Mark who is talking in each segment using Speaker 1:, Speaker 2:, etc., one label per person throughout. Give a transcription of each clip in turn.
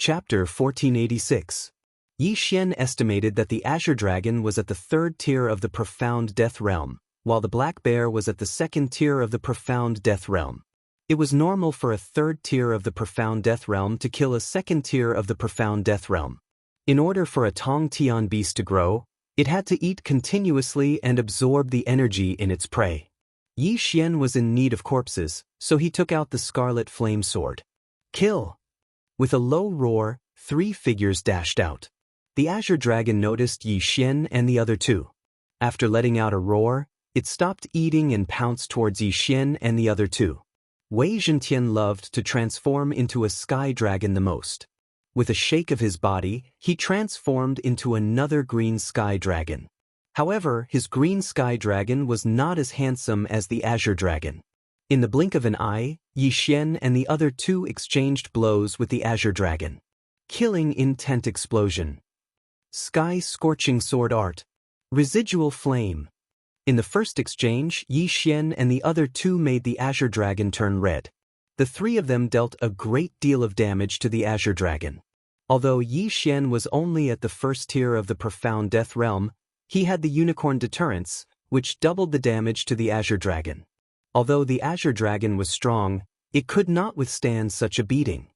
Speaker 1: Chapter 1486. Yi Xian estimated that the Azure Dragon was at the third tier of the Profound Death Realm, while the Black Bear was at the second tier of the Profound Death Realm. It was normal for a third tier of the Profound Death Realm to kill a second tier of the Profound Death Realm. In order for a Tong Tian beast to grow, it had to eat continuously and absorb the energy in its prey. Yi Xian was in need of corpses, so he took out the scarlet flame sword. Kill! With a low roar, 3 figures dashed out. The Azure Dragon noticed Yi Xian and the other two. After letting out a roar, it stopped eating and pounced towards Yi Xian and the other two. Wei Zhentian loved to transform into a sky dragon the most. With a shake of his body, he transformed into another green sky dragon. However, his green sky dragon was not as handsome as the Azure Dragon. In the blink of an eye, Yi Xian and the other two exchanged blows with the Azure Dragon. Killing intent explosion. Sky scorching sword art. Residual flame. In the first exchange, Yi Xian and the other two made the Azure Dragon turn red. The 3 of them dealt a great deal of damage to the Azure Dragon. Although Yi Xian was only at the first tier of the Profound Death Realm, he had the Unicorn Deterrence, which doubled the damage to the Azure Dragon. Although the Azure Dragon was strong, it could not withstand such a beating.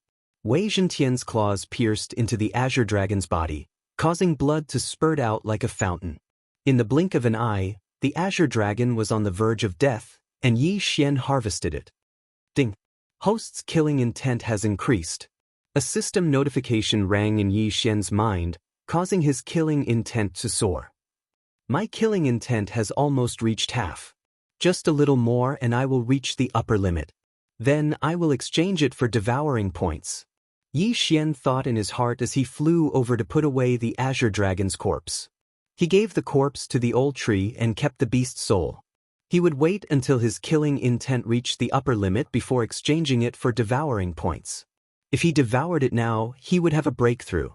Speaker 1: Wei Zhentian's claws pierced into the Azure Dragon's body, causing blood to spurt out like a fountain. In the blink of an eye, the Azure Dragon was on the verge of death, and Yi Xian harvested it. Ding! Host's killing intent has increased. A system notification rang in Yi Xian's mind, causing his killing intent to soar. My killing intent has almost reached half. Just a little more and I will reach the upper limit. Then I will exchange it for devouring points. Yi Xian thought in his heart as he flew over to put away the Azure Dragon's corpse. He gave the corpse to the old tree and kept the beast's soul. He would wait until his killing intent reached the upper limit before exchanging it for devouring points. If he devoured it now, he would have a breakthrough.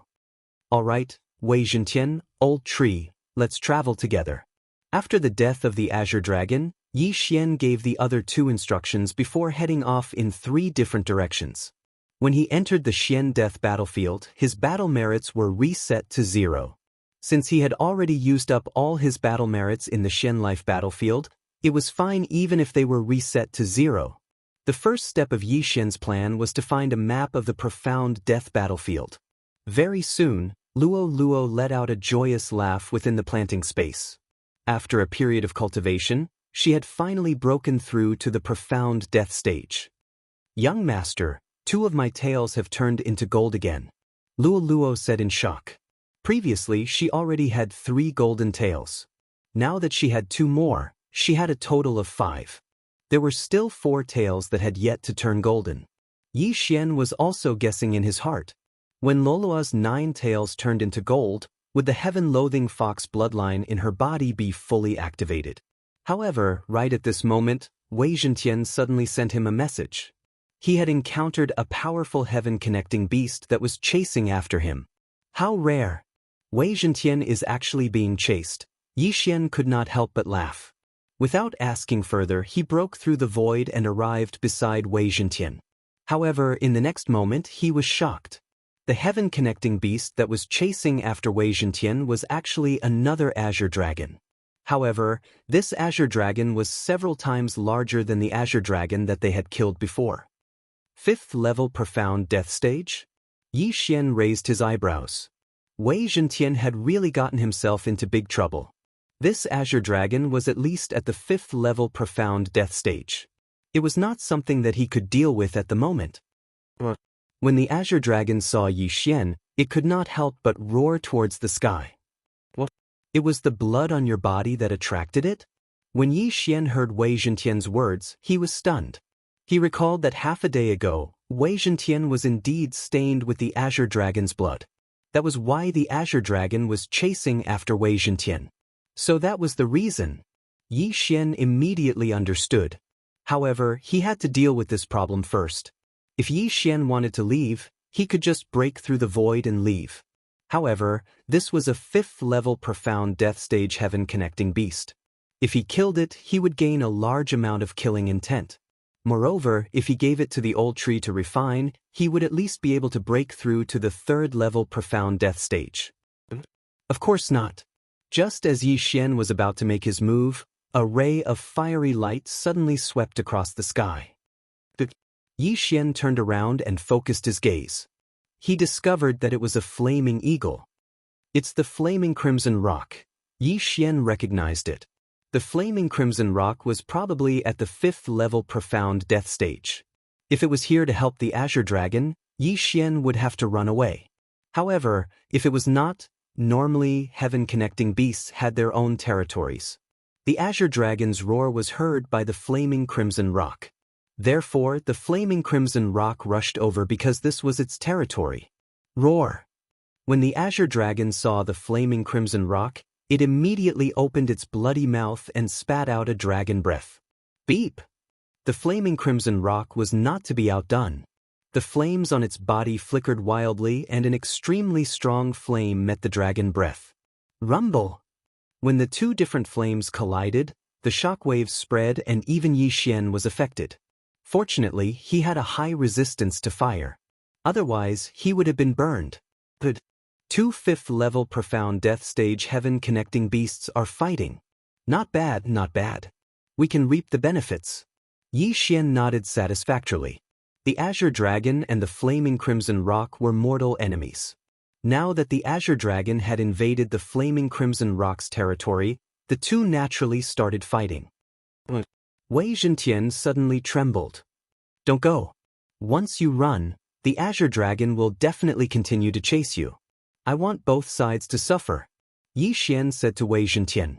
Speaker 1: All right, Wei Zhentian, old tree, let's travel together. After the death of the Azure Dragon, Yi Xian gave the other 2 instructions before heading off in 3 different directions. When he entered the Xian Death battlefield, his battle merits were reset to 0. Since he had already used up all his battle merits in the Xian Life battlefield, it was fine even if they were reset to 0. The first step of Yi Xian's plan was to find a map of the Profound Death battlefield. Very soon, Luo let out a joyous laugh within the planting space. After a period of cultivation, she had finally broken through to the Profound Death stage. Young master, 2 of my tails have turned into gold again, Luo said in shock. Previously, she already had 3 golden tails. Now that she had 2 more, she had a total of 5. There were still 4 tails that had yet to turn golden. Yi Xian was also guessing in his heart. When Lolua's 9 tails turned into gold, would the heaven-loathing fox bloodline in her body be fully activated? However, right at this moment, Wei Zhentian suddenly sent him a message. He had encountered a powerful heaven-connecting beast that was chasing after him. How rare! Wei Zhentian is actually being chased. Yi Xian could not help but laugh. Without asking further, he broke through the void and arrived beside Wei Zhentian. However, in the next moment, he was shocked. The heaven-connecting beast that was chasing after Wei Zhentian was actually another Azure Dragon. However, this Azure Dragon was several times larger than the Azure Dragon that they had killed before. 5th level Profound Death stage? Yi Xian raised his eyebrows. Wei Zhentian had really gotten himself into big trouble. This Azure Dragon was at least at the 5th level Profound Death stage. It was not something that he could deal with at the moment. When the Azure Dragon saw Yi Xian, it could not help but roar towards the sky. It was the blood on your body that attracted it? When Yi Xian heard Wei Zhentian's words, he was stunned. He recalled that half a day ago, Wei Zhentian was indeed stained with the Azure Dragon's blood. That was why the Azure Dragon was chasing after Wei Zhentian. So that was the reason. Yi Xian immediately understood. However, he had to deal with this problem first. If Yi Xian wanted to leave, he could just break through the void and leave. However, this was a 5th level Profound Death stage heaven-connecting beast. If he killed it, he would gain a large amount of killing intent. Moreover, if he gave it to the old tree to refine, he would at least be able to break through to the third-level profound death stage. Of course not. Just as Yi Xian was about to make his move, a ray of fiery light suddenly swept across the sky. Yi Xian turned around and focused his gaze. He discovered that it was a flaming eagle. It's the flaming crimson rock. Yi Xian recognized it. The flaming crimson rock was probably at the 5th-level profound death stage. If it was here to help the Azure Dragon, Yi Xian would have to run away. However, if it was not, normally heaven-connecting beasts had their own territories. The Azure Dragon's roar was heard by the flaming crimson rock. Therefore, the flaming crimson rock rushed over because this was its territory. Roar! When the Azure Dragon saw the flaming crimson rock, it immediately opened its bloody mouth and spat out a dragon breath. Beep! The flaming crimson rock was not to be outdone. The flames on its body flickered wildly and an extremely strong flame met the dragon breath. Rumble! When the two different flames collided, the shockwaves spread and even Yi Xian was affected. Fortunately, he had a high resistance to fire. Otherwise, he would have been burned. But 2 5th-level profound death stage heaven-connecting beasts are fighting. Not bad, not bad. We can reap the benefits. Yi Xian nodded satisfactorily. The Azure Dragon and the flaming crimson rock were mortal enemies. Now that the Azure Dragon had invaded the flaming crimson rock's territory, the two naturally started fighting. Wei Zhentian suddenly trembled. Don't go. Once you run, the Azure Dragon will definitely continue to chase you. I want both sides to suffer, Yi Xian said to Wei Zhentian.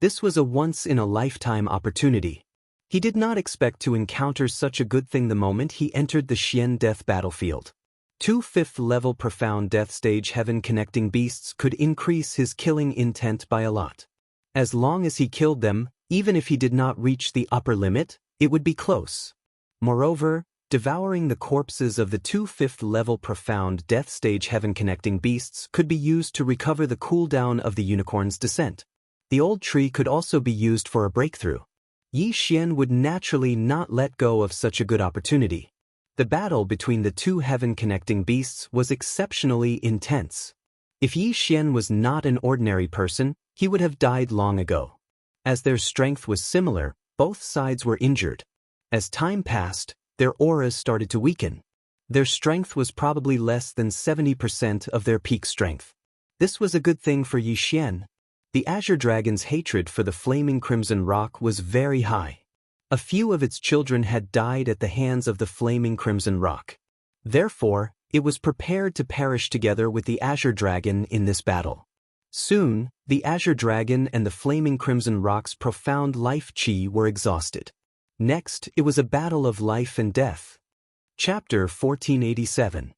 Speaker 1: This was a once-in-a-lifetime opportunity. He did not expect to encounter such a good thing the moment he entered the Xian death battlefield. 2 5th-level profound death stage heaven-connecting beasts could increase his killing intent by a lot. As long as he killed them, even if he did not reach the upper limit, it would be close. Moreover, devouring the corpses of the 2 5th-level profound death stage heaven-connecting beasts could be used to recover the cooldown of the unicorn's descent. The old tree could also be used for a breakthrough. Yi Xian would naturally not let go of such a good opportunity. The battle between the two heaven-connecting beasts was exceptionally intense. If Yi Xian was not an ordinary person, he would have died long ago. As their strength was similar, both sides were injured. As time passed, their auras started to weaken. Their strength was probably less than 70% of their peak strength. This was a good thing for Yi Xian. The Azure Dragon's hatred for the flaming crimson rock was very high. A few of its children had died at the hands of the flaming crimson rock. Therefore, it was prepared to perish together with the Azure Dragon in this battle. Soon, the Azure Dragon and the flaming crimson rock's profound life chi were exhausted. Next, it was a battle of life and death. Chapter 1487.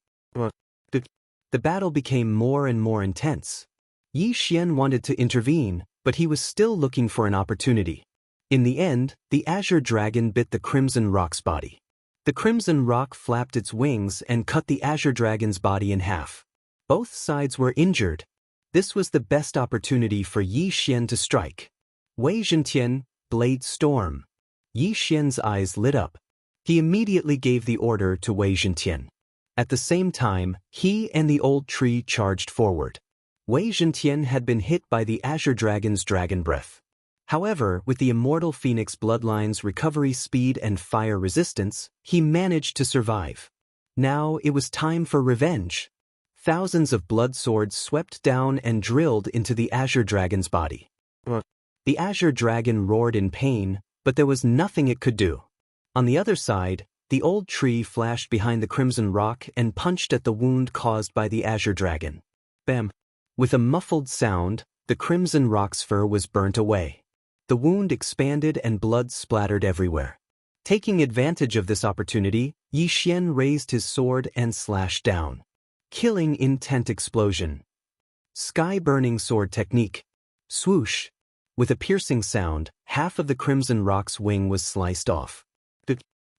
Speaker 1: The battle became more and more intense. Yi Xian wanted to intervene, but he was still looking for an opportunity. In the end, the Azure Dragon bit the Crimson Rock's body. The Crimson Rock flapped its wings and cut the Azure Dragon's body in half. Both sides were injured. This was the best opportunity for Yi Xian to strike. Wei Zhentian, Blade Storm. Yi Xian's eyes lit up. He immediately gave the order to Wei Zhentian. At the same time, he and the old tree charged forward. Wei Zhentian had been hit by the Azure Dragon's dragon breath. However, with the Immortal Phoenix bloodline's recovery speed and fire resistance, he managed to survive. Now it was time for revenge. Thousands of blood swords swept down and drilled into the Azure Dragon's body. The Azure Dragon roared in pain, but there was nothing it could do. On the other side, the old tree flashed behind the Crimson Rock and punched at the wound caused by the Azure Dragon. Bam! With a muffled sound, the Crimson Rock's fur was burnt away. The wound expanded and blood splattered everywhere. Taking advantage of this opportunity, Yi Xian raised his sword and slashed down. Killing intent explosion. Sky-burning sword technique. Swoosh! With a piercing sound, half of the Crimson Rock's wing was sliced off.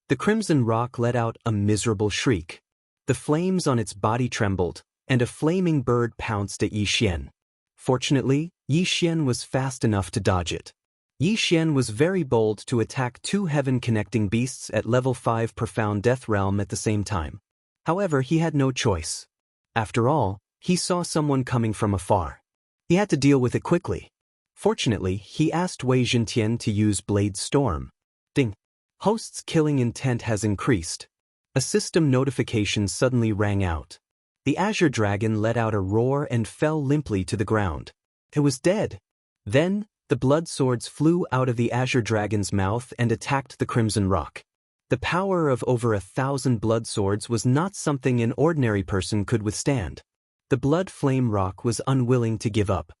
Speaker 1: The Crimson Rock let out a miserable shriek. The flames on its body trembled, and a flaming bird pounced at Yi Xian. Fortunately, Yi Xian was fast enough to dodge it. Yi Xian was very bold to attack two heaven-connecting beasts at level 5 Profound Death Realm at the same time. However, he had no choice. After all, he saw someone coming from afar. He had to deal with it quickly. Fortunately, he asked Wei Zhentian to use Blade Storm. Ding. Host's killing intent has increased. A system notification suddenly rang out. The Azure Dragon let out a roar and fell limply to the ground. It was dead. Then, the blood swords flew out of the Azure Dragon's mouth and attacked the Crimson Rock. The power of over 1,000 blood swords was not something an ordinary person could withstand. The Blood Flame Rock was unwilling to give up.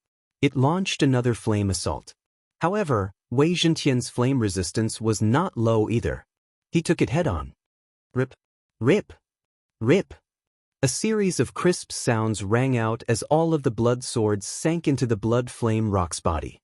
Speaker 1: It launched another flame assault. However, Wei Zhentian's flame resistance was not low either. He took it head-on. Rip, rip, rip. A series of crisp sounds rang out as all of the blood swords sank into the Blood Flame Rock's body.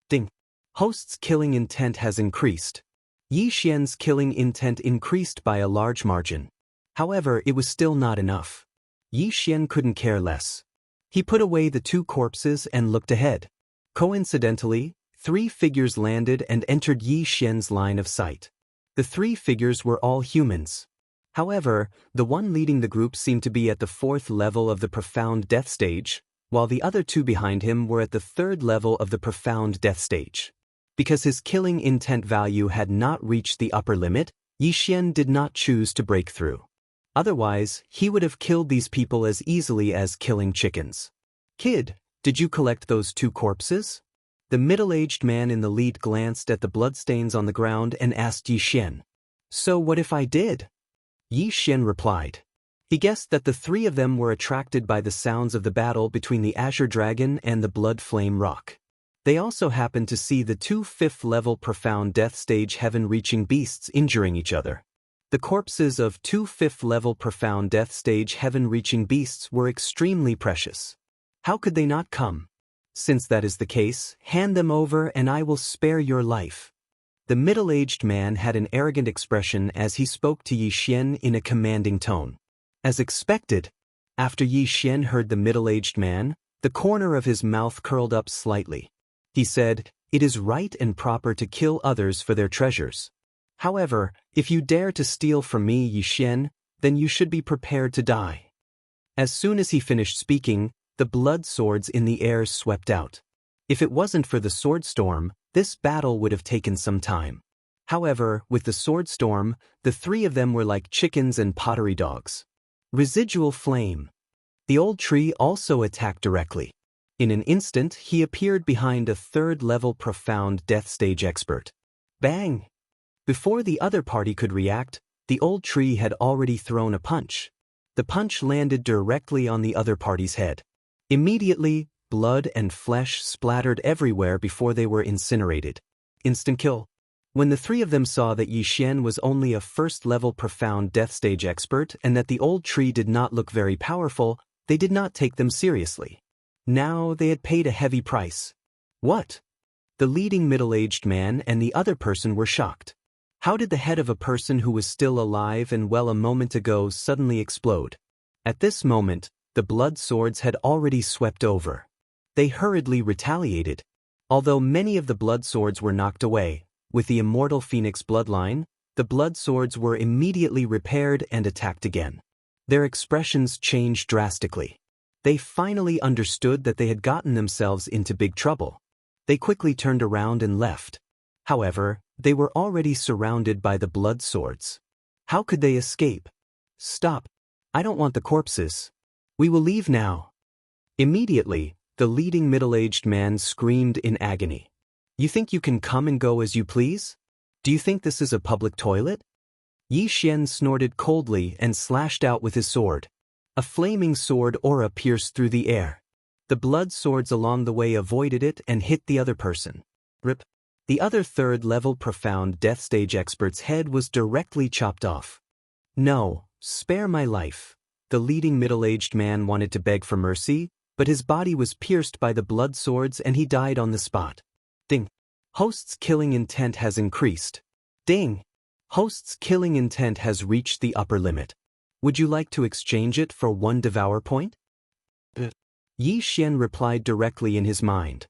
Speaker 1: Ding. Host's killing intent has increased. Yi Xian's killing intent increased by a large margin. However, it was still not enough. Yi Xian couldn't care less. He put away the two corpses and looked ahead. Coincidentally, 3 figures landed and entered Yi Xian's line of sight. The 3 figures were all humans. However, the one leading the group seemed to be at the 4th level of the Profound Death Stage, while the other 2 behind him were at the 3rd level of the Profound Death Stage. Because his killing intent value had not reached the upper limit, Yi Xian did not choose to break through. Otherwise, he would have killed these people as easily as killing chickens. Kid, did you collect those 2 corpses? The middle-aged man in the lead glanced at the bloodstains on the ground and asked Yi Xian. So what if I did? Yi Xian replied. He guessed that the 3 of them were attracted by the sounds of the battle between the Azure Dragon and the Blood Flame Rock. They also happened to see the 2 5th-level Profound Death Stage heaven-reaching beasts injuring each other. The corpses of 2 5th-level Profound Death Stage heaven-reaching beasts were extremely precious. How could they not come? Since that is the case, hand them over and I will spare your life. The middle-aged man had an arrogant expression as he spoke to Yi Xian in a commanding tone. As expected, after Yi Xian heard the middle-aged man, the corner of his mouth curled up slightly. He said, "It is right and proper to kill others for their treasures. However, if you dare to steal from me, Yi Xian, then you should be prepared to die." As soon as he finished speaking, the blood swords in the air swept out. If it wasn't for the sword storm, this battle would have taken some time. However, with the sword storm, the 3 of them were like chickens and pottery dogs. Residual flame. The old tree also attacked directly. In an instant, he appeared behind a 3rd-level Profound Death Stage expert. Bang! Before the other party could react, the old tree had already thrown a punch. The punch landed directly on the other party's head. Immediately, blood and flesh splattered everywhere before they were incinerated. Instant kill. When the 3 of them saw that Yi Xian was only a 1st-level Profound Death Stage expert and that the old tree did not look very powerful, they did not take them seriously. Now they had paid a heavy price. What? The leading middle-aged man and the other person were shocked. How did the head of a person who was still alive and well a moment ago suddenly explode? At this moment, the blood swords had already swept over. They hurriedly retaliated. Although many of the blood swords were knocked away, with the immortal Phoenix bloodline, the blood swords were immediately repaired and attacked again. Their expressions changed drastically. They finally understood that they had gotten themselves into big trouble. They quickly turned around and left. However, they were already surrounded by the blood swords. How could they escape? Stop. I don't want the corpses. We will leave now. Immediately, the leading middle-aged man screamed in agony. You think you can come and go as you please? Do you think this is a public toilet? Yi Xian snorted coldly and slashed out with his sword. A flaming sword aura pierced through the air. The blood swords along the way avoided it and hit the other person. Rip. The other 3rd-level Profound Death Stage expert's head was directly chopped off. No, spare my life. The leading middle-aged man wanted to beg for mercy, but his body was pierced by the blood swords and he died on the spot. Ding. Host's killing intent has increased. Ding. Host's killing intent has reached the upper limit. Would you like to exchange it for 1 devour point? Yi Xian replied directly in his mind.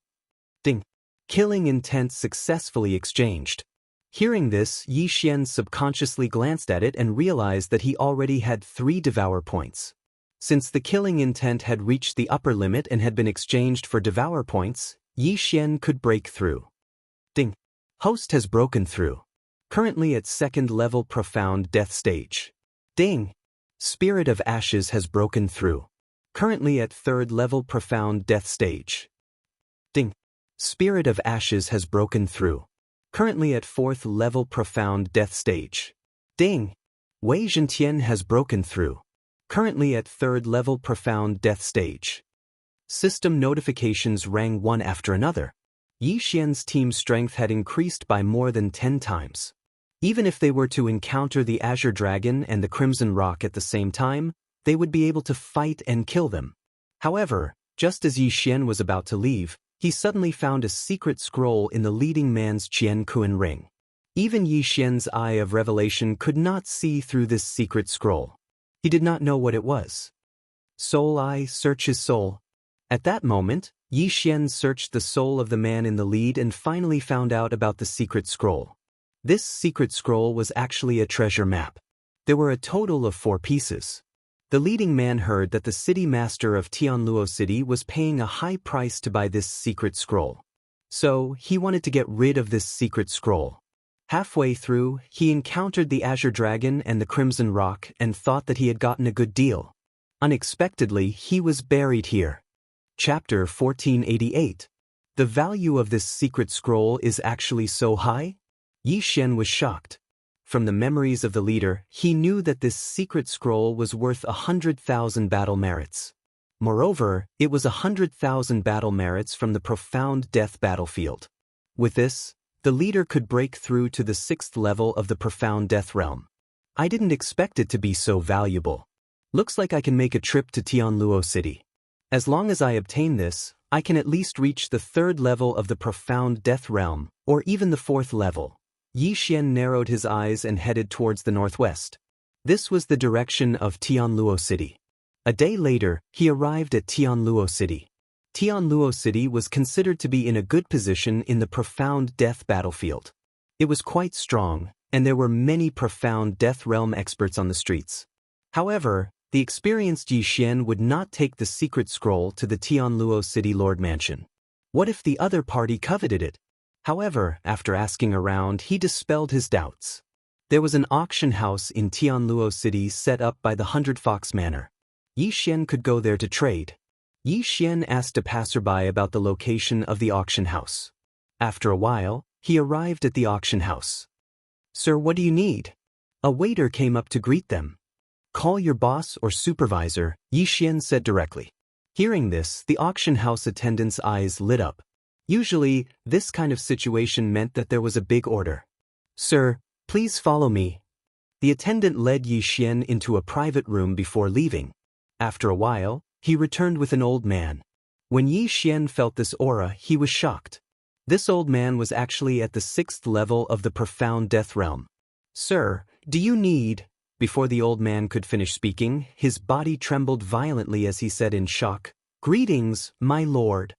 Speaker 1: Ding. Killing intent successfully exchanged. Hearing this, Yi Xian subconsciously glanced at it and realized that he already had 3 devour points. Since the killing intent had reached the upper limit and had been exchanged for devour points, Yi Xian could break through. Ding. Host has broken through. Currently at 2nd level profound death stage. Ding. Spirit of Ashes has broken through. Currently at 3rd level profound death stage. Ding. Spirit of Ashes has broken through. Currently at 4th level profound death stage. Ding. Wei Zhentian has broken through. Currently at 3rd level profound death stage. System notifications rang one after another. Yi Xian's team strength had increased by more than 10 times. Even if they were to encounter the Azure Dragon and the Crimson Rock at the same time, they would be able to fight and kill them. However, just as Yi Xian was about to leave, he suddenly found a secret scroll in the leading man's Qian Kuan ring. Even Yi Xian's eye of revelation could not see through this secret scroll. He did not know what it was. Soul Eye, search his soul. At that moment, Yi Xian searched the soul of the man in the lead and finally found out about the secret scroll. This secret scroll was actually a treasure map. There were a total of 4 pieces. The leading man heard that the city master of Tianluo City was paying a high price to buy this secret scroll. So, he wanted to get rid of this secret scroll. Halfway through, he encountered the Azure Dragon and the Crimson Rock and thought that he had gotten a good deal. Unexpectedly, he was buried here. Chapter 1488. The value of this secret scroll is actually so high? Yi Xian was shocked. From the memories of the leader, he knew that this secret scroll was worth 100,000 battle merits. Moreover, it was 100,000 battle merits from the profound death battlefield. With this, the leader could break through to the 6th level of the profound death realm. I didn't expect it to be so valuable. Looks like I can make a trip to Tianluo City. As long as I obtain this, I can at least reach the 3rd level of the profound death realm, or even the 4th level. Yi Xian narrowed his eyes and headed towards the northwest. This was the direction of Tianluo City. A day later, he arrived at Tianluo City. Tianluo City was considered to be in a good position in the profound death battlefield. It was quite strong, and there were many profound death realm experts on the streets. However, the experienced Yi Xian would not take the secret scroll to the Tianluo City Lord Mansion. What if the other party coveted it? However, after asking around, he dispelled his doubts. There was an auction house in Tianluo City set up by the 100 Fox Manor. Yi Xian could go there to trade. Yi Xian asked a passerby about the location of the auction house. After a while, he arrived at the auction house. "Sir, what do you need?" A waiter came up to greet them. "Call your boss or supervisor," Yi Xian said directly. Hearing this, the auction house attendant's eyes lit up. Usually, this kind of situation meant that there was a big order. "Sir, please follow me." The attendant led Yi Xian into a private room before leaving. After a while, he returned with an old man. When Yi Xian felt this aura, he was shocked. This old man was actually at the 6th level of the profound death realm. "Sir, do you need—" Before the old man could finish speaking, his body trembled violently as he said in shock, "Greetings, my lord."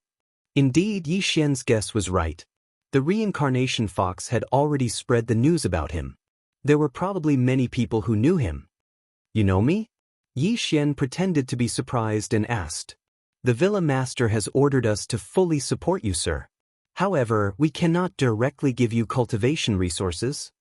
Speaker 1: Indeed, Yi Xian's guess was right. The reincarnation fox had already spread the news about him. There were probably many people who knew him. "You know me?" Yi Xian pretended to be surprised and asked. "The villa master has ordered us to fully support you, sir. However, we cannot directly give you cultivation resources."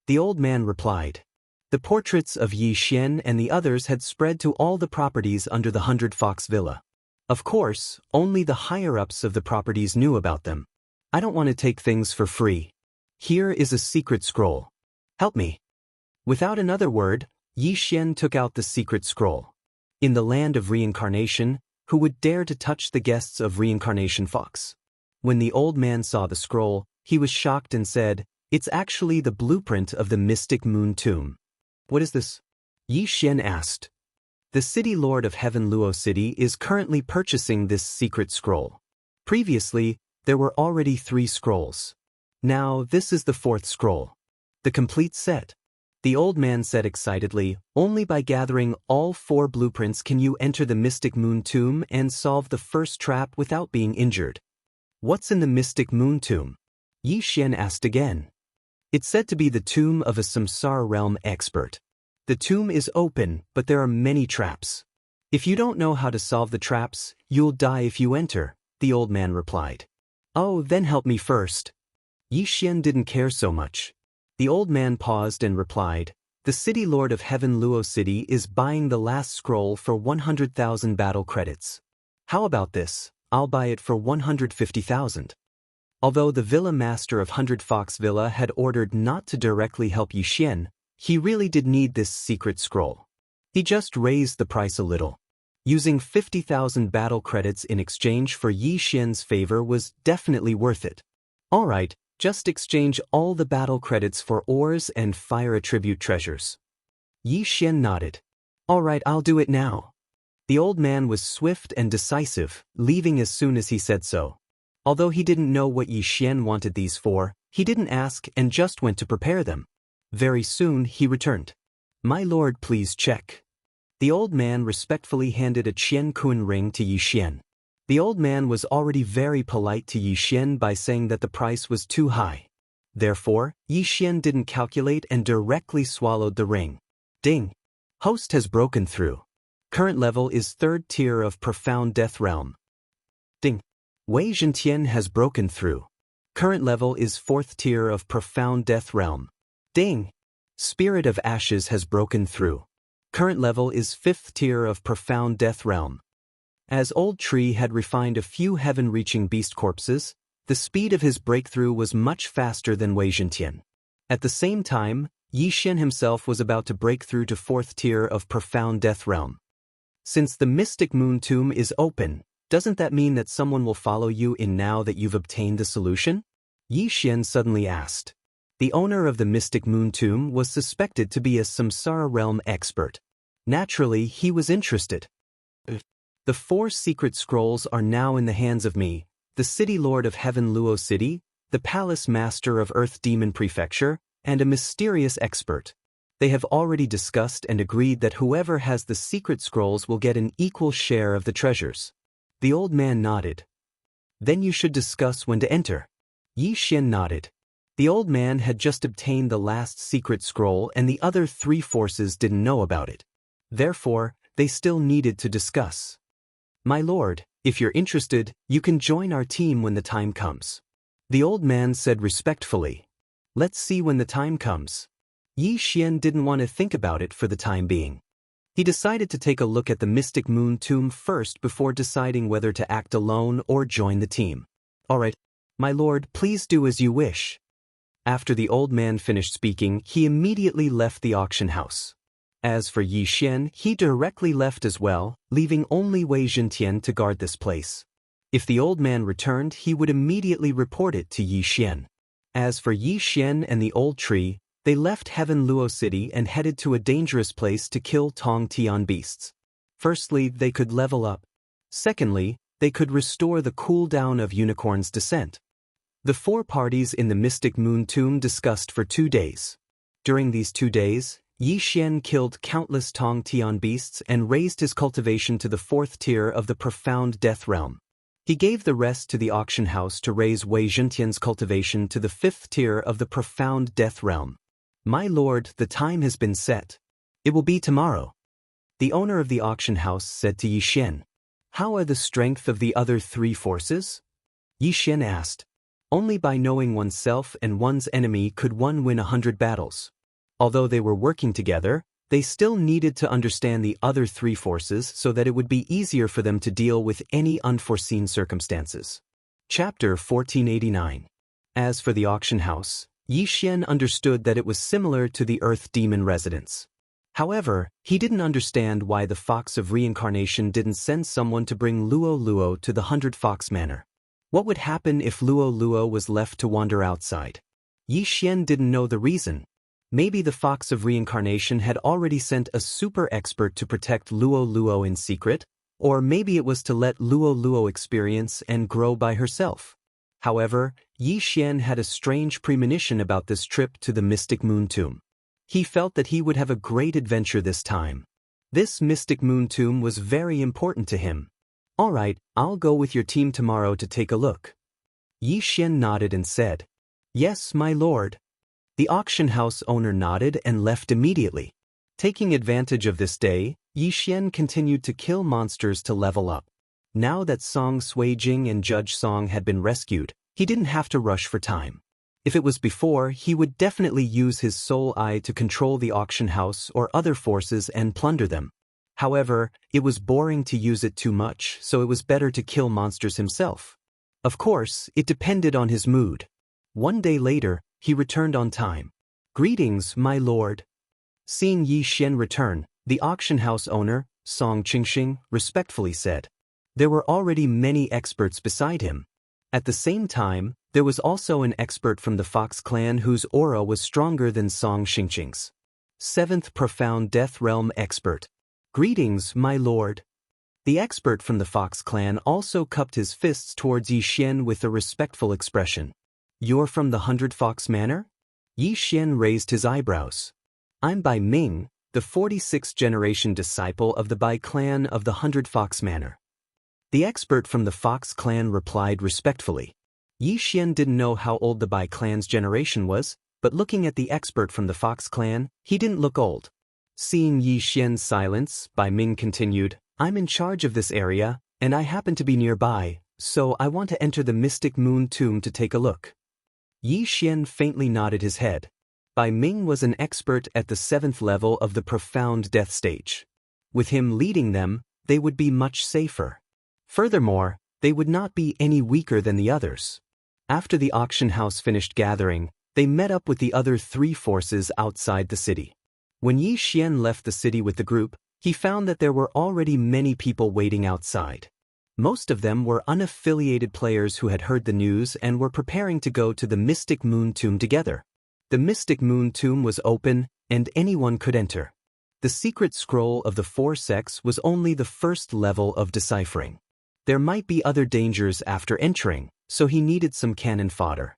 Speaker 1: The old man replied. The portraits of Yi Xian and the others had spread to all the properties under the 100 Fox Villa. Of course, only the higher-ups of the properties knew about them. "I don't want to take things for free. Here is a secret scroll. Help me." Without another word, Yi Xian took out the secret scroll. In the land of reincarnation, who would dare to touch the guests of Reincarnation Fox? When the old man saw the scroll, he was shocked and said, "It's actually the blueprint of the mystic moon tomb." "What is this?" Yi Xian asked. "The city lord of Heaven Luo City is currently purchasing this secret scroll. Previously, there were already 3 scrolls. Now, this is the 4th scroll. The complete set." The old man said excitedly, "Only by gathering all 4 blueprints can you enter the mystic moon tomb and solve the first trap without being injured." What's in the mystic moon tomb? Yi Xian asked again. It's said to be the tomb of a samsara realm expert. The tomb is open, but there are many traps. If you don't know how to solve the traps, you'll die if you enter, the old man replied. Oh, then help me first. Yi Xian didn't care so much. The old man paused and replied, the city lord of heaven Luo City is buying the last scroll for 100,000 battle credits. How about this? I'll buy it for 150,000. Although the villa master of 100 Fox Villa had ordered not to directly help Yi Xian, he really did need this secret scroll. He just raised the price a little. Using 50,000 battle credits in exchange for Yi Xian's favor was definitely worth it. Alright, just exchange all the battle credits for ores and fire attribute treasures. Yi Xian nodded. Alright, I'll do it now. The old man was swift and decisive, leaving as soon as he said so. Although he didn't know what Yi Xian wanted these for, he didn't ask and just went to prepare them. Very soon he returned. My lord, please check. The old man respectfully handed a Qian Kun ring to Yi Xian. The old man was already very polite to Yi Xian by saying that the price was too high. Therefore, Yi Xian didn't calculate and directly swallowed the ring. Ding! Host has broken through. Current level is 3rd tier of Profound Death Realm. Ding! Wei Zhentian has broken through. Current level is 4th tier of Profound Death Realm. Ding! Spirit of Ashes has broken through. Current level is 5th tier of Profound Death Realm. As Old Tree had refined a few heaven-reaching beast corpses, the speed of his breakthrough was much faster than Wei Zhentian. At the same time, Yi Xian himself was about to break through to 4th tier of Profound Death Realm. Since the Mystic Moon Tomb is open, doesn't that mean that someone will follow you in now that you've obtained the solution? Yi Xian suddenly asked. The owner of the Mystic Moon Tomb was suspected to be a Samsara realm expert. Naturally, he was interested. The 4 secret scrolls are now in the hands of me, the City Lord of Heaven Luo City, the Palace Master of Earth Demon Prefecture, and a mysterious expert. They have already discussed and agreed that whoever has the secret scrolls will get an equal share of the treasures. The old man nodded. Then you should discuss when to enter. Yi Xian nodded. The old man had just obtained the last secret scroll and the other 3 forces didn't know about it. Therefore, they still needed to discuss. My lord, if you're interested, you can join our team when the time comes. The old man said respectfully. Let's see when the time comes. Yi Xian didn't want to think about it for the time being. He decided to take a look at the Mystic Moon Tomb first before deciding whether to act alone or join the team. Alright, my lord, please do as you wish. After the old man finished speaking, he immediately left the auction house. As for Yi Xian, he directly left as well, leaving only Wei Zhentian to guard this place. If the old man returned, he would immediately report it to Yi Xian. As for Yi Xian and the old tree, they left Heaven Luo City and headed to a dangerous place to kill Tong Tian beasts. Firstly, they could level up. Secondly, they could restore the cooldown of Unicorn's descent. The 4 parties in the Mystic Moon Tomb discussed for 2 days. During these 2 days, Yi Xian killed countless Tong Tian beasts and raised his cultivation to the 4th tier of the Profound Death Realm. He gave the rest to the auction house to raise Wei Zhentian's cultivation to the 5th tier of the Profound Death Realm. My lord, the time has been set. It will be tomorrow. The owner of the auction house said to Yi Xian. How are the strength of the other 3 forces? Yi Xian asked. Only by knowing oneself and one's enemy could one win 100 battles. Although they were working together, they still needed to understand the other 3 forces so that it would be easier for them to deal with any unforeseen circumstances. Chapter 1489. As for the auction house, Yi Xian understood that it was similar to the Earth Demon residence. However, he didn't understand why the Fox of Reincarnation didn't send someone to bring Luo Luo to the 100 Fox Manor. What would happen if Luo Luo was left to wander outside? Yi Xian didn't know the reason. Maybe the Fox of Reincarnation had already sent a super expert to protect Luo Luo in secret, or maybe it was to let Luo Luo experience and grow by herself. However, Yi Xian had a strange premonition about this trip to the Mystic Moon Tomb. He felt that he would have a great adventure this time. This Mystic Moon Tomb was very important to him. Alright, I'll go with your team tomorrow to take a look. Yi Xian nodded and said, "Yes, my lord." The auction house owner nodded and left immediately. Taking advantage of this day, Yi Xian continued to kill monsters to level up. Now that Song Suijing and Judge Song had been rescued, he didn't have to rush for time. If it was before, he would definitely use his soul eye to control the auction house or other forces and plunder them. However, it was boring to use it too much, so it was better to kill monsters himself. Of course, it depended on his mood. One day later, he returned on time. "Greetings, my lord." Seeing Yi Xian return, the auction house owner, Song Qingxing, respectfully said. There were already many experts beside him. At the same time, there was also an expert from the Fox clan whose aura was stronger than Song Qingxing's. 7th Profound Death Realm Expert. "Greetings, my lord." The expert from the Fox clan also cupped his fists towards Yi Xian with a respectful expression. "You're from the 100 Fox Manor?" Yi Xian raised his eyebrows. "I'm Bai Ming, the 46th generation disciple of the Bai clan of the 100 Fox Manor." The expert from the Fox clan replied respectfully. Yi Xian didn't know how old the Bai clan's generation was, but looking at the expert from the Fox clan, he didn't look old. Seeing Yi Xian's silence, Bai Ming continued, "I'm in charge of this area, and I happen to be nearby, so I want to enter the Mystic Moon Tomb to take a look." Yi Xian faintly nodded his head. Bai Ming was an expert at the 7th level of the Profound Death stage. With him leading them, they would be much safer. Furthermore, they would not be any weaker than the others. After the auction house finished gathering, they met up with the other 3 forces outside the city. When Yi Xian left the city with the group, he found that there were already many people waiting outside. Most of them were unaffiliated players who had heard the news and were preparing to go to the Mystic Moon Tomb together. The Mystic Moon Tomb was open, and anyone could enter. The secret scroll of the 4 sects was only the first level of deciphering. There might be other dangers after entering, so he needed some cannon fodder.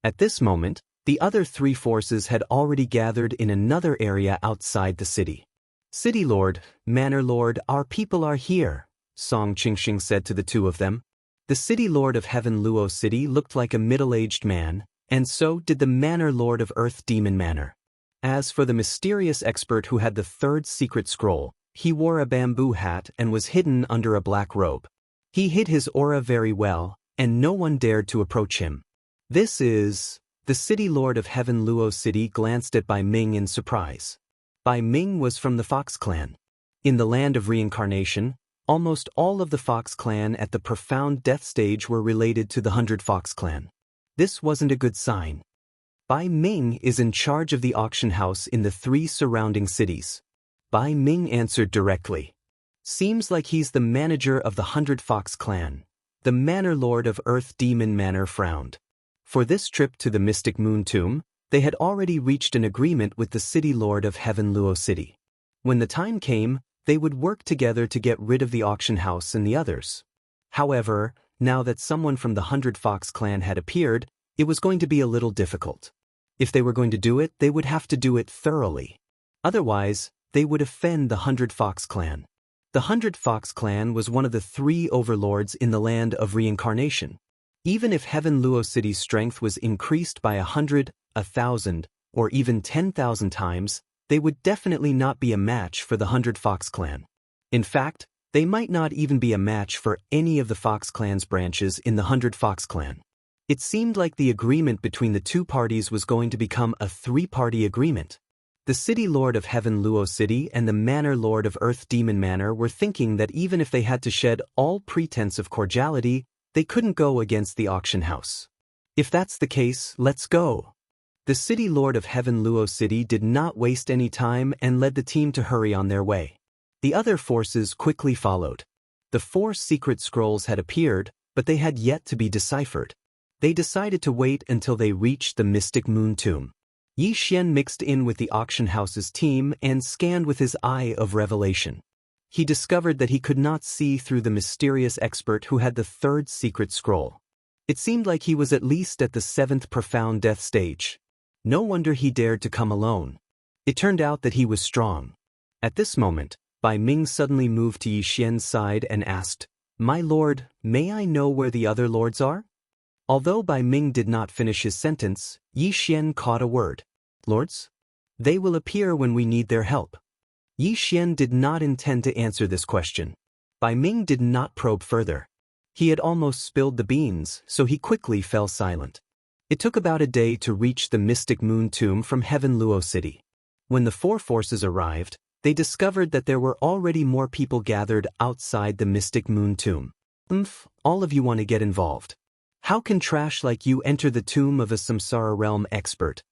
Speaker 1: At this moment, the other 3 forces had already gathered in another area outside the city. "City Lord, Manor Lord, our people are here," Song Qingxing said to the 2 of them. The City Lord of Heaven Luo City looked like a middle-aged man, and so did the Manor Lord of Earth Demon Manor. As for the mysterious expert who had the 3rd secret scroll, he wore a bamboo hat and was hidden under a black robe. He hid his aura very well, and no one dared to approach him. "This is..." The City Lord of Heaven Luo City glanced at Bai Ming in surprise. Bai Ming was from the Fox clan. In the land of reincarnation, almost all of the Fox clan at the Profound Death stage were related to the 100 Fox clan. This wasn't a good sign. Bai Ming is in charge of the auction house in the 3 surrounding cities. Bai Ming answered directly. "Seems like he's the manager of the 100 Fox clan." The Manor Lord of Earth Demon Manor frowned. For this trip to the Mystic Moon Tomb, they had already reached an agreement with the City Lord of Heaven Luo City. When the time came, they would work together to get rid of the auction house and the others. However, now that someone from the 100 Fox clan had appeared, it was going to be a little difficult. If they were going to do it, they would have to do it thoroughly. Otherwise, they would offend the 100 Fox clan. The 100 Fox clan was one of the 3 overlords in the land of reincarnation. Even if Heaven Luo City's strength was increased by 100, 1,000, or even 10,000 times, they would definitely not be a match for the 100 Fox clan. In fact, they might not even be a match for any of the Fox clan's branches in the 100 Fox clan. It seemed like the agreement between the 2 parties was going to become a 3-party agreement. The City Lord of Heaven Luo City and the Manor Lord of Earth Demon Manor were thinking that even if they had to shed all pretense of cordiality, they couldn't go against the auction house. "If that's the case, let's go." The City Lord of Heaven Luo City did not waste any time and led the team to hurry on their way. The other forces quickly followed. The 4 secret scrolls had appeared, but they had yet to be deciphered. They decided to wait until they reached the Mystic Moon Tomb. Yi Xian mixed in with the auction house's team and scanned with his eye of revelation. He discovered that he could not see through the mysterious expert who had the 3rd secret scroll. It seemed like he was at least at the 7th Profound Death stage. No wonder he dared to come alone. It turned out that he was strong. At this moment, Bai Ming suddenly moved to Yi Xian's side and asked, "My lord, may I know where the other lords are?" Although Bai Ming did not finish his sentence, Yi Xian caught a word. Lords? They will appear when we need their help. Yi Xian did not intend to answer this question. Bai Ming did not probe further. He had almost spilled the beans, so he quickly fell silent. It took about a day to reach the mystic moon tomb from Heaven Luo City. When the four forces arrived, they discovered that there were already more people gathered outside the mystic moon tomb. All of you want to get involved. How can trash like you enter the tomb of a samsara realm expert?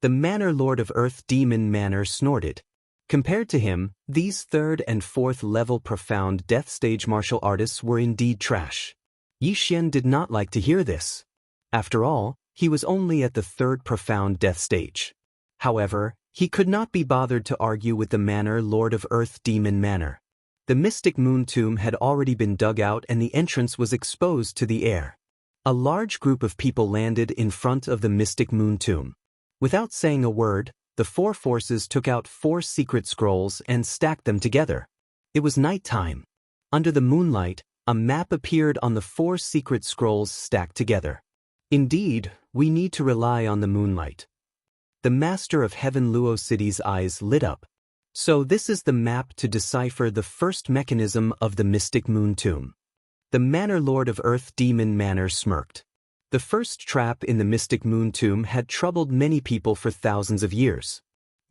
Speaker 1: The Manor Lord of Earth Demon Manor snorted. Compared to him, these 3rd and 4th level profound death stage martial artists were indeed trash. Yi Xian did not like to hear this. After all, he was only at the 3rd profound death stage. However, he could not be bothered to argue with the Manor Lord of Earth Demon Manor. The mystic moon tomb had already been dug out and the entrance was exposed to the air. A large group of people landed in front of the mystic moon tomb. Without saying a word, the four forces took out 4 secret scrolls and stacked them together. It was night time. Under the moonlight, a map appeared on the 4 secret scrolls stacked together. Indeed, we need to rely on the moonlight. The master of Heaven Luo City's eyes lit up. So this is the map to decipher the first mechanism of the mystic moon tomb. The Manor Lord of Earth Demon Manor smirked. The first trap in the mystic moon tomb had troubled many people for thousands of years.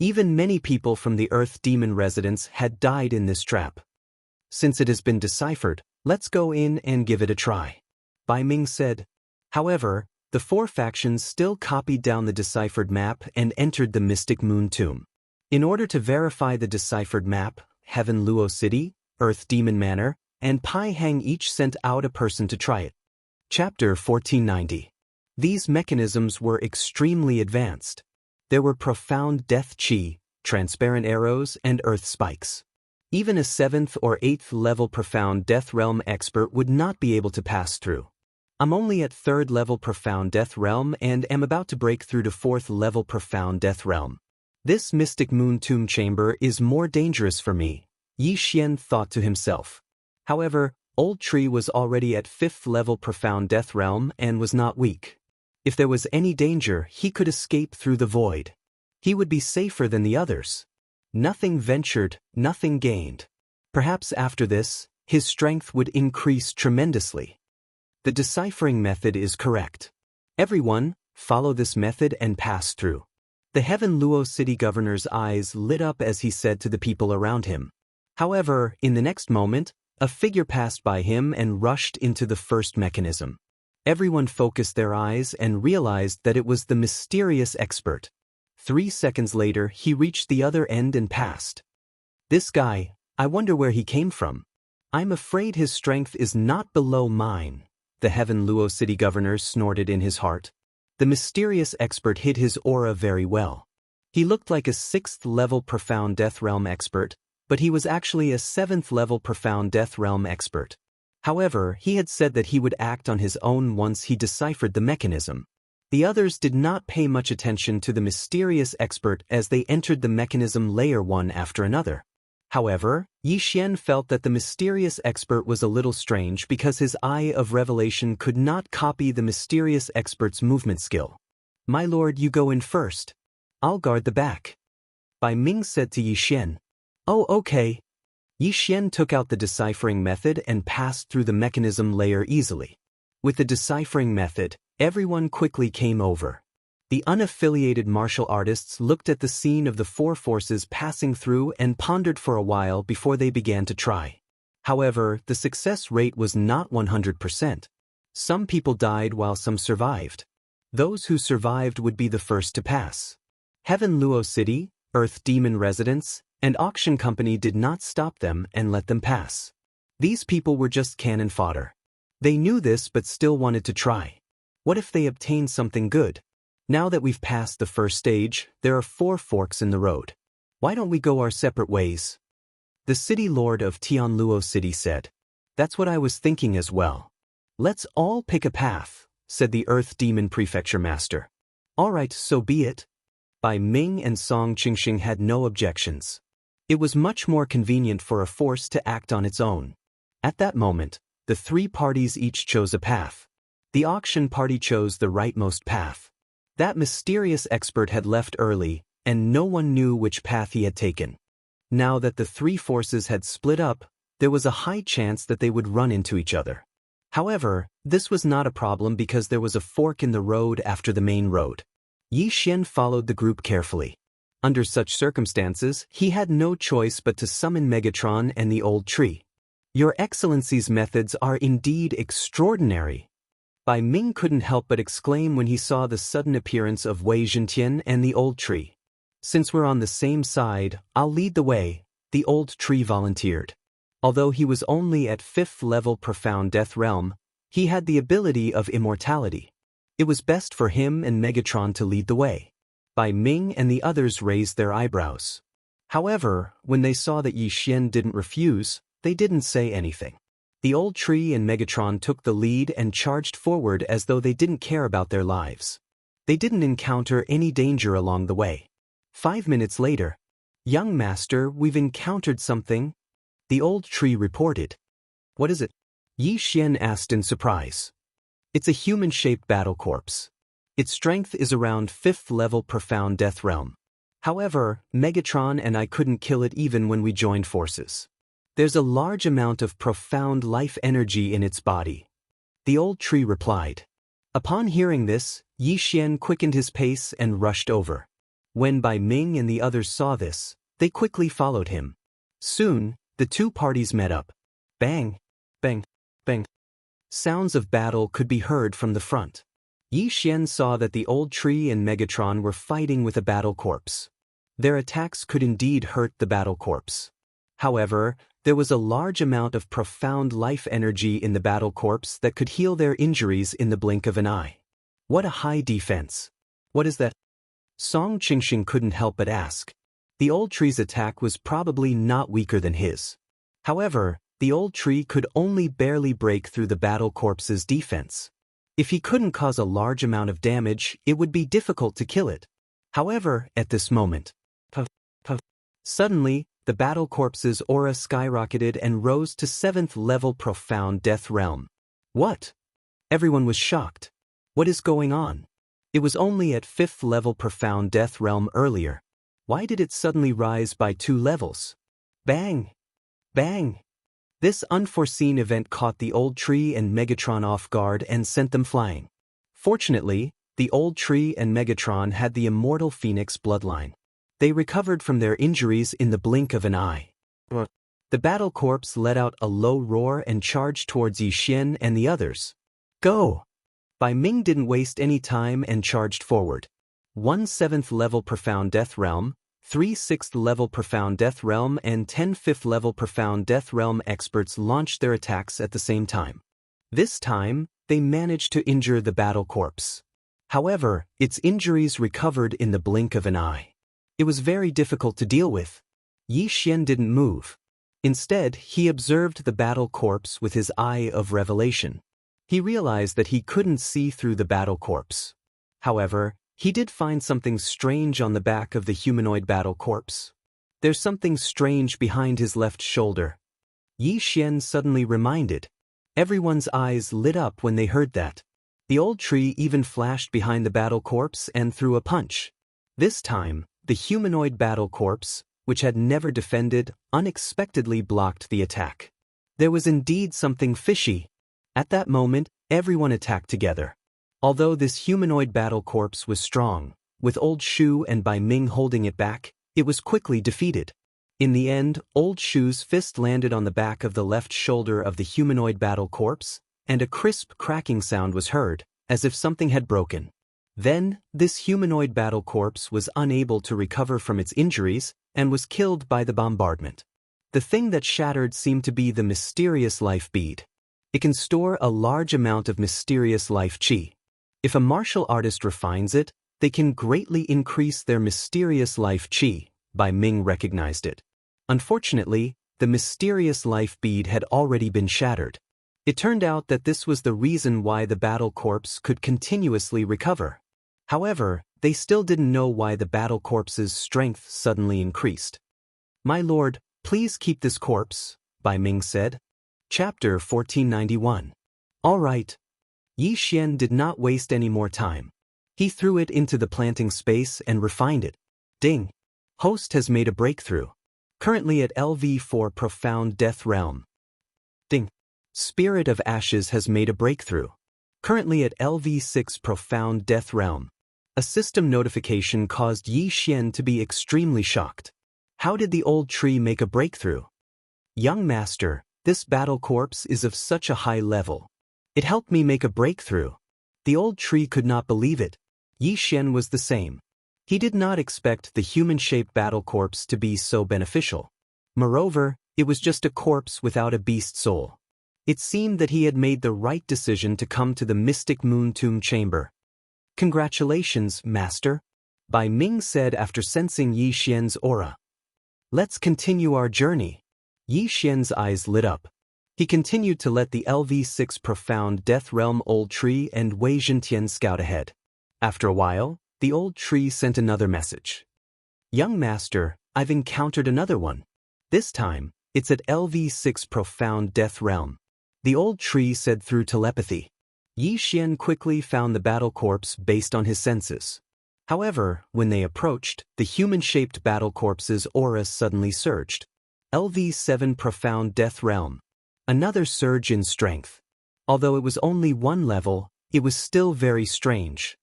Speaker 1: Even many people from the Earth Demon residence had died in this trap. Since it has been deciphered, let's go in and give it a try. Bai Ming said. However, the 4 factions still copied down the deciphered map and entered the mystic moon tomb. In order to verify the deciphered map, Heaven Luo City, Earth Demon Manor, and Pai Hang each sent out a person to try it. Chapter 1490. These mechanisms were extremely advanced. There were profound death chi, transparent arrows, and earth spikes. Even a 7th or 8th level profound death realm expert would not be able to pass through. I'm only at 3rd level profound death realm and am about to break through to 4th level profound death realm. This mystic moon tomb chamber is more dangerous for me, Yi Xian thought to himself. However, Old Tree was already at 5th level profound death realm and was not weak. If there was any danger, he could escape through the void. He would be safer than the others. Nothing ventured, nothing gained. Perhaps after this, his strength would increase tremendously. The deciphering method is correct. Everyone, follow this method and pass through. The Heaven Luo City governor's eyes lit up as he said to the people around him. However, in the next moment, a figure passed by him and rushed into the first mechanism. Everyone focused their eyes and realized that it was the mysterious expert. 3 seconds later, he reached the other end and passed. This guy, I wonder where he came from. I'm afraid his strength is not below mine, the Heaven Luo City governor snorted in his heart. The mysterious expert hid his aura very well. He looked like a 6th level profound death realm expert, but he was actually a 7th level profound death realm expert. However, he had said that he would act on his own once he deciphered the mechanism. The others did not pay much attention to the mysterious expert as they entered the mechanism layer one after another. However, Yi Xian felt that the mysterious expert was a little strange because his eye of revelation could not copy the mysterious expert's movement skill. My lord, you go in first. I'll guard the back. Bai Ming said to Yi Xian. Oh, okay. Yi Xian took out the deciphering method and passed through the mechanism layer easily. With the deciphering method, everyone quickly came over. The unaffiliated martial artists looked at the scene of the 4 forces passing through and pondered for a while before they began to try. However, the success rate was not 100%. Some people died while some survived. Those who survived would be the first to pass. Heaven Luo City, Earth Demon Residence, and Auction Company did not stop them and let them pass. These people were just cannon fodder. They knew this but still wanted to try. What if they obtained something good? Now that we've passed the first stage, there are 4 forks in the road. Why don't we go our separate ways? The city lord of Tianluo City said. That's what I was thinking as well. Let's all pick a path, said the Earth Demon Prefecture Master. All right, so be it. Bai Ming and Song Qingxing had no objections. It was much more convenient for a force to act on its own. At that moment, the 3 parties each chose a path. The auction party chose the rightmost path. That mysterious expert had left early, and no one knew which path he had taken. Now that the three forces had split up, there was a high chance that they would run into each other. However, this was not a problem because there was a fork in the road after the main road. Yi Xian followed the group carefully. Under such circumstances, he had no choice but to summon Megatron and the old tree. Your Excellency's methods are indeed extraordinary. Bai Ming couldn't help but exclaim when he saw the sudden appearance of Wei Zhentian and the old tree. Since we're on the same side, I'll lead the way, the old tree volunteered. Although he was only at 5th level Profound Death Realm, he had the ability of immortality. It was best for him and Megatron to lead the way. Bai Ming and the others raised their eyebrows. However, when they saw that Yi Xian didn't refuse, they didn't say anything. The old tree and Megatron took the lead and charged forward as though they didn't care about their lives. They didn't encounter any danger along the way. 5 minutes later, "Young master, we've encountered something," the old tree reported. "What is it?" Yi Xian asked in surprise. "It's a human-shaped battle corpse. Its strength is around 5th level Profound Death Realm. However, Megatron and I couldn't kill it even when we joined forces. There's a large amount of profound life energy in its body," the old tree replied. Upon hearing this, Yi Xian quickened his pace and rushed over. When Bai Ming and the others saw this, they quickly followed him. Soon, the two parties met up. Bang! Bang! Bang! Sounds of battle could be heard from the front. Yi Xian saw that the old tree and Megatron were fighting with a battle corpse. Their attacks could indeed hurt the battle corpse. However, there was a large amount of profound life energy in the battle corpse that could heal their injuries in the blink of an eye. What a high defense! What is that? Song Qingxing couldn't help but ask. The old tree's attack was probably not weaker than his. However, the old tree could only barely break through the battle corpse's defense. If he couldn't cause a large amount of damage, it would be difficult to kill it. However, at this moment, suddenly, the battle corpse's aura skyrocketed and rose to 7th level Profound Death Realm. What? Everyone was shocked. What is going on? It was only at 5th level Profound Death Realm earlier. Why did it suddenly rise by 2 levels? Bang! Bang! This unforeseen event caught the old tree and Megatron off guard and sent them flying. Fortunately, the old tree and Megatron had the Immortal Phoenix bloodline. They recovered from their injuries in the blink of an eye. The battle corpse let out a low roar and charged towards Yi Xian and the others. Go! Bai Ming didn't waste any time and charged forward. 1 7th level Profound Death Realm, 3 6th level Profound Death Realm and 10 5th level Profound Death Realm experts launched their attacks at the same time. This time, they managed to injure the battle corpse. However, its injuries recovered in the blink of an eye. It was very difficult to deal with. Yi Xian didn't move. Instead, he observed the battle corpse with his eye of revelation. He realized that he couldn't see through the battle corpse. However, he did find something strange on the back of the humanoid battle corpse. There's something strange behind his left shoulder. Yi Xian suddenly reminded. Everyone's eyes lit up when they heard that. The old tree even flashed behind the battle corpse and threw a punch. This time, the humanoid battle corpse, which had never defended, unexpectedly blocked the attack. There was indeed something fishy. At that moment, everyone attacked together. Although this humanoid battle corpse was strong, with Old Shu and Bai Ming holding it back, it was quickly defeated. In the end, Old Shu's fist landed on the back of the left shoulder of the humanoid battle corpse, and a crisp cracking sound was heard, as if something had broken. Then, this humanoid battle corpse was unable to recover from its injuries and was killed by the bombardment. The thing that shattered seemed to be the mysterious life bead. It can store a large amount of mysterious life chi. If a martial artist refines it, they can greatly increase their mysterious life chi. Bai Ming recognized it. Unfortunately, the mysterious life bead had already been shattered. It turned out that this was the reason why the battle corpse could continuously recover. However, they still didn't know why the battle corpse's strength suddenly increased. "My lord, please keep this corpse," Bai Ming said. Chapter 1491. All right. Yi Xian did not waste any more time. He threw it into the planting space and refined it. Ding! Host has made a breakthrough. Currently at LV4 Profound Death Realm. Ding! Spirit of Ashes has made a breakthrough. Currently at LV6 Profound Death Realm. A system notification caused Yi Xian to be extremely shocked. How did the old tree make a breakthrough? Young master, this battle corpse is of such a high level. It helped me make a breakthrough. The old tree could not believe it. Yi Xian was the same. He did not expect the human-shaped battle corpse to be so beneficial. Moreover, it was just a corpse without a beast soul. It seemed that he had made the right decision to come to the mystic moon tomb chamber. Congratulations, master, Bai Ming said after sensing Yi Xian's aura. Let's continue our journey. Yi Xian's eyes lit up. He continued to let the LV6 Profound Death Realm old tree and Wei Zhentian scout ahead. After a while, the old tree sent another message. Young master, I've encountered another one. This time, it's at LV6 Profound Death Realm. The old tree said through telepathy. Yi Xian quickly found the battle corpse based on his senses. However, when they approached, the human-shaped battle corpse's aura suddenly surged. LV7 Profound Death Realm. Another surge in strength. Although it was only one level, it was still very strange.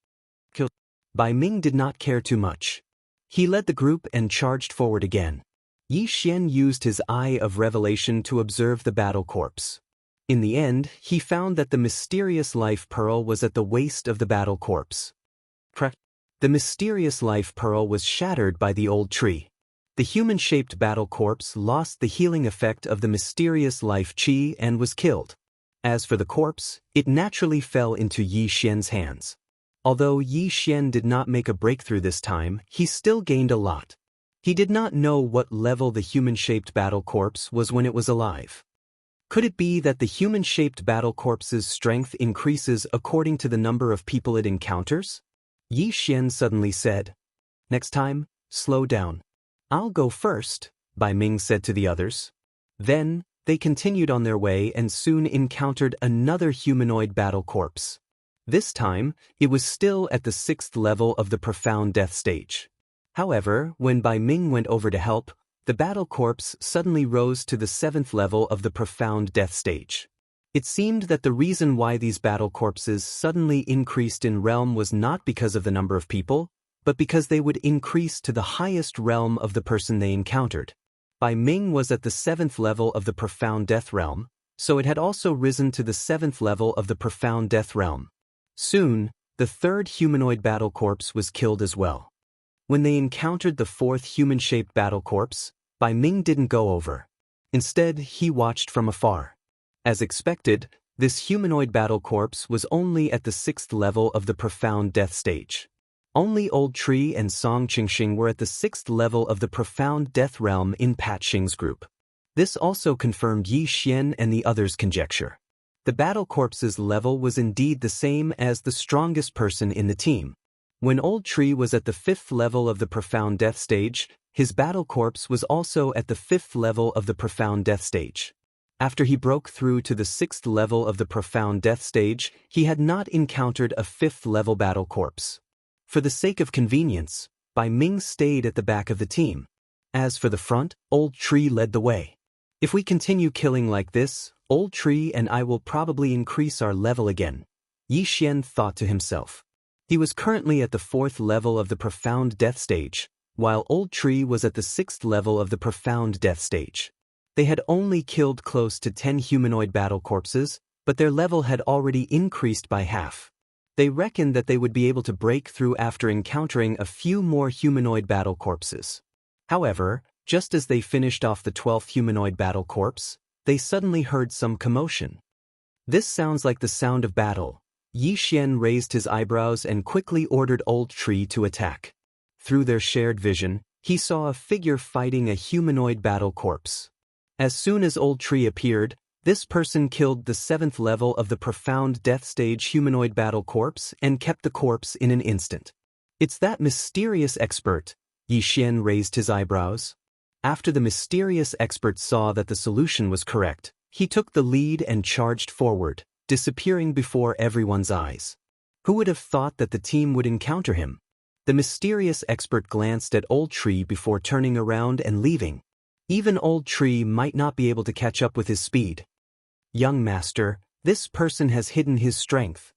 Speaker 1: Bai Ming did not care too much. He led the group and charged forward again. Yi Xian used his eye of revelation to observe the battle corpse. In the end, he found that the mysterious life pearl was at the waist of the battle corpse. The mysterious life pearl was shattered by the old tree. The human-shaped battle corpse lost the healing effect of the mysterious life qi and was killed. As for the corpse, it naturally fell into Yi Xian's hands. Although Yi Xian did not make a breakthrough this time, he still gained a lot. He did not know what level the human-shaped battle corpse was when it was alive. Could it be that the human-shaped battle corpse's strength increases according to the number of people it encounters? Yi Xian suddenly said. Next time, slow down. I'll go first, Bai Ming said to the others. Then, they continued on their way and soon encountered another humanoid battle corpse. This time, it was still at the 6th level of the Profound Death stage. However, when Bai Ming went over to help, the battle corpse suddenly rose to the 7th level of the Profound Death stage. It seemed that the reason why these battle corpses suddenly increased in realm was not because of the number of people, but because they would increase to the highest realm of the person they encountered. Bai Ming was at the 7th level of the Profound Death realm, so it had also risen to the 7th level of the Profound Death realm. Soon, the 3rd humanoid battle corpse was killed as well. When they encountered the 4th human-shaped battle corpse, Bai Ming didn't go over. Instead, he watched from afar. As expected, this humanoid battle corpse was only at the 6th level of the Profound Death stage. Only Old Tree and Song Qingxing were at the 6th level of the Profound Death realm in Pat Xing's group. This also confirmed Yi Xian and the others' conjecture. The battle corpse's level was indeed the same as the strongest person in the team. When Old Tree was at the 5th level of the Profound Death stage, his battle corpse was also at the 5th level of the Profound Death stage. After he broke through to the 6th level of the Profound Death stage, he had not encountered a 5th level battle corpse. For the sake of convenience, Bai Ming stayed at the back of the team. As for the front, Old Tree led the way. If we continue killing like this, Old Tree and I will probably increase our level again, Yi Xian thought to himself. He was currently at the 4th level of the Profound Death stage, while Old Tree was at the 6th level of the Profound Death stage. They had only killed close to 10 humanoid battle corpses, but their level had already increased by half. They reckoned that they would be able to break through after encountering a few more humanoid battle corpses. However, just as they finished off the 12th humanoid battle corpse, they suddenly heard some commotion. This sounds like the sound of battle. Yi Xian raised his eyebrows and quickly ordered Old Tree to attack. Through their shared vision, he saw a figure fighting a humanoid battle corpse. As soon as Old Tree appeared, this person killed the 7th level of the Profound Death stage humanoid battle corpse and kept the corpse in an instant. It's that mysterious expert. Yi Xian raised his eyebrows. After the mysterious expert saw that the solution was correct, he took the lead and charged forward. disappearing before everyone's eyes. Who would have thought that the team would encounter him? The mysterious expert glanced at Old Tree before turning around and leaving. Even Old Tree might not be able to catch up with his speed. Young master, this person has hidden his strength.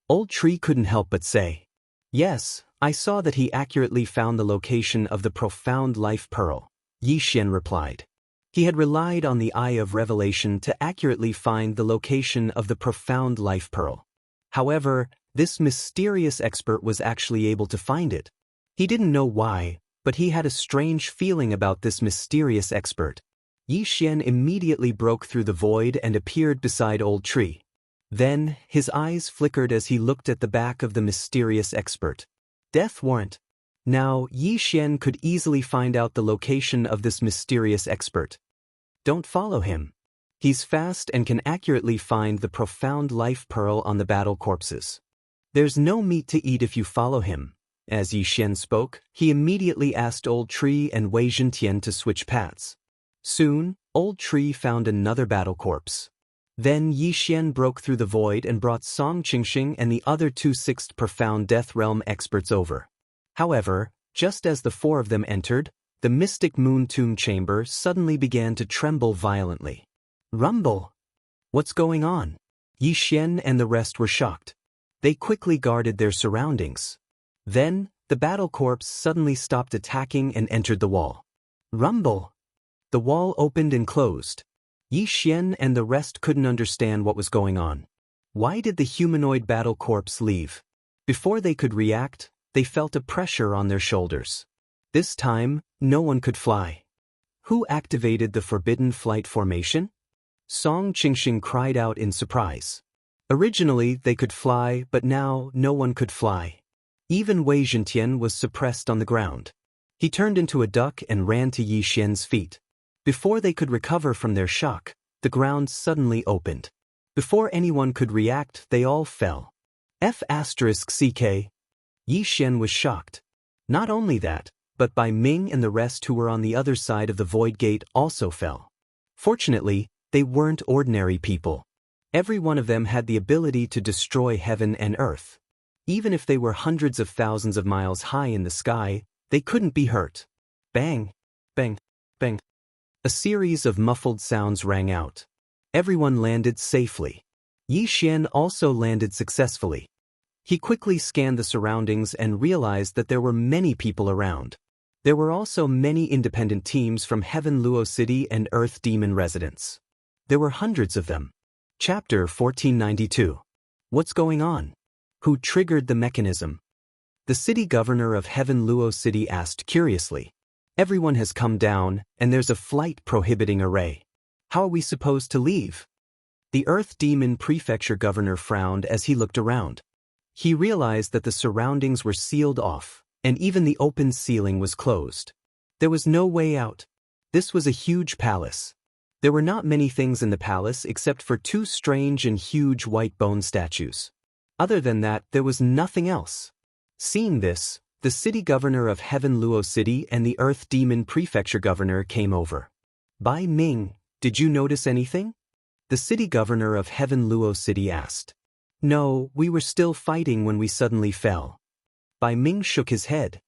Speaker 1: Old Tree couldn't help but say. Yes, I saw that he accurately found the location of the profound life pearl, Yixian replied. He had relied on the eye of revelation to accurately find the location of the profound life pearl. However, this mysterious expert was actually able to find it. He didn't know why, but he had a strange feeling about this mysterious expert. Yixian immediately broke through the void and appeared beside Old Tree. Then, his eyes flickered as he looked at the back of the mysterious expert. Death warrant. Now, Yixian could easily find out the location of this mysterious expert. Don't follow him. He's fast and can accurately find the profound life pearl on the battle corpses. There's no meat to eat if you follow him. As Yixian spoke, he immediately asked Old Tree and Wei Zhentian to switch paths. Soon, Old Tree found another battle corpse. Then Yixian broke through the void and brought Song Qingxing and the other 2 sixth profound death realm experts over. However, just as the 4 of them entered, the mystic moon tomb chamber suddenly began to tremble violently. Rumble! What's going on? Yixian and the rest were shocked. They quickly guarded their surroundings. Then, the battle corpse suddenly stopped attacking and entered the wall. Rumble! The wall opened and closed. Yixian and the rest couldn't understand what was going on. Why did the humanoid battle corpse leave? Before they could react, they felt a pressure on their shoulders. This time, no one could fly. Who activated the forbidden flight formation? Song Qingxing cried out in surprise. Originally, they could fly, but now no one could fly. Even Wei Zhentian was suppressed on the ground. He turned into a duck and ran to Yixian's feet. Before they could recover from their shock, the ground suddenly opened. Before anyone could react, they all fell. F***CK. Yixian was shocked. Not only that, but Bai Ming and the rest who were on the other side of the void gate also fell. Fortunately, they weren't ordinary people. Every one of them had the ability to destroy heaven and earth. Even if they were hundreds of thousands of miles high in the sky, they couldn't be hurt. Bang! Bang! Bang! A series of muffled sounds rang out. Everyone landed safely. Yixian also landed successfully. He quickly scanned the surroundings and realized that there were many people around. There were also many independent teams from Heaven Luo City and Earth Demon residents. There were hundreds of them. Chapter 1492. What's going on? Who triggered the mechanism? The city governor of Heaven Luo City asked curiously. Everyone has come down, and there's a flight prohibiting array. How are we supposed to leave? The Earth Demon Prefecture governor frowned as he looked around. He realized that the surroundings were sealed off, and even the open ceiling was closed. There was no way out. This was a huge palace. There were not many things in the palace except for 2 strange and huge white bone statues. Other than that, there was nothing else. Seeing this, the city governor of Heaven Luo City and the Earth Demon Prefecture governor came over. Bai Ming, did you notice anything? The city governor of Heaven Luo City asked. No, we were still fighting when we suddenly fell. Bai Ming shook his head.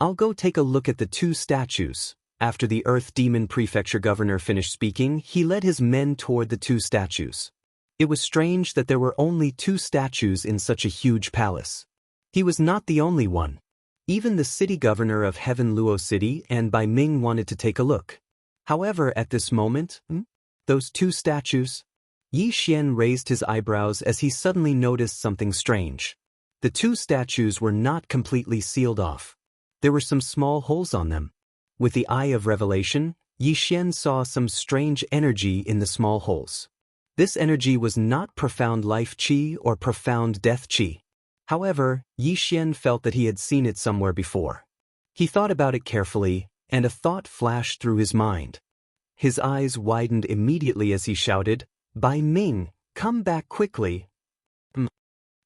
Speaker 1: I'll go take a look at the 2 statues. After the Earth Demon Prefecture governor finished speaking, he led his men toward the 2 statues. It was strange that there were only 2 statues in such a huge palace. He was not the only one. Even the city governor of Heaven Luo City and Bai Ming wanted to take a look. However, at this moment, those 2 statues? Yixian raised his eyebrows as he suddenly noticed something strange. The 2 statues were not completely sealed off. There were some small holes on them. With the eye of revelation, Yixian saw some strange energy in the small holes. This energy was not profound life qi or profound death qi. However, Yixian felt that he had seen it somewhere before. He thought about it carefully, and a thought flashed through his mind. His eyes widened immediately as he shouted, Bai Ming, come back quickly.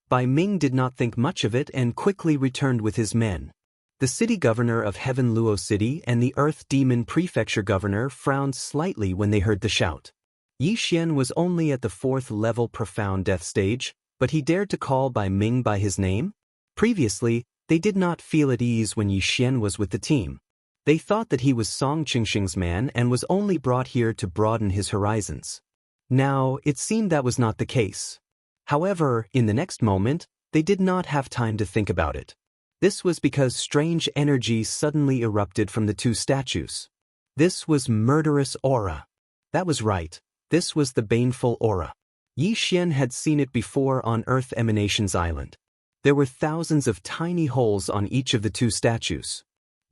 Speaker 1: Bai Ming did not think much of it and quickly returned with his men. The city governor of Heaven Luo City and the Earth Demon Prefecture governor frowned slightly when they heard the shout. Yi Xian was only at the 4th level profound death stage, but he dared to call by Ming by his name? Previously, they did not feel at ease when Yi Xian was with the team. They thought that he was Song Qingxing's man and was only brought here to broaden his horizons. Now, it seemed that was not the case. However, in the next moment, they did not have time to think about it. This was because strange energy suddenly erupted from the two statues. This was murderous aura. That was right, this was the baneful aura. Yi Xian had seen it before on Earth Emanations Island. There were thousands of tiny holes on each of the two statues.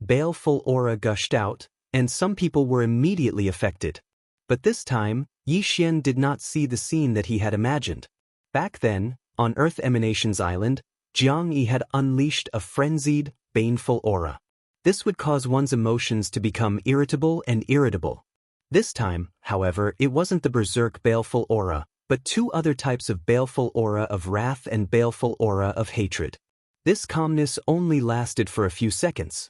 Speaker 1: Baleful aura gushed out, and some people were immediately affected. But this time, Yi Xian did not see the scene that he had imagined. Back then, on Earth Emanations Island, Jiang Yi had unleashed a frenzied, baneful aura. This would cause one's emotions to become irritable and irritable. This time, however, it wasn't the berserk baleful aura, but two other types of baleful aura of wrath and baleful aura of hatred. This calmness only lasted for a few seconds.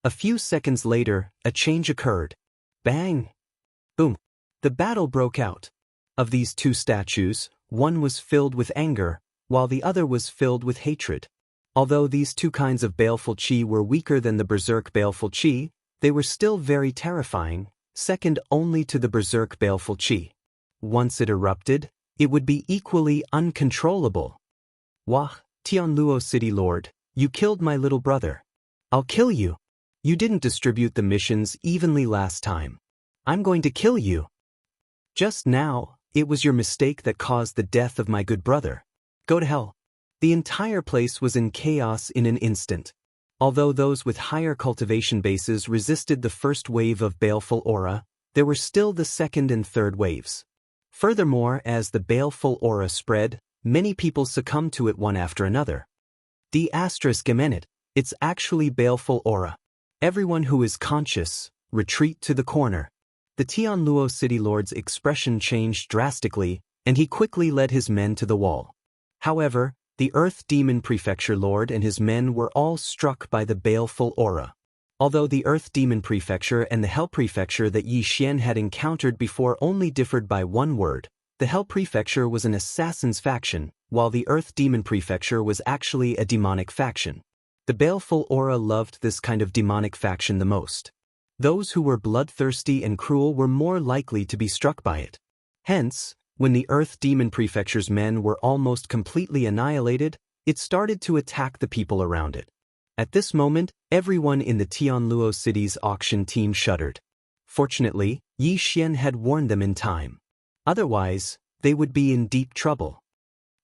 Speaker 1: A few seconds later, a change occurred. Bang! Boom! The battle broke out. Of these two statues, one was filled with anger, while the other was filled with hatred. Although these two kinds of baleful qi were weaker than the berserk baleful qi, they were still very terrifying, second only to the berserk baleful qi. Once it erupted, it would be equally uncontrollable. Wah, Tianluo City Lord, you killed my little brother. I'll kill you. You didn't distribute the missions evenly last time. I'm going to kill you. Just now, it was your mistake that caused the death of my good brother. Go to hell. The entire place was in chaos in an instant. Although those with higher cultivation bases resisted the first wave of baleful aura, there were still the second and third waves. Furthermore, as the baleful aura spread, many people succumbed to it one after another. *gemenet, it's actually baleful aura. Everyone who is conscious, retreat to the corner. The Tianluo City Lord's expression changed drastically, and he quickly led his men to the wall. However, the Earth Demon Prefecture Lord and his men were all struck by the baleful aura. Although the Earth Demon Prefecture and the Hell Prefecture that Yi Xian had encountered before only differed by one word, the Hell Prefecture was an assassin's faction, while the Earth Demon Prefecture was actually a demonic faction. The baleful aura loved this kind of demonic faction the most. Those who were bloodthirsty and cruel were more likely to be struck by it. Hence, when the Earth Demon Prefecture's men were almost completely annihilated, it started to attack the people around it. At this moment, everyone in the Tianluo City's auction team shuddered. Fortunately, Yi Xian had warned them in time. Otherwise, they would be in deep trouble.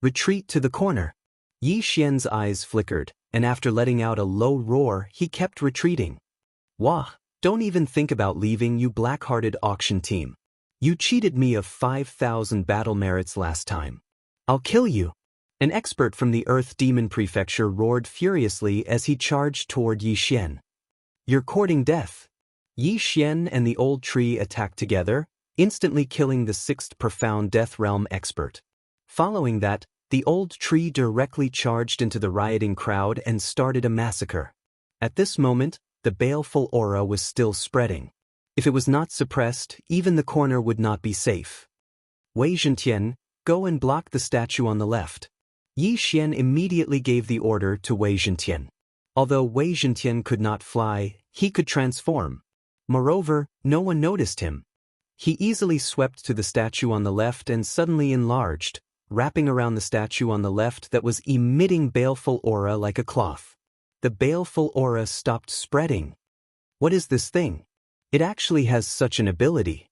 Speaker 1: Retreat to the corner. Yi Xian's eyes flickered, and after letting out a low roar, he kept retreating. Wah, don't even think about leaving, you black-hearted auction team. You cheated me of 5,000 battle merits last time. I'll kill you. An expert from the Earth Demon Prefecture roared furiously as he charged toward Yi Xian. You're courting death. Yi Xian and the old tree attacked together, instantly killing the 6th profound death realm expert. Following that, the old tree directly charged into the rioting crowd and started a massacre. At this moment, the baleful aura was still spreading. If it was not suppressed, even the corner would not be safe. Wei Zhentian, go and block the statue on the left. Yi Xian immediately gave the order to Wei Zhentian. Although Wei Zhentian could not fly, he could transform. Moreover, no one noticed him. He easily swept to the statue on the left and suddenly enlarged, wrapping around the statue on the left that was emitting baleful aura like a cloth. The baleful aura stopped spreading. What is this thing? It actually has such an ability.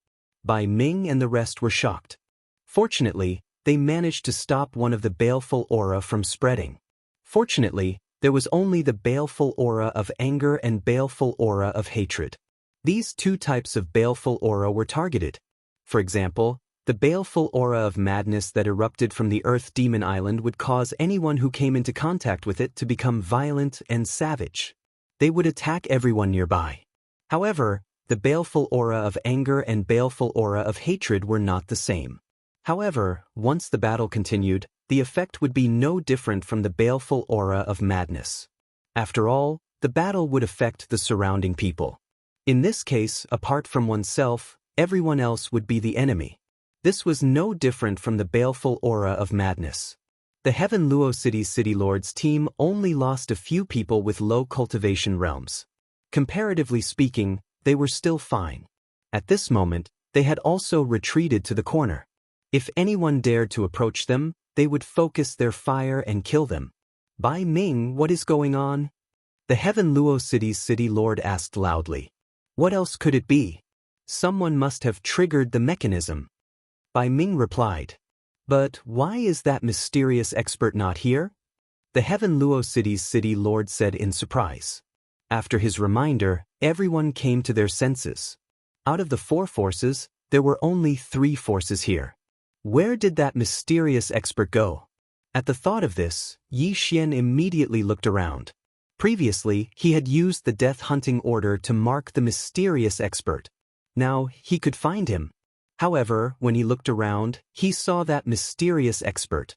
Speaker 1: Bai Ming and the rest were shocked. Fortunately, they managed to stop one of the baleful aura from spreading. Fortunately, there was only the baleful aura of anger and baleful aura of hatred. These two types of baleful aura were targeted. For example, the baleful aura of madness that erupted from the Earth Demon Island would cause anyone who came into contact with it to become violent and savage. They would attack everyone nearby. However, the baleful aura of anger and baleful aura of hatred were not the same. However, once the battle continued, the effect would be no different from the baleful aura of madness. After all, the battle would affect the surrounding people. In this case, apart from oneself, everyone else would be the enemy. This was no different from the baleful aura of madness. The Heaven Luo City's City Lords team only lost a few people with low cultivation realms. Comparatively speaking, they were still fine. At this moment, they had also retreated to the corner. If anyone dared to approach them, they would focus their fire and kill them. Bai Ming, what is going on? The Heaven Luo City's City Lord asked loudly. What else could it be? Someone must have triggered the mechanism. Bai Ming replied. But why is that mysterious expert not here? The Heaven Luo City's City Lord said in surprise. After his reminder, everyone came to their senses. Out of the 4 forces, there were only 3 forces here. Where did that mysterious expert go? At the thought of this, Yi Xian immediately looked around. Previously, he had used the death hunting order to mark the mysterious expert. Now, he could find him. However, when he looked around, he saw that mysterious expert.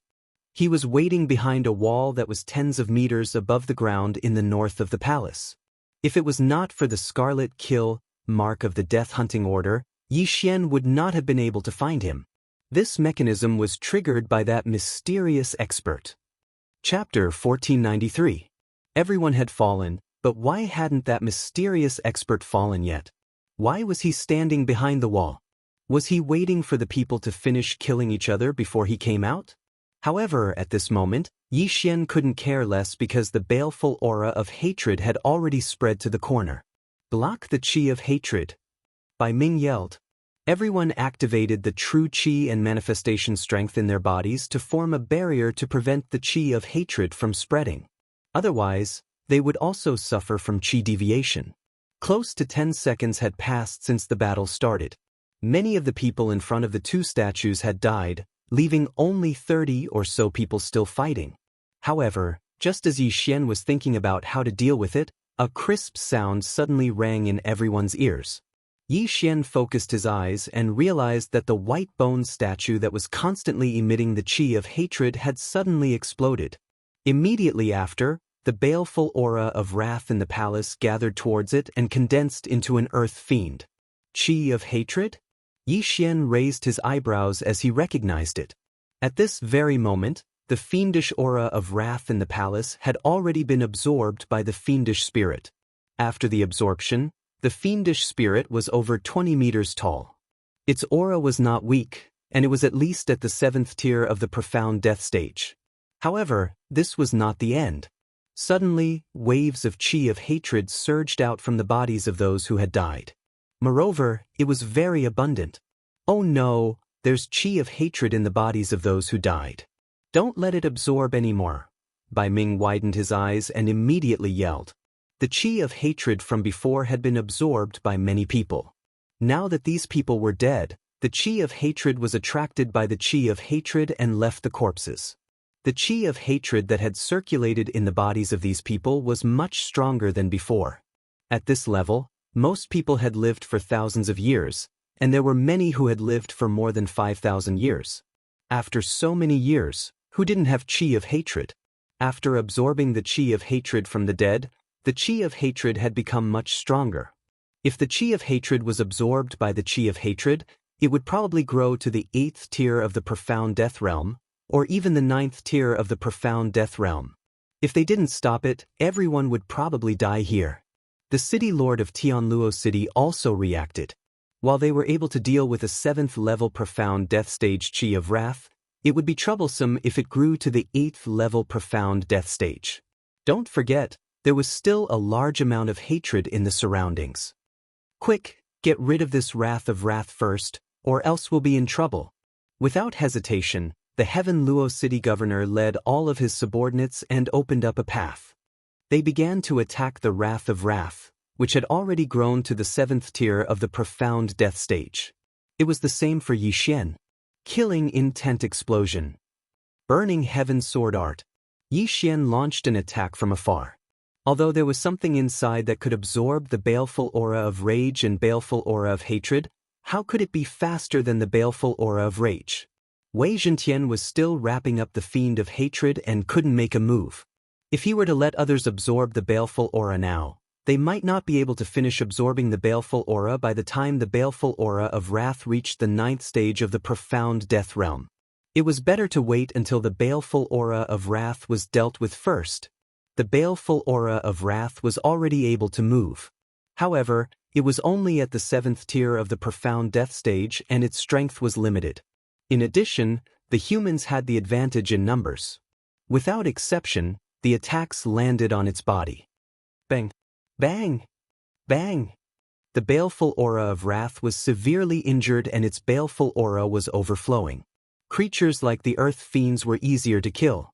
Speaker 1: He was waiting behind a wall that was tens of meters above the ground in the north of the palace. If it was not for the scarlet kill mark of the death hunting order, Yi Xian would not have been able to find him. This mechanism was triggered by that mysterious expert. Chapter 1493. Everyone had fallen, but why hadn't that mysterious expert fallen yet? Why was he standing behind the wall? Was he waiting for the people to finish killing each other before he came out? However, at this moment, Yi Xian couldn't care less because the baleful aura of hatred had already spread to the corner. Block the qi of hatred. Bai Ming yelled. Everyone activated the true qi and manifestation strength in their bodies to form a barrier to prevent the qi of hatred from spreading. Otherwise, they would also suffer from qi deviation. Close to 10 seconds had passed since the battle started. Many of the people in front of the 2 statues had died, leaving only 30 or so people still fighting. However, just as Yi Xian was thinking about how to deal with it, a crisp sound suddenly rang in everyone's ears. Yi Xian focused his eyes and realized that the white bone statue that was constantly emitting the qi of hatred had suddenly exploded. Immediately after, the baleful aura of wrath in the palace gathered towards it and condensed into an earth fiend. Qi of hatred? Yi Xian raised his eyebrows as he recognized it. At this very moment, the fiendish aura of wrath in the palace had already been absorbed by the fiendish spirit. After the absorption, the fiendish spirit was over 20 meters tall. Its aura was not weak, and it was at least at the 7th tier of the profound death stage. However, this was not the end. Suddenly, waves of qi of hatred surged out from the bodies of those who had died. Moreover, it was very abundant. Oh no, there's qi of hatred in the bodies of those who died. Don't let it absorb anymore. Bai Ming widened his eyes and immediately yelled. The qi of hatred from before had been absorbed by many people. Now that these people were dead, the qi of hatred was attracted by the qi of hatred and left the corpses. The qi of hatred that had circulated in the bodies of these people was much stronger than before. At this level, most people had lived for thousands of years, and there were many who had lived for more than 5,000 years. After so many years, who didn't have qi of hatred? After absorbing the qi of hatred from the dead, the qi of hatred had become much stronger. If the qi of hatred was absorbed by the qi of hatred, it would probably grow to the 8th tier of the profound death realm, or even the 9th tier of the profound death realm. If they didn't stop it, everyone would probably die here. The city lord of Tianluo City also reacted. While they were able to deal with a 7th level profound death stage qi of wrath, it would be troublesome if it grew to the 8th level profound death stage. Don't forget, there was still a large amount of hatred in the surroundings. Quick, get rid of this wrath of wrath first, or else we'll be in trouble. Without hesitation, the Heaven Luo City governor led all of his subordinates and opened up a path. They began to attack the wrath of wrath, which had already grown to the 7th tier of the profound death stage. It was the same for Yi Xian. Killing intent explosion. Burning heaven sword art. Yi Xian launched an attack from afar. Although there was something inside that could absorb the baleful aura of rage and baleful aura of hatred, how could it be faster than the baleful aura of rage? Wei Zhentian was still wrapping up the fiend of hatred and couldn't make a move. If he were to let others absorb the baleful aura now, They might not be able to finish absorbing the baleful aura by the time the baleful aura of wrath reached the 9th stage of the profound death realm. It was better to wait until the baleful aura of wrath was dealt with first. The baleful aura of wrath was already able to move. However, it was only at the 7th tier of the profound death stage and its strength was limited. In addition, the humans had the advantage in numbers. Without exception, the attacks landed on its body. Bang! Bang! Bang! The baleful aura of wrath was severely injured and its baleful aura was overflowing. Creatures like the earth fiends were easier to kill.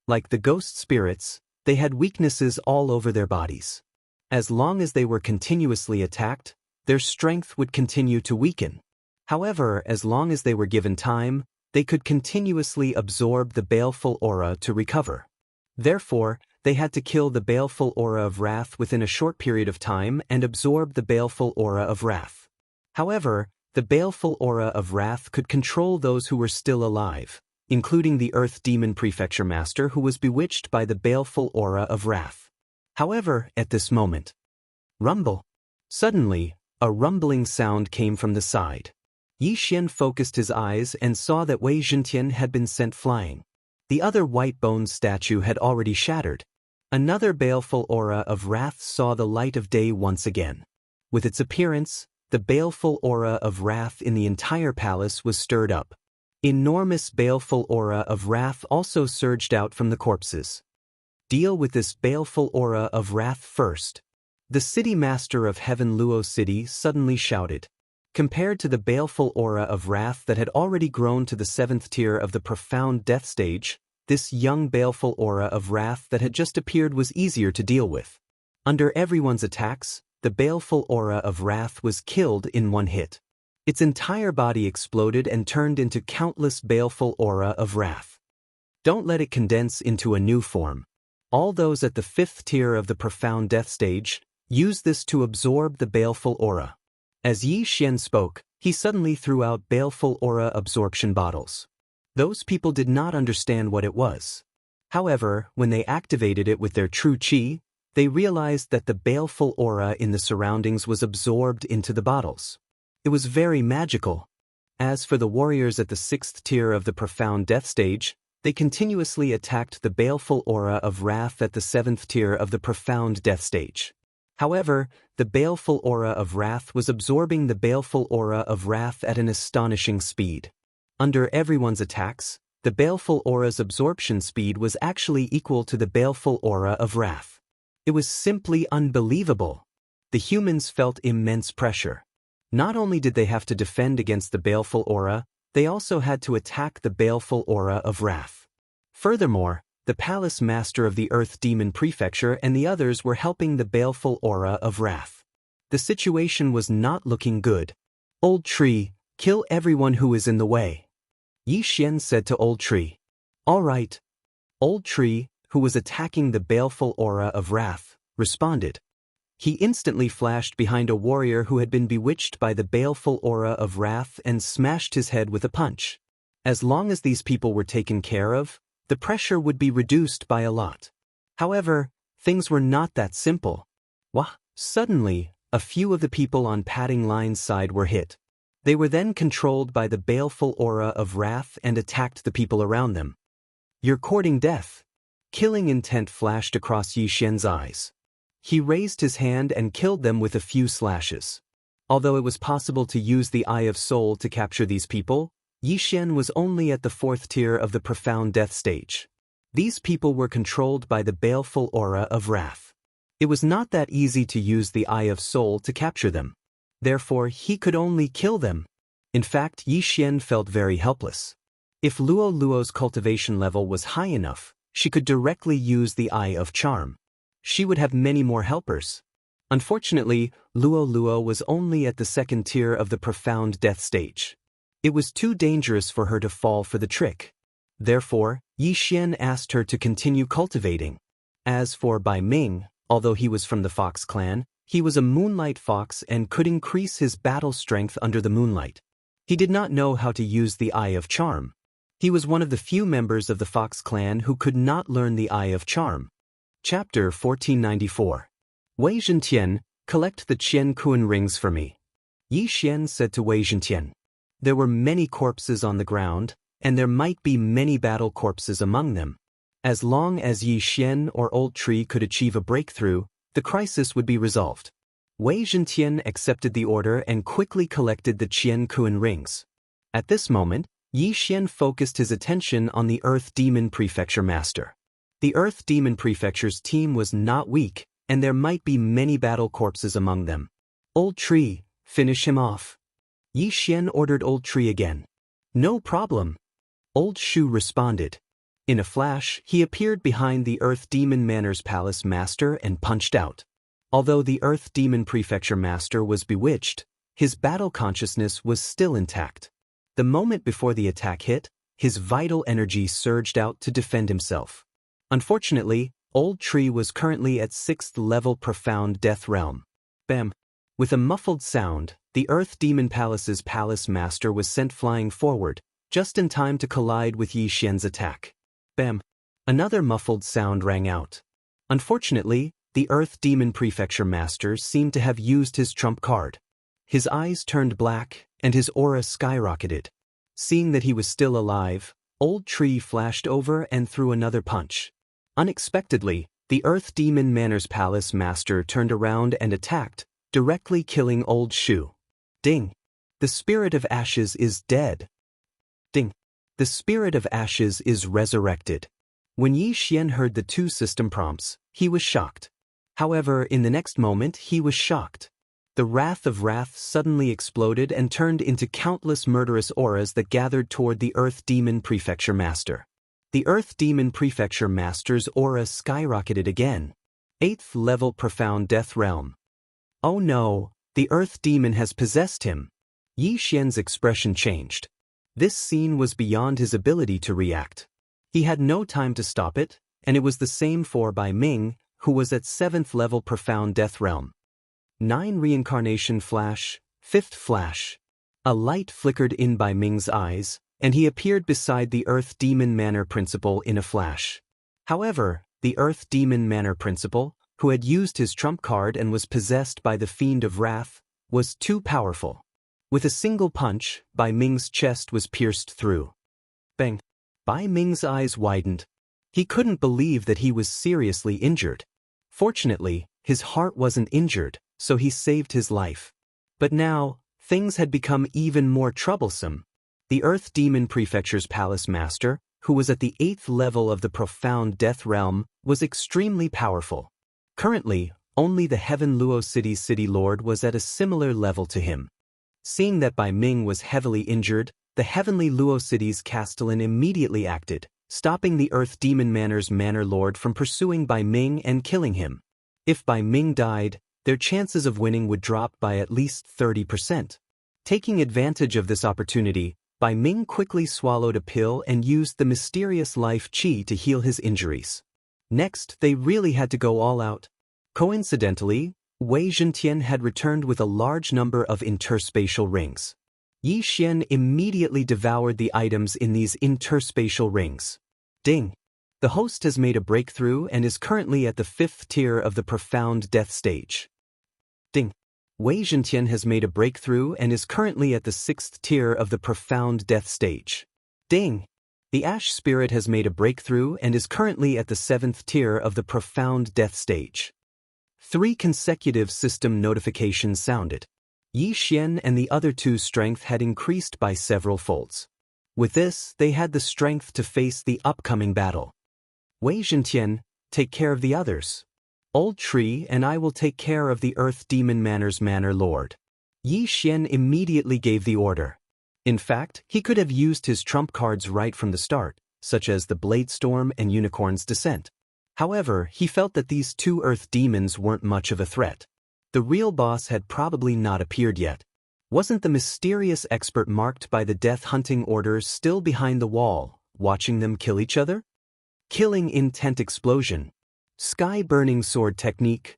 Speaker 1: Like the ghost spirits, they had weaknesses all over their bodies. As long as they were continuously attacked, their strength would continue to weaken. However, as long as they were given time, they could continuously absorb the baleful aura to recover. Therefore, they had to kill the baleful aura of wrath within a short period of time and absorb the baleful aura of wrath. However, the baleful aura of wrath could control those who were still alive, including the Earth Demon Prefecture Master who was bewitched by the baleful aura of wrath. However, at this moment, rumble. Suddenly, a rumbling sound came from the side. Yi Xian focused his eyes and saw that Wei Zhentian had been sent flying. The other white-boned statue had already shattered. Another baleful aura of wrath saw the light of day once again. With its appearance, the baleful aura of wrath in the entire palace was stirred up. Enormous baleful aura of wrath also surged out from the corpses. Deal with this baleful aura of wrath first. The city master of Heaven Luo City suddenly shouted. Compared to the baleful aura of wrath that had already grown to the 7th tier of the profound death stage, this young baleful aura of wrath that had just appeared was easier to deal with. Under everyone's attacks, the baleful aura of wrath was killed in one hit. Its entire body exploded and turned into countless baleful aura of wrath. Don't let it condense into a new form. All those at the 5th tier of the profound death stage, use this to absorb the baleful aura. As Yi Xian spoke, he suddenly threw out baleful aura absorption bottles. Those people did not understand what it was. However, when they activated it with their true qi, they realized that the baleful aura in the surroundings was absorbed into the bottles. It was very magical. As for the warriors at the 6th tier of the profound death stage, they continuously attacked the baleful aura of wrath at the 7th tier of the profound death stage. However, the baleful aura of wrath was absorbing the baleful aura of wrath at an astonishing speed. Under everyone's attacks, the baleful aura's absorption speed was actually equal to the baleful aura of wrath. It was simply unbelievable. The humans felt immense pressure. Not only did they have to defend against the baleful aura, they also had to attack the baleful aura of wrath. Furthermore, the palace master of the Earth Demon Prefecture and the others were helping the baleful aura of wrath. The situation was not looking good. Old Tree, kill everyone who is in the way. Yi Xian said to Old Tree. All right. Old Tree, who was attacking the baleful aura of wrath, responded. He instantly flashed behind a warrior who had been bewitched by the baleful aura of wrath and smashed his head with a punch. As long as these people were taken care of, the pressure would be reduced by a lot. However, things were not that simple. Suddenly, a few of the people on Padding Line's side were hit. They were then controlled by the baleful aura of wrath and attacked the people around them. You're courting death. Killing intent flashed across Yi Xian's eyes. He raised his hand and killed them with a few slashes. Although it was possible to use the Eye of Soul to capture these people, Yi Xian was only at the 4th tier of the profound death stage. These people were controlled by the baleful aura of wrath. It was not that easy to use the Eye of Soul to capture them. Therefore, he could only kill them. In fact, Yi Xian felt very helpless. If Luo Luo's cultivation level was high enough, she could directly use the Eye of Charm. She would have many more helpers. Unfortunately, Luo Luo was only at the 2nd tier of the profound death stage. It was too dangerous for her to fall for the trick. Therefore, Yi Xian asked her to continue cultivating. As for Bai Ming, although he was from the Fox clan, he was a moonlight fox and could increase his battle strength under the moonlight. He did not know how to use the Eye of Charm. He was one of the few members of the Fox clan who could not learn the Eye of Charm. Chapter 1494. Wei Zhentian, collect the Qian Kun rings for me. Yi Xian said to Wei Zhentian. There were many corpses on the ground, and there might be many battle corpses among them. As long as Yi Xian or Old Tree could achieve a breakthrough, the crisis would be resolved. Wei Zhentian accepted the order and quickly collected the Qian Kun rings. At this moment, Yi Xian focused his attention on the Earth Demon Prefecture Master. The Earth Demon Prefecture's team was not weak, and there might be many battle corpses among them. Old Tree, finish him off. Yi Xian ordered Old Tree again. No problem. Old Shu responded. In a flash, he appeared behind the Earth Demon Manor's Palace Master and punched out. Although the Earth Demon Prefecture Master was bewitched, his battle consciousness was still intact. The moment before the attack hit, his vital energy surged out to defend himself. Unfortunately, Old Tree was currently at 6th level Profound Death Realm. Bam! With a muffled sound, the Earth Demon Palace's Palace Master was sent flying forward, just in time to collide with Yi Xian's attack. Bam! Another muffled sound rang out. Unfortunately, the Earth Demon Prefecture Master seemed to have used his trump card. His eyes turned black, and his aura skyrocketed. Seeing that he was still alive, Old Tree flashed over and threw another punch. Unexpectedly, the Earth Demon Manor's Palace Master turned around and attacked, directly killing Old Shu. Ding! The Spirit of Ashes is dead. Ding! The Spirit of Ashes is resurrected. When Yi Xian heard the two system prompts, he was shocked. However, in the next moment he was shocked. The Wrath of Wrath suddenly exploded and turned into countless murderous auras that gathered toward the Earth Demon Prefecture Master. The Earth Demon Prefecture Master's aura skyrocketed again. 8th level Profound Death Realm. Oh no, the Earth Demon has possessed him. Yi Xian's expression changed. This scene was beyond his ability to react. He had no time to stop it, and it was the same for Bai Ming, who was at 7th level Profound Death Realm. 9 Reincarnation Flash, 5th Flash. A light flickered in Bai Ming's eyes, and he appeared beside the Earth Demon Manor Principal in a flash. However, the Earth Demon Manor Principal, who had used his trump card and was possessed by the Fiend of Wrath, was too powerful. With a single punch, Bai Ming's chest was pierced through. Bang! Bai Ming's eyes widened. He couldn't believe that he was seriously injured. Fortunately, his heart wasn't injured, so he saved his life. But now, things had become even more troublesome. The Earth Demon Prefecture's Palace Master, who was at the 8th level of the Profound Death Realm, was extremely powerful. Currently, only the Heaven Luo City's City Lord was at a similar level to him. Seeing that Bai Ming was heavily injured, the Heavenly Luo City's Castellan immediately acted, stopping the Earth Demon Manor's Manor Lord from pursuing Bai Ming and killing him. If Bai Ming died, their chances of winning would drop by at least 30%. Taking advantage of this opportunity, Bai Ming quickly swallowed a pill and used the mysterious life qi to heal his injuries. Next, they really had to go all out. Coincidentally, Wei Zhentian had returned with a large number of interspatial rings. Yi Xian immediately devoured the items in these interspatial rings. Ding! The host has made a breakthrough and is currently at the 5th tier of the Profound Death Stage. Ding! Wei Zhentian has made a breakthrough and is currently at the 6th tier of the Profound Death Stage. Ding! The Ash Spirit has made a breakthrough and is currently at the 7th tier of the Profound Death Stage. 3 consecutive system notifications sounded. Yi Xian and the other two strength had increased by several folds. With this, they had the strength to face the upcoming battle. Wei Zhentian, take care of the others. Old Tree and I will take care of the Earth Demon Manor's Manor Lord. Yi Xian immediately gave the order. In fact, he could have used his trump cards right from the start, such as the Blade Storm and Unicorn's Descent. However, he felt that these two Earth Demons weren't much of a threat. The real boss had probably not appeared yet. Wasn't the mysterious expert marked by the death hunting orders still behind the wall, watching them kill each other? Killing Intent Explosion. Sky-Burning Sword Technique.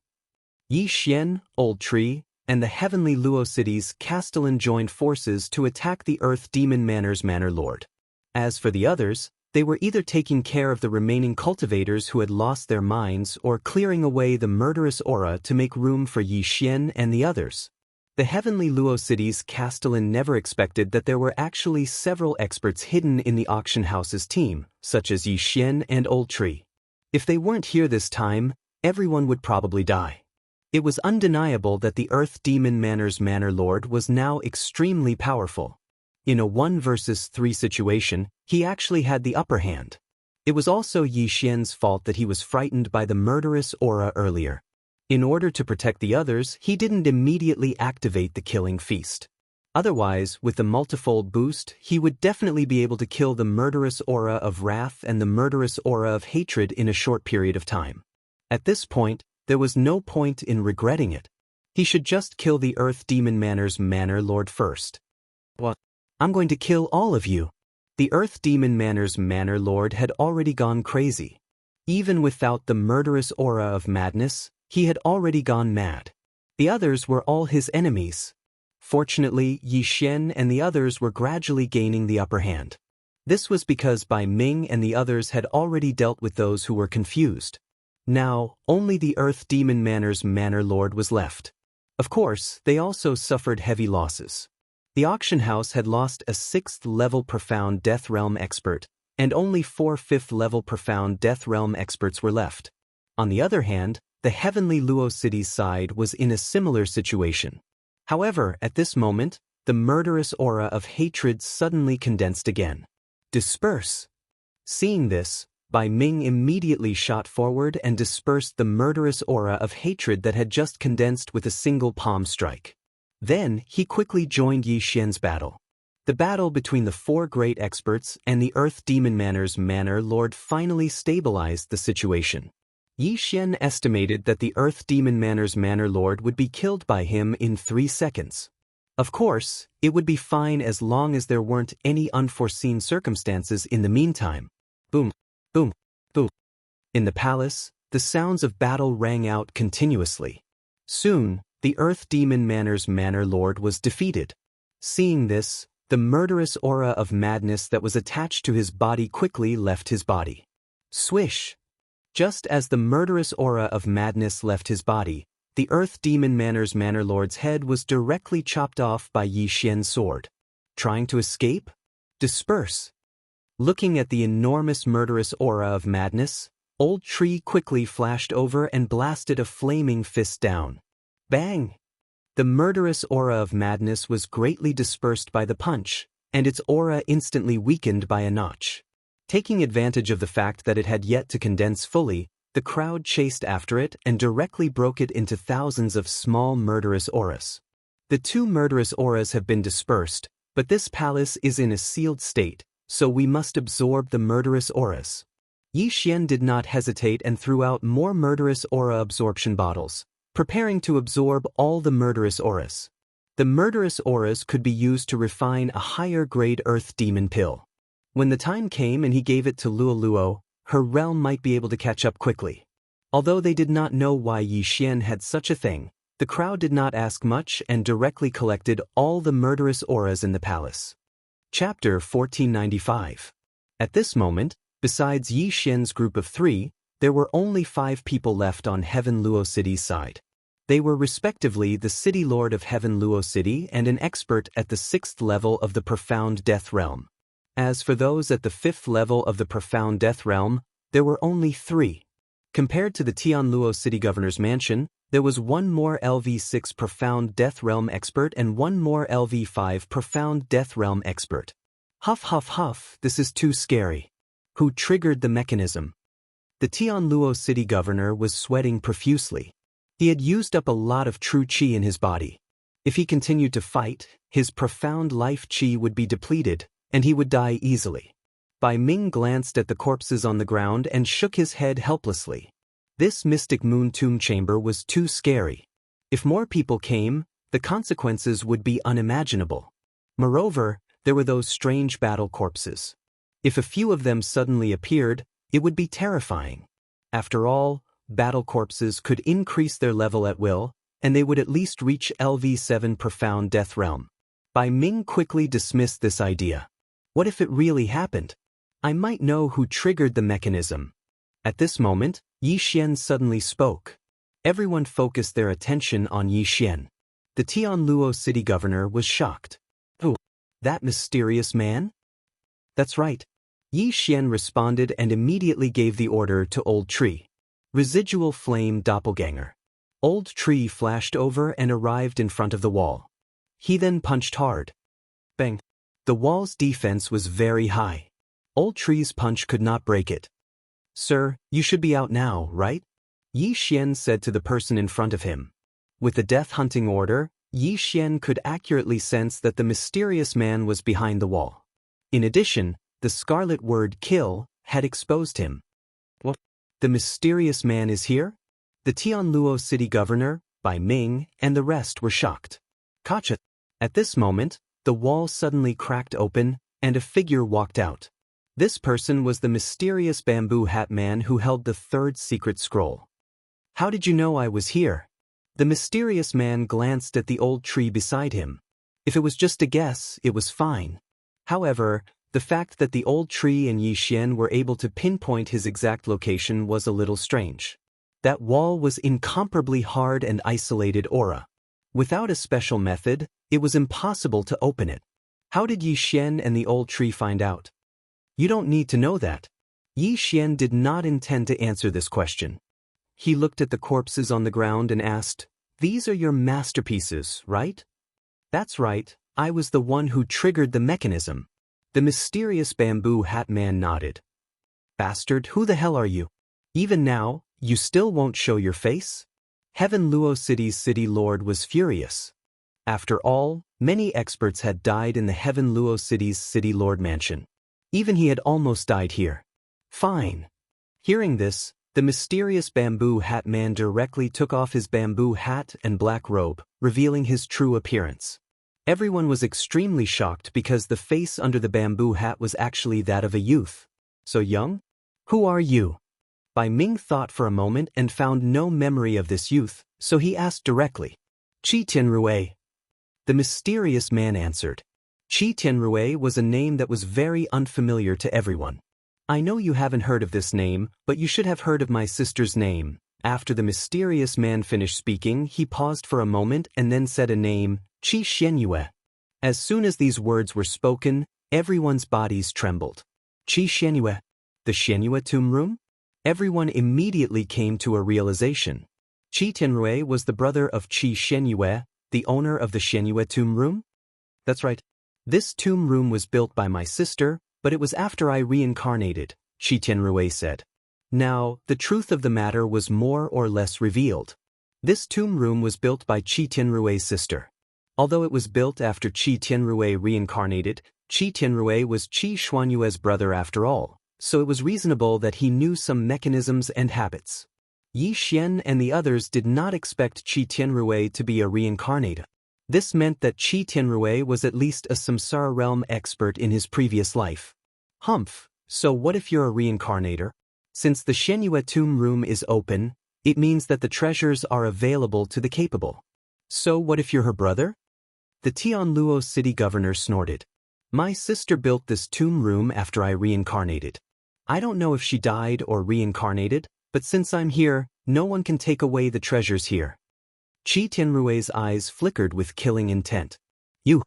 Speaker 1: Yi Xian, Old Tree, and the Heavenly Luo City's Castellan joined forces to attack the Earth Demon Manor's Manor Lord. As for the others, They were either taking care of the remaining cultivators who had lost their minds or clearing away the murderous aura to make room for Yi Xian and the others. The heavenly Luo city's castellan never expected that there were actually several experts hidden in the auction house's team, such as Yi Xian and Old Tree. If they weren't here this time, everyone would probably die. It was undeniable that the Earth Demon Manor's Manor Lord was now extremely powerful. In a 1 versus 3 situation, he actually had the upper hand. It was also Yi Xian's fault that he was frightened by the murderous aura earlier. In order to protect the others, he didn't immediately activate the killing feast. Otherwise, with the multifold boost, he would definitely be able to kill the murderous aura of wrath and the murderous aura of hatred in a short period of time. At this point, there was no point in regretting it. He should just kill the Earth Demon Manor's Manor Lord first. What? I'm going to kill all of you. The Earth Demon Manor's Manor Lord had already gone crazy. Even without the murderous aura of madness, he had already gone mad. The others were all his enemies. Fortunately, Yi Xian and the others were gradually gaining the upper hand. This was because Bai Ming and the others had already dealt with those who were confused. Now, only the Earth Demon Manor's Manor Lord was left. Of course, they also suffered heavy losses. The auction house had lost a 6th-level Profound Death Realm expert, and only 4 5th-level Profound Death Realm experts were left. On the other hand, the heavenly Luo city's side was in a similar situation. However, at this moment, the murderous aura of hatred suddenly condensed again. Disperse! Seeing this, Bai Ming immediately shot forward and dispersed the murderous aura of hatred that had just condensed with a single palm strike. Then, he quickly joined Yi Xian's battle. The battle between the 4 great experts and the Earth Demon Manor's Manor Lord finally stabilized the situation. Yi Xian estimated that the Earth Demon Manor's Manor Lord would be killed by him in 3 seconds. Of course, it would be fine as long as there weren't any unforeseen circumstances in the meantime. Boom, boom, boom. In the palace, the sounds of battle rang out continuously. Soon, the Earth Demon Manor's Manor Lord was defeated. Seeing this, the murderous aura of madness that was attached to his body quickly left his body. Swish! Just as the murderous aura of madness left his body, the Earth Demon Manor's Manor Lord's head was directly chopped off by Yi Xian's sword. Trying to escape? Disperse! Looking at the enormous murderous aura of madness, Old Tree quickly flashed over and blasted a flaming fist down. Bang! The murderous aura of madness was greatly dispersed by the punch, and its aura instantly weakened by a notch. Taking advantage of the fact that it had yet to condense fully, the crowd chased after it and directly broke it into thousands of small murderous auras. The 2 murderous auras have been dispersed, but this palace is in a sealed state, so we must absorb the murderous auras. Yi Xian did not hesitate and threw out more murderous aura absorption bottles, preparing to absorb all the murderous auras. The murderous auras could be used to refine a higher-grade Earth Demon pill. When the time came and he gave it to Luo Luo, her realm might be able to catch up quickly. Although they did not know why Yi Xian had such a thing, the crowd did not ask much and directly collected all the murderous auras in the palace. Chapter 1495. At this moment, besides Yi Xian's group of 3, there were only 5 people left on Heaven Luo City's side. They were respectively the City Lord of Heaven Luo City and an expert at the 6th level of the Profound Death Realm. As for those at the 5th level of the Profound Death Realm, there were only 3. Compared to the Tian Luo City Governor's Mansion, there was 1 more LV6 Profound Death Realm expert and 1 more LV5 Profound Death Realm expert. Huff huff huff, this is too scary. Who triggered the mechanism? The Tian Luo City Governor was sweating profusely. He had used up a lot of true qi in his body. If he continued to fight, his profound life qi would be depleted, and he would die easily. Bai Ming glanced at the corpses on the ground and shook his head helplessly. This mystic moon tomb chamber was too scary. If more people came, the consequences would be unimaginable. Moreover, there were those strange battle corpses. If a few of them suddenly appeared, it would be terrifying. After all, battle corpses could increase their level at will, and they would at least reach LV7 Profound Death Realm. Bai Ming quickly dismissed this idea. What if it really happened? I might know who triggered the mechanism. At this moment, Yi Xian suddenly spoke. Everyone focused their attention on Yi Xian. The Tianluo city governor was shocked. Who? That mysterious man? That's right. Yi Xian responded and immediately gave the order to Old Tree. Residual flame doppelganger. Old Tree flashed over and arrived in front of the wall. He then punched hard. Bang. The wall's defense was very high. Old Tree's punch could not break it. Sir, you should be out now, right? Yi Xian said to the person in front of him. With the death hunting order, Yi Xian could accurately sense that the mysterious man was behind the wall. In addition, the scarlet word kill had exposed him. What? The mysterious man is here? The Tianluo city governor, Bai Ming, and the rest were shocked. Gotcha. At this moment, the wall suddenly cracked open, and a figure walked out. This person was the mysterious bamboo hat man who held the third secret scroll. How did you know I was here? The mysterious man glanced at the old tree beside him. If it was just a guess, it was fine. However, the fact that the old tree and Yi Xian were able to pinpoint his exact location was a little strange. That wall was incomparably hard and isolated aura. Without a special method, it was impossible to open it. How did Yi Xian and the old tree find out? You don't need to know that. Yi Xian did not intend to answer this question. He looked at the corpses on the ground and asked, "These are your masterpieces, right?" "That's right, I was the one who triggered the mechanism." The mysterious bamboo hat man nodded. "Bastard, who the hell are you? Even now, you still won't show your face?" Heaven Luo City's city lord was furious. After all, many experts had died in the Heaven Luo City's city lord mansion. Even he had almost died here. Fine. Hearing this, the mysterious bamboo hat man directly took off his bamboo hat and black robe, revealing his true appearance. Everyone was extremely shocked because the face under the bamboo hat was actually that of a youth. So young? Who are you? Bai Ming thought for a moment and found no memory of this youth, so he asked directly. Qi Tianrui. The mysterious man answered. Qi Tianrui was a name that was very unfamiliar to everyone. I know you haven't heard of this name, but you should have heard of my sister's name. After the mysterious man finished speaking, he paused for a moment and then said a name, Qi Xianyue. As soon as these words were spoken, everyone's bodies trembled. Qi Xianyue? The Xianyue tomb room? Everyone immediately came to a realization. Qi Tianrui was the brother of Qi Xianyue, the owner of the Xianyue tomb room? That's right. This tomb room was built by my sister, but it was after I reincarnated, Qi Tianrui said. Now, the truth of the matter was more or less revealed. This tomb room was built by Qi Tianrui's sister. Although it was built after Qi Tianrui reincarnated, Qi Tianrui was Qi Xuanyue's brother after all, so it was reasonable that he knew some mechanisms and habits. Yi Xian and the others did not expect Qi Tianrui to be a reincarnator. This meant that Qi Tianrui was at least a samsara realm expert in his previous life. Humph, so what if you're a reincarnator? Since the Xianyue tomb room is open, it means that the treasures are available to the capable. So what if you're her brother? The Tianluo city governor snorted. My sister built this tomb room after I reincarnated. I don't know if she died or reincarnated, but since I'm here, no one can take away the treasures here. Qi Tianrui's eyes flickered with killing intent. You!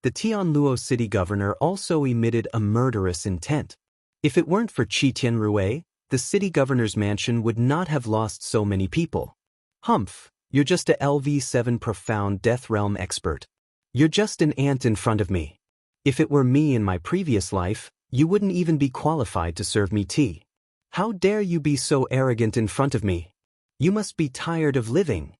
Speaker 1: The Tianluo city governor also emitted a murderous intent. If it weren't for Qi Tianrui, the city governor's mansion would not have lost so many people. Humph, you're just a LV7 profound death realm expert. You're just an ant in front of me. If it were me in my previous life, you wouldn't even be qualified to serve me tea. How dare you be so arrogant in front of me? You must be tired of living.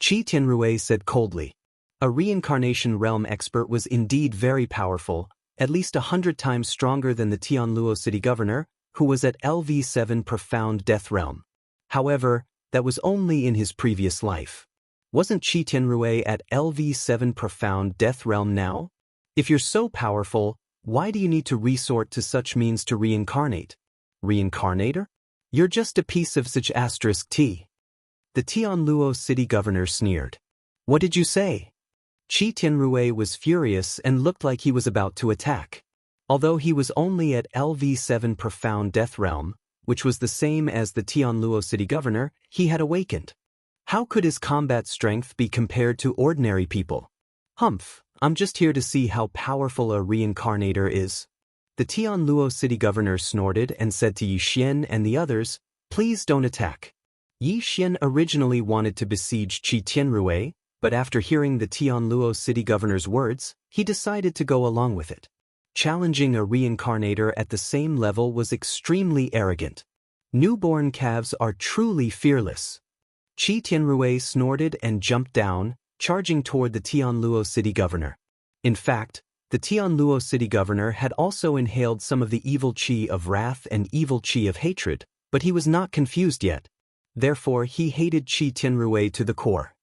Speaker 1: Qi Tianrui said coldly. A reincarnation realm expert was indeed very powerful, at least 100 times stronger than the Tianluo city governor, who was at LV7 profound death realm. However, that was only in his previous life. Wasn't Qi Tianrui at LV7 profound death realm now? If you're so powerful, why do you need to resort to such means to reincarnate? Reincarnator? You're just a piece of such asterisk T. The Tianluo city governor sneered. What did you say? Qi Tianrui was furious and looked like he was about to attack. Although he was only at LV7 Profound Death Realm, which was the same as the Tianluo city governor, he had awakened. How could his combat strength be compared to ordinary people? Humph, I'm just here to see how powerful a reincarnator is. The Tianluo city governor snorted and said to Yi Xian and the others, "Please don't attack." Yi Xian originally wanted to besiege Qi Tianrui, but after hearing the Tianluo city governor's words, he decided to go along with it. Challenging a reincarnator at the same level was extremely arrogant. Newborn calves are truly fearless. Qi Tianrui snorted and jumped down, charging toward the Tianluo city governor. In fact, the Tianluo city governor had also inhaled some of the evil qi of wrath and evil qi of hatred, but he was not confused yet. Therefore, he hated Qi Tianrui to the core.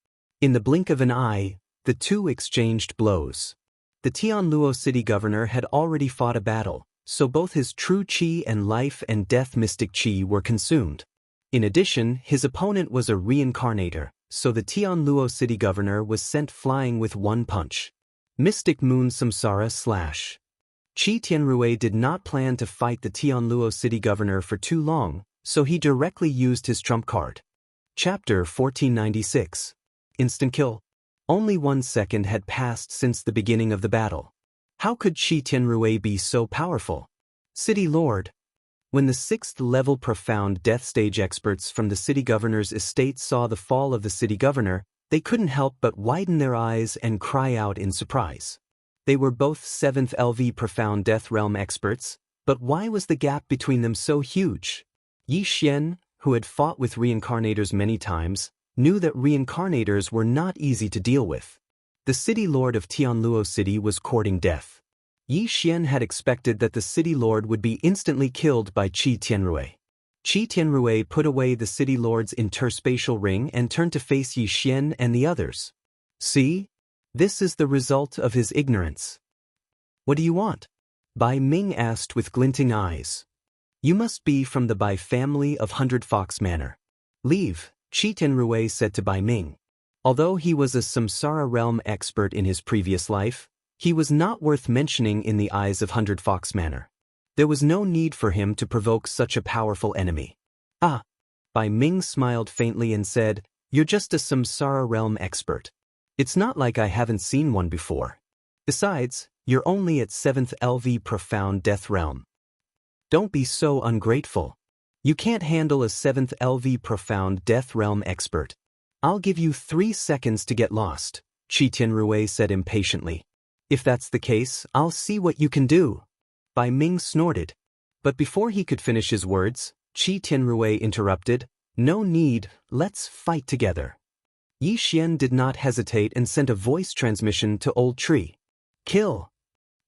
Speaker 1: In the blink of an eye, the two exchanged blows. The Tianluo city governor had already fought a battle, so both his true qi and life and death mystic qi were consumed. In addition, his opponent was a reincarnator, so the Tianluo city governor was sent flying with one punch. Mystic Moon Samsara / Qi Tianrui did not plan to fight the Tianluo city governor for too long, so he directly used his trump card. Chapter 1496. Instant kill. Only 1 second had passed since the beginning of the battle. How could Qi Tianrui be so powerful? City Lord. When the 6th-level Profound Death Stage experts from the city governor's estate saw the fall of the city governor, they couldn't help but widen their eyes and cry out in surprise. They were both 7th LV Profound Death Realm experts, but why was the gap between them so huge? Yi Xian, who had fought with reincarnators many times, knew that reincarnators were not easy to deal with. The city lord of Tianluo City was courting death. Yi Xian had expected that the city lord would be instantly killed by Qi Tianrui. Qi Tianrui put away the city lord's interspatial ring and turned to face Yi Xian and the others. "See? This is the result of his ignorance." "What do you want?" Bai Ming asked with glinting eyes. "You must be from the Bai family of 100 Fox Manor." "Leave," Qi Tianrui said to Bai Ming. Although he was a Samsara realm expert in his previous life, he was not worth mentioning in the eyes of 100 Fox Manor. There was no need for him to provoke such a powerful enemy. "Ah." Bai Ming smiled faintly and said, "You're just a Samsara realm expert. It's not like I haven't seen one before. Besides, you're only at 7th LV Profound Death Realm. Don't be so ungrateful. You can't handle a 7th LV Profound Death Realm expert. I'll give you 3 seconds to get lost," Qi Tianrui said impatiently. "If that's the case, I'll see what you can do." Bai Ming snorted. But before he could finish his words, Qi Tianrui interrupted, "No need, let's fight together." Yi Xian did not hesitate and sent a voice transmission to Old Tree. "Kill."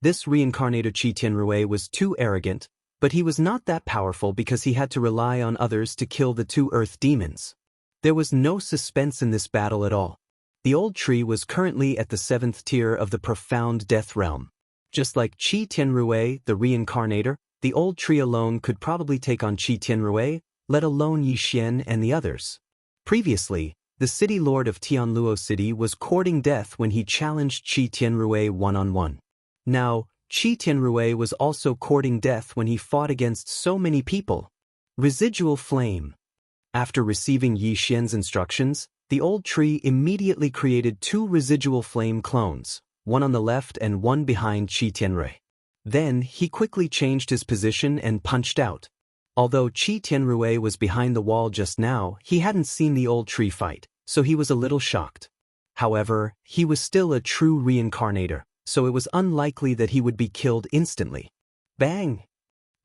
Speaker 1: This reincarnator Qi Tianrui was too arrogant, but he was not that powerful because he had to rely on others to kill the 2 earth demons. There was no suspense in this battle at all. The Old Tree was currently at the 7th tier of the Profound Death Realm. Just like Qi Tianrui, the reincarnator, the Old Tree alone could probably take on Qi Tianrui, let alone Yi Xian and the others. Previously, the city lord of Tianluo City was courting death when he challenged Qi Tianrui one-on-one. Now, Qi Tianrui was also courting death when he fought against so many people. Residual flame. After receiving Yi Xian's instructions, the Old Tree immediately created 2 residual flame clones, one on the left and one behind Qi Tianrui. Then, he quickly changed his position and punched out. Although Qi Tianrui was behind the wall just now, he hadn't seen the Old Tree fight, so he was a little shocked. However, he was still a true reincarnator, so it was unlikely that he would be killed instantly. Bang!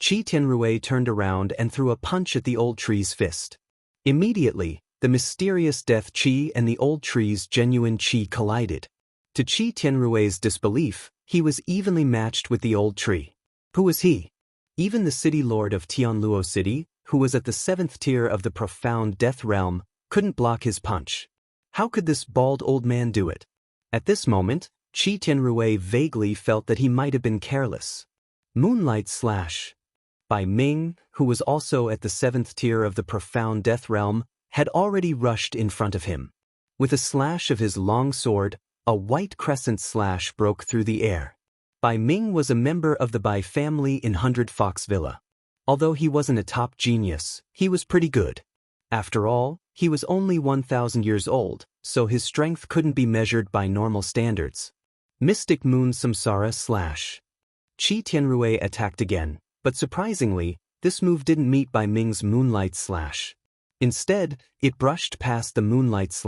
Speaker 1: Qi Tianrui turned around and threw a punch at the Old Tree's fist. Immediately, the mysterious death qi and the Old Tree's genuine qi collided. To Qi Tianrui's disbelief, he was evenly matched with the Old Tree. Who was he? Even the city lord of Tianluo City, who was at the 7th tier of the Profound Death Realm, couldn't block his punch. How could this bald old man do it? At this moment, Qi Tianrui vaguely felt that he might have been careless. Moonlight slash. Bai Ming, who was also at the 7th tier of the Profound Death Realm, had already rushed in front of him. With a slash of his long sword, a white crescent slash broke through the air. Bai Ming was a member of the Bai family in 100 Fox Villa. Although he wasn't a top genius, he was pretty good. After all, he was only 1,000 years old, so his strength couldn't be measured by normal standards. Mystic Moon Samsara / Qi Tianrui attacked again, but surprisingly, this move didn't meet Bai Ming's Moonlight / Instead, it brushed past the Moonlight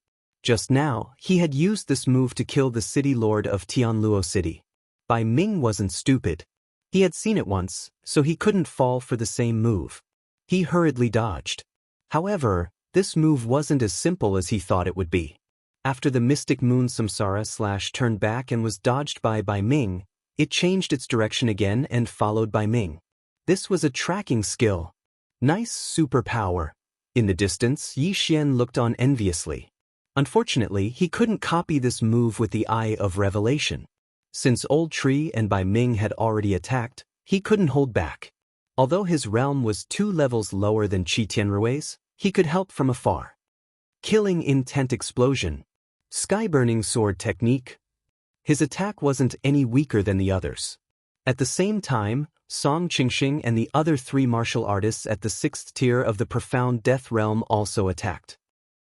Speaker 1: / Just now, he had used this move to kill the city lord of Tianluo City. Bai Ming wasn't stupid. He had seen it once, so he couldn't fall for the same move. He hurriedly dodged. However, this move wasn't as simple as he thought it would be. After the Mystic Moon Samsara / turned back and was dodged by Bai Ming, it changed its direction again and followed Bai Ming. This was a tracking skill. Nice superpower. In the distance, Yi Xian looked on enviously. Unfortunately, he couldn't copy this move with the Eye of Revelation. Since Old Tree and Bai Ming had already attacked, he couldn't hold back. Although his realm was 2 levels lower than Qi Tianrui's, he could help from afar. Killing Intent Explosion. Sky-burning sword technique. His attack wasn't any weaker than the others. At the same time, Song Qingxing and the other 3 martial artists at the 6th tier of the Profound Death Realm also attacked.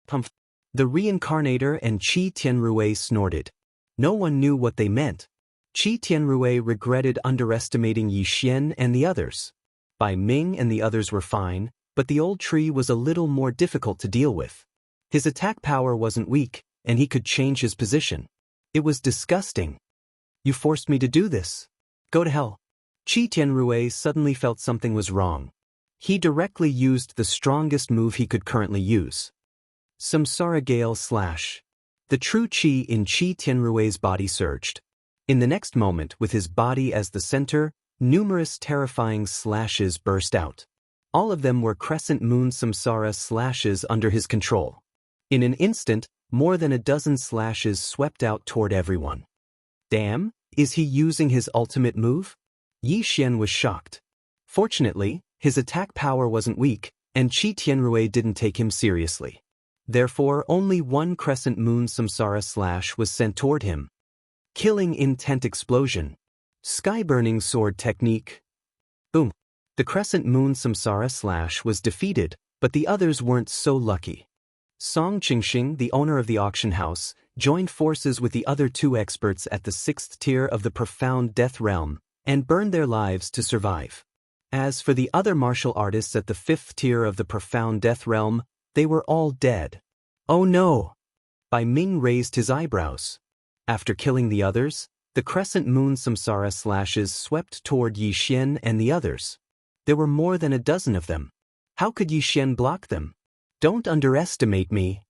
Speaker 1: The Reincarnator and Qi Tianrui snorted. No one knew what they meant. Qi Tianrui regretted underestimating Yi Xian and the others. Bai Ming and the others were fine, but the Old Tree was a little more difficult to deal with. His attack power wasn't weak, and he could change his position. It was disgusting. You forced me to do this. Go to hell. Qi Tianrui suddenly felt something was wrong. He directly used the strongest move he could currently use. Samsara Gale / The true Qi in Qi Tianrui's body surged. In the next moment, with his body as the center, numerous terrifying slashes burst out. All of them were crescent moon samsara slashes under his control. In an instant, more than a dozen slashes swept out toward everyone. Damn, is he using his ultimate move? Yi Xian was shocked. Fortunately, his attack power wasn't weak, and Qi Tianrui didn't take him seriously. Therefore, only 1 crescent moon samsara slash was sent toward him. Killing Intent Explosion. Sky-burning sword technique. Boom. The crescent moon samsara slash was defeated, but the others weren't so lucky. Song Qingxing, the owner of the auction house, joined forces with the other 2 experts at the 6th tier of the Profound Death Realm, and burned their lives to survive. As for the other martial artists at the 5th tier of the Profound Death Realm, they were all dead. Oh no! Bai Ming raised his eyebrows. After killing the others, the crescent moon samsara slashes swept toward Yi Xian and the others. There were more than a dozen of them. How could Yi Xian block them? Don't underestimate me.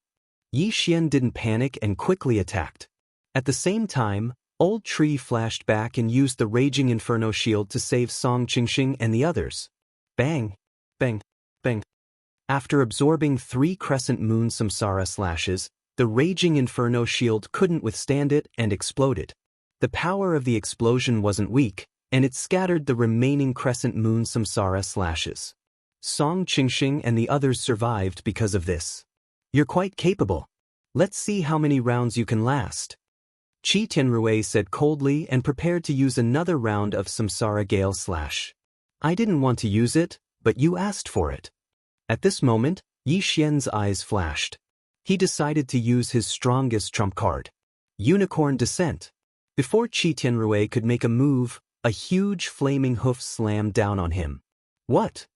Speaker 1: Yi Xian didn't panic and quickly attacked. At the same time, Old Tree flashed back and used the Raging Inferno shield to save Song Qingxing and the others. Bang! Bang! Bang! After absorbing 3 crescent moon samsara slashes, the Raging Inferno shield couldn't withstand it and exploded. The power of the explosion wasn't weak, and it scattered the remaining crescent moon samsara slashes. Song Qingxing and the others survived because of this. You're quite capable. Let's see how many rounds you can last. Qi Tianrui said coldly and prepared to use another round of Samsara Gale / I didn't want to use it, but you asked for it. At this moment, Yi Xian's eyes flashed. He decided to use his strongest trump card. Unicorn Descent. Before Qi Tianrui could make a move, a huge flaming hoof slammed down on him. What?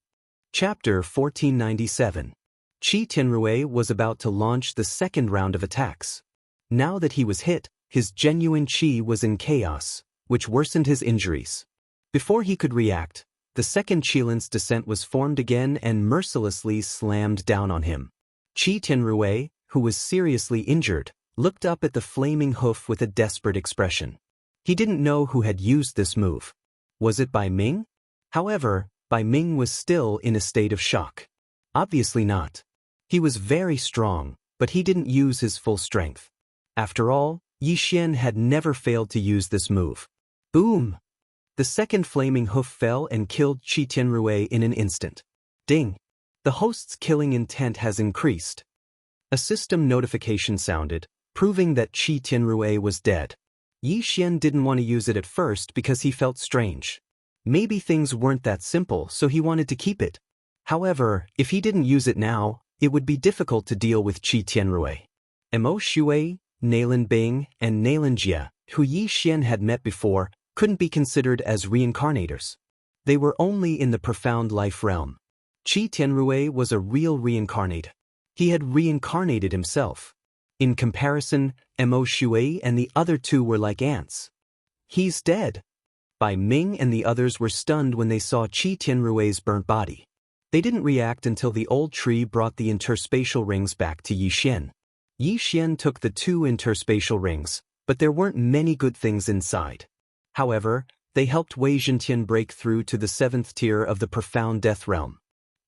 Speaker 1: Chapter 1497. Qi Tianrui was about to launch the second round of attacks. Now that he was hit, his genuine qi was in chaos, which worsened his injuries. Before he could react, the second Qilin's descent was formed again and mercilessly slammed down on him. Qi Tianrui, who was seriously injured, looked up at the flaming hoof with a desperate expression. He didn't know who had used this move. Was it Bai Ming? However, Bai Ming was still in a state of shock. Obviously not. He was very strong, but he didn't use his full strength. After all, Yi Xian had never failed to use this move. Boom! The second flaming hoof fell and killed Qi Tianrui in an instant. Ding! The host's killing intent has increased. A system notification sounded, proving that Qi Tianrui was dead. Yi Xian didn't want to use it at first because he felt strange. Maybe things weren't that simple, so he wanted to keep it. However, if he didn't use it now, it would be difficult to deal with Qi Tianrui. Mo Shui, Nalin Bing, and Nalin Jia, who Yi Xian had met before, couldn't be considered as reincarnators. They were only in the profound life realm. Qi Tianrui was a real reincarnate. He had reincarnated himself. In comparison, Mo Shui and the other two were like ants. He's dead. Bai Ming and the others were stunned when they saw Qi Tianrui's burnt body. They didn't react until the old tree brought the interspatial rings back to Yi Xian. Yi Xian took the 2 interspatial rings, but there weren't many good things inside. However, they helped Wei Zhentian break through to the 7th tier of the profound death realm.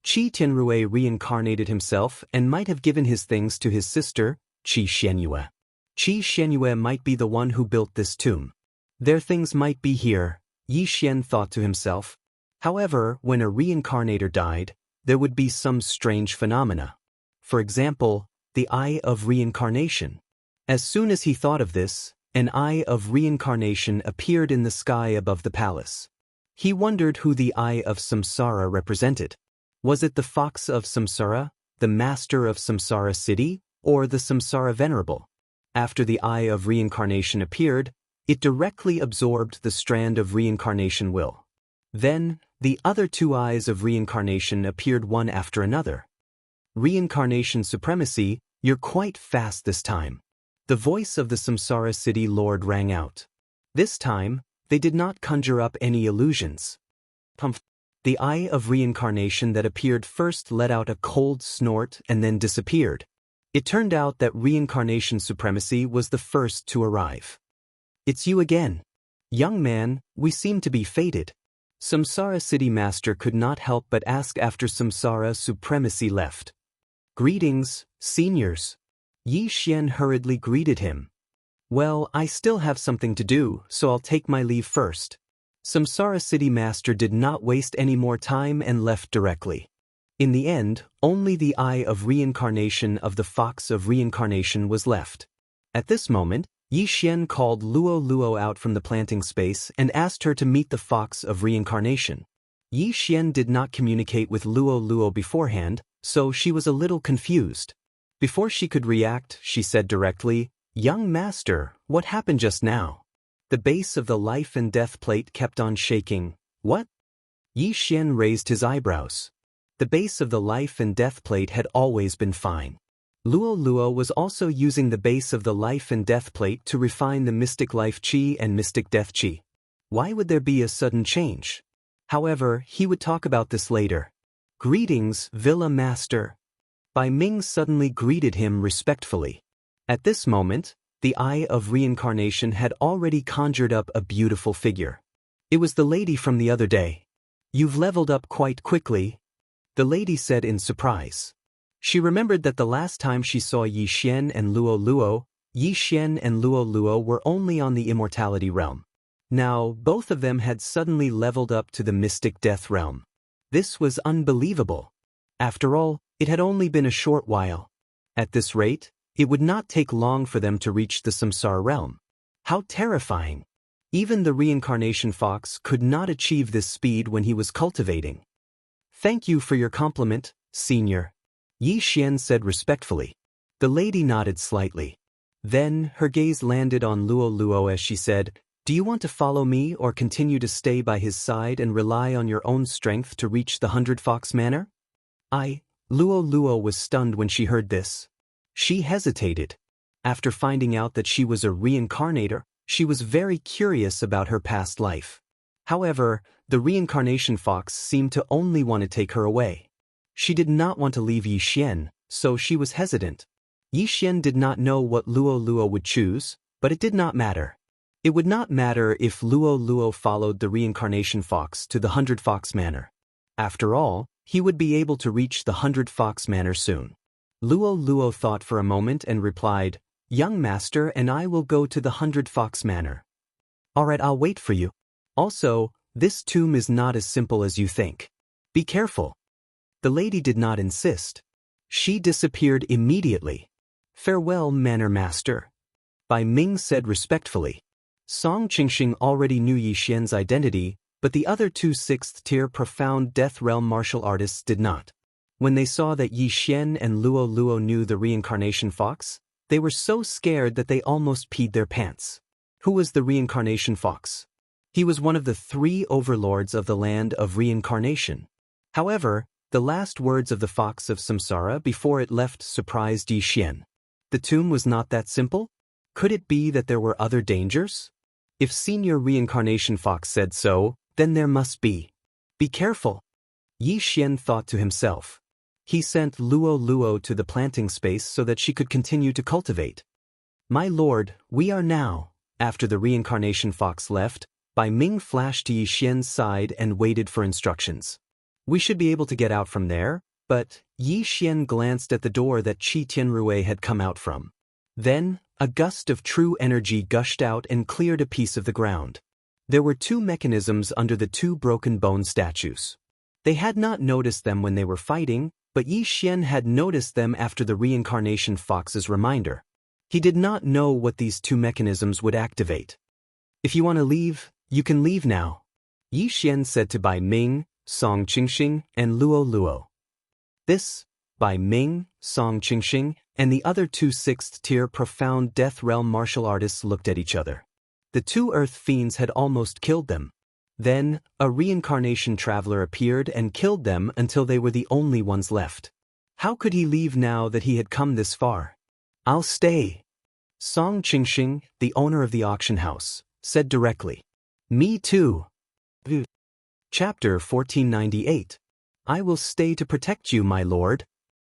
Speaker 1: Qi Tianrui reincarnated himself and might have given his things to his sister, Qi Xianyue. Qi Xianyue might be the one who built this tomb. Their things might be here, Yi Xian thought to himself. However, when a reincarnator died, there would be some strange phenomena. For example, the Eye of Reincarnation. As soon as he thought of this, an Eye of Reincarnation appeared in the sky above the palace. He wondered who the Eye of Samsara represented. Was it the Fox of Samsara, the Master of Samsara City, or the Samsara Venerable? After the Eye of Reincarnation appeared, it directly absorbed the strand of reincarnation will. Then, the other 2 eyes of reincarnation appeared one after another. Reincarnation supremacy, you're quite fast this time. The voice of the Samsara City Lord rang out. This time, they did not conjure up any illusions. The Eye of Reincarnation that appeared first let out a cold snort and then disappeared. It turned out that reincarnation supremacy was the first to arrive. It's you again. Young man, we seem to be fated. Samsara City Master could not help but ask after Samsara supremacy left. Greetings, seniors. Yi Xian hurriedly greeted him. Well, I still have something to do, so I'll take my leave first. Samsara City Master did not waste any more time and left directly. In the end, only the Eye of Reincarnation of the Fox of Reincarnation was left. At this moment, Yi Xian called Luo Luo out from the planting space and asked her to meet the Fox of Reincarnation. Yi Xian did not communicate with Luo Luo beforehand, so she was a little confused. Before she could react, she said directly, "Young master, what happened just now?" The base of the life and death plate kept on shaking. What? Yi Xian raised his eyebrows. The base of the life and death plate had always been fine. Luo Luo was also using the base of the life and death plate to refine the mystic life chi and mystic death chi. Why would there be a sudden change? However, he would talk about this later. Greetings, Villa Master. Bai Ming suddenly greeted him respectfully. At this moment, the Eye of Reincarnation had already conjured up a beautiful figure. It was the lady from the other day. You've leveled up quite quickly, the lady said in surprise. She remembered that the last time she saw Yi Xian and Luo Luo, Yi Xian and Luo Luo were only on the immortality realm. Now, both of them had suddenly leveled up to the mystic death realm. This was unbelievable. After all, it had only been a short while. At this rate, it would not take long for them to reach the samsara realm. How terrifying! Even the reincarnation fox could not achieve this speed when he was cultivating. Thank you for your compliment, senior, Yi Xian said respectfully. The lady nodded slightly. Then, her gaze landed on Luo Luo as she said, "Do you want to follow me or continue to stay by his side and rely on your own strength to reach the 100 Fox Manor?" Luo Luo was stunned when she heard this. She hesitated. After finding out that she was a reincarnator, she was very curious about her past life. However, the reincarnation fox seemed to only want to take her away. She did not want to leave Yi Xian, so she was hesitant. Yi Xian did not know what Luo Luo would choose, but it did not matter. It would not matter if Luo Luo followed the reincarnation fox to the 100 Fox Manor. After all, he would be able to reach the 100 Fox Manor soon. Luo Luo thought for a moment and replied, "Young master and I will go to the 100 Fox Manor." "Alright, I'll wait for you. Also, this tomb is not as simple as you think. Be careful." The lady did not insist. She disappeared immediately. "Farewell, Manor Master," Bai Ming said respectfully. Song Qingxing already knew Yi Xian's identity, but the other two sixth-tier profound death realm martial artists did not. When they saw that Yi Xian and Luo Luo knew the reincarnation fox, they were so scared that they almost peed their pants. Who was the reincarnation fox? He was one of the 3 overlords of the land of reincarnation. However, the last words of the fox of samsara before it left surprised Yi Xian. The tomb was not that simple? Could it be that there were other dangers? If Senior Reincarnation Fox said so, then there must be. Be careful. Yi Xian thought to himself. He sent Luo Luo to the planting space so that she could continue to cultivate. My lord, we are now. After the Reincarnation Fox left, Bai Ming flashed to Yi Xian's side and waited for instructions. We should be able to get out from there, but Yi Xian glanced at the door that Qi Tianrui had come out from. Then, a gust of true energy gushed out and cleared a piece of the ground. There were 2 mechanisms under the 2 broken bone statues. They had not noticed them when they were fighting, but Yi Xian had noticed them after the Reincarnation Fox's reminder. He did not know what these 2 mechanisms would activate. If you want to leave, you can leave now, Yi Xian said to Bai Ming, Song Qingxing, and Luo Luo. This, Bai Ming, Song Qingxing, and the other 2 sixth-tier profound death realm martial artists looked at each other. The 2 earth fiends had almost killed them. Then, a reincarnation traveler appeared and killed them until they were the only ones left. How could he leave now that he had come this far? I'll stay. Song Qingxing, the owner of the auction house, said directly. Me too. Chapter 1498. I will stay to protect you, my lord.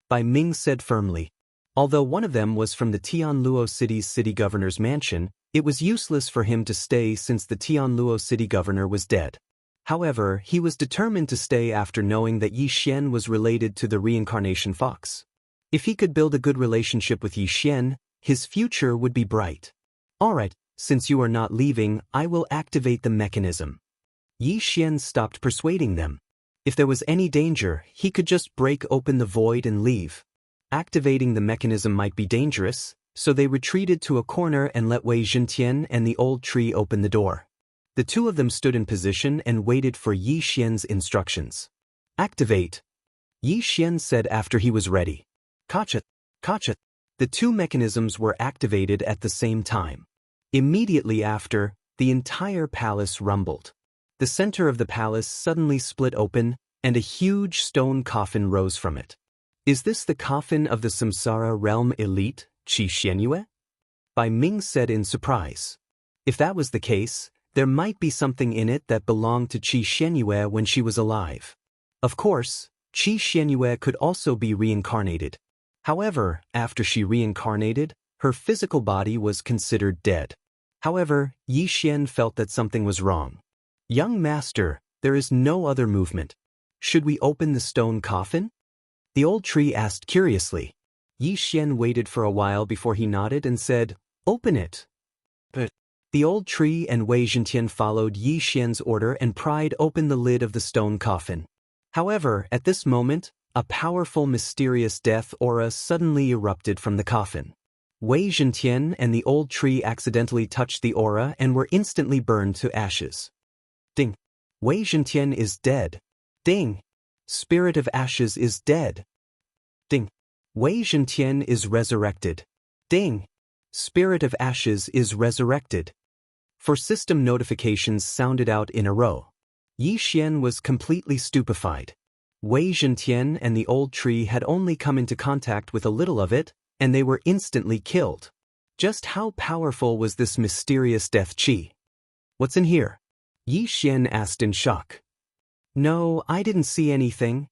Speaker 1: Bai Ming said firmly. Although one of them was from the Tianluo City's city governor's mansion, it was useless for him to stay since the Tianluo city governor was dead. However, he was determined to stay after knowing that Yi Xian was related to the reincarnation fox. If he could build a good relationship with Yi Xian, his future would be bright. Alright, since you are not leaving, I will activate the mechanism. Yi Xian stopped persuading them. If there was any danger, he could just break open the void and leave. Activating the mechanism might be dangerous, so they retreated to a corner and let Wei Zhentian and the old tree open the door. The 2 of them stood in position and waited for Yi Xian's instructions. Activate, Yi Xian said after he was ready. Kachat, kachat. The 2 mechanisms were activated at the same time. Immediately after, the entire palace rumbled. The center of the palace suddenly split open, and a huge stone coffin rose from it. Is this the coffin of the Samsara realm elite, Qi Xianyue? Bai Ming said in surprise. If that was the case, there might be something in it that belonged to Qi Xianyue when she was alive. Of course, Qi Xianyue could also be reincarnated. However, after she reincarnated, her physical body was considered dead. However, Yi Xian felt that something was wrong. Young master, there is no other movement. Should we open the stone coffin? The old tree asked curiously. Yi Xian waited for a while before he nodded and said, Open it. But the old tree and Wei Zhentian followed Yi Xian's order and pried open the lid of the stone coffin. However, at this moment, a powerful mysterious death aura suddenly erupted from the coffin. Wei Zhentian and the old tree accidentally touched the aura and were instantly burned to ashes. Ding. Wei Zhentian is dead. Ding. Spirit of Ashes is dead. Ding. Wei Zhentian is resurrected. Ding. Spirit of Ashes is resurrected. 4 system notifications sounded out in a row. Yi Xian was completely stupefied. Wei Zhentian and the old tree had only come into contact with a little of it, and they were instantly killed. Just how powerful was this mysterious death qi? What's in here? Yi Xian asked in shock. No, I didn't see anything.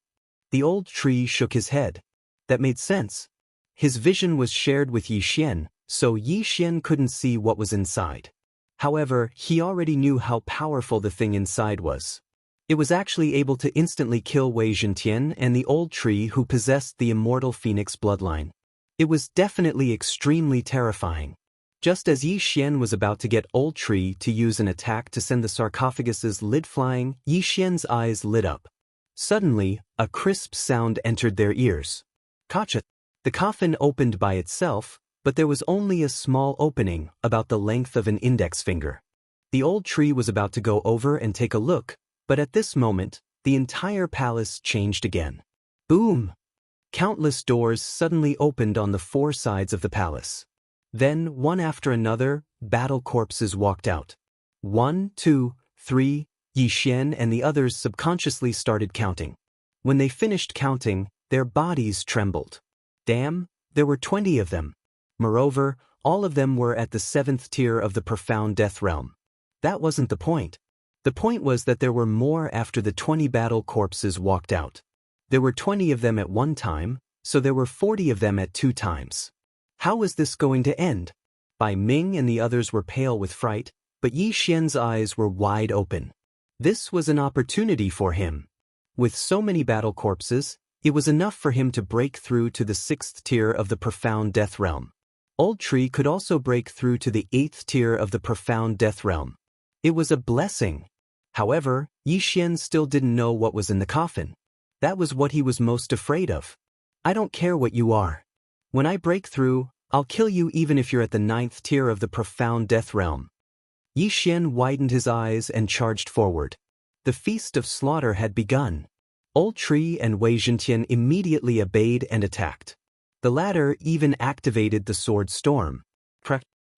Speaker 1: The old tree shook his head. That made sense. His vision was shared with Yi Xian, so Yi Xian couldn't see what was inside. However, he already knew how powerful the thing inside was. It was actually able to instantly kill Wei Zhentian and the old tree who possessed the immortal phoenix bloodline. It was definitely extremely terrifying. Just as Yi Xian was about to get old tree to use an attack to send the sarcophagus's lid flying, Yi Xian's eyes lit up. Suddenly, a crisp sound entered their ears. Kachat. The coffin opened by itself, but there was only a small opening, about the length of an index finger. The old tree was about to go over and take a look, but at this moment, the entire palace changed again. Boom! Countless doors suddenly opened on the four sides of the palace. Then, one after another, battle corpses walked out. 1, 2, 3, Yi Xian and the others subconsciously started counting. When they finished counting, their bodies trembled. Damn, there were 20 of them. Moreover, all of them were at the 7th tier of the profound death realm. That wasn't the point. The point was that there were more after the 20 battle corpses walked out. There were 20 of them at one time, so there were 40 of them at 2 times. How was this going to end? Bai Ming and the others were pale with fright, but Yi Xian's eyes were wide open. This was an opportunity for him. With so many battle corpses, it was enough for him to break through to the 6th tier of the profound death realm. Old Tree could also break through to the 8th tier of the profound death realm. It was a blessing. However, Yi Xian still didn't know what was in the coffin. That was what he was most afraid of. I don't care what you are. When I break through, I'll kill you even if you're at the 9th tier of the profound death realm. Yi Xian widened his eyes and charged forward. The feast of slaughter had begun. Old Tree and Wei Zhentian immediately obeyed and attacked. The latter even activated the sword storm.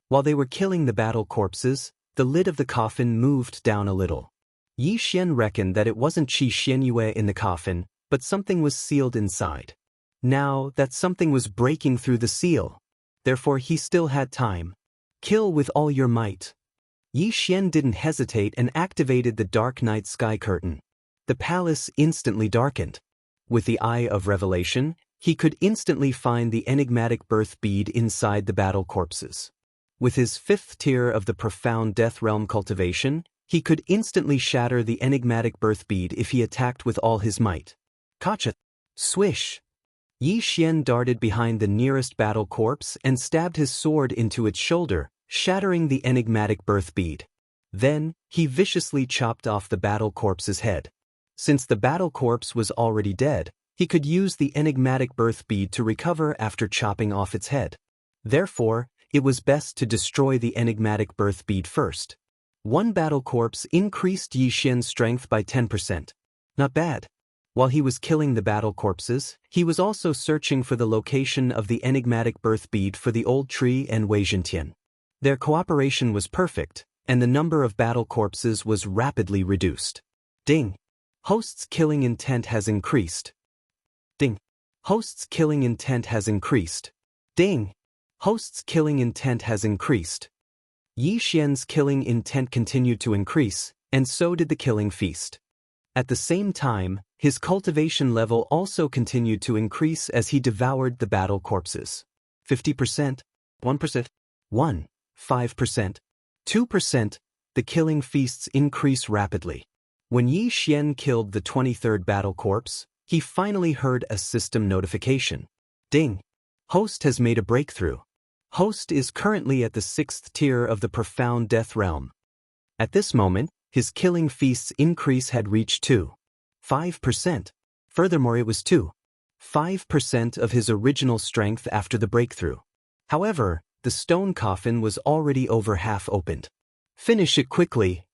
Speaker 1: While they were killing the battle corpses, the lid of the coffin moved down a little. Yi Xian reckoned that it wasn't Qi Xianyue in the coffin, but something was sealed inside. Now, that something was breaking through the seal. Therefore he still had time. Kill with all your might. Yi Xian didn't hesitate and activated the dark night sky curtain. The palace instantly darkened. With the eye of revelation, he could instantly find the enigmatic birth bead inside the battle corpses. With his 5th tier of the profound death realm cultivation, he could instantly shatter the enigmatic birth bead if he attacked with all his might. Kacha! Swish! Yi Xian darted behind the nearest battle corpse and stabbed his sword into its shoulder, shattering the enigmatic birth bead. Then, he viciously chopped off the battle corpse's head. Since the battle corpse was already dead, he could use the enigmatic birth bead to recover after chopping off its head. Therefore, it was best to destroy the enigmatic birth bead first. One battle corpse increased Yi Xian's strength by 10%. Not bad. While he was killing the battle corpses, he was also searching for the location of the enigmatic birth bead for the old tree and Wei Zhentian. Their cooperation was perfect, and the number of battle corpses was rapidly reduced. Ding! Host's killing intent has increased. Ding! Host's killing intent has increased. Ding! Host's killing intent has increased. Yi Xian's killing intent continued to increase, and so did the killing feast. At the same time, his cultivation level also continued to increase as he devoured the battle corpses. 50%, 1%, 1, 5%, 2%, the killing feasts increase rapidly. When Yi Xian killed the 23rd battle corpse, he finally heard a system notification. Ding! Host has made a breakthrough. Host is currently at the 6th tier of the profound death realm. At this moment, his killing feast's increase had reached 5%. Furthermore, it was 5% of his original strength after the breakthrough. However, the stone coffin was already over half opened. Finish it quickly!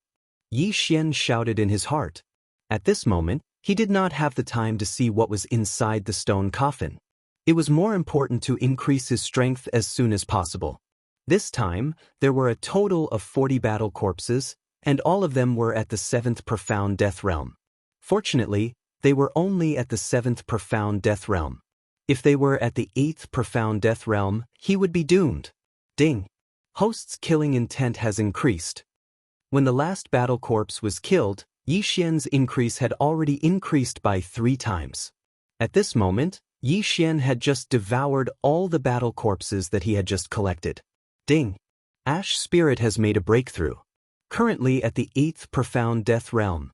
Speaker 1: Yi Xian shouted in his heart. At this moment, he did not have the time to see what was inside the stone coffin. It was more important to increase his strength as soon as possible. This time, there were a total of 40 battle corpses, and all of them were at the 7th profound death realm. Fortunately, they were only at the 7th profound death realm. If they were at the 8th profound death realm, he would be doomed. Ding! Host's killing intent has increased. When the last battle corpse was killed, Yi Xian's increase had already increased by 3 times. At this moment, Yi Xian had just devoured all the battle corpses that he had just collected. Ding! Ash Spirit has made a breakthrough. Currently at the 8th profound death realm.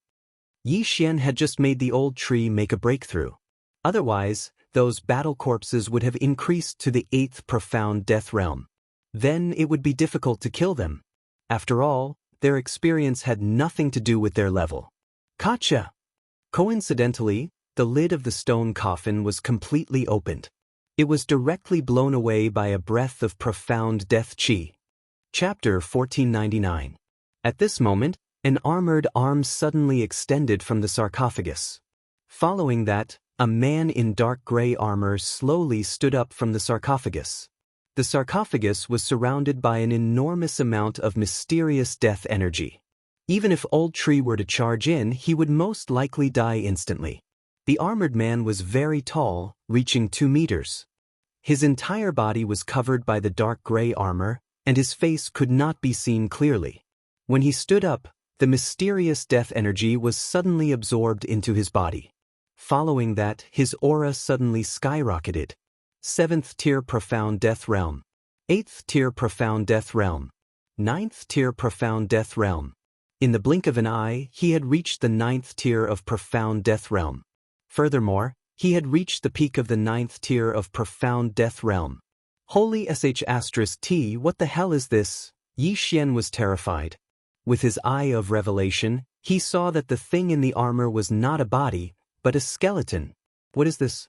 Speaker 1: Yi Xian had just made the old tree make a breakthrough. Otherwise, those battle corpses would have increased to the 8th profound death realm. Then it would be difficult to kill them. After all, their experience had nothing to do with their level. Gotcha! Coincidentally, the lid of the stone coffin was completely opened. It was directly blown away by a breath of profound death qi. Chapter 1499. At this moment, an armored arm suddenly extended from the sarcophagus. Following that, a man in dark gray armor slowly stood up from the sarcophagus. The sarcophagus was surrounded by an enormous amount of mysterious death energy. Even if Old Tree were to charge in, he would most likely die instantly. The armored man was very tall, reaching 2 meters. His entire body was covered by the dark gray armor, and his face could not be seen clearly. When he stood up, the mysterious death energy was suddenly absorbed into his body. Following that, his aura suddenly skyrocketed. 7th tier Profound Death Realm. 8th tier Profound Death Realm. 9th tier Profound Death Realm. In the blink of an eye, he had reached the 9th tier of Profound Death Realm. Furthermore, he had reached the peak of the 9th tier of Profound Death Realm. Holy sh*t, what the hell is this? Yi Xian was terrified. With his eye of revelation, he saw that the thing in the armor was not a body, but a skeleton. What is this?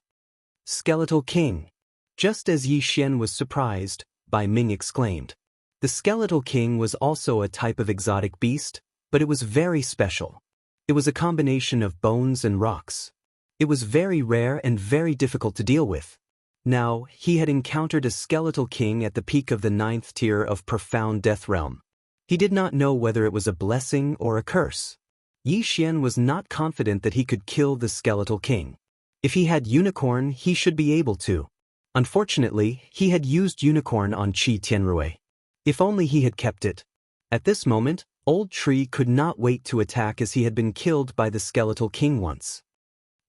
Speaker 1: Skeletal King. Just as Yi Xian was surprised, Bai Ming exclaimed. The Skeletal King was also a type of exotic beast, but it was very special. It was a combination of bones and rocks. It was very rare and very difficult to deal with. Now, he had encountered a Skeletal King at the peak of the 9th tier of Profound Death Realm. He did not know whether it was a blessing or a curse. Yi Xian was not confident that he could kill the Skeletal King. If he had Unicorn, he should be able to. Unfortunately, he had used Unicorn on Qi Tianrui. If only he had kept it. At this moment, Old Tree could not wait to attack as he had been killed by the Skeletal King once.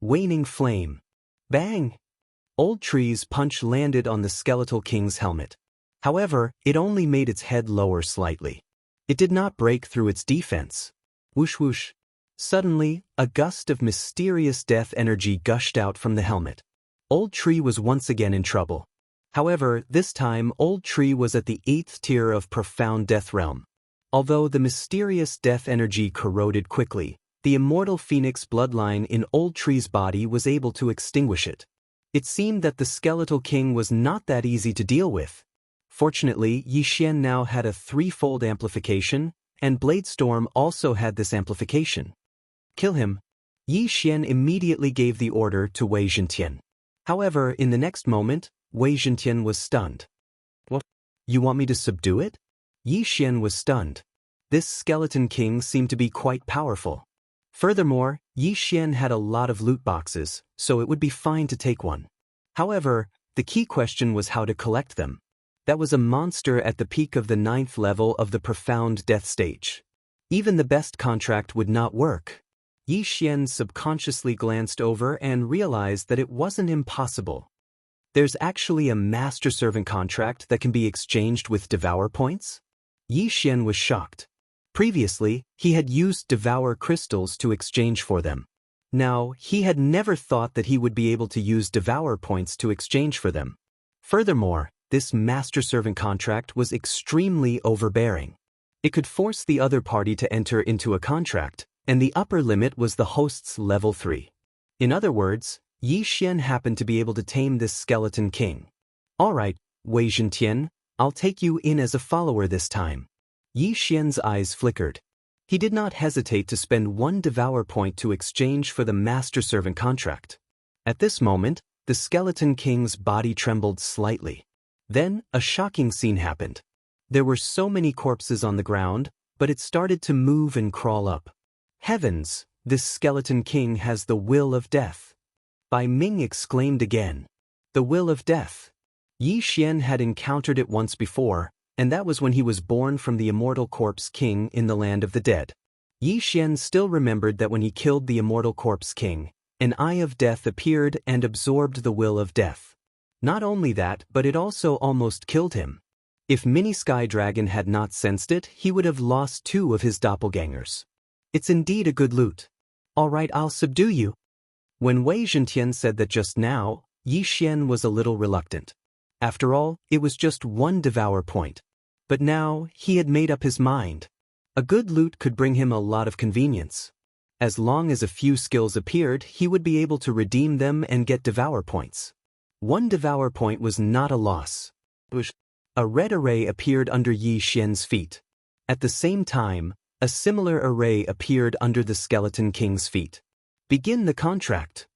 Speaker 1: Waning Flame. Bang! Old Tree's punch landed on the Skeletal King's helmet. However, it only made its head lower slightly. It did not break through its defense. Whoosh whoosh. Suddenly, a gust of mysterious death energy gushed out from the helmet. Old Tree was once again in trouble. However, this time Old Tree was at the 8th tier of Profound Death Realm. Although the mysterious death energy corroded quickly, the immortal phoenix bloodline in Old Tree's body was able to extinguish it. It seemed that the Skeletal King was not that easy to deal with. Fortunately, Yi Xian now had a 3-fold amplification, and Bladestorm also had this amplification. Kill him. Yi Xian immediately gave the order to Wei Zhentian. However, in the next moment, Wei Zhentian was stunned. What? You want me to subdue it? Yi Xian was stunned. This Skeleton King seemed to be quite powerful. Furthermore, Yi Xian had a lot of loot boxes, so it would be fine to take one. However, the key question was how to collect them. That was a monster at the peak of the 9th level of the Profound Death stage. Even the best contract would not work. Yi Xian subconsciously glanced over and realized that it wasn't impossible. There's actually a Master Servant contract that can be exchanged with Devour points? Yi Xian was shocked. Previously, he had used Devour crystals to exchange for them. Now, he had never thought that he would be able to use Devour points to exchange for them. Furthermore, this Master Servant contract was extremely overbearing. It could force the other party to enter into a contract, and the upper limit was the host's level 3. In other words, Yi Xian happened to be able to tame this Skeleton King. Alright, Wei Zhentian, I'll take you in as a follower this time. Yi Xian's eyes flickered. He did not hesitate to spend 1 Devour point to exchange for the Master Servant contract. At this moment, the Skeleton King's body trembled slightly. Then, a shocking scene happened. There were so many corpses on the ground, but it started to move and crawl up. Heavens, this Skeleton King has the will of death. Bai Ming exclaimed again. The will of death. Yi Xian had encountered it once before, and that was when he was born from the Immortal Corpse King in the Land of the Dead. Yi Xian still remembered that when he killed the Immortal Corpse King, an Eye of Death appeared and absorbed the will of death. Not only that, but it also almost killed him. If Mini Sky Dragon had not sensed it, he would have lost 2 of his doppelgangers. It's indeed a good loot. Alright, I'll subdue you. When Wei Zhentian said that just now, Yi Xian was a little reluctant. After all, it was just 1 Devour point. But now, he had made up his mind. A good loot could bring him a lot of convenience. As long as a few skills appeared, he would be able to redeem them and get Devour points. 1 Devour point was not a loss. A red array appeared under Yi Xian's feet. At the same time, A similar array appeared under the Skeleton King's feet. Begin the contract.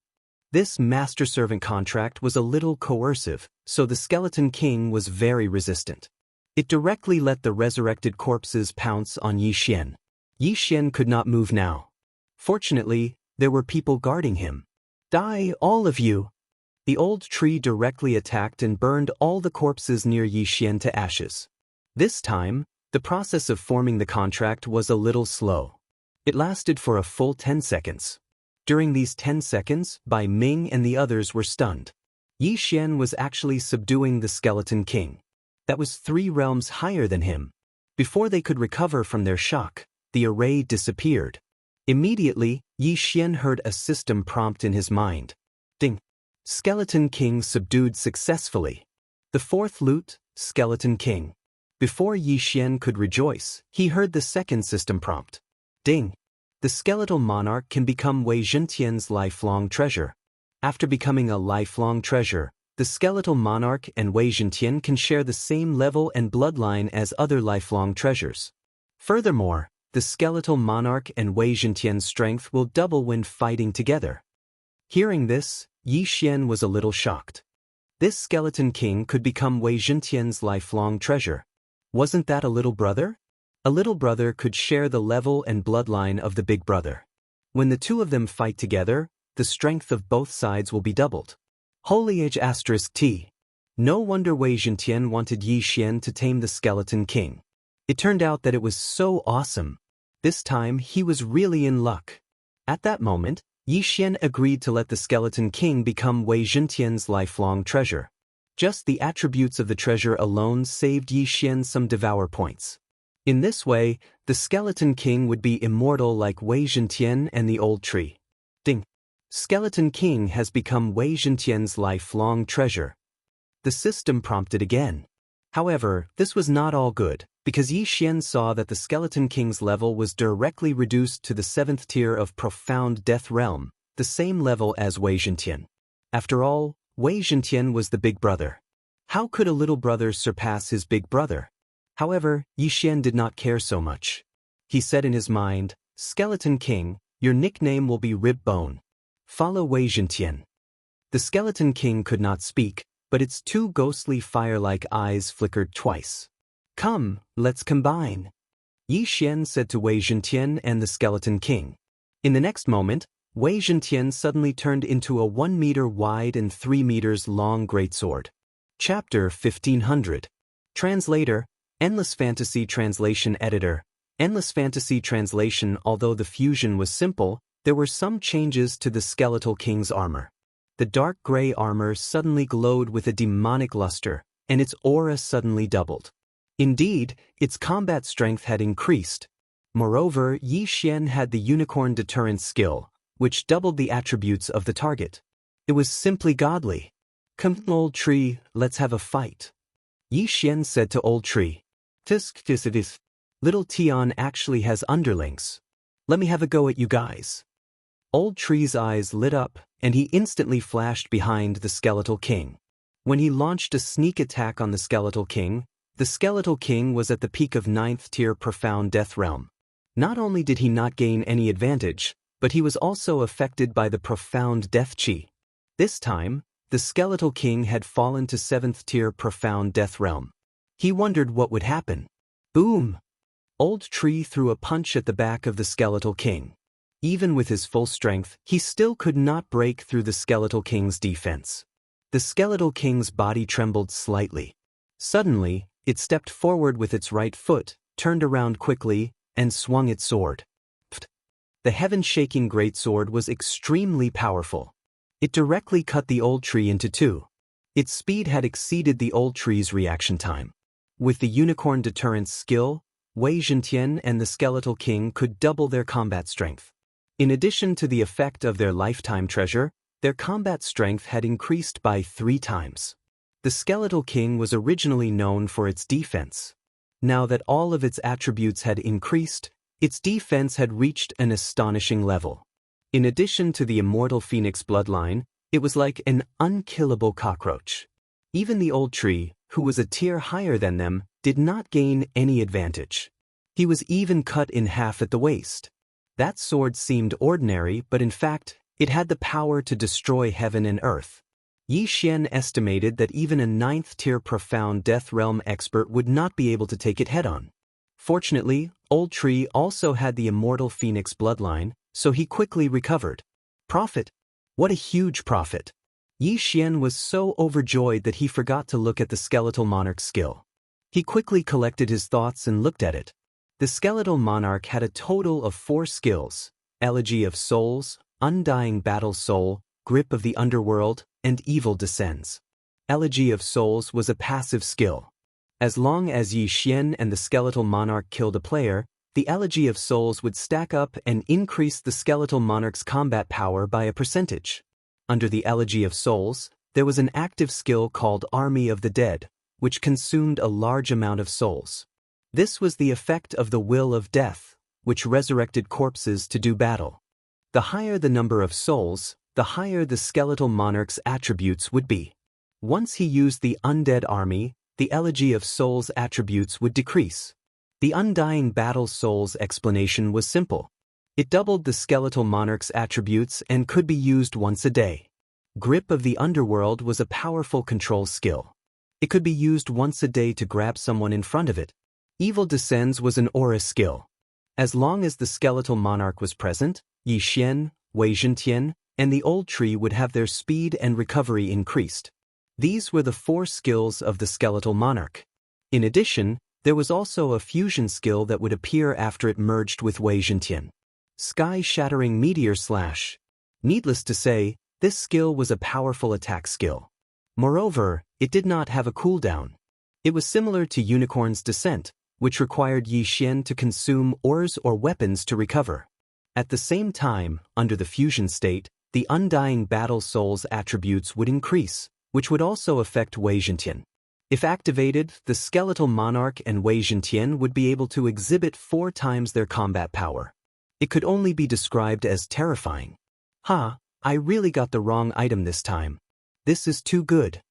Speaker 1: This master-servant contract was a little coercive, so the Skeleton King was very resistant. It directly let the resurrected corpses pounce on Yi Xian. Yi Xian could not move now. Fortunately, there were people guarding him. Die, all of you! The old tree directly attacked and burned all the corpses near Yi Xian to ashes. This time, the process of forming the contract was a little slow. It lasted for a full 10 seconds. During these 10 seconds, Bai Ming and the others were stunned. Yi Xian was actually subduing the Skeleton King. That was 3 realms higher than him. Before they could recover from their shock, the array disappeared. Immediately, Yi Xian heard a system prompt in his mind. Ding! Skeleton King subdued successfully. The 4th loot, Skeleton King. Before Yi Xian could rejoice, he heard the 2nd system prompt. Ding! The skeletal monarch can become Wei Zhentian's lifelong treasure. After becoming a lifelong treasure, the skeletal monarch and Wei Zhentian can share the same level and bloodline as other lifelong treasures. Furthermore, the skeletal monarch and Wei Zhentian's strength will double when fighting together. Hearing this, Yi Xian was a little shocked. This Skeleton King could become Wei Zhentian's lifelong treasure. Wasn't that a little brother? A little brother could share the level and bloodline of the big brother. When the 2 of them fight together, the strength of both sides will be doubled. Holy Age *T. No wonder Wei Zhentian wanted Yi Xian to tame the Skeleton King. It turned out that it was so awesome. This time he was really in luck. At that moment, Yi Xian agreed to let the Skeleton King become Wei Zhentian's lifelong treasure. Just the attributes of the treasure alone saved Yi Xian some devour points. In this way, the Skeleton King would be immortal like Wei Zhentian and the old tree. Ding! Skeleton King has become Wei Zhentian's lifelong treasure. The system prompted again. However, this was not all good, because Yi Xian saw that the Skeleton King's level was directly reduced to the 7th tier of Profound Death Realm, the same level as Wei Zhentian. After all, Wei Zhentian was the big brother. How could a little brother surpass his big brother? However, Yi Xian did not care so much. He said in his mind, Skeleton King, your nickname will be Rib Bone. Follow Wei Zhentian. The Skeleton King could not speak, but its 2 ghostly fire-like eyes flickered twice. Come, let's combine. Yi Xian said to Wei Zhentian and the Skeleton King. In the next moment, Wei Zhentian suddenly turned into a 1 meter wide and 3 meters long greatsword. Chapter 1500. Translator, Endless Fantasy Translation Editor. Endless Fantasy Translation. Although the fusion was simple, there were some changes to the Skeletal King's armor. The dark gray armor suddenly glowed with a demonic luster, and its aura suddenly doubled. Indeed, its combat strength had increased. Moreover, Yi Xian had the unicorn deterrence skill, which doubled the attributes of the target. It was simply godly. Come, old tree, let's have a fight. Yi Xian said to old tree. Tisk. Little Tian actually has underlings. Let me have a go at you guys. Old tree's eyes lit up, and he instantly flashed behind the Skeletal King. When he launched a sneak attack on the Skeletal King was at the peak of 9th tier Profound Death Realm. Not only did he not gain any advantage, but he was also affected by the Profound Death Chi. This time, the Skeletal King had fallen to 7th tier Profound Death Realm. He wondered what would happen. Boom! Old Tree threw a punch at the back of the Skeletal King. Even with his full strength, he still could not break through the Skeletal King's defense. The Skeletal King's body trembled slightly. Suddenly, it stepped forward with its right foot, turned around quickly, and swung its sword. Pfft. The heaven-shaking greatsword was extremely powerful. It directly cut the old tree into 2. Its speed had exceeded the old tree's reaction time. With the unicorn deterrence skill, Wei Zhentian and the Skeletal King could double their combat strength. In addition to the effect of their lifetime treasure, their combat strength had increased by 3 times. The Skeletal King was originally known for its defense. Now that all of its attributes had increased, its defense had reached an astonishing level. In addition to the immortal Phoenix bloodline, it was like an unkillable cockroach. Even the old tree, who was a tier higher than them, did not gain any advantage. He was even cut in half at the waist. That sword seemed ordinary, but in fact, it had the power to destroy heaven and earth. Yi Xian estimated that even a 9th-tier profound death realm expert would not be able to take it head-on. Fortunately, Old Tree also had the immortal phoenix bloodline, so he quickly recovered. Profit? What a huge profit! Yi Xian was so overjoyed that he forgot to look at the skeletal monarch's skill. He quickly collected his thoughts and looked at it. The skeletal monarch had a total of 4 skills: Elegy of Souls, Undying Battle Soul, Grip of the Underworld, and Evil Descends. Elegy of Souls was a passive skill. As long as Yi Xian and the skeletal monarch killed a player, the Elegy of Souls would stack up and increase the skeletal monarch's combat power by a percentage. Under the Elegy of Souls, there was an active skill called Army of the Dead, which consumed a large amount of souls. This was the effect of the Will of Death, which resurrected corpses to do battle. The higher the number of souls, the higher the skeletal monarch's attributes would be. Once he used the Undead Army, the Elegy of Souls attributes would decrease. The Undying Battle Souls explanation was simple. It doubled the skeletal monarch's attributes and could be used once a day. Grip of the Underworld was a powerful control skill. It could be used once a day to grab someone in front of it. Evil Descends was an aura skill. As long as the skeletal monarch was present, Yi Xian, Wei Zhentian, and the Old Tree would have their speed and recovery increased. These were the 4 skills of the skeletal monarch. In addition, there was also a fusion skill that would appear after it merged with Wei Zhentian. Sky-Shattering Meteor Slash. Needless to say, this skill was a powerful attack skill. Moreover, it did not have a cooldown. It was similar to Unicorn's Descent, which required Yi Xian to consume ores or weapons to recover. At the same time, under the fusion state, the Undying Battle Souls attributes would increase, which would also affect Wei Zhentian. If activated, the skeletal monarch and Wei Zhentian would be able to exhibit 4 times their combat power. It could only be described as terrifying. I really got the wrong item this time. This is too good.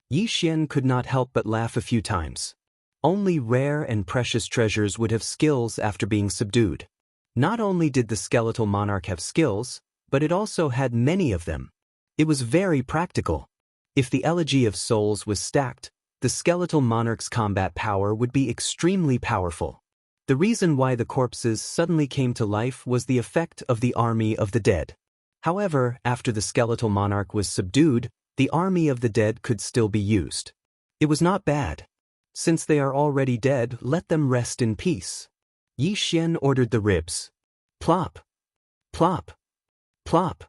Speaker 1: Yi Xian could not help but laugh a few times. Only rare and precious treasures would have skills after being subdued. Not only did the skeletal monarch have skills, but it also had many of them. It was very practical. If the Elegy of Souls was stacked, the skeletal monarch's combat power would be extremely powerful. The reason why the corpses suddenly came to life was the effect of the Army of the Dead. However, after the skeletal monarch was subdued, the Army of the Dead could still be used. It was not bad. Since they are already dead, let them rest in peace. Yi Xian ordered the ribs. Plop. Plop. Plop.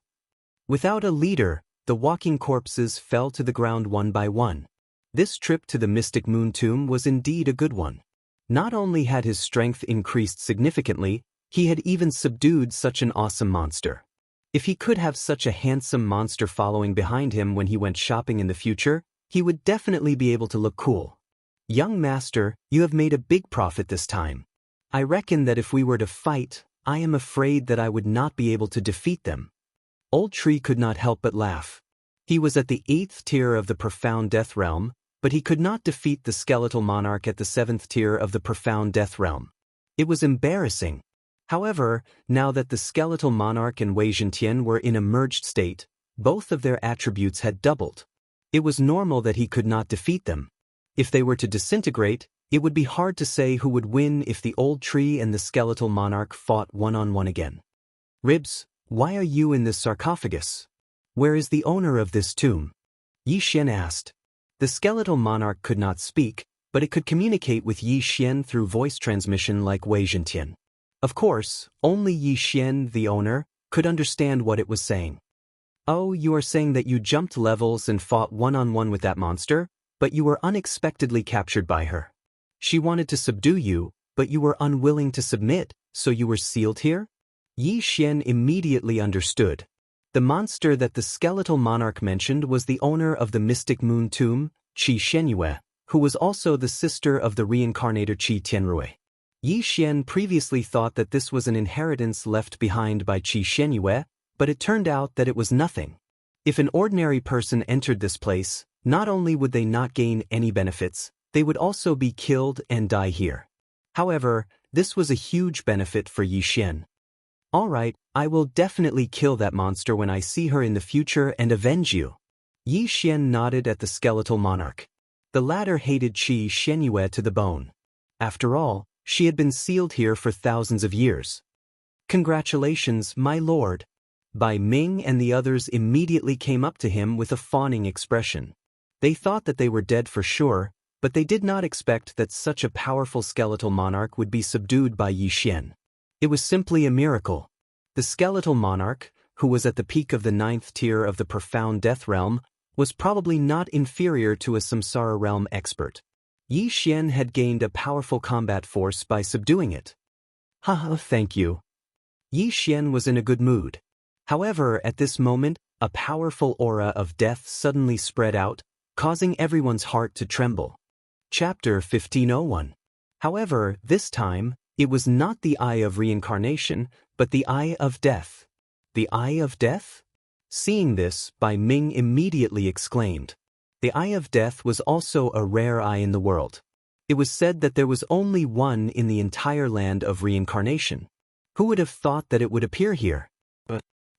Speaker 1: Without a leader, the walking corpses fell to the ground one by one. This trip to the Mystic Moon Tomb was indeed a good one. Not only had his strength increased significantly, he had even subdued such an awesome monster. If he could have such a handsome monster following behind him when he went shopping in the future, he would definitely be able to look cool. Young master, you have made a big profit this time. I reckon that if we were to fight, I am afraid that I would not be able to defeat them. Old Tree could not help but laugh. He was at the 8th tier of the Profound Death Realm, but he could not defeat the skeletal monarch at the 7th tier of the Profound Death Realm. It was embarrassing. However, now that the skeletal monarch and Wei Zhentian were in a merged state, both of their attributes had doubled. It was normal that he could not defeat them. If they were to disintegrate, it would be hard to say who would win if the Old Tree and the skeletal monarch fought one-on-one again. Ribs, why are you in this sarcophagus? Where is the owner of this tomb? Yi Xian asked. The skeletal monarch could not speak, but it could communicate with Yi Xian through voice transmission like Wei Zhentian. Of course, only Yi Xian, the owner, could understand what it was saying. Oh, you are saying that you jumped levels and fought one-on-one with that monster, but you were unexpectedly captured by her. She wanted to subdue you, but you were unwilling to submit, so you were sealed here? Yi Xian immediately understood. The monster that the skeletal monarch mentioned was the owner of the Mystic Moon Tomb, Qi Shenyue, who was also the sister of the reincarnator Qi Tianrui. Yi Xian previously thought that this was an inheritance left behind by Qi Shenyue, but it turned out that it was nothing. If an ordinary person entered this place, not only would they not gain any benefits, they would also be killed and die here. However, This was a huge benefit for Yi Xian. Alright, I will definitely kill that monster when I see her in the future and avenge you. Yi Xian nodded at the skeletal monarch. The latter hated Qi Shenyue to the bone. After all, she had been sealed here for thousands of years. Congratulations, my lord. Bai Ming and the others immediately came up to him with a fawning expression. They thought that they were dead for sure, but they did not expect that such a powerful skeletal monarch would be subdued by Yi Xian. It was simply a miracle. The skeletal monarch, who was at the peak of the 9th tier of the profound death realm, was probably not inferior to a samsara realm expert. Yi Xian had gained a powerful combat force by subduing it. Haha, thank you. Yi Xian was in a good mood. However, at this moment, a powerful aura of death suddenly spread out, causing everyone's heart to tremble. Chapter 1501. However, this time, it was not the Eye of Reincarnation, but the Eye of Death. The Eye of Death? Seeing this, Bai Ming immediately exclaimed. The Eye of Death was also a rare eye in the world. It was said that there was only one in the entire land of reincarnation. Who would have thought that it would appear here?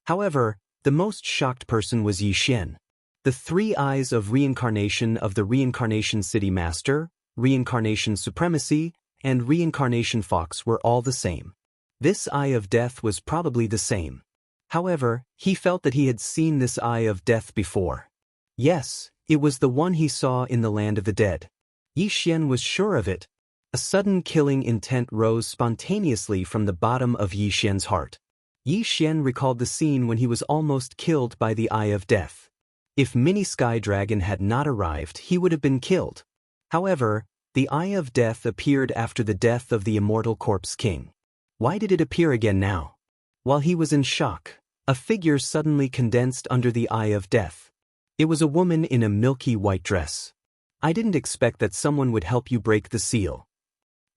Speaker 1: However, the most shocked person was Yi Xian. The 3 eyes of reincarnation of the Reincarnation City Master, Reincarnation Supremacy, and Reincarnation Fox were all the same. This Eye of Death was probably the same. However, he felt that he had seen this Eye of Death before. Yes, it was the one he saw in the land of the dead. Yi Xian was sure of it. A sudden killing intent rose spontaneously from the bottom of Yi Xian's heart. Yi Xian recalled the scene when he was almost killed by the Eye of Death. If Mini Sky Dragon had not arrived, he would have been killed. However, the Eye of Death appeared after the death of the Immortal Corpse King. Why did it appear again now? While he was in shock, a figure suddenly condensed under the Eye of Death. It was a woman in a milky white dress. I didn't expect that someone would help you break the seal.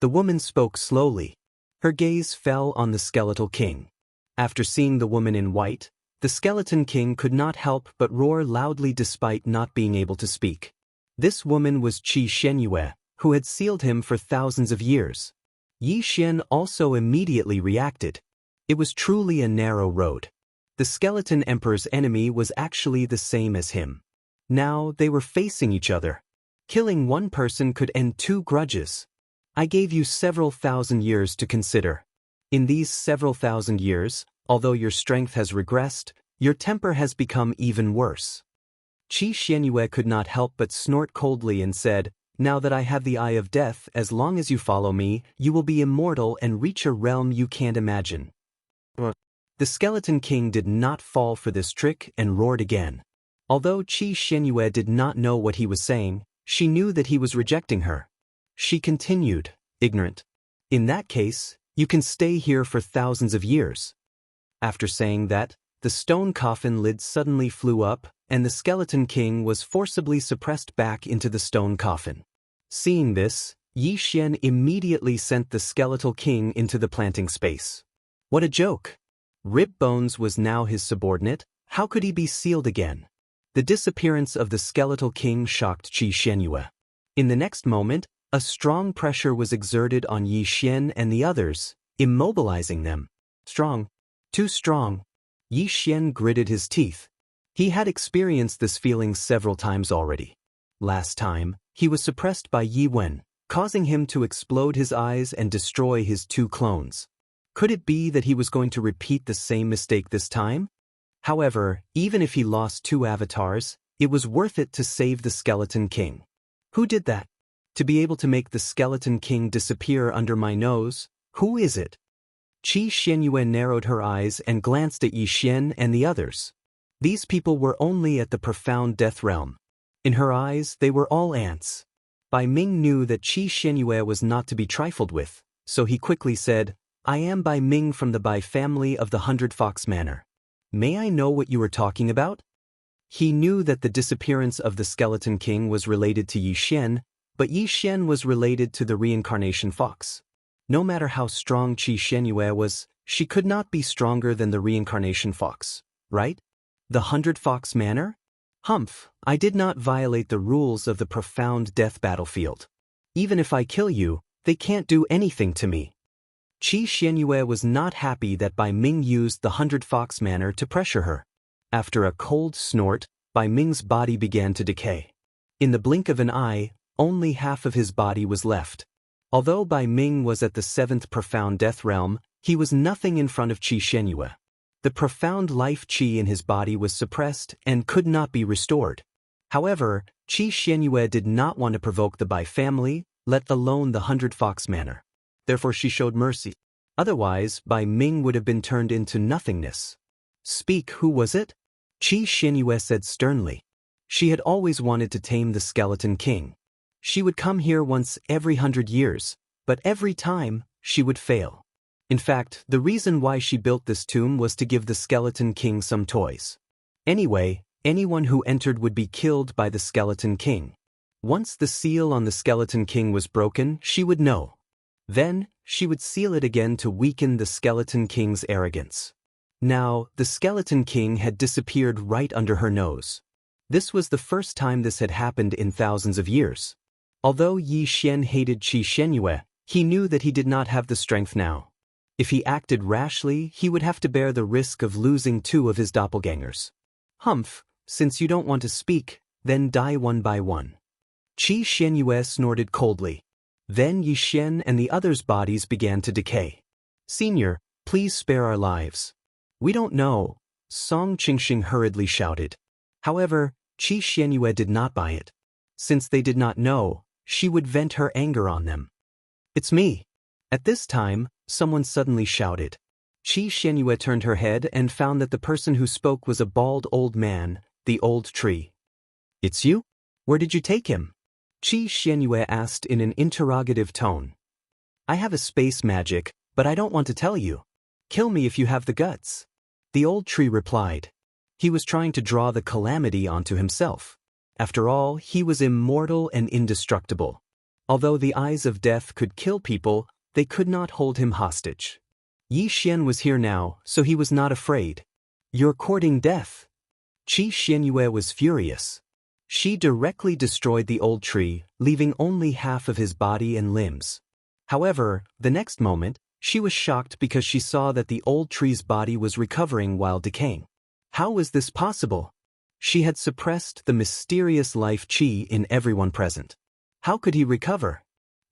Speaker 1: The woman spoke slowly. Her gaze fell on the skeletal king. After seeing the woman in white, the skeleton king could not help but roar loudly despite not being able to speak. This woman was Qi Shenyue, who had sealed him for thousands of years. Yi Xian also immediately reacted. It was truly a narrow road. The skeleton emperor's enemy was actually the same as him. Now they were facing each other. Killing one person could end 2 grudges. I gave you several thousand years to consider. In these several thousand years, although your strength has regressed, your temper has become even worse. Qi Shenyue could not help but snort coldly and said, Now that I have the Eye of Death, as long as you follow me, you will be immortal and reach a realm you can't imagine. The skeleton king did not fall for this trick and roared again. Although Qi Shenyue did not know what he was saying, she knew that he was rejecting her. She continued, ignorant. In that case, you can stay here for thousands of years. After saying that, the stone coffin lid suddenly flew up, and the skeleton king was forcibly suppressed back into the stone coffin. Seeing this, Yi Xian immediately sent the skeletal king into the planting space. What a joke! Rib Bones was now his subordinate. How could he be sealed again? The disappearance of the skeletal king shocked Qi Shenyue. In the next moment, a strong pressure was exerted on Yi Xian and the others, immobilizing them. Strong. Too strong. Yi Xian gritted his teeth. He had experienced this feeling several times already. Last time, he was suppressed by Yi Wen, causing him to explode his eyes and destroy his 2 clones. Could it be that he was going to repeat the same mistake this time? However, even if he lost 2 avatars, it was worth it to save the skeleton king. Who did that? To be able to make the skeleton king disappear under my nose? Who is it? Qi Shenyue narrowed her eyes and glanced at Yi Xian and the others. These people were only at the profound death realm. In her eyes, they were all ants. Bai Ming knew that Qi Shenyue was not to be trifled with, so he quickly said, I am Bai Ming from the Bai family of the 100 Fox Manor. May I know what you were talking about? He knew that the disappearance of the skeleton king was related to Yi Xian, but Yi Xian was related to the reincarnation fox. No matter how strong Qi Shenyue was, she could not be stronger than the reincarnation fox, right? The 100 Fox Manor? Humph, I did not violate the rules of the profound death battlefield. Even if I kill you, they can't do anything to me. Qi Xianyue was not happy that Bai Ming used the 100-fox manner to pressure her. After a cold snort, Bai Ming's body began to decay. In the blink of an eye, only half of his body was left. Although Bai Ming was at the 7th profound death realm, he was nothing in front of Qi Xianyue. The profound life qi in his body was suppressed and could not be restored. However, Qi Xianyue did not want to provoke the Bai family, let alone the 100-fox manner. Therefore she showed mercy. Otherwise, Bai Ming would have been turned into nothingness. Speak, who was it? Qi Xianyue said sternly. She had always wanted to tame the Skeleton King. She would come here once every 100 years, but every time, she would fail. In fact, the reason why she built this tomb was to give the Skeleton King some toys. Anyway, anyone who entered would be killed by the Skeleton King. Once the seal on the Skeleton King was broken, she would know. Then, she would seal it again to weaken the Skeleton King's arrogance. Now, the Skeleton King had disappeared right under her nose. This was the first time this had happened in thousands of years. Although Yi Xian hated Qi Xianyue, he knew that he did not have the strength now. If he acted rashly, he would have to bear the risk of losing 2 of his doppelgangers. Humph, since you don't want to speak, then die one by one. Qi Xianyue snorted coldly. Then Yi Xian and the others' bodies began to decay. Senior, please spare our lives. We don't know, Song Qingxing hurriedly shouted. However, Qi Xianyue did not buy it. Since they did not know, she would vent her anger on them. It's me. At this time, someone suddenly shouted. Qi Xianyue turned her head and found that the person who spoke was a bald old man, the old tree. It's you? Where did you take him? Qi Xianyue asked in an interrogative tone. I have a space magic, but I don't want to tell you. Kill me if you have the guts. The old tree replied. He was trying to draw the calamity onto himself. After all, he was immortal and indestructible. Although the eyes of death could kill people, they could not hold him hostage. Yi Xian was here now, so he was not afraid. You're courting death. Qi Xianyue was furious. She directly destroyed the old tree, leaving only half of his body and limbs. However, the next moment, she was shocked because she saw that the old tree's body was recovering while decaying. How was this possible? She had suppressed the mysterious life qi in everyone present. How could he recover?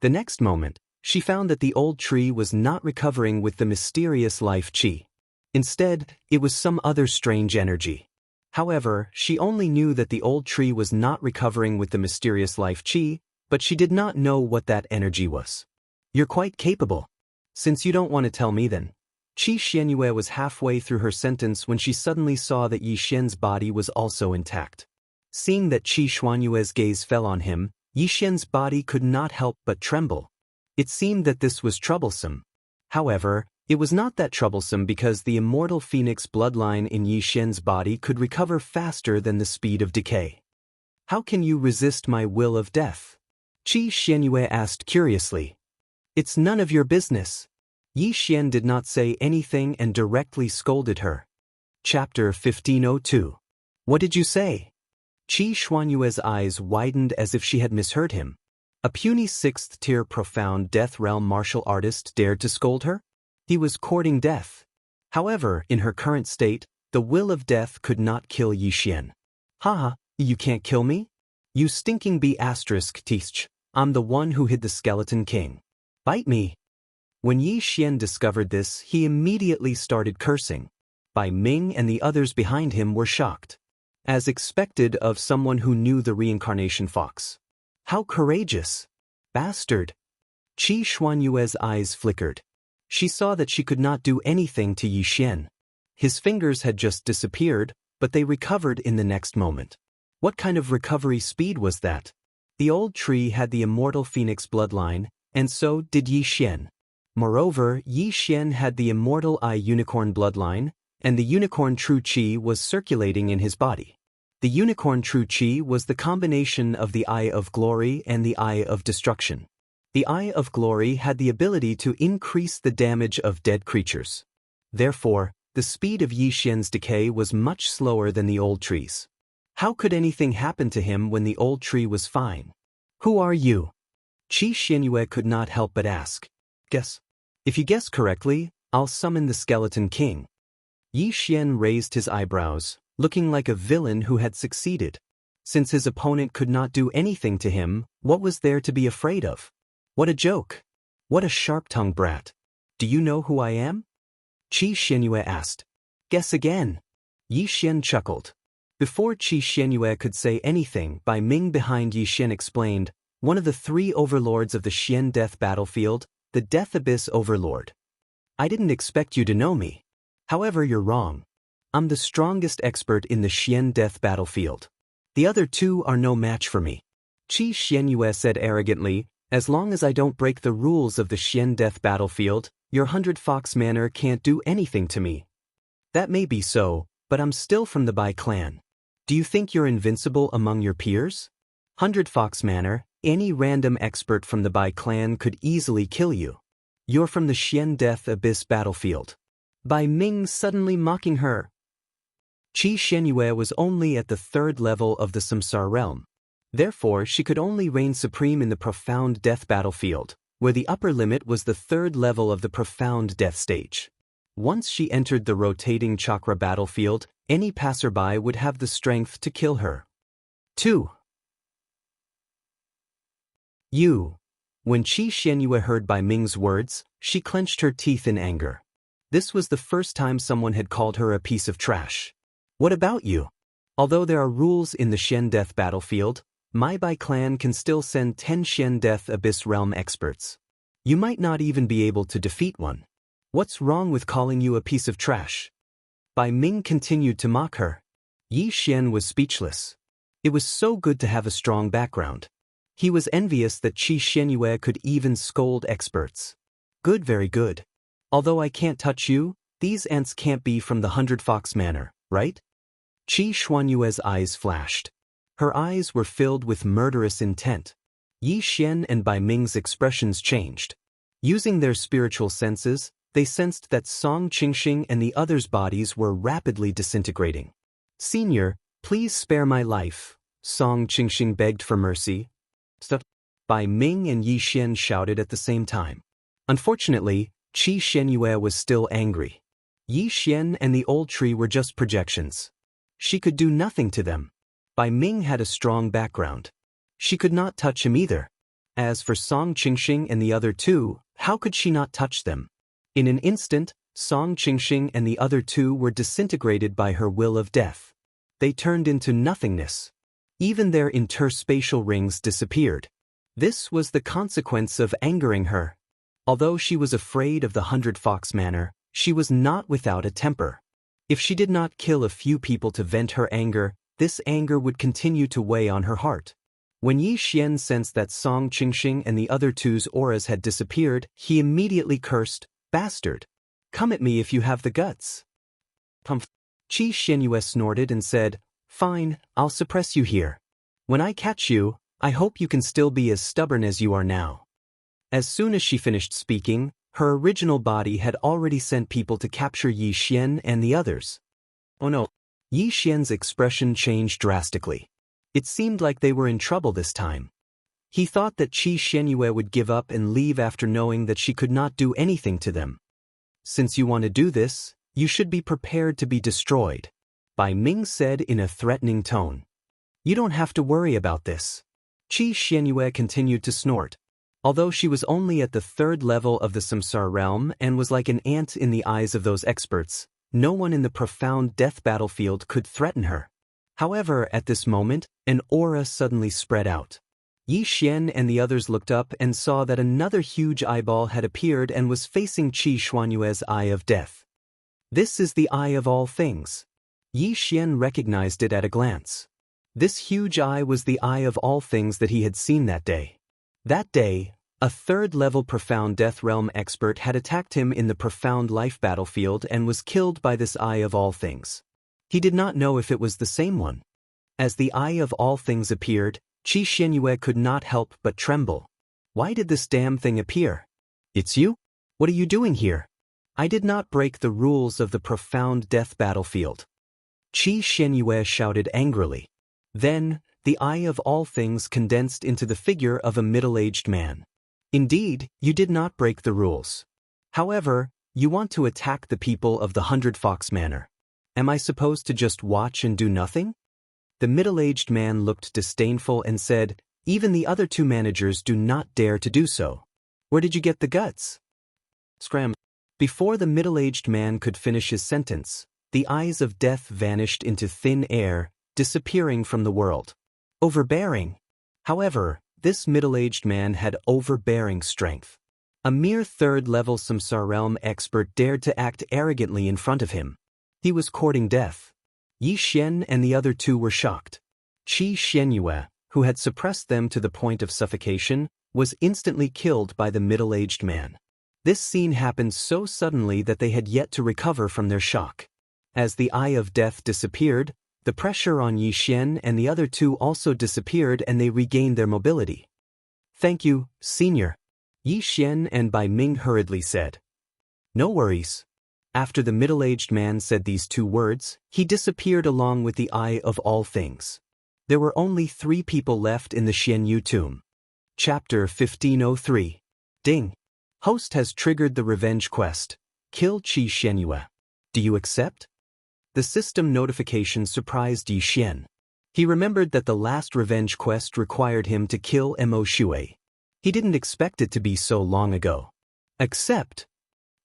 Speaker 1: The next moment, she found that the old tree was not recovering with the mysterious life qi. Instead, it was some other strange energy. However, she only knew that the old tree was not recovering with the mysterious life qi, but she did not know what that energy was. You're quite capable. Since you don't want to tell me then. Qi Xianyue was halfway through her sentence when she suddenly saw that Yi Xian's body was also intact. Seeing that Qi Xuanyue's gaze fell on him, Yi Xian's body could not help but tremble. It seemed that this was troublesome. However, it was not that troublesome because the immortal phoenix bloodline in Yi Xian's body could recover faster than the speed of decay. How can you resist my will of death? Qi Xianyue asked curiously. It's none of your business. Yi Xian did not say anything and directly scolded her. Chapter 1502. What did you say? Qi Xuanyue's eyes widened as if she had misheard him. A puny 6th-tier profound death realm martial artist dared to scold her? He was courting death. However, in her current state, the will of death could not kill Yi Xian. Haha, you can't kill me? You stinking B***th. I'm the one who hid the Skeleton King. Bite me. When Yi Xian discovered this, he immediately started cursing. Bai Ming and the others behind him were shocked. As expected of someone who knew the reincarnation fox. How courageous! Bastard! Qi Xuanyue's eyes flickered. She saw that she could not do anything to Yi Xian. His fingers had just disappeared, but they recovered in the next moment. What kind of recovery speed was that? The old tree had the immortal phoenix bloodline, and so did Yi Xian. Moreover, Yi Xian had the immortal eye unicorn bloodline, and the unicorn true qi was circulating in his body. The unicorn true qi was the combination of the eye of glory and the eye of destruction. The eye of glory had the ability to increase the damage of dead creatures. Therefore, the speed of Yi Xian's decay was much slower than the old tree's. How could anything happen to him when the old tree was fine? Who are you? Qi Xianyue could not help but ask. Guess. If you guess correctly, I'll summon the Skeleton King. Yi Xian raised his eyebrows, looking like a villain who had succeeded. Since his opponent could not do anything to him, what was there to be afraid of? What a joke! What a sharp-tongued brat! Do you know who I am? Qi Xianyue asked. Guess again. Yi Xian chuckled. Before Qi Xianyue could say anything, Bai Ming behind Yi Xian explained, one of the 3 overlords of the Xian Death Battlefield, the Death Abyss Overlord. I didn't expect you to know me. However, you're wrong. I'm the strongest expert in the Xian Death Battlefield. The other 2 are no match for me. Qi Xianyue said arrogantly, as long as I don't break the rules of the Xian Death Battlefield, your 100 Fox Manor can't do anything to me. That may be so, but I'm still from the Bai clan. Do you think you're invincible among your peers? 100 Fox Manor, any random expert from the Bai clan could easily kill you. You're from the Xian Death Abyss Battlefield. Bai Ming suddenly mocking her. Qi Xianyue was only at the 3rd level of the Samsara realm. Therefore, she could only reign supreme in the Profound Death Battlefield, where the upper limit was the 3rd level of the Profound Death stage. Once she entered the rotating chakra battlefield, any passerby would have the strength to kill her. 2. You. When Qi Xianyue heard Bai Ming's words, she clenched her teeth in anger. This was the first time someone had called her a piece of trash. What about you? Although there are rules in the Xian Death Battlefield, my Bai clan can still send 10 Xian Death Abyss Realm experts. You might not even be able to defeat one. What's wrong with calling you a piece of trash? Bai Ming continued to mock her. Yi Xian was speechless. It was so good to have a strong background. He was envious that Qi Xianyue could even scold experts. Good, very good. Although I can't touch you, these ants can't be from the 100 Fox Manor, right? Qi Xuanyue's eyes flashed. Her eyes were filled with murderous intent. Yi Xian and Bai Ming's expressions changed. Using their spiritual senses, they sensed that Song Qingxing and the others' bodies were rapidly disintegrating. Senior, please spare my life, Song Qingxing begged for mercy. Bai Ming and Yi Xian shouted at the same time. Unfortunately, Qi Xianyue was still angry. Yi Xian and the old tree were just projections. She could do nothing to them. Bai Ming had a strong background. She could not touch him either. As for Song Qingxing and the other 2, how could she not touch them? In an instant, Song Qingxing and the other 2 were disintegrated by her will of death. They turned into nothingness. Even their interspatial rings disappeared. This was the consequence of angering her. Although she was afraid of the 100 Fox Manor, she was not without a temper. If she did not kill a few people to vent her anger, this anger would continue to weigh on her heart. When Yi Xian sensed that Song Qingxing and the other 2's auras had disappeared, he immediately cursed, "Bastard! Come at me if you have the guts." Pumph. Qi Xianyue snorted and said, "Fine, I'll suppress you here. When I catch you, I hope you can still be as stubborn as you are now." As soon as she finished speaking, her original body had already sent people to capture Yi Xian and the others. Oh no. Yi Xian's expression changed drastically. It seemed like they were in trouble this time. He thought that Qi Xianyue would give up and leave after knowing that she could not do anything to them. Since you want to do this, you should be prepared to be destroyed, Bai Ming said in a threatening tone. You don't have to worry about this. Qi Xianyue continued to snort. Although she was only at the 3rd level of the Samsara realm and was like an ant in the eyes of those experts, no one in the Profound Death Battlefield could threaten her. However, at this moment, an aura suddenly spread out. Yi Xian and the others looked up and saw that another huge eyeball had appeared and was facing Qi Xuanyue's Eye of Death. This is the Eye of all things. Yi Xian recognized it at a glance. This huge eye was the Eye of all things that he had seen that day. That day, a 3rd-level Profound Death Realm expert had attacked him in the Profound Life Battlefield and was killed by this Eye of all things. He did not know if it was the same one. As the Eye of all things appeared, Qi Xianyue could not help but tremble. Why did this damn thing appear? It's you? What are you doing here? I did not break the rules of the Profound Death Battlefield. Qi Xianyue shouted angrily. Then, the Eye of all things condensed into the figure of a middle-aged man. Indeed, you did not break the rules. However, you want to attack the people of the 100 Fox Manor. Am I supposed to just watch and do nothing? The middle-aged man looked disdainful and said, even the other two managers do not dare to do so. Where did you get the guts? Scram. Before the middle-aged man could finish his sentence, the eyes of death vanished into thin air, disappearing from the world. Overbearing. However, this middle-aged man had overbearing strength. A mere third-level Samsara realm expert dared to act arrogantly in front of him. He was courting death. Yi Xian and the other two were shocked. Qi Xianyue, who had suppressed them to the point of suffocation, was instantly killed by the middle-aged man. This scene happened so suddenly that they had yet to recover from their shock. As the eye of death disappeared, the pressure on Yi Xian and the other two also disappeared and they regained their mobility. Thank you, Senior. Yi Xian and Bai Ming hurriedly said. No worries. After the middle-aged man said these two words, he disappeared along with the eye of all things. There were only 3 people left in the Xianyu tomb. Chapter 1503. Ding. Host has triggered the revenge quest. Kill Qi Xianyue. Do you accept? The system notification surprised Yi Xian. He remembered that the last revenge quest required him to kill Mo Shui. He didn't expect it to be so long ago. Accept.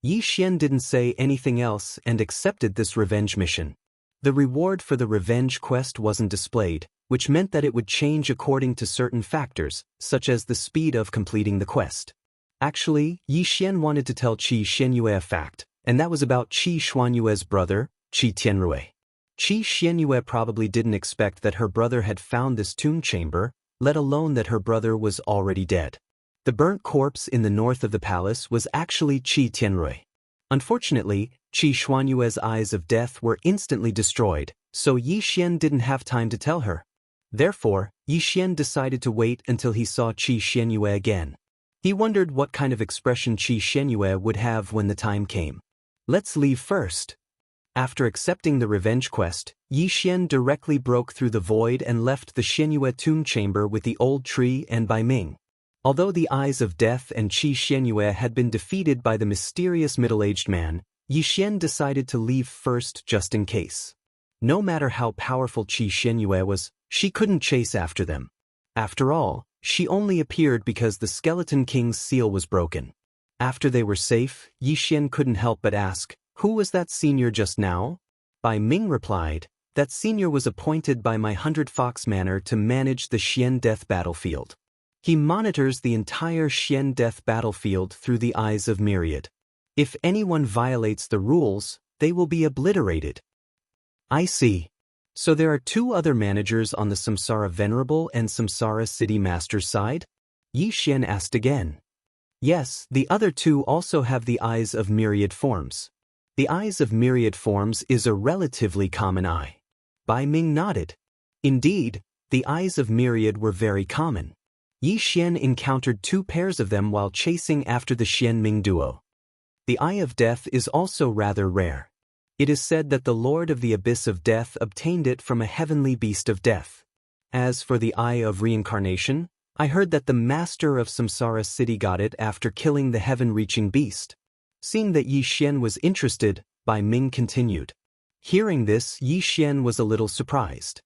Speaker 1: Yi Xian didn't say anything else and accepted this revenge mission. The reward for the revenge quest wasn't displayed, which meant that it would change according to certain factors, such as the speed of completing the quest. Actually, Yi Xian wanted to tell Qi Xianyue a fact, and that was about Qi Xuanyue's brother, Qi Tianrui. Qi Xianyue probably didn't expect that her brother had found this tomb chamber, let alone that her brother was already dead. The burnt corpse in the north of the palace was actually Qi Tianrui. Unfortunately, Qi Xuanyue's eyes of death were instantly destroyed, so Yi Xian didn't have time to tell her. Therefore, Yi Xian decided to wait until he saw Qi Xianyue again. He wondered what kind of expression Qi Xianyue would have when the time came. Let's leave first. After accepting the revenge quest, Yi Xian directly broke through the void and left the Xianyue tomb chamber with the old tree and Bai Ming. Although the eyes of death and Qi Xianyue had been defeated by the mysterious middle-aged man, Yi Xian decided to leave first just in case. No matter how powerful Qi Xianyue was, she couldn't chase after them. After all, she only appeared because the Skeleton King's seal was broken. After they were safe, Yi Xian couldn't help but ask, who was that senior just now? Bai Ming replied, that senior was appointed by my 100 Fox Manor to manage the Xian Death battlefield. He monitors the entire Xian Death battlefield through the eyes of Myriad. If anyone violates the rules, they will be obliterated. I see. So there are 2 other managers on the Samsara Venerable and Samsara City Master's side? Yi Xian asked again. Yes, the other 2 also have the eyes of myriad forms. The eyes of myriad forms is a relatively common eye. Bai Ming nodded. Indeed, the eyes of myriad were very common. Yi Xian encountered 2 pairs of them while chasing after the Xian Ming duo. The Eye of Death is also rather rare. It is said that the Lord of the Abyss of Death obtained it from a heavenly beast of death. As for the Eye of Reincarnation, I heard that the Master of Samsara City got it after killing the heaven-reaching beast. Seeing that Yi Xian was interested, Bai Ming continued. Hearing this, Yi Xian was a little surprised.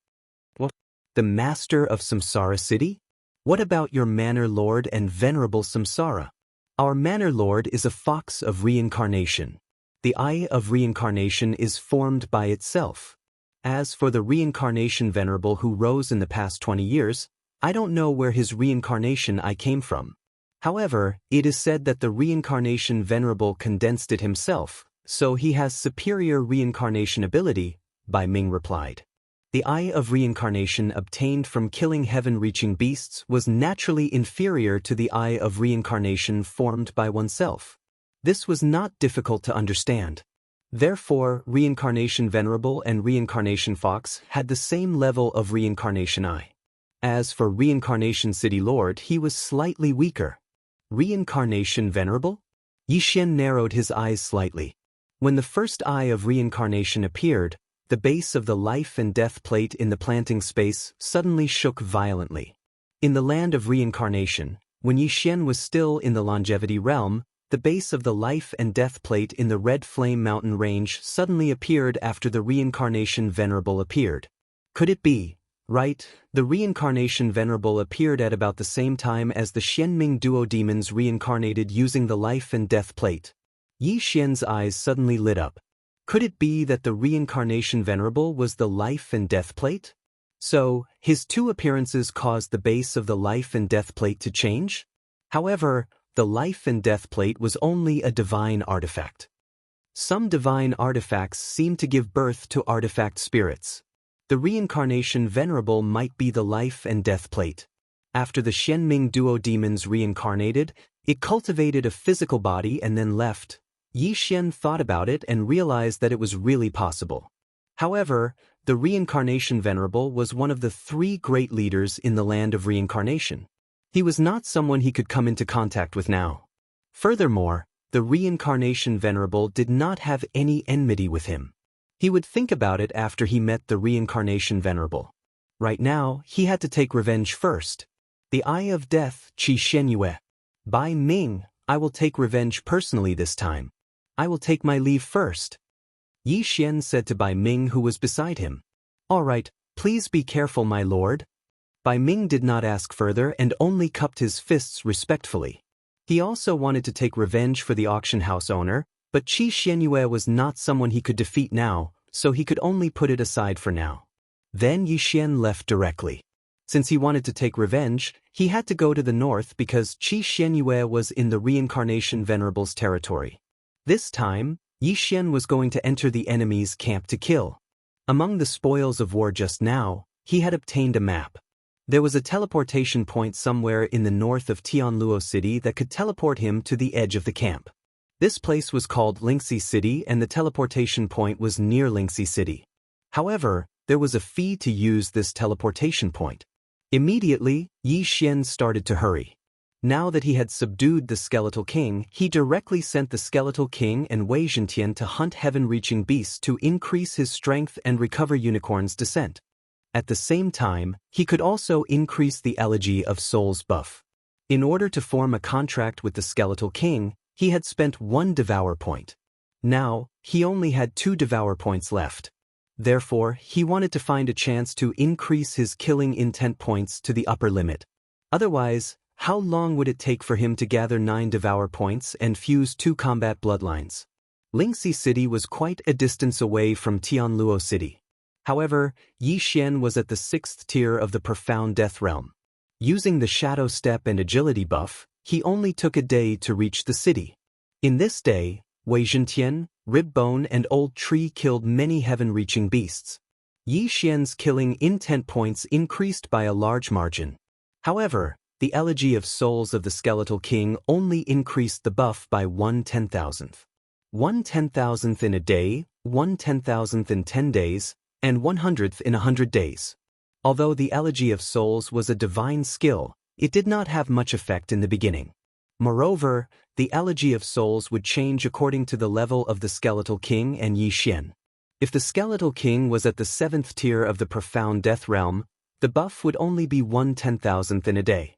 Speaker 1: What? The Master of Samsara City? What about your Manor Lord and Venerable Samsara? Our Manor Lord is a fox of reincarnation. The Eye of Reincarnation is formed by itself. As for the Reincarnation Venerable who rose in the past 20 years, I don't know where his reincarnation eye came from. However, it is said that the Reincarnation Venerable condensed it himself, so he has superior reincarnation ability, Bai Ming replied. The Eye of Reincarnation obtained from killing heaven-reaching beasts was naturally inferior to the Eye of Reincarnation formed by oneself. This was not difficult to understand. Therefore, Reincarnation Venerable and Reincarnation Fox had the same level of Reincarnation Eye. As for Reincarnation City Lord, he was slightly weaker. Reincarnation Venerable? Yi Xian narrowed his eyes slightly. When the first Eye of Reincarnation appeared, the base of the life and death plate in the planting space suddenly shook violently. In the land of reincarnation, when Yi Xian was still in the longevity realm, The base of the life and death plate in the Red Flame Mountain range suddenly appeared after the reincarnation venerable appeared. Could it be? Right, the reincarnation venerable appeared at about the same time as the Xianming duo demons reincarnated using the life and death plate. Yi Xian's eyes suddenly lit up. Could it be that the reincarnation venerable was the life and death plate? So, his two appearances caused the base of the life and death plate to change? However, the life and death plate was only a divine artifact. Some divine artifacts seem to give birth to artifact spirits. The reincarnation venerable might be the life and death plate. After the Xianming duo demons reincarnated, it cultivated a physical body and then left. Yi Xian thought about it and realized that it was really possible. However, the reincarnation venerable was one of the 3 great leaders in the land of reincarnation. He was not someone he could come into contact with now. Furthermore, the reincarnation venerable did not have any enmity with him. He would think about it after he met the reincarnation venerable. Right now, he had to take revenge first. The Eye of Death, Qi Shenyue. Bai Ming, I will take revenge personally this time. I will take my leave first. Yi Xian said to Bai Ming, who was beside him. All right, please be careful, my lord. Bai Ming did not ask further and only cupped his fists respectfully. He also wanted to take revenge for the auction house owner, but Qi Shenyue was not someone he could defeat now, so he could only put it aside for now. Then Yi Xian left directly. Since he wanted to take revenge, he had to go to the north because Qi Shenyue was in the reincarnation venerable's territory. This time, Yi Xian was going to enter the enemy's camp to kill. Among the spoils of war just now, he had obtained a map. There was a teleportation point somewhere in the north of Tianluo City that could teleport him to the edge of the camp. This place was called Lingxi City and the teleportation point was near Lingxi City. However, there was a fee to use this teleportation point. Immediately, Yi Xian started to hurry. Now that he had subdued the Skeletal King, he directly sent the Skeletal King and Wei Zhentian to hunt heaven-reaching beasts to increase his strength and recover Unicorn's descent. At the same time, he could also increase the Elegy of Souls buff. In order to form a contract with the Skeletal King, he had spent 1 Devour point. Now, he only had 2 Devour points left. Therefore, he wanted to find a chance to increase his killing intent points to the upper limit. Otherwise, how long would it take for him to gather 9 Devour points and fuse 2 combat bloodlines? Lingxi City was quite a distance away from Tianluo City. However, Yi Xian was at the 6th tier of the Profound Death Realm. Using the Shadow Step and Agility buff, he only took a day to reach the city. In this day, Wei Zhentian, Ribbone and Old Tree killed many heaven-reaching beasts. Yi Xian's killing intent points increased by a large margin. However, the Elegy of Souls of the Skeletal King only increased the buff by 1/10,000th. 1/10,000th in a day, 1/10,000th in 10 days, and 100th in 100 days. Although the Elegy of Souls was a divine skill, it did not have much effect in the beginning. Moreover, the Elegy of Souls would change according to the level of the Skeletal King and Yi Xian. If the Skeletal King was at the 7th tier of the Profound Death Realm, the buff would only be 1/10,000th in a day.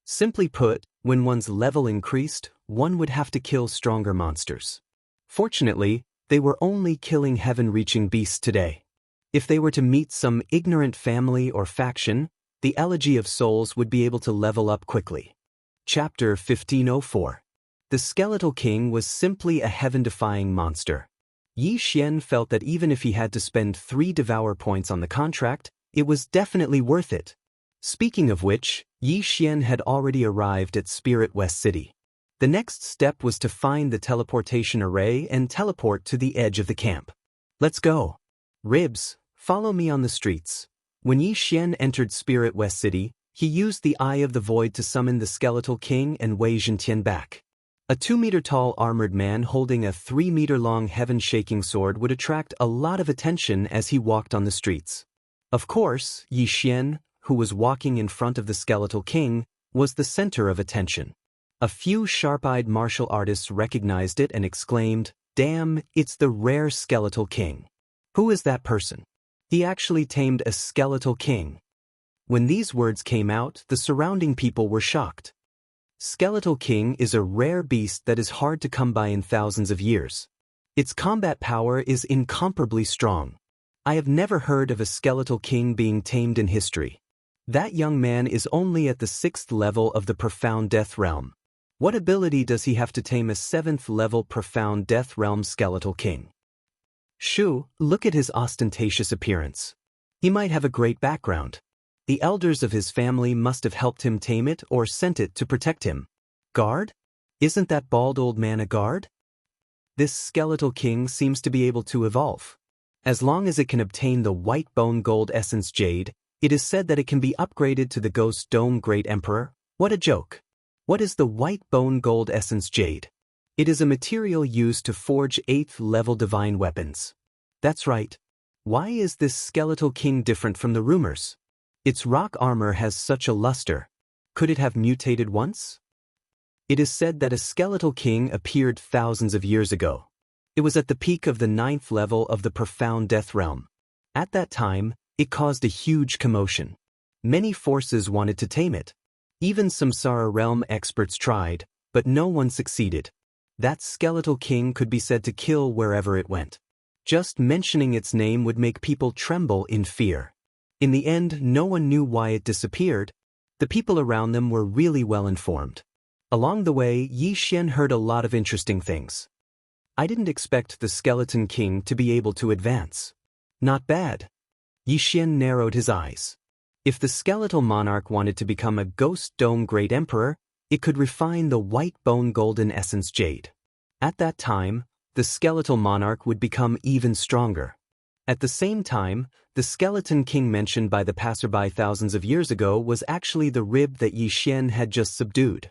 Speaker 1: Simply put, when one's level increased, one would have to kill stronger monsters. Fortunately, they were only killing heaven-reaching beasts today. If they were to meet some ignorant family or faction, the Elegy of Souls would be able to level up quickly. Chapter 1504. The Skeletal King was simply a heaven-defying monster. Yi Xian felt that even if he had to spend 3 Devour points on the contract, it was definitely worth it. Speaking of which, Yi Xian had already arrived at Spirit West City. The next step was to find the teleportation array and teleport to the edge of the camp. Let's go. Ribs, follow me on the streets. When Yi Xian entered Spirit West City, he used the Eye of the Void to summon the Skeletal King and Wei Zhentian back. A 2-meter-tall armored man holding a 3-meter-long heaven-shaking sword would attract a lot of attention as he walked on the streets. Of course, Yi Xian, who was walking in front of the Skeletal King, was the center of attention. A few sharp-eyed martial artists recognized it and exclaimed, "Damn, it's the rare Skeletal King. Who is that person? He actually tamed a Skeletal King." When these words came out, the surrounding people were shocked. Skeletal King is a rare beast that is hard to come by in thousands of years. Its combat power is incomparably strong. I have never heard of a Skeletal King being tamed in history. That young man is only at the 6th level of the Profound Death Realm. What ability does he have to tame a 7th level Profound Death Realm Skeletal King? Shoo, look at his ostentatious appearance. He might have a great background. The elders of his family must have helped him tame it or sent it to protect him. Guard? Isn't that bald old man a guard? This Skeletal King seems to be able to evolve. As long as it can obtain the White Bone Gold Essence Jade, it is said that it can be upgraded to the Ghost Dome Great Emperor. What a joke. What is the White Bone Gold Essence Jade? It is a material used to forge 8th level divine weapons. That's right. Why is this Skeletal King different from the rumors? Its rock armor has such a luster. Could it have mutated once? It is said that a Skeletal King appeared thousands of years ago. It was at the peak of the 9th level of the Profound Death Realm. At that time, it caused a huge commotion. Many forces wanted to tame it. Even Samsara Realm experts tried, but no one succeeded. That Skeletal King could be said to kill wherever it went. Just mentioning its name would make people tremble in fear. In the end, no one knew why it disappeared. The people around them were really well informed. Along the way, Yi Xian heard a lot of interesting things. I didn't expect the Skeleton King to be able to advance. Not bad. Yi Xian narrowed his eyes. If the Skeletal Monarch wanted to become a Ghost Dome Great Emperor, it could refine the White Bone Golden Essence Jade. At that time, the Skeletal Monarch would become even stronger. At the same time, the Skeleton King mentioned by the passerby thousands of years ago was actually the rib that Yi Xian had just subdued.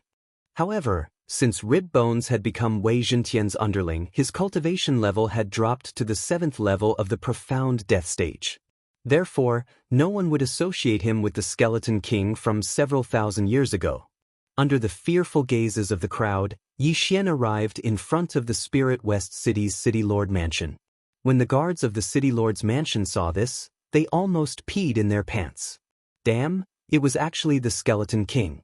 Speaker 1: However, since rib bones had become Wei Zhentian's underling, his cultivation level had dropped to the 7th level of the Profound Death Stage. Therefore, no one would associate him with the Skeleton King from several thousand years ago. Under the fearful gazes of the crowd, Yi Xian arrived in front of the Spirit West City's City Lord Mansion. When the guards of the City Lord's mansion saw this, they almost peed in their pants. Damn, it was actually the Skeleton King.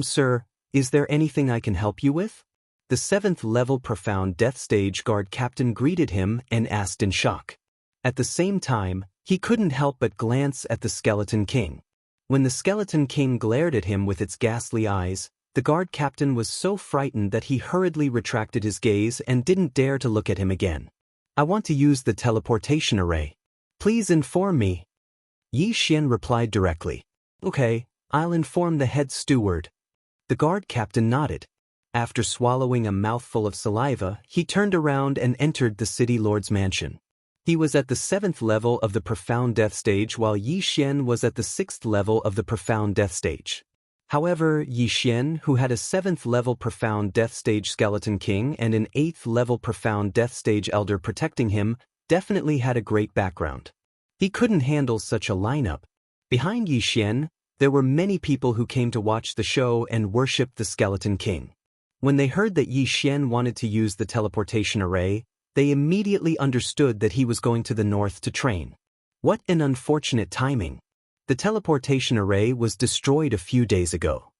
Speaker 1: Sir, is there anything I can help you with? The 7th level Profound Death Stage guard captain greeted him and asked in shock. At the same time, he couldn't help but glance at the Skeleton King. When the Skeleton King glared at him with its ghastly eyes, the guard captain was so frightened that he hurriedly retracted his gaze and didn't dare to look at him again. I want to use the teleportation array. Please inform me. Yi Xian replied directly. Okay, I'll inform the head steward. The guard captain nodded. After swallowing a mouthful of saliva, he turned around and entered the City Lord's mansion. He was at the 7th level of the Profound Death Stage while Yi Xian was at the 6th level of the Profound Death Stage. However, Yi Xian, who had a 7th level Profound Death Stage Skeleton King and an 8th level Profound Death Stage Elder protecting him, definitely had a great background. He couldn't handle such a lineup. Behind Yi Xian, there were many people who came to watch the show and worshipped the Skeleton King. When they heard that Yi Xian wanted to use the teleportation array, they immediately understood that he was going to the north to train. What an unfortunate timing. The teleportation array was destroyed a few days ago.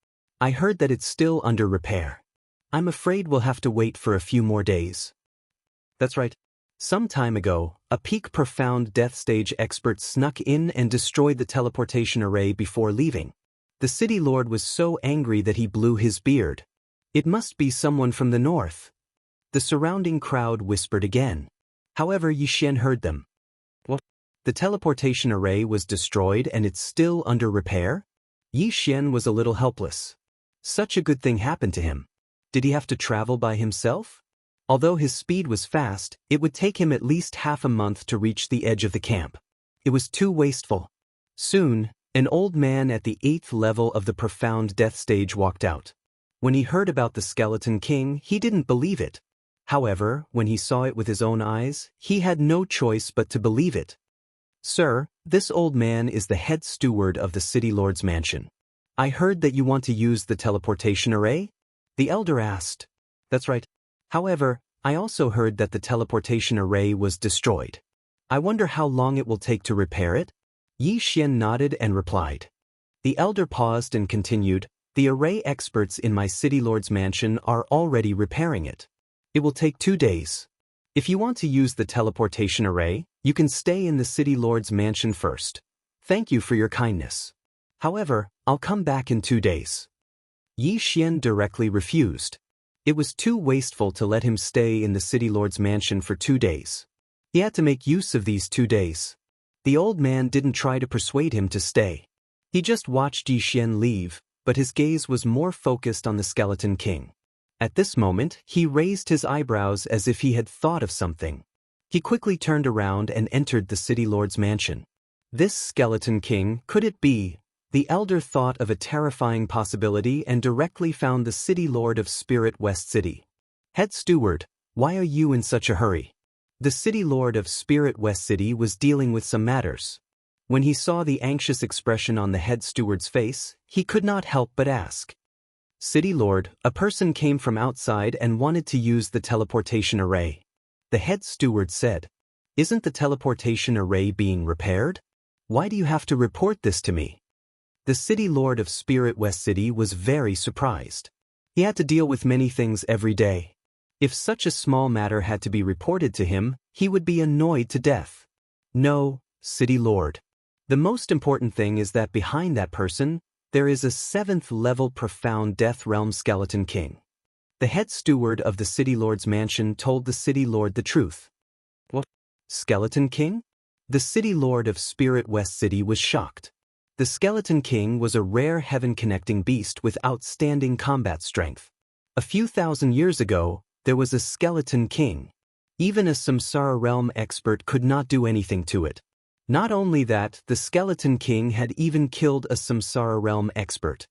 Speaker 1: I heard that it's still under repair. I'm afraid we'll have to wait for a few more days. That's right. Some time ago, a peak Profound Death Stage expert snuck in and destroyed the teleportation array before leaving. The City Lord was so angry that he blew his beard. It must be someone from the north. The surrounding crowd whispered again. However, Yi Xian heard them. What? The teleportation array was destroyed and it's still under repair? Yi Xian was a little helpless. Such a good thing happened to him. Did he have to travel by himself? Although his speed was fast, it would take him at least half a month to reach the edge of the camp. It was too wasteful. Soon, an old man at the 8th level of the Profound Death Stage walked out. When he heard about the Skeleton King, he didn't believe it. However, when he saw it with his own eyes, he had no choice but to believe it. Sir, this old man is the head steward of the City Lord's mansion. I heard that you want to use the teleportation array? The elder asked. That's right. However, I also heard that the teleportation array was destroyed. I wonder how long it will take to repair it? Yi Xian nodded and replied. The elder paused and continued, The array experts in my city lord's mansion are already repairing it. It will take 2 days. If you want to use the teleportation array, you can stay in the city lord's mansion first. Thank you for your kindness. However, I'll come back in 2 days. Yi Xian directly refused. It was too wasteful to let him stay in the city lord's mansion for 2 days. He had to make use of these 2 days. The old man didn't try to persuade him to stay. He just watched Yi Xian leave, but his gaze was more focused on the Skeleton King. At this moment, he raised his eyebrows as if he had thought of something. He quickly turned around and entered the city lord's mansion. This Skeleton King, could it be? The elder thought of a terrifying possibility and directly found the city lord of Spirit West City. Head steward, why are you in such a hurry? The city lord of Spirit West City was dealing with some matters. When he saw the anxious expression on the head steward's face, he could not help but ask. City lord, a person came from outside and wanted to use the teleportation array. The head steward said, Isn't the teleportation array being repaired? Why do you have to report this to me? The city lord of Spirit West City was very surprised. He had to deal with many things every day. If such a small matter had to be reported to him, he would be annoyed to death. No, city lord. The most important thing is that behind that person, there is a 7th-level profound death realm skeleton king. The head steward of the city lord's mansion told the city lord the truth. What? Skeleton king? The city lord of Spirit West City was shocked. The Skeleton King was a rare heaven-connecting beast with outstanding combat strength. A few thousand years ago, there was a Skeleton King. Even a Samsara realm expert could not do anything to it. Not only that, the Skeleton King had even killed a Samsara realm expert.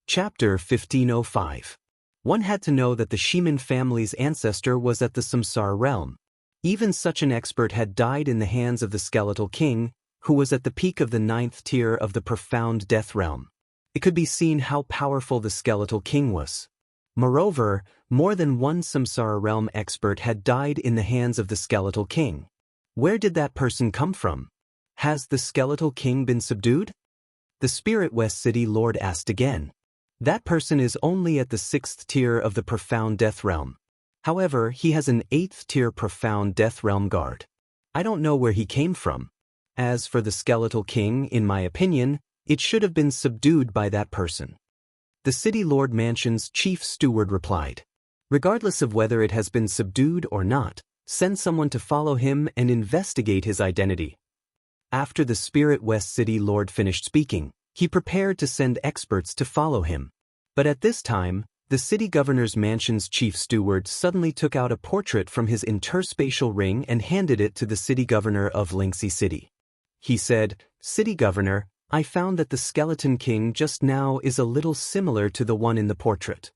Speaker 1: Chapter 1505. One had to know that the Ximen family's ancestor was at the Samsara realm. Even such an expert had died in the hands of the Skeletal King, who was at the peak of the 9th tier of the profound death realm. It could be seen how powerful the Skeletal King was. Moreover, more than one Samsara realm expert had died in the hands of the Skeletal King. Where did that person come from? Has the Skeletal King been subdued? The Spirit West City Lord asked again. That person is only at the 6th tier of the profound death realm. However, he has an 8th tier profound death realm guard. I don't know where he came from. As for the Skeletal King, in my opinion, it should have been subdued by that person. The City Lord Mansion's chief steward replied. Regardless of whether it has been subdued or not, send someone to follow him and investigate his identity. After the Spirit West City Lord finished speaking, he prepared to send experts to follow him. But at this time, the city governor's mansion's chief steward suddenly took out a portrait from his interspatial ring and handed it to the city governor of Lingxi City. He said, City Governor, I found that the Skeleton King just now is a little similar to the one in the portrait.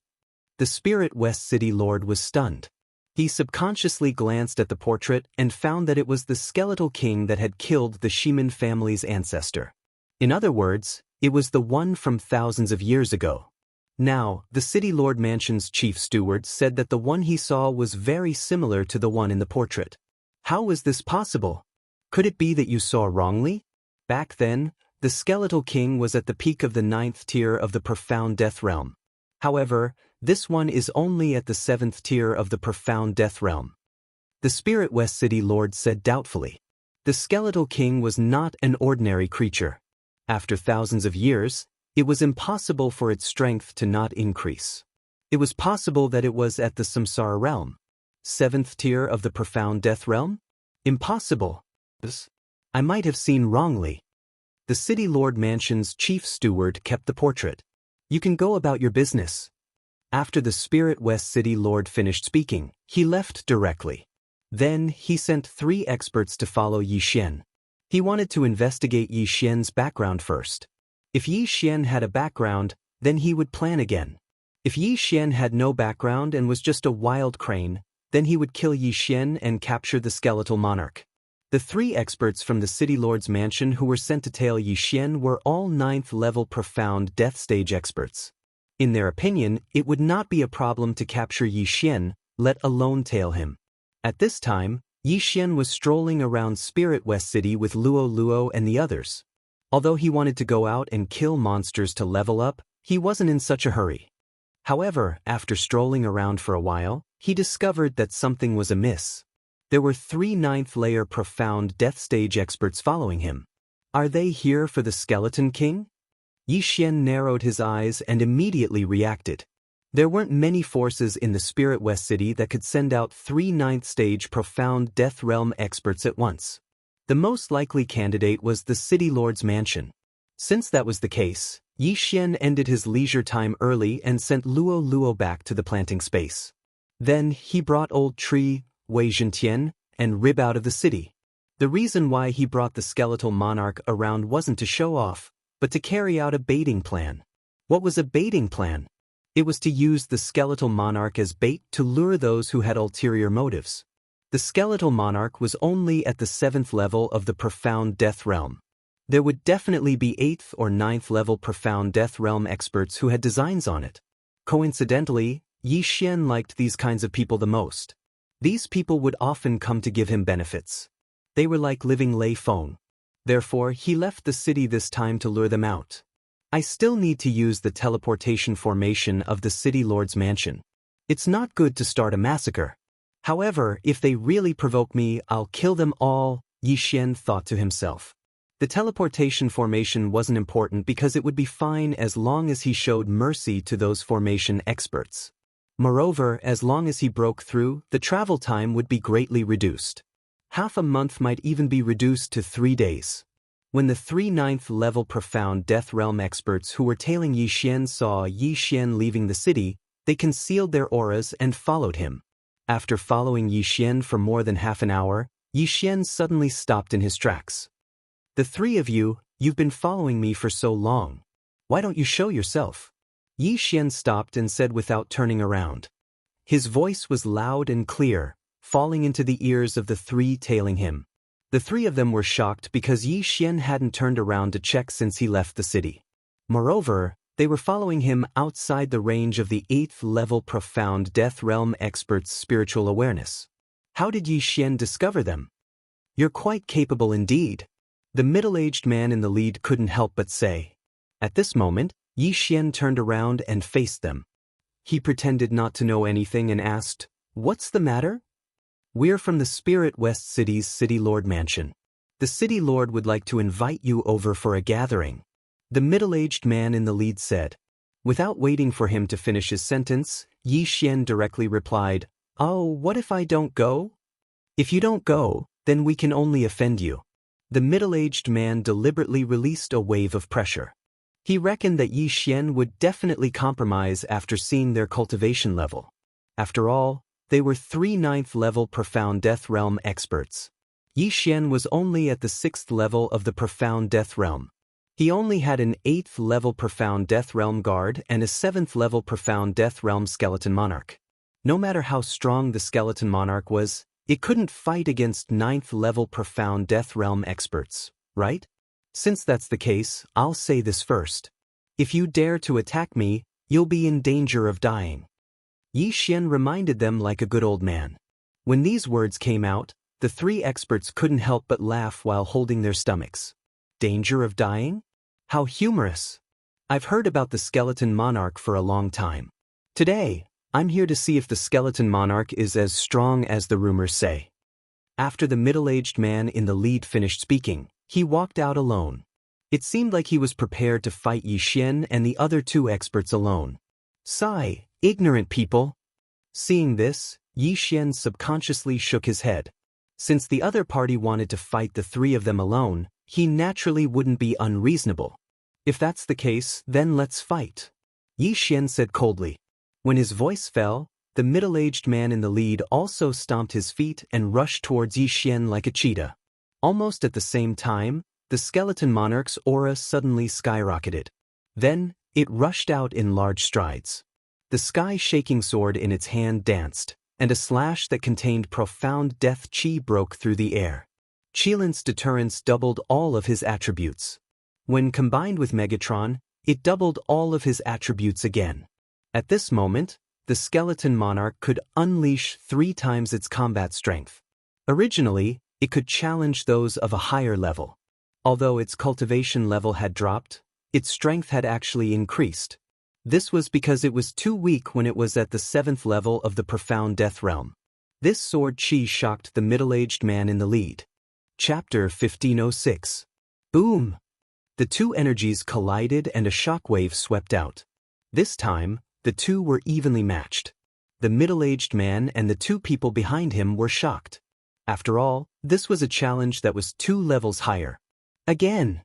Speaker 1: The Spirit West City Lord was stunned. He subconsciously glanced at the portrait and found that it was the Skeletal King that had killed the Ximen family's ancestor. In other words, it was the one from thousands of years ago. Now, the City Lord Mansion's chief steward said that the one he saw was very similar to the one in the portrait. How was this possible? Could it be that you saw wrongly? Back then, the Skeletal King was at the peak of the 9th tier of the profound death realm. However, this one is only at the 7th tier of the profound death realm. The Spirit West City Lord said doubtfully. The Skeletal King was not an ordinary creature. After thousands of years, it was impossible for its strength to not increase. It was possible that it was at the Samsara realm. 7th tier of the profound death realm? Impossible. I might have seen wrongly. The City Lord Mansion's chief steward kept the portrait. You can go about your business. After the Spirit West City Lord finished speaking, he left directly. Then he sent 3 experts to follow Yi Xian. He wanted to investigate Yi Xian's background first. If Yi Xian had a background, then he would plan again. If Yi Xian had no background and was just a wild crane, then he would kill Yi Xian and capture the skeletal monarch. The 3 experts from the City Lord's mansion who were sent to tail Yi Xian were all 9th-level profound death stage experts. In their opinion, it would not be a problem to capture Yi Xian, let alone tail him. At this time, Yi Xian was strolling around Spirit West City with Luo Luo and the others. Although he wanted to go out and kill monsters to level up, He wasn't in such a hurry. However, after strolling around for a while, he discovered that something was amiss. There were 3 ninth-layer profound death stage experts following him. Are they here for the Skeleton King? Yi Xian narrowed his eyes and immediately reacted. There weren't many forces in the Spirit West City that could send out 3 ninth-stage profound death realm experts at once. The most likely candidate was the City Lord's mansion. Since that was the case, Yi Xian ended his leisure time early and sent Luo Luo back to the planting space. Then he brought Old Tree, Wei Zhentian, and Rib out of the city. The reason why he brought the skeletal monarch around wasn't to show off, but to carry out a baiting plan. What was a baiting plan? It was to use the skeletal monarch as bait to lure those who had ulterior motives. The skeletal monarch was only at the 7th level of the profound death realm. There would definitely be 8th or 9th level profound death realm experts who had designs on it. Coincidentally, Yi Xian liked these kinds of people the most. These people would often come to give him benefits. They were like living lay phone. Therefore, he left the city this time to lure them out. I still need to use the teleportation formation of the City Lord's mansion. It's not good to start a massacre. However, if they really provoke me, I'll kill them all, Yi Xian thought to himself. The teleportation formation wasn't important because it would be fine as long as he showed mercy to those formation experts. Moreover, as long as he broke through, the travel time would be greatly reduced. Half a month might even be reduced to 3 days. When the 3 ninth level profound death realm experts who were tailing Yi Xian saw Yi Xian leaving the city, they concealed their auras and followed him. After following Yi Xian for more than half an hour, Yi Xian suddenly stopped in his tracks. The 3 of you, you've been following me for so long. Why don't you show yourself? Yi Xian stopped and said without turning around. His voice was loud and clear, falling into the ears of the 3 tailing him. The 3 of them were shocked because Yi Xian hadn't turned around to check since he left the city. Moreover, they were following him outside the range of the 8th level profound death realm expert's spiritual awareness. How did Yi Xian discover them? You're quite capable indeed. The middle-aged man in the lead couldn't help but say. At this moment, Yi Xian turned around and faced them. He pretended not to know anything and asked, "What's the matter?" "We're from the Spirit West City's City Lord Mansion. The City Lord would like to invite you over for a gathering," the middle-aged man in the lead said. Without waiting for him to finish his sentence, Yi Xian directly replied, "Oh, what if I don't go?" "If you don't go, then we can only offend you." The middle-aged man deliberately released a wave of pressure. He reckoned that Yi Xian would definitely compromise after seeing their cultivation level. After all, they were 3 ninth level profound death realm experts. Yi Xian was only at the 6th level of the profound death realm. He only had an 8th level profound death realm guard and a 7th level profound death realm skeleton monarch. No matter how strong the skeleton monarch was, it couldn't fight against 9th level profound death realm experts, right? Since that's the case, I'll say this first. If you dare to attack me, you'll be in danger of dying. Yi Xian reminded them like a good old man. When these words came out, the 3 experts couldn't help but laugh while holding their stomachs. Danger of dying? How humorous. I've heard about the skeleton monarch for a long time. Today, I'm here to see if the skeleton monarch is as strong as the rumors say. After the middle-aged man in the lead finished speaking, he walked out alone. It seemed like he was prepared to fight Yi Xian and the other 2 experts alone. Sigh, ignorant people. Seeing this, Yi Xian subconsciously shook his head. Since the other party wanted to fight the 3 of them alone, he naturally wouldn't be unreasonable. If that's the case, then let's fight, Yi Xian said coldly. When his voice fell, the middle-aged man in the lead also stomped his feet and rushed towards Yi Xian like a cheetah. Almost at the same time, the skeleton monarch's aura suddenly skyrocketed. Then, it rushed out in large strides. The sky-shaking sword in its hand danced, and a slash that contained profound death chi broke through the air. Qilin's deterrence doubled all of his attributes. When combined with Megatron, it doubled all of his attributes again. At this moment, the skeleton monarch could unleash 3 times its combat strength. Originally, it could challenge those of a higher level. Although its cultivation level had dropped, its strength had actually increased. This was because it was too weak when it was at the 7th level of the profound death realm. This sword chi shocked the middle-aged man in the lead. Chapter 1506. Boom! The two energies collided and a shockwave swept out. This time, the two were evenly matched. The middle-aged man and the two people behind him were shocked. After all, this was a challenge that was 2 levels higher. Again!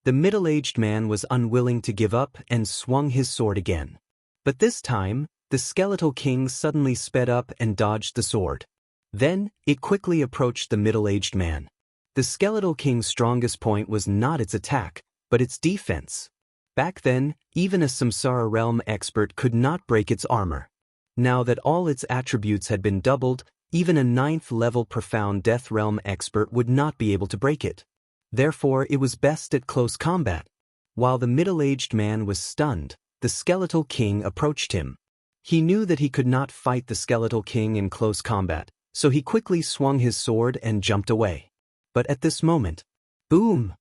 Speaker 1: The middle-aged man was unwilling to give up and swung his sword again. But this time, the skeletal king suddenly sped up and dodged the sword. Then, it quickly approached the middle-aged man. The skeletal king's strongest point was not its attack, but its defense. Back then, even a Samsara realm expert could not break its armor. Now that all its attributes had been doubled, even a 9th level profound death realm expert would not be able to break it. Therefore, it was best at close combat. While the middle-aged man was stunned, the skeletal king approached him. He knew that he could not fight the skeletal king in close combat, so he quickly swung his sword and jumped away. But at this moment, boom!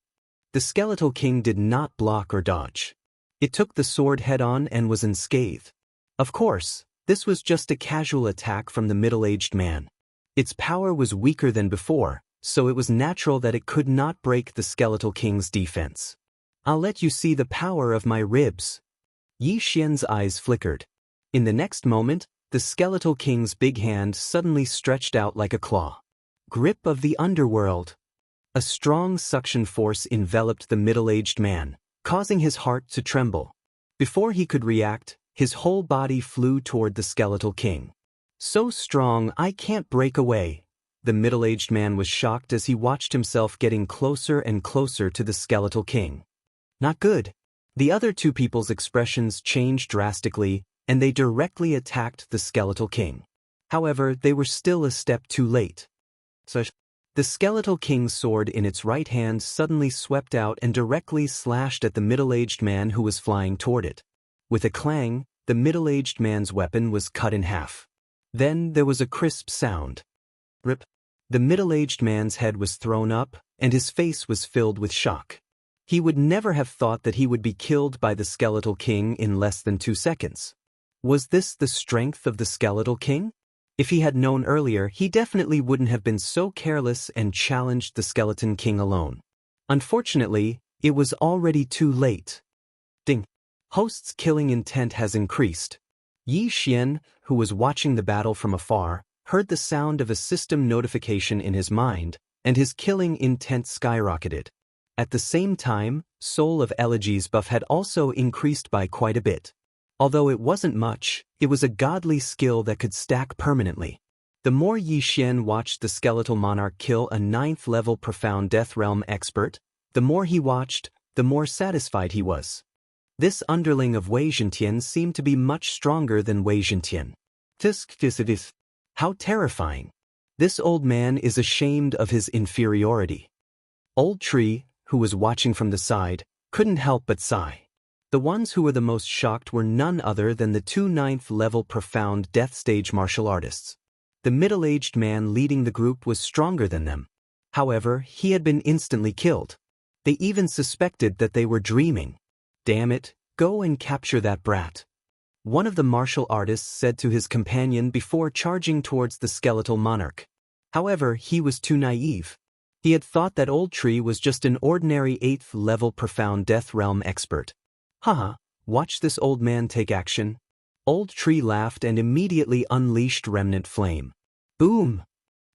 Speaker 1: The skeletal king did not block or dodge. It took the sword head-on and was unscathed. Of course, this was just a casual attack from the middle-aged man. Its power was weaker than before, so it was natural that it could not break the skeletal king's defense. I'll let you see the power of my ribs. Yi Xian's eyes flickered. In the next moment, the skeletal king's big hand suddenly stretched out like a claw. Grip of the underworld. A strong suction force enveloped the middle-aged man, causing his heart to tremble. Before he could react, his whole body flew toward the skeletal king. So strong I can't break away. The middle-aged man was shocked as he watched himself getting closer and closer to the skeletal king. Not good. The other two people's expressions changed drastically, and they directly attacked the skeletal king. However, they were still a step too late. The skeletal king's sword in its right hand suddenly swept out and directly slashed at the middle-aged man who was flying toward it. With a clang, the middle-aged man's weapon was cut in half. Then there was a crisp sound. Rip. The middle-aged man's head was thrown up, and his face was filled with shock. He would never have thought that he would be killed by the skeletal king in less than 2 seconds. Was this the strength of the skeletal king? If he had known earlier, he definitely wouldn't have been so careless and challenged the skeleton king alone. Unfortunately, it was already too late. Ding. Host's killing intent has increased. Yi Xian, who was watching the battle from afar, heard the sound of a system notification in his mind, and his killing intent skyrocketed. At the same time, Soul of Elegy's buff had also increased by quite a bit. Although it wasn't much, it was a godly skill that could stack permanently. The more Yi Xian watched the skeletal monarch kill a 9th level profound death realm expert, the more he watched, the more satisfied he was. This underling of Wei Zhentian seemed to be much stronger than Wei Zhentian. How terrifying. This old man is ashamed of his inferiority. Old Tree, who was watching from the side, couldn't help but sigh. The ones who were the most shocked were none other than the 2 9th level profound death stage martial artists. The middle-aged man leading the group was stronger than them. However, he had been instantly killed. They even suspected that they were dreaming. Damn it, go and capture that brat. One of the martial artists said to his companion before charging towards the skeletal monarch. However, he was too naive. He had thought that Old Tree was just an ordinary 8th level profound death realm expert. Haha, watch this old man take action. Old Tree laughed and immediately unleashed Remnant Flame. Boom!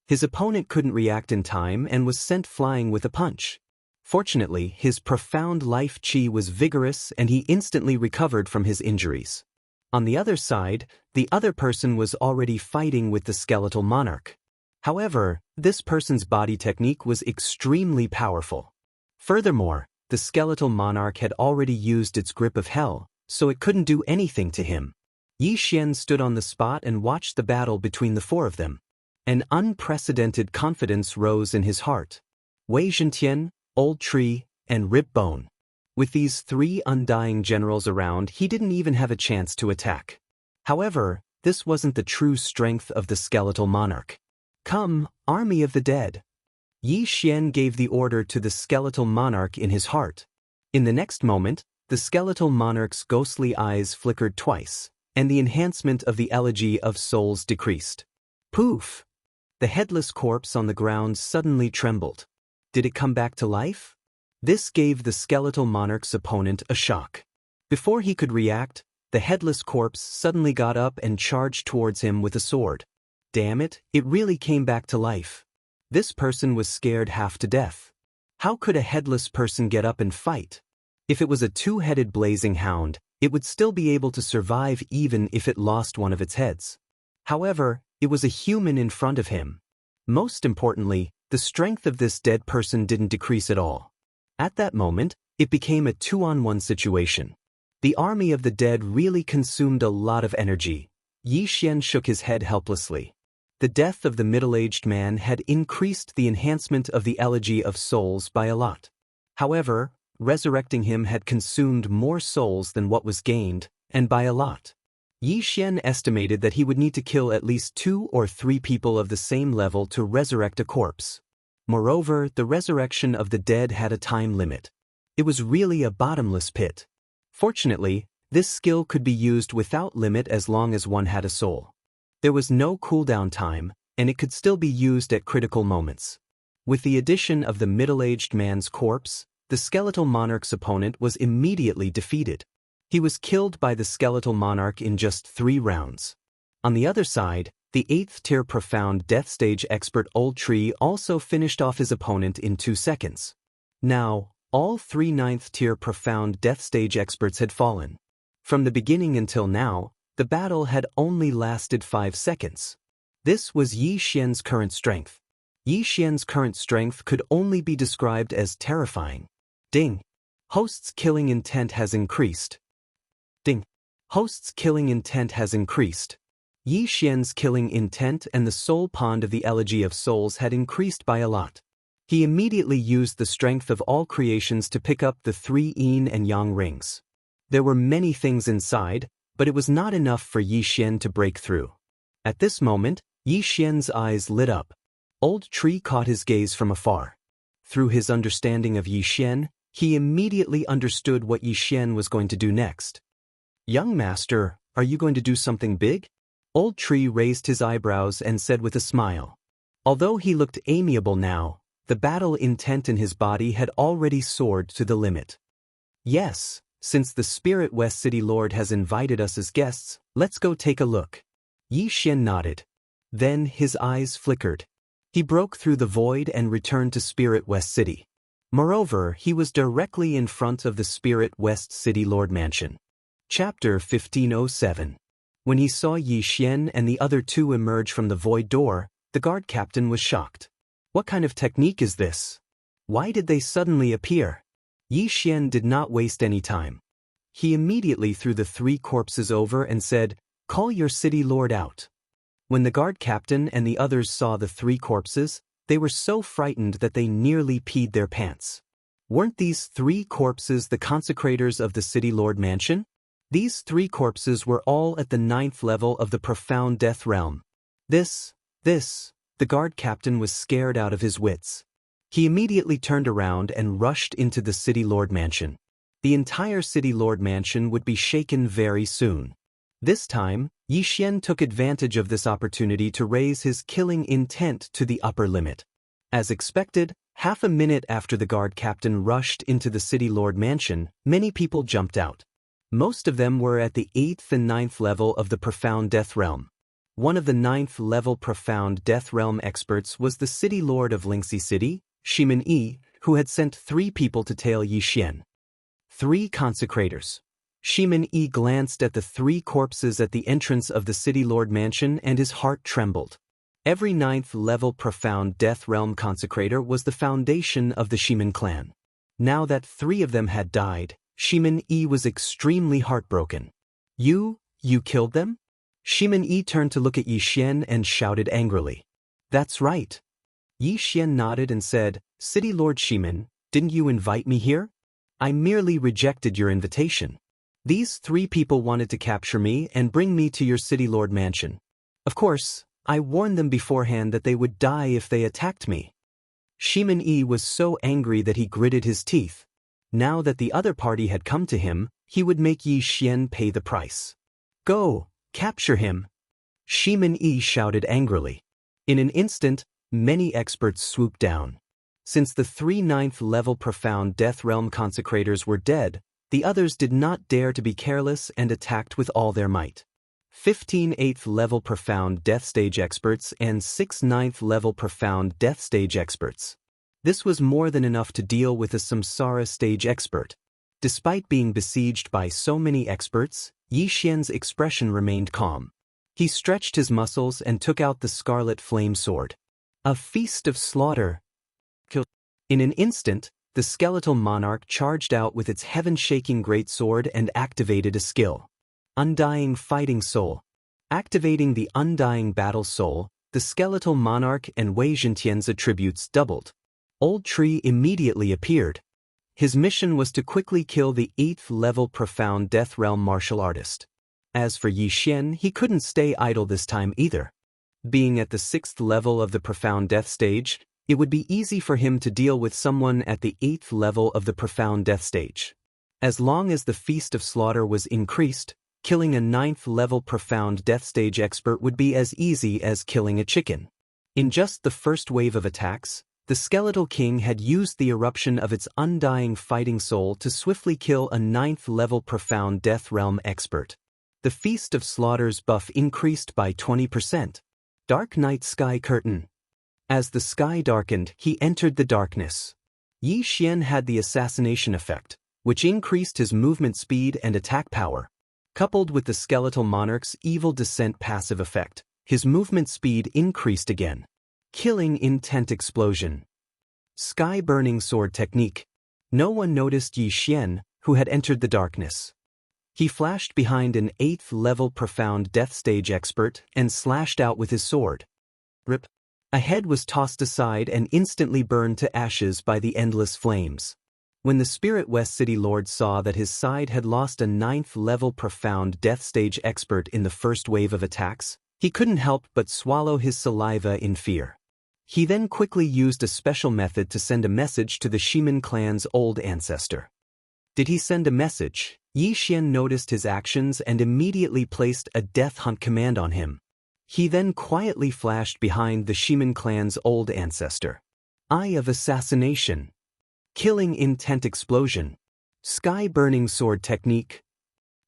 Speaker 1: His opponent couldn't react in time and was sent flying with a punch. Fortunately, his profound life chi was vigorous and he instantly recovered from his injuries. On the other side, the other person was already fighting with the skeletal monarch. However, this person's body technique was extremely powerful. Furthermore, the skeletal monarch had already used its grip of hell, so it couldn't do anything to him. Yi Xian stood on the spot and watched the battle between the 4 of them. An unprecedented confidence rose in his heart. Wei Zhentian, Old Tree, and Rip Bone. With these 3 undying generals around, he didn't even have a chance to attack. However, this wasn't the true strength of the skeletal monarch. Come, army of the dead. Yi Xian gave the order to the skeletal monarch in his heart. In the next moment, the skeletal monarch's ghostly eyes flickered twice, and the enhancement of the elegy of souls decreased. Poof! The headless corpse on the ground suddenly trembled. Did it come back to life? This gave the skeletal monarch's opponent a shock. Before he could react, the headless corpse suddenly got up and charged towards him with a sword. Damn it, it really came back to life. This person was scared half to death. How could a headless person get up and fight? If it was a two-headed blazing hound, it would still be able to survive even if it lost one of its heads. However, it was a human in front of him. Most importantly, the strength of this dead person didn't decrease at all. At that moment, it became a 2-on-1 situation. The army of the dead really consumed a lot of energy. Yi Xian shook his head helplessly. The death of the middle-aged man had increased the enhancement of the elegy of souls by a lot. However, resurrecting him had consumed more souls than what was gained, and by a lot. Yi Xian estimated that he would need to kill at least 2 or 3 people of the same level to resurrect a corpse. Moreover, the resurrection of the dead had a time limit. It was really a bottomless pit. Fortunately, this skill could be used without limit as long as one had a soul. There was no cooldown time, and it could still be used at critical moments. With the addition of the middle-aged man's corpse, the skeletal monarch's opponent was immediately defeated. He was killed by the skeletal monarch in just 3 rounds. On the other side, the 8th tier profound death stage expert Old Tree also finished off his opponent in 2 seconds. Now, all 3 9th tier profound death stage experts had fallen. From the beginning until now, the battle had only lasted 5 seconds. This was Yi Xian's current strength. Yi Xian's current strength could only be described as terrifying. Ding! Host's killing intent has increased. Ding! Host's killing intent has increased. Yi Xian's killing intent and the soul pond of the elegy of souls had increased by a lot. He immediately used the strength of all creations to pick up the 3 yin and yang rings. There were many things inside, but it was not enough for Yi Xian to break through. At this moment, Yi Xian's eyes lit up. Old Tree caught his gaze from afar. Through his understanding of Yi Xian, he immediately understood what Yi Xian was going to do next. "Young master, are you going to do something big?" Old Tree raised his eyebrows and said with a smile. Although he looked amiable now, the battle intent in his body had already soared to the limit. "Yes, since the Spirit West City Lord has invited us as guests, let's go take a look." Yi Xian nodded. Then his eyes flickered. He broke through the void and returned to Spirit West City. Moreover, he was directly in front of the Spirit West City Lord Mansion. Chapter 1507. When he saw Yi Xian and the other 2 emerge from the void door, the guard captain was shocked. What kind of technique is this? Why did they suddenly appear? Yi Xian did not waste any time. He immediately threw the 3 corpses over and said, "Call your city lord out." When the guard captain and the others saw the 3 corpses, they were so frightened that they nearly peed their pants. Weren't these 3 corpses the consecrators of the city lord mansion? These 3 corpses were all at the 9th level of the profound death realm. The guard captain was scared out of his wits. He immediately turned around and rushed into the city lord mansion. The entire city lord mansion would be shaken very soon. This time, Yi Xian took advantage of this opportunity to raise his killing intent to the upper limit. As expected, half a minute after the guard captain rushed into the city lord mansion, many people jumped out. Most of them were at the 8th and 9th level of the profound death realm. One of the 9th level profound death realm experts was the city lord of Lingxi City, Shimin Yi, who had sent 3 people to tail Yi Xian. 3 consecrators. Shimin Yi glanced at the 3 corpses at the entrance of the city lord mansion and his heart trembled. Every 9th level profound death realm consecrator was the foundation of the Shimin clan. Now that 3 of them had died, Shimin Yi was extremely heartbroken. You killed them?" Shimin Yi turned to look at Yi Xian and shouted angrily. "That's right." Yi Xian nodded and said, "City Lord Shimin, didn't you invite me here? I merely rejected your invitation. These 3 people wanted to capture me and bring me to your city lord mansion. Of course, I warned them beforehand that they would die if they attacked me." Shimin Yi was so angry that he gritted his teeth. Now that the other party had come to him, he would make Yi Xian pay the price. Go, capture him! Shimin Yi shouted angrily. In an instant, many experts swooped down. Since the 3 9th-level profound Death Realm consecrators were dead, the others did not dare to be careless and attacked with all their might. 15 8th-level profound Death Stage experts and 6 9th-level profound Death Stage experts. This was more than enough to deal with a Samsara Stage expert. Despite being besieged by so many experts, Yi Xian's expression remained calm. He stretched his muscles and took out the scarlet flame sword. A feast of slaughter. In an instant, the skeletal monarch charged out with its heaven-shaking greatsword and activated a skill. Undying Fighting Soul. Activating the Undying Battle Soul, the skeletal monarch and Wei Zhentian's attributes doubled. Old Tree immediately appeared. His mission was to quickly kill the 8th-level profound Death Realm martial artist. As for Yi Xian, he couldn't stay idle this time either. Being at the 6th level of the profound death stage, it would be easy for him to deal with someone at the 8th level of the profound death stage. As long as the Feast of Slaughter was increased, killing a 9th-level profound death stage expert would be as easy as killing a chicken. In just the first wave of attacks, the Skeletal King had used the eruption of its undying fighting soul to swiftly kill a 9th-level profound death realm expert. The Feast of Slaughter's buff increased by 20%. Dark Night Sky Curtain. As the sky darkened, he entered the darkness. Yi Xian had the assassination effect, which increased his movement speed and attack power. Coupled with the Skeletal Monarch's Evil Descent passive effect, his movement speed increased again. Killing Intent Explosion. Sky Burning Sword Technique. No one noticed Yi Xian, who had entered the darkness. He flashed behind an 8th-level profound death stage expert and slashed out with his sword. Rip. A head was tossed aside and instantly burned to ashes by the endless flames. When the Spirit West City Lord saw that his side had lost a 9th-level profound death stage expert in the first wave of attacks, he couldn't help but swallow his saliva in fear. He then quickly used a special method to send a message to the Shimin clan's old ancestor. Did he send a message? Yi Xian noticed his actions and immediately placed a death hunt command on him. He then quietly flashed behind the Shimin clan's old ancestor. Eye of Assassination. Killing Intent Explosion. Sky Burning Sword Technique.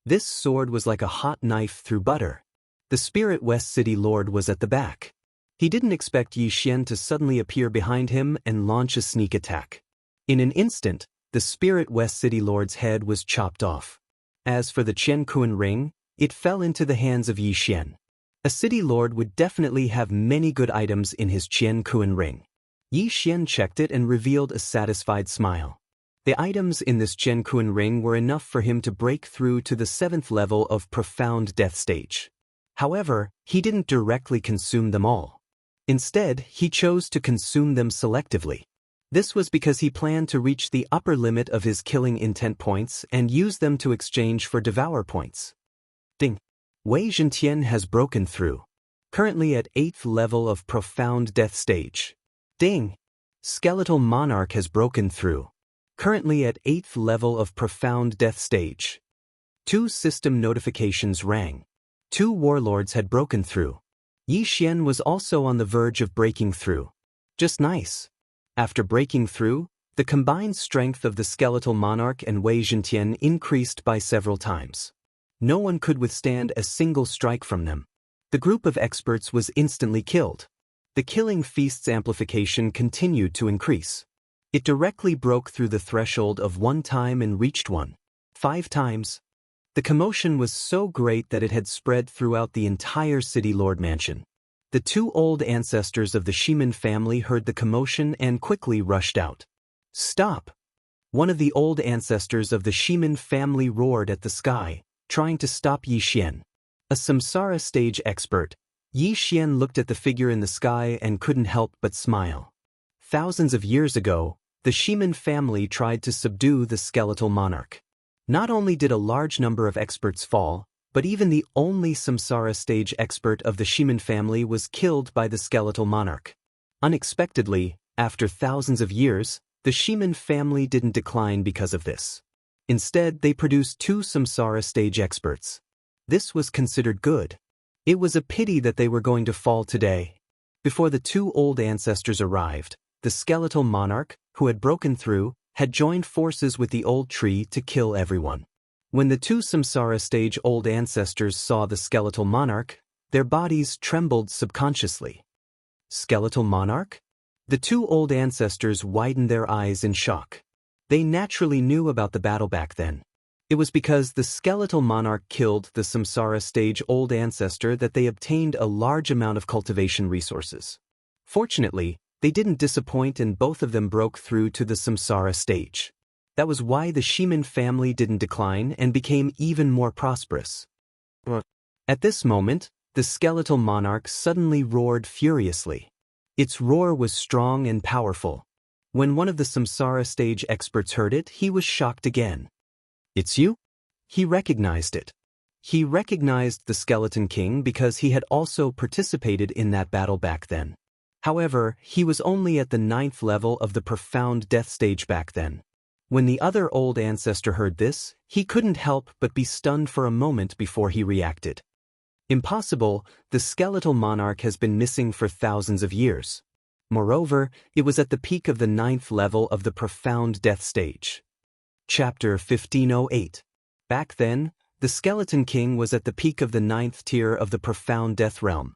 Speaker 1: This sword was like a hot knife through butter. The Spirit West City Lord was at the back. He didn't expect Yi Xian to suddenly appear behind him and launch a sneak attack. In an instant, the Spirit West City Lord's head was chopped off. As for the Qian Kuan ring, it fell into the hands of Yi Xian. A city lord would definitely have many good items in his Qian Kuan ring. Yi Xian checked it and revealed a satisfied smile. The items in this Qian Kuan ring were enough for him to break through to the 7th level of profound death stage. However, he didn't directly consume them all. Instead, he chose to consume them selectively. This was because he planned to reach the upper limit of his killing intent points and use them to exchange for devour points. Ding. Wei Zhentian has broken through. Currently at 8th level of profound death stage. Ding. Skeletal Monarch has broken through. Currently at 8th level of profound death stage. 2 system notifications rang. 2 warlords had broken through. Yi Xian was also on the verge of breaking through. Just nice. After breaking through, the combined strength of the Skeletal Monarch and Wei Zhentian increased by several times. No one could withstand a single strike from them. The group of experts was instantly killed. The Killing Feast's amplification continued to increase. It directly broke through the threshold of 1 time and reached 5 times. The commotion was so great that it had spread throughout the entire City Lord mansion. The 2 old ancestors of the Shimin family heard the commotion and quickly rushed out. Stop! One of the old ancestors of the Shimin family roared at the sky, trying to stop Yi Xian. A Samsara stage expert, Yi Xian looked at the figure in the sky and couldn't help but smile. Thousands of years ago, the Shimin family tried to subdue the Skeletal Monarch. Not only did a large number of experts fall, but even the only Samsara stage expert of the Shimin family was killed by the Skeletal Monarch. Unexpectedly, after thousands of years, The Ximen family didn't decline because of this. Instead, they produced 2 samsara stage experts. This was considered good. It was a pity that they were going to fall today. Before the 2 old ancestors arrived, the skeletal monarch, who had broken through, had joined forces with the old tree to kill everyone. When the 2 samsara stage old ancestors saw the skeletal monarch, their bodies trembled subconsciously. Skeletal monarch? The 2 old ancestors widened their eyes in shock. They naturally knew about the battle back then. It was because the skeletal monarch killed the samsara stage old ancestor that they obtained a large amount of cultivation resources. Fortunately, they didn't disappoint and both of them broke through to the samsara stage. That was why the Ximen family didn't decline and became even more prosperous. At this moment, the skeletal monarch suddenly roared furiously. Its roar was strong and powerful. When one of the samsara stage experts heard it, he was shocked again. "It's you?" He recognized it. He recognized the Skeleton King because he had also participated in that battle back then. However, he was only at the 9th level of the profound death stage back then. When the other old ancestor heard this, he couldn't help but be stunned for a moment before he reacted. Impossible, the skeletal monarch has been missing for thousands of years. Moreover, it was at the peak of the 9th level of the profound death stage. Chapter 1508. Back then, the Skeleton King was at the peak of the 9th tier of the profound death realm.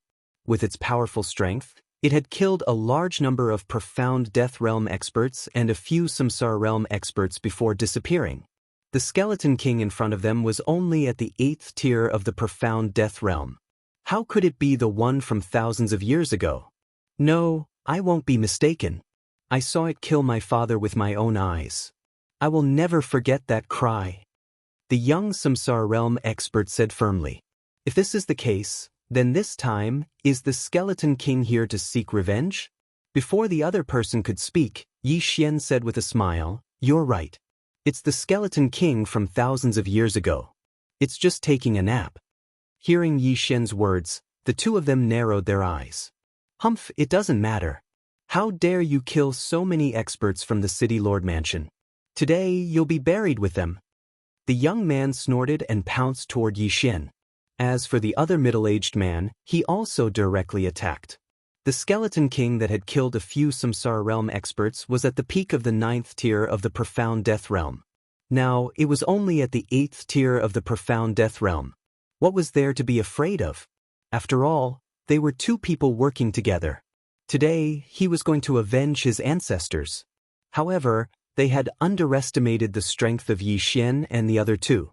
Speaker 1: With its powerful strength, it had killed a large number of profound death realm experts and a few samsara realm experts before disappearing. The Skeleton King in front of them was only at the 8th tier of the profound death realm. How could it be the one from thousands of years ago? No, I won't be mistaken. I saw it kill my father with my own eyes. I will never forget that cry. The young samsara realm expert said firmly. If this is the case, then this time, is the Skeleton King here to seek revenge? Before the other person could speak, Yi Xian said with a smile, "You're right. It's the Skeleton King from thousands of years ago. It's just taking a nap." Hearing Yi Xian's words, the 2 of them narrowed their eyes. "Humph, it doesn't matter. How dare you kill so many experts from the City Lord Mansion? Today, you'll be buried with them." The young man snorted and pounced toward Yi Xian. As for the other middle-aged man, he also directly attacked. The Skeleton King that had killed a few samsara realm experts was at the peak of the 9th tier of the profound death realm. Now, it was only at the 8th tier of the profound death realm. What was there to be afraid of? After all, they were 2 people working together. Today, he was going to avenge his ancestors. However, they had underestimated the strength of Yi Xian and the other 2.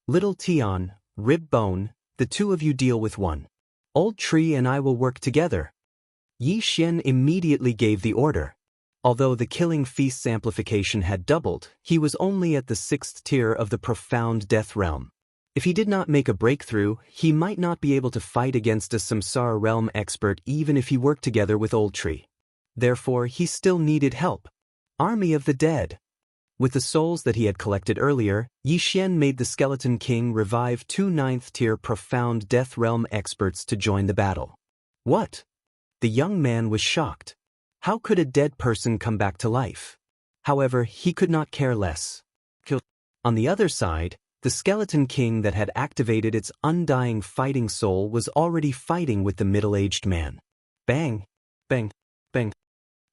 Speaker 1: "Little Tian, Rib Bone, the 2 of you deal with one. Old Tree and I will work together." Yi Xian immediately gave the order. Although the Killing Feast's amplification had doubled, he was only at the 6th tier of the profound death realm. If he did not make a breakthrough, he might not be able to fight against a samsara realm expert even if he worked together with Old Tree. Therefore, he still needed help. Army of the Dead. With the souls that he had collected earlier, Yi Xian made the Skeleton King revive 2 9th-tier profound death realm experts to join the battle. What? The young man was shocked. How could a dead person come back to life? However, he could not care less. On the other side, the Skeleton King that had activated its undying fighting soul was already fighting with the middle-aged man. Bang! Bang! Bang!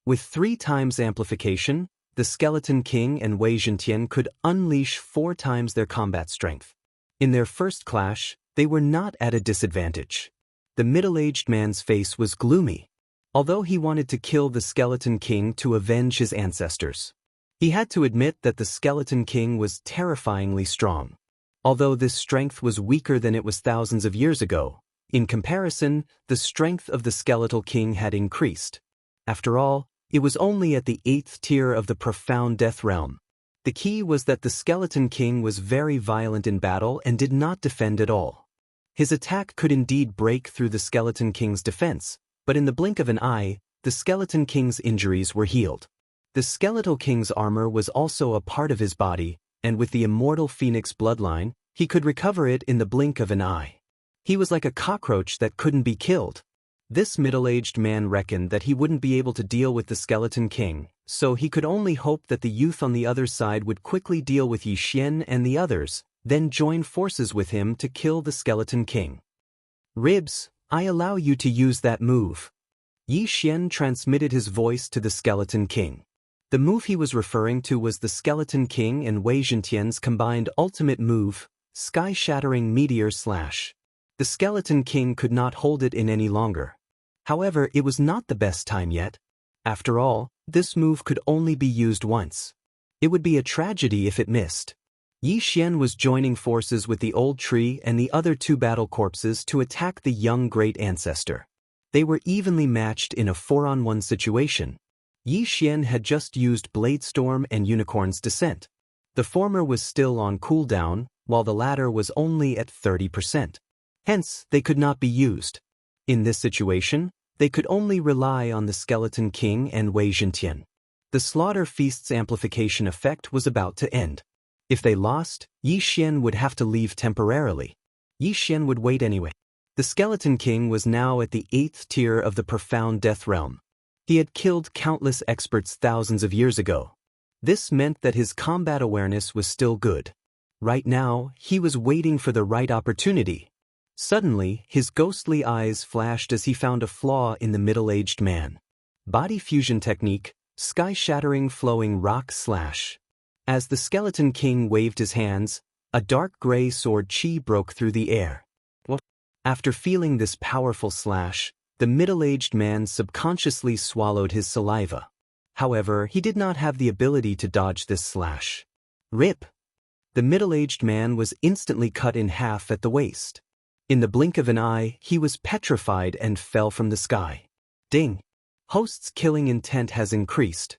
Speaker 1: With 3 times amplification, the Skeleton King and Wei Zhentian could unleash 4 times their combat strength. In their first clash, they were not at a disadvantage. The middle-aged man's face was gloomy, although he wanted to kill the Skeleton King to avenge his ancestors. He had to admit that the Skeleton King was terrifyingly strong. Although this strength was weaker than it was thousands of years ago, in comparison, the strength of the Skeletal King had increased. After all, it was only at the 8th tier of the profound death realm. The key was that the Skeleton King was very violent in battle and did not defend at all. His attack could indeed break through the Skeleton King's defense, but in the blink of an eye, the Skeleton King's injuries were healed. The Skeletal King's armor was also a part of his body, and with the immortal Phoenix bloodline, he could recover it in the blink of an eye. He was like a cockroach that couldn't be killed. This middle-aged man reckoned that he wouldn't be able to deal with the Skeleton King, so he could only hope that the youth on the other side would quickly deal with Yixian and the others, then join forces with him to kill the Skeleton King. Ribs, I allow you to use that move. Yixian transmitted his voice to the Skeleton King. The move he was referring to was the Skeleton King and Wei Zhentian's combined ultimate move, Sky-Shattering Meteor Slash. The Skeleton King could not hold it in any longer. However, it was not the best time yet. After all, this move could only be used once. It would be a tragedy if it missed. Yixian was joining forces with the old tree and the other two battle corpses to attack the young great ancestor. They were evenly matched in a 4-on-1 situation. Yixian had just used Bladestorm and Unicorn's Descent. The former was still on cooldown, while the latter was only at 30%. Hence, they could not be used. In this situation, they could only rely on the Skeleton King and Wei Zhentian. The Slaughter Feast's amplification effect was about to end. If they lost, Yixian would have to leave temporarily. Yixian would wait anyway. The Skeleton King was now at the 8th tier of the Profound Death Realm. He had killed countless experts thousands of years ago. This meant that his combat awareness was still good. Right now, he was waiting for the right opportunity. Suddenly, his ghostly eyes flashed as he found a flaw in the middle-aged man. Body fusion technique, Sky-Shattering Flowing Rock Slash. As the Skeleton King waved his hands, a dark gray sword chi broke through the air. After feeling this powerful slash, the middle-aged man subconsciously swallowed his saliva. However, he did not have the ability to dodge this slash. Rip! The middle-aged man was instantly cut in half at the waist. In the blink of an eye, he was petrified and fell from the sky. Ding! Host's killing intent has increased.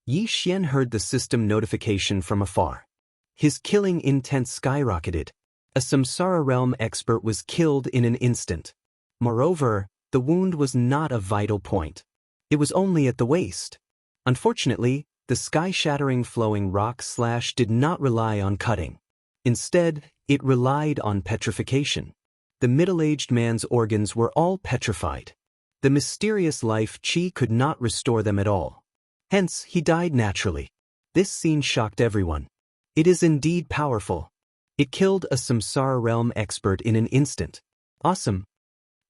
Speaker 1: Yixian heard the system notification from afar. His killing intent skyrocketed. A Samsara Realm expert was killed in an instant. Moreover, the wound was not a vital point. It was only at the waist. Unfortunately, the Sky-Shattering Flowing Rock Slash did not rely on cutting. Instead, it relied on petrification. The middle-aged man's organs were all petrified. The mysterious life chi could not restore them at all. Hence, he died naturally. This scene shocked everyone. It is indeed powerful. It killed a Samsara Realm expert in an instant. Awesome.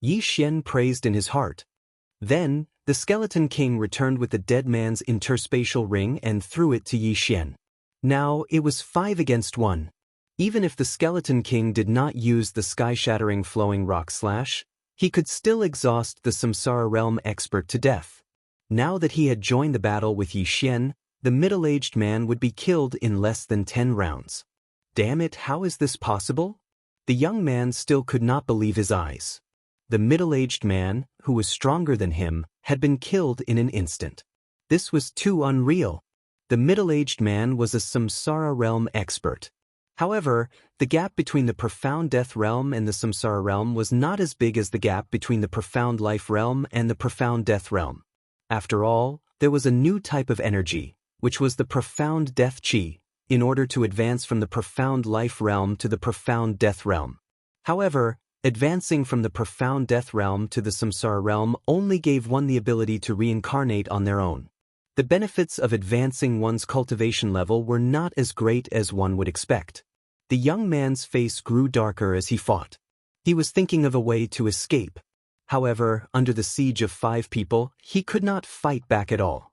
Speaker 1: Yixian praised in his heart. Then, the Skeleton King returned with the dead man's interspatial ring and threw it to Yixian. Now, it was 5 against 1. Even if the Skeleton King did not use the Sky-Shattering Flowing Rock Slash, he could still exhaust the Samsara Realm expert to death. Now that he had joined the battle with Yixian, the middle-aged man would be killed in less than 10 rounds. Damn it, how is this possible? The young man still could not believe his eyes. The middle-aged man, who was stronger than him, had been killed in an instant. This was too unreal. The middle-aged man was a Samsara Realm expert. However, the gap between the Profound Death Realm and the Samsara Realm was not as big as the gap between the Profound Life Realm and the Profound Death Realm. After all, there was a new type of energy, which was the Profound Death Chi, in order to advance from the Profound Life Realm to the Profound Death Realm. However, advancing from the Profound Death Realm to the Samsara Realm only gave one the ability to reincarnate on their own. The benefits of advancing one's cultivation level were not as great as one would expect. The young man's face grew darker as he fought. He was thinking of a way to escape. However, under the siege of 5 people, he could not fight back at all.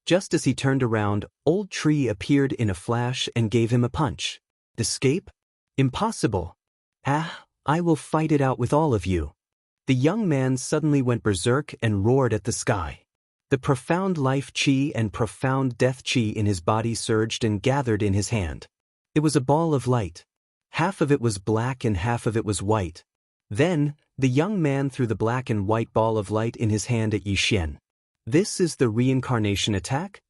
Speaker 1: Just as he turned around, Old Tree appeared in a flash and gave him a punch. Escape? Impossible. Ah, I will fight it out with all of you. The young man suddenly went berserk and roared at the sky. The profound life chi and profound death chi in his body surged and gathered in his hand. It was a ball of light. Half of it was black and half of it was white. Then, the young man threw the black and white ball of light in his hand at Yixian. This is the reincarnation attack?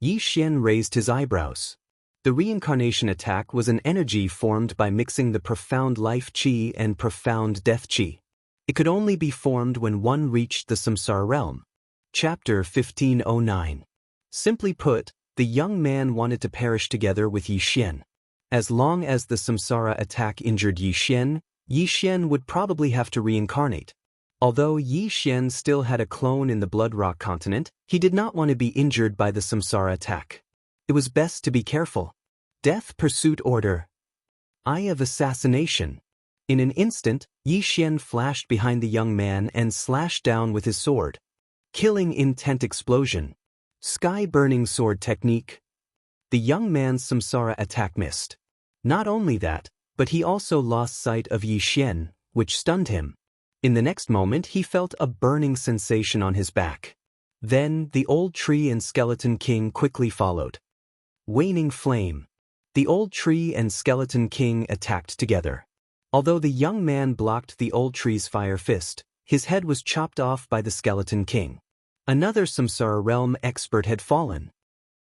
Speaker 1: Yixian raised his eyebrows. The reincarnation attack was an energy formed by mixing the profound life chi and profound death chi. It could only be formed when one reached the Samsara Realm. Chapter 1509. Simply put, the young man wanted to perish together with Yixian. As long as the Samsara attack injured Yixian, Yixian would probably have to reincarnate. Although Yi Xian still had a clone in the Blood Rock continent, he did not want to be injured by the Samsara attack. It was best to be careful. Death Pursuit Order. Eye of Assassination. In an instant, Yi Xian flashed behind the young man and slashed down with his sword. Killing Intent Explosion. Sky-burning sword technique. The young man's Samsara attack missed. Not only that, but he also lost sight of Yi Xian, which stunned him. In the next moment he felt a burning sensation on his back. Then the old tree and skeleton king quickly followed. Waning Flame. The old tree and skeleton king attacked together. Although the young man blocked the old tree's fire fist, his head was chopped off by the skeleton king. Another Samsara realm expert had fallen.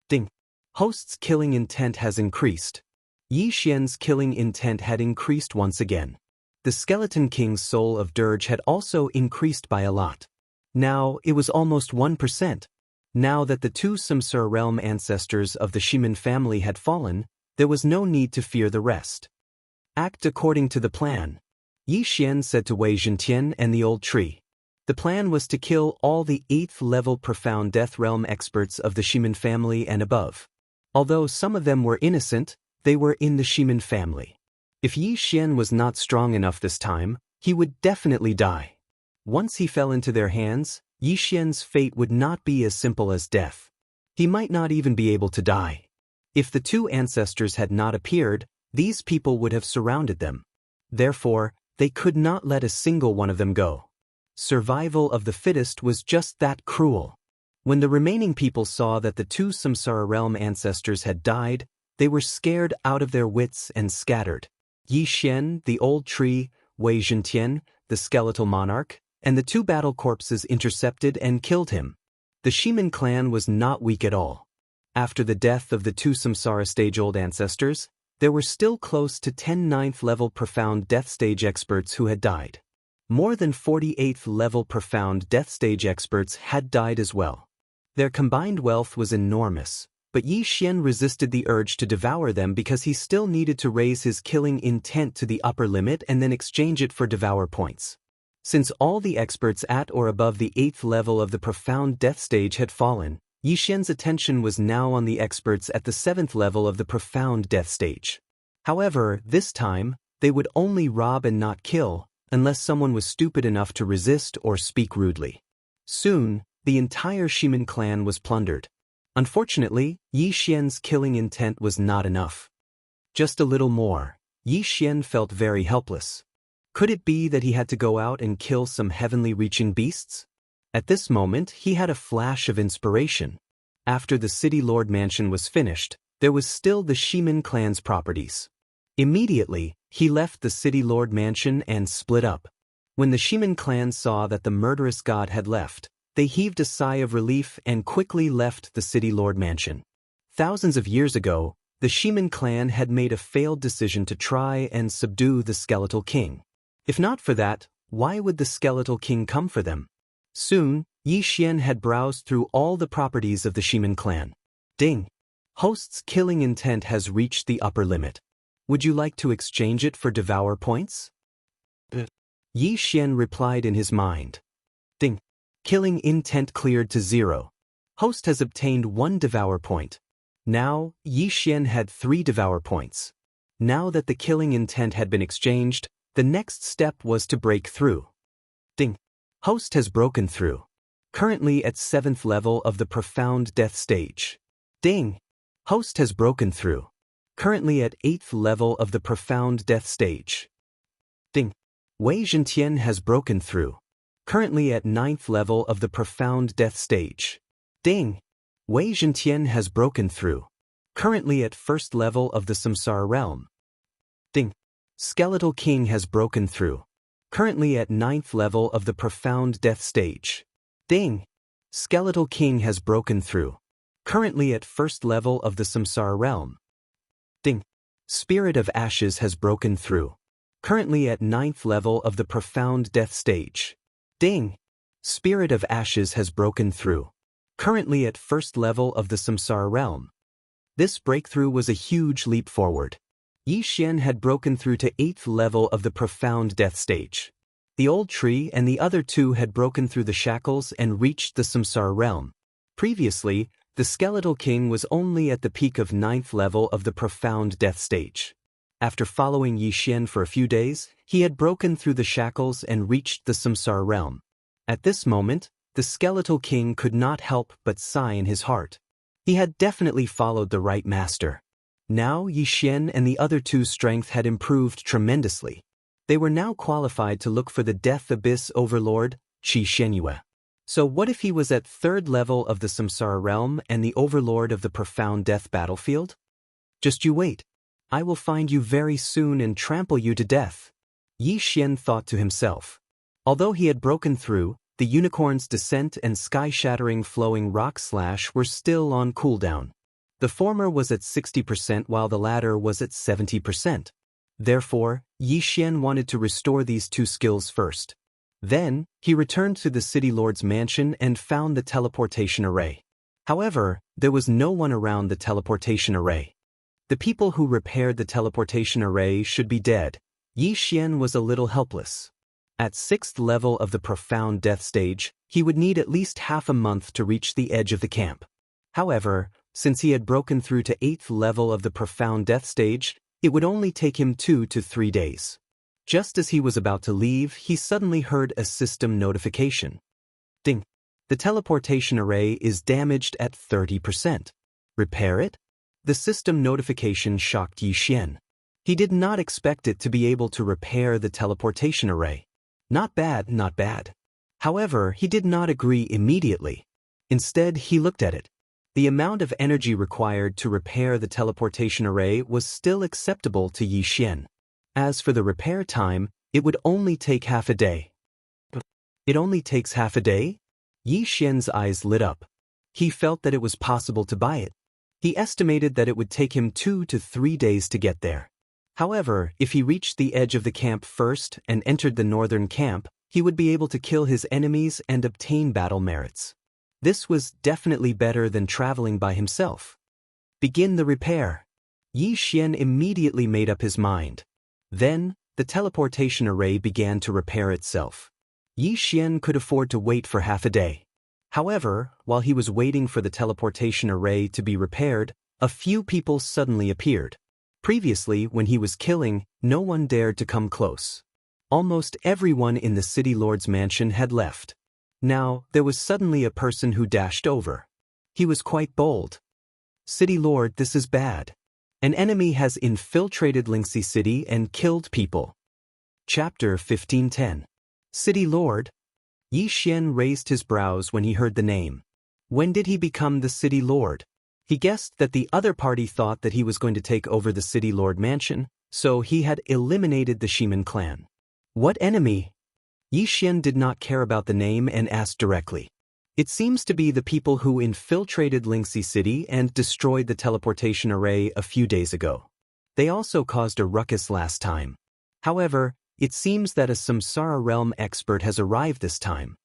Speaker 1: Ding. Host's killing intent has increased. Yi Xian's killing intent had increased once again. The Skeleton King's Soul of Dirge had also increased by a lot. Now it was almost 1%. Now that the two Samsara realm ancestors of the Shimin family had fallen, there was no need to fear the rest. Act according to the plan. Yi Xian said to Wei Zhentian and the old tree. The plan was to kill all the 8th level Profound Death Realm experts of the Shimin family and above. Although some of them were innocent, they were in the Shimin family. If Yi Xian was not strong enough this time, he would definitely die. Once he fell into their hands, Yi Xian's fate would not be as simple as death. He might not even be able to die. If the two ancestors had not appeared, these people would have surrounded them. Therefore, they could not let a single one of them go. Survival of the fittest was just that cruel. When the remaining people saw that the two Samsara realm ancestors had died, they were scared out of their wits and scattered. Yi Xian, the old tree, Wei Zhentian, the skeletal monarch, and the two battle corpses intercepted and killed him. The Shimin clan was not weak at all. After the death of the two Samsara stage-old ancestors, there were still close to 10 9th-level Profound Death Stage experts who had died. More than 48th-level Profound Death Stage experts had died as well. Their combined wealth was enormous. But Yi Xian resisted the urge to devour them because he still needed to raise his killing intent to the upper limit and then exchange it for devour points. Since all the experts at or above the 8th level of the Profound Death Stage had fallen, Yi Xian's attention was now on the experts at the 7th level of the Profound Death Stage. However, this time, they would only rob and not kill, unless someone was stupid enough to resist or speak rudely. Soon, the entire Shimin clan was plundered. Unfortunately, Yi Xian's killing intent was not enough. Just a little more. Yi Xian felt very helpless. Could it be that he had to go out and kill some heavenly-reaching beasts? At this moment, he had a flash of inspiration. After the City Lord Mansion was finished, there was still the Shimin clan's properties. Immediately, he left the City Lord Mansion and split up. When the Shimin clan saw that the murderous god had left, they heaved a sigh of relief and quickly left the City Lord Mansion. Thousands of years ago, the Shimin clan had made a failed decision to try and subdue the Skeletal King. If not for that, why would the Skeletal King come for them? Soon, Yi Xian had browsed through all the properties of the Shimin clan. Ding! Host's killing intent has reached the upper limit. Would you like to exchange it for devour points? Yi Xian replied in his mind. Ding! Killing intent cleared to 0. Host has obtained 1 devour point. Now, Yi Xian had 3 devour points. Now that the killing intent had been exchanged, the next step was to break through. Ding! Host has broken through. Currently at 7th level of the Profound Death Stage. Ding! Host has broken through. Currently at 8th level of the Profound Death Stage. Ding! Wei Zhentian has broken through. Currently at 9th level of the Profound Death Stage. Ding! Wei Zhentian has broken through. Currently at 1st level of the Samsara realm. Ding! Skeletal King has broken through. Currently at 9th level of the Profound Death Stage. Ding! Skeletal King has broken through. Currently at 1st level of the Samsara realm. Ding! Spirit of Ashes has broken through. Currently at 9th level of the Profound Death Stage. Ding! Spirit of Ashes has broken through. Currently at 1st level of the Samsara realm. This breakthrough was a huge leap forward. Yi Xian had broken through to 8th level of the Profound Death Stage. The old tree and the other two had broken through the shackles and reached the samsara realm. Previously, the skeletal king was only at the peak of 9th level of the profound death stage. After following Yi Xian for a few days, he had broken through the shackles and reached the samsara realm. At this moment, the skeletal king could not help but sigh in his heart. He had definitely followed the right master. Now Yi Xian and the other two's strength had improved tremendously. They were now qualified to look for the Death Abyss Overlord, Qi Shenyue. So what if he was at 3rd level of the samsara realm and the overlord of the profound death battlefield? Just you wait. I will find you very soon and trample you to death. Yi Xian thought to himself. Although he had broken through, the unicorn's descent and sky-shattering flowing rock slash were still on cooldown. The former was at 60% while the latter was at 70%. Therefore, Yi Xian wanted to restore these two skills first. Then, he returned to the city lord's mansion and found the teleportation array. However, there was no one around the teleportation array. The people who repaired the teleportation array should be dead. Yi Xian was a little helpless. At 6th level of the profound death stage, he would need at least half a month to reach the edge of the camp. However, since he had broken through to 8th level of the profound death stage, it would only take him 2 to 3 days. Just as he was about to leave, he suddenly heard a system notification. Ding! The teleportation array is damaged at 30%. Repair it? The system notification shocked Yi Xian. He did not expect it to be able to repair the teleportation array. Not bad, not bad. However, he did not agree immediately. Instead, he looked at it. The amount of energy required to repair the teleportation array was still acceptable to Yi Xian. As for the repair time, it would only take half a day. It only takes half a day? Yi Xian's eyes lit up. He felt that it was possible to buy it. He estimated that it would take him 2 to 3 days to get there. However, if he reached the edge of the camp first and entered the northern camp, he would be able to kill his enemies and obtain battle merits. This was definitely better than traveling by himself. Begin the repair. Yi Xian immediately made up his mind. Then, the teleportation array began to repair itself. Yi Xian could afford to wait for half a day. However, while he was waiting for the teleportation array to be repaired, a few people suddenly appeared. Previously, when he was killing, no one dared to come close. Almost everyone in the city lord's mansion had left. Now, there was suddenly a person who dashed over. He was quite bold. City Lord, this is bad. An enemy has infiltrated Lingxi City and killed people. Chapter 1510. City Lord? Yi Xian raised his brows when he heard the name. When did he become the City Lord? He guessed that the other party thought that he was going to take over the City Lord mansion, so he had eliminated the Shiman clan. What enemy? Yi Xian did not care about the name and asked directly. It seems to be the people who infiltrated Lingxi City and destroyed the teleportation array a few days ago. They also caused a ruckus last time. However, it seems that a Samsara Realm expert has arrived this time.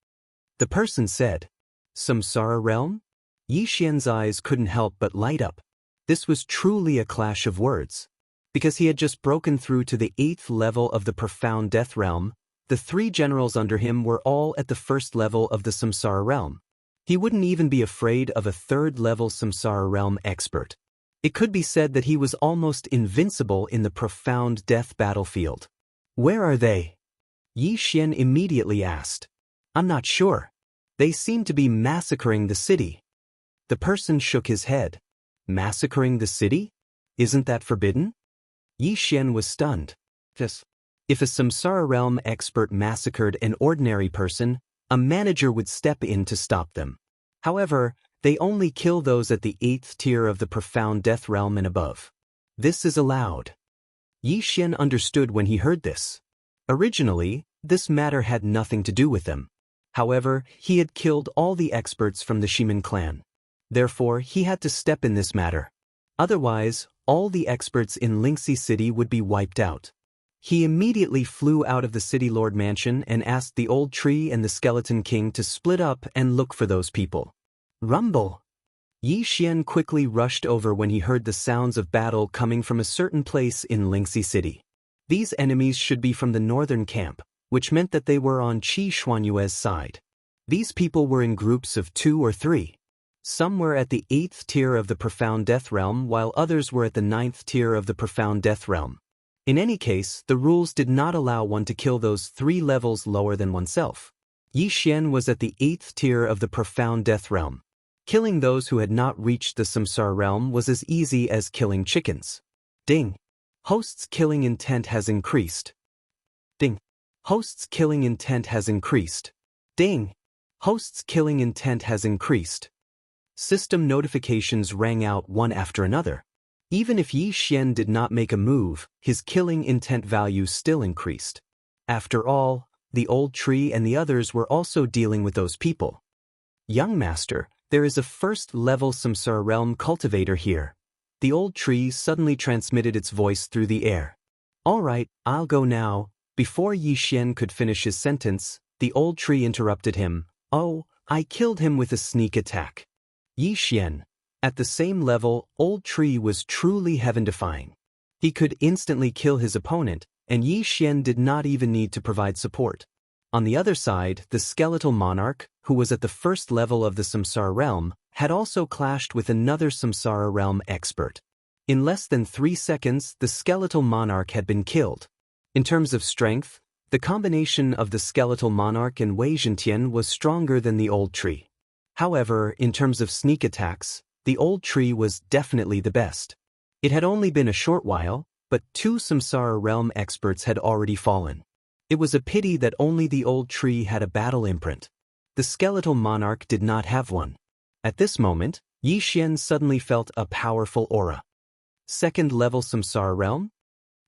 Speaker 1: The person said, Samsara Realm? Yi Xian's eyes couldn't help but light up. This was truly a clash of words. Because he had just broken through to the 8th level of the profound death realm, the 3 generals under him were all at the 1st level of the Samsara Realm. He wouldn't even be afraid of a 3rd level Samsara Realm expert. It could be said that he was almost invincible in the profound death battlefield. Where are they? Yi Xian immediately asked. I'm not sure. They seem to be massacring the city. The person shook his head. Massacring the city? Isn't that forbidden? Yi Xian was stunned. Yes. If a Samsara Realm expert massacred an ordinary person, a manager would step in to stop them. However, they only kill those at the 8th tier of the profound death realm and above. This is allowed. Yi Xian understood when he heard this. Originally, this matter had nothing to do with them. However, he had killed all the experts from the Shiman clan. Therefore, he had to step in this matter. Otherwise, all the experts in Lingxi City would be wiped out. He immediately flew out of the City Lord mansion and asked the old tree and the skeleton king to split up and look for those people. Rumble! Yi Xian quickly rushed over when he heard the sounds of battle coming from a certain place in Lingxi City. These enemies should be from the northern camp, which meant that they were on Qi Xuanyue's side. These people were in groups of 2 or 3. Some were at the 8th tier of the Profound Death Realm while others were at the 9th tier of the Profound Death Realm. In any case, the rules did not allow one to kill those 3 levels lower than oneself. Yi Xian was at the 8th tier of the Profound Death Realm. Killing those who had not reached the Samsara realm was as easy as killing chickens. Ding. Host's killing intent has increased. Ding. Host's killing intent has increased. Ding. Host's killing intent has increased. System notifications rang out one after another. Even if Yi Xian did not make a move, his killing intent value still increased. After all, the old tree and the others were also dealing with those people. Young master, there is a first-level Samsara realm cultivator here. The old tree suddenly transmitted its voice through the air. All right, I'll go now. Before Yi Xian could finish his sentence, the old tree interrupted him. Oh, I killed him with a sneak attack. Yi Xian. At the same level, old tree was truly heaven-defying. He could instantly kill his opponent, and Yi Xian did not even need to provide support. On the other side, the skeletal monarch, who was at the first level of the Samsara realm, had also clashed with another Samsara realm expert. In less than 3 seconds, the skeletal monarch had been killed. In terms of strength, the combination of the skeletal monarch and Wei Zhentian was stronger than the old tree. However, in terms of sneak attacks, the old tree was definitely the best. It had only been a short while, but 2 Samsara realm experts had already fallen. It was a pity that only the old tree had a battle imprint. The skeletal monarch did not have one. At this moment, Yi Xian suddenly felt a powerful aura. Second-level Samsara realm?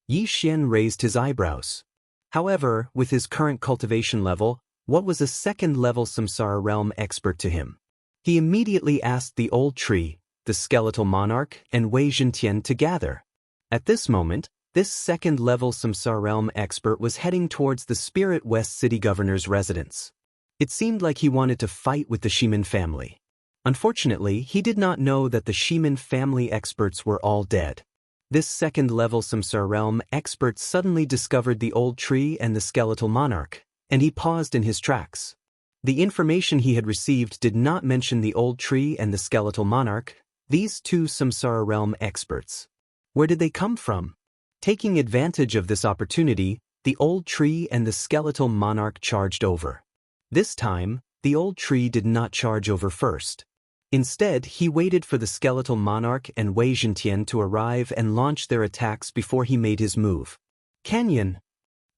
Speaker 1: Yi Xian raised his eyebrows. However, with his current cultivation level, what was a second-level Samsara realm expert to him? He immediately asked the old tree, the skeletal monarch, and Wei Zhentian to gather. At this moment, this second-level Samsara realm expert was heading towards the Spirit West City Governor's residence. It seemed like he wanted to fight with the Shimin family. Unfortunately, he did not know that the Shimin family experts were all dead. This second-level Samsara realm expert suddenly discovered the old tree and the skeletal monarch, and he paused in his tracks. The information he had received did not mention the old tree and the skeletal monarch, these 2 Samsara realm experts. Where did they come from? Taking advantage of this opportunity, the old tree and the skeletal monarch charged over. This time, the old tree did not charge over first. Instead, he waited for the skeletal monarch and Wei Zhentian to arrive and launch their attacks before he made his move. Canyon.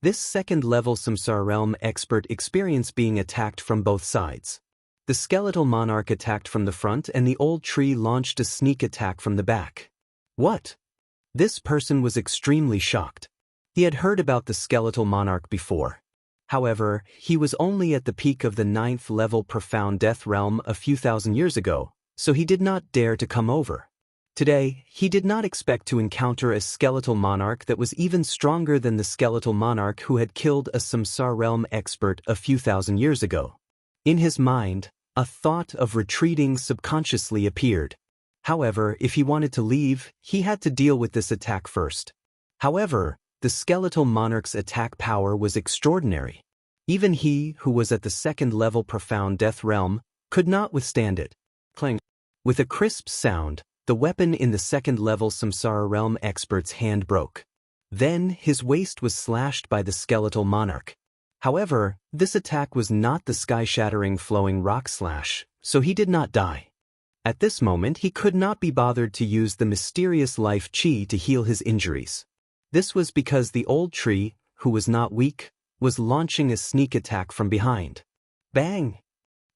Speaker 1: This second-level Samsara realm expert experienced being attacked from both sides. The skeletal monarch attacked from the front and the old tree launched a sneak attack from the back. What? This person was extremely shocked. He had heard about the skeletal monarch before. However, he was only at the peak of the 9th-level Profound Death Realm a few thousand years ago, so he did not dare to come over. Today, he did not expect to encounter a skeletal monarch that was even stronger than the skeletal monarch who had killed a Samsara realm expert a few thousand years ago. In his mind, a thought of retreating subconsciously appeared. However, if he wanted to leave, he had to deal with this attack first. However, the skeletal monarch's attack power was extraordinary. Even he, who was at the second-level Profound Death Realm, could not withstand it. Clang. With a crisp sound, the weapon in the second-level Samsara realm expert's hand broke. Then, his waist was slashed by the skeletal monarch. However, this attack was not the sky-shattering flowing rock slash, so he did not die. At this moment, he could not be bothered to use the mysterious life chi to heal his injuries. This was because the old tree, who was not weak, was launching a sneak attack from behind. Bang!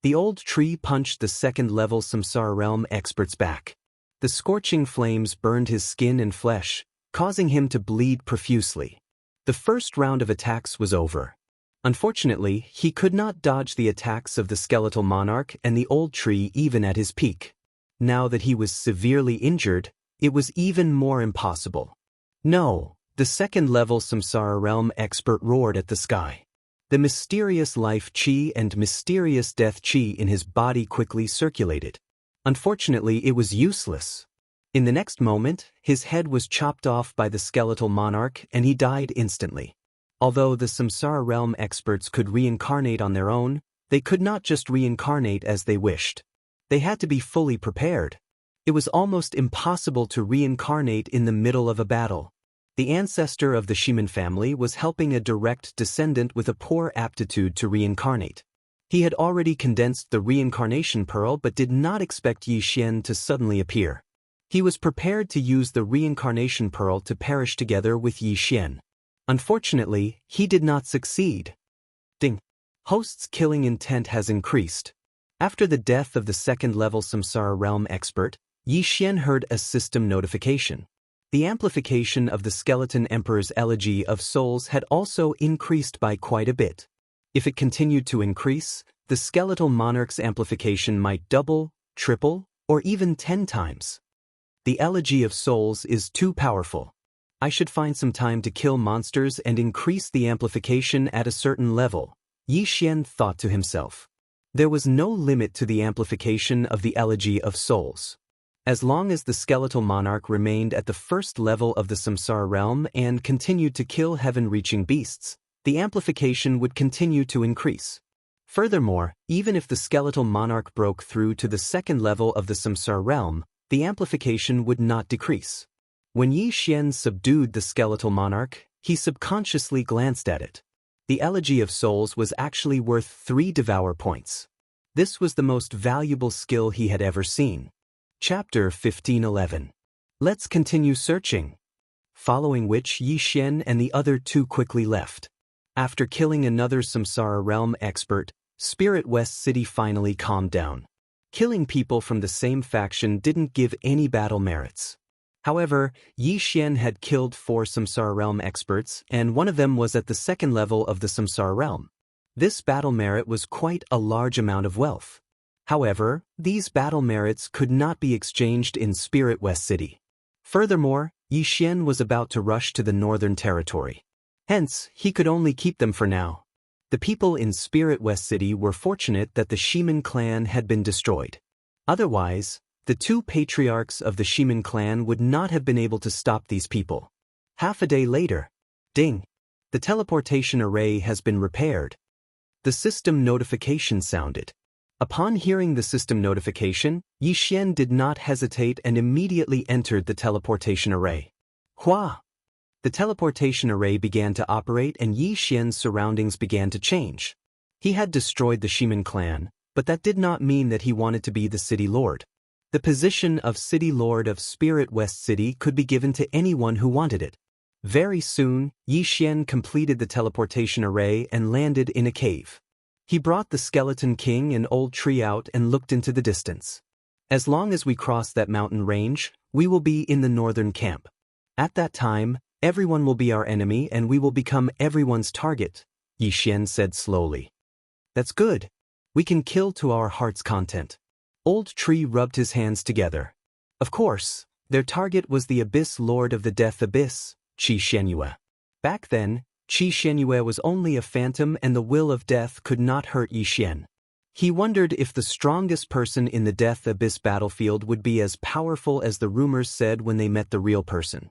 Speaker 1: The old tree punched the second-level Samsara realm expert's back. The scorching flames burned his skin and flesh, causing him to bleed profusely. The first round of attacks was over. Unfortunately, he could not dodge the attacks of the skeletal monarch and the old tree even at his peak. Now that he was severely injured, it was even more impossible. No! The second-level Samsara realm expert roared at the sky. The mysterious life chi and mysterious death chi in his body quickly circulated. Unfortunately, it was useless. In the next moment, his head was chopped off by the skeletal monarch and he died instantly. Although the Samsara realm experts could reincarnate on their own, they could not just reincarnate as they wished. They had to be fully prepared. It was almost impossible to reincarnate in the middle of a battle. The ancestor of the Ximen family was helping a direct descendant with a poor aptitude to reincarnate. He had already condensed the reincarnation pearl but did not expect Yi Xian to suddenly appear. He was prepared to use the reincarnation pearl to perish together with Yi Xian. Unfortunately, he did not succeed. Ding. Host's killing intent has increased. After the death of the second-level Samsara realm expert, Yi Xian heard a system notification. The amplification of the Skeleton Emperor's Elegy of Souls had also increased by quite a bit. If it continued to increase, the Skeletal Monarch's amplification might double, triple, or even 10 times. The Elegy of Souls is too powerful. I should find some time to kill monsters and increase the amplification at a certain level, Yi Xian thought to himself. There was no limit to the amplification of the Elegy of Souls. As long as the Skeletal Monarch remained at the first level of the Samsara realm and continued to kill heaven-reaching beasts, the amplification would continue to increase. Furthermore, even if the Skeletal Monarch broke through to the second level of the Samsara realm, the amplification would not decrease. When Yi Xian subdued the Skeletal Monarch, he subconsciously glanced at it. The Elegy of Souls was actually worth 3 devour points. This was the most valuable skill he had ever seen. Chapter 1511. Let's continue searching. Following which Yi Xian and the other two quickly left. After killing another Samsara realm expert, Spirit West City finally calmed down. Killing people from the same faction didn't give any battle merits. However, Yi Xian had killed 4 Samsara realm experts, and one of them was at the second level of the Samsara realm. This battle merit was quite a large amount of wealth. However, these battle merits could not be exchanged in Spirit West City. Furthermore, Yi Xian was about to rush to the Northern Territory. Hence, he could only keep them for now. The people in Spirit West City were fortunate that the Ximen clan had been destroyed. Otherwise, the 2 patriarchs of the Ximen clan would not have been able to stop these people. Half a day later, ding! The teleportation array has been repaired. The system notification sounded. Upon hearing the system notification, Yi Xian did not hesitate and immediately entered the teleportation array. Hua! The teleportation array began to operate and Yi Xian's surroundings began to change. He had destroyed the Ximen clan, but that did not mean that he wanted to be the city lord. The position of city lord of Spirit West City could be given to anyone who wanted it. Very soon, Yi Xian completed the teleportation array and landed in a cave. He brought the Skeleton King and Old Tree out and looked into the distance. As long as we cross that mountain range, we will be in the northern camp. At that time, everyone will be our enemy and we will become everyone's target, Yi Xian said slowly. That's good. We can kill to our heart's content. Old Tree rubbed his hands together. Of course, their target was the Abyss Lord of the Death Abyss, Qi Xianyue. Back then, Qi Xianyue was only a phantom and the will of death could not hurt Yi Xian. He wondered if the strongest person in the Death Abyss battlefield would be as powerful as the rumors said when they met the real person.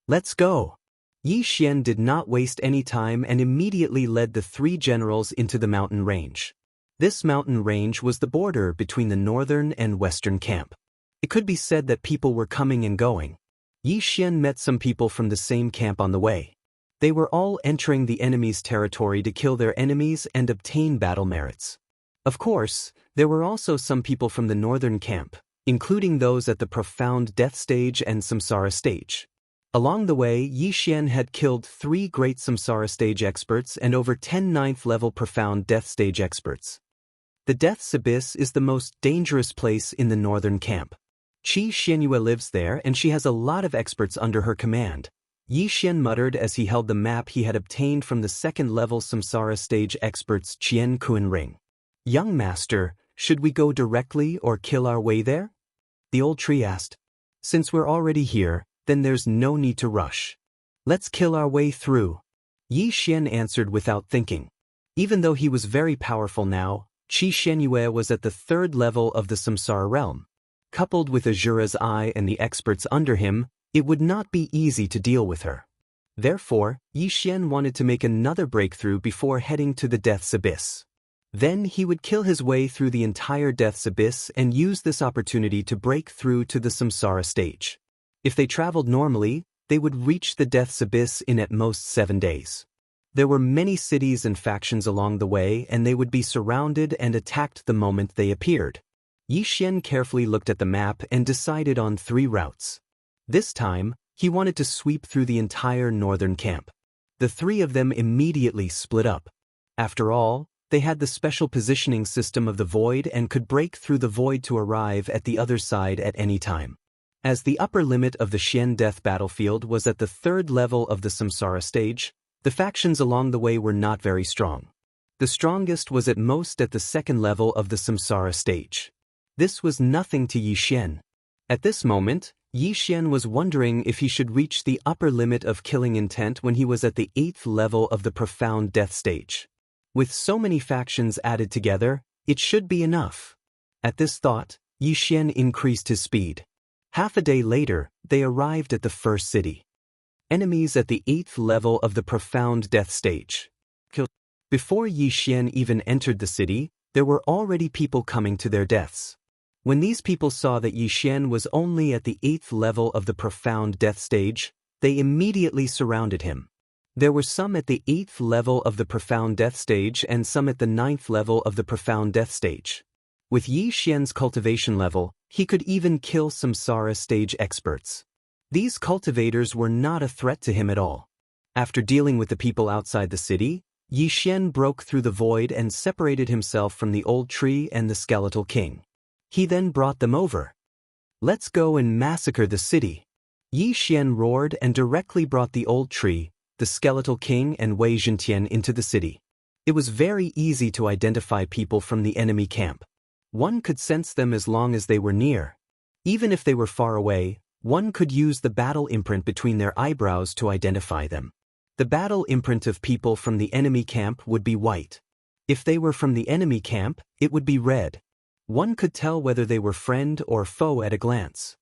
Speaker 1: Let's go. Yi Xian did not waste any time and immediately led the 3 generals into the mountain range. This mountain range was the border between the northern and western camp. It could be said that people were coming and going. Yi Xian met some people from the same camp on the way. They were all entering the enemy's territory to kill their enemies and obtain battle merits. Of course, there were also some people from the northern camp, including those at the Profound Death Stage and Samsara Stage. Along the way, Yi Xian had killed 3 great Samsara Stage experts and over 10 9th-level Profound Death Stage experts. The Death's Abyss is the most dangerous place in the northern camp. Qi Xianyue lives there and she has a lot of experts under her command, Yi Xian muttered as he held the map he had obtained from the second-level Samsara Stage experts Qian Kuan Ring. Young master, should we go directly or kill our way there? The old tree asked. Since we're already here, then there's no need to rush. Let's kill our way through. Yi Xian answered without thinking. Even though he was very powerful now, Qi Xianyue was at the 3rd level of the Samsara realm. Coupled with Azura's Eye and the experts under him, it would not be easy to deal with her. Therefore, Yi Xian wanted to make another breakthrough before heading to the Death's Abyss. Then he would kill his way through the entire Death's Abyss and use this opportunity to break through to the Samsara stage. If they traveled normally, they would reach the Death's Abyss in at most 7 days. There were many cities and factions along the way, and they would be surrounded and attacked the moment they appeared. Yi Xian carefully looked at the map and decided on 3 routes. This time, he wanted to sweep through the entire northern camp. The 3 of them immediately split up. After all, they had the special positioning system of the void and could break through the void to arrive at the other side at any time. As the upper limit of the Xian Death battlefield was at the 3rd level of the Samsara stage, the factions along the way were not very strong. The strongest was at most at the 2nd level of the Samsara stage. This was nothing to Yi Xian. At this moment, Yi Xian was wondering if he should reach the upper limit of killing intent when he was at the 8th level of the profound death stage. With so many factions added together, it should be enough. At this thought, Yi Xian increased his speed. Half a day later, they arrived at the first city. Enemies at the 8th level of the profound death stage. Before Yi Xian even entered the city, there were already people coming to their deaths. When these people saw that Yi Xian was only at the 8th level of the profound death stage, they immediately surrounded him. There were some at the 8th level of the profound death stage and some at the 9th level of the profound death stage. With Yi Xian's cultivation level, he could even kill Samsara stage experts. These cultivators were not a threat to him at all. After dealing with the people outside the city, Yi Xian broke through the void and separated himself from the old tree and the skeletal king. He then brought them over. "Let's go and massacre the city." Yi Xian roared and directly brought the old tree, the skeletal king and Wei Zhentian into the city. It was very easy to identify people from the enemy camp. One could sense them as long as they were near. Even if they were far away, one could use the battle imprint between their eyebrows to identify them. The battle imprint of people from the enemy camp would be white. If they were from the enemy camp, it would be red. One could tell whether they were friend or foe at a glance.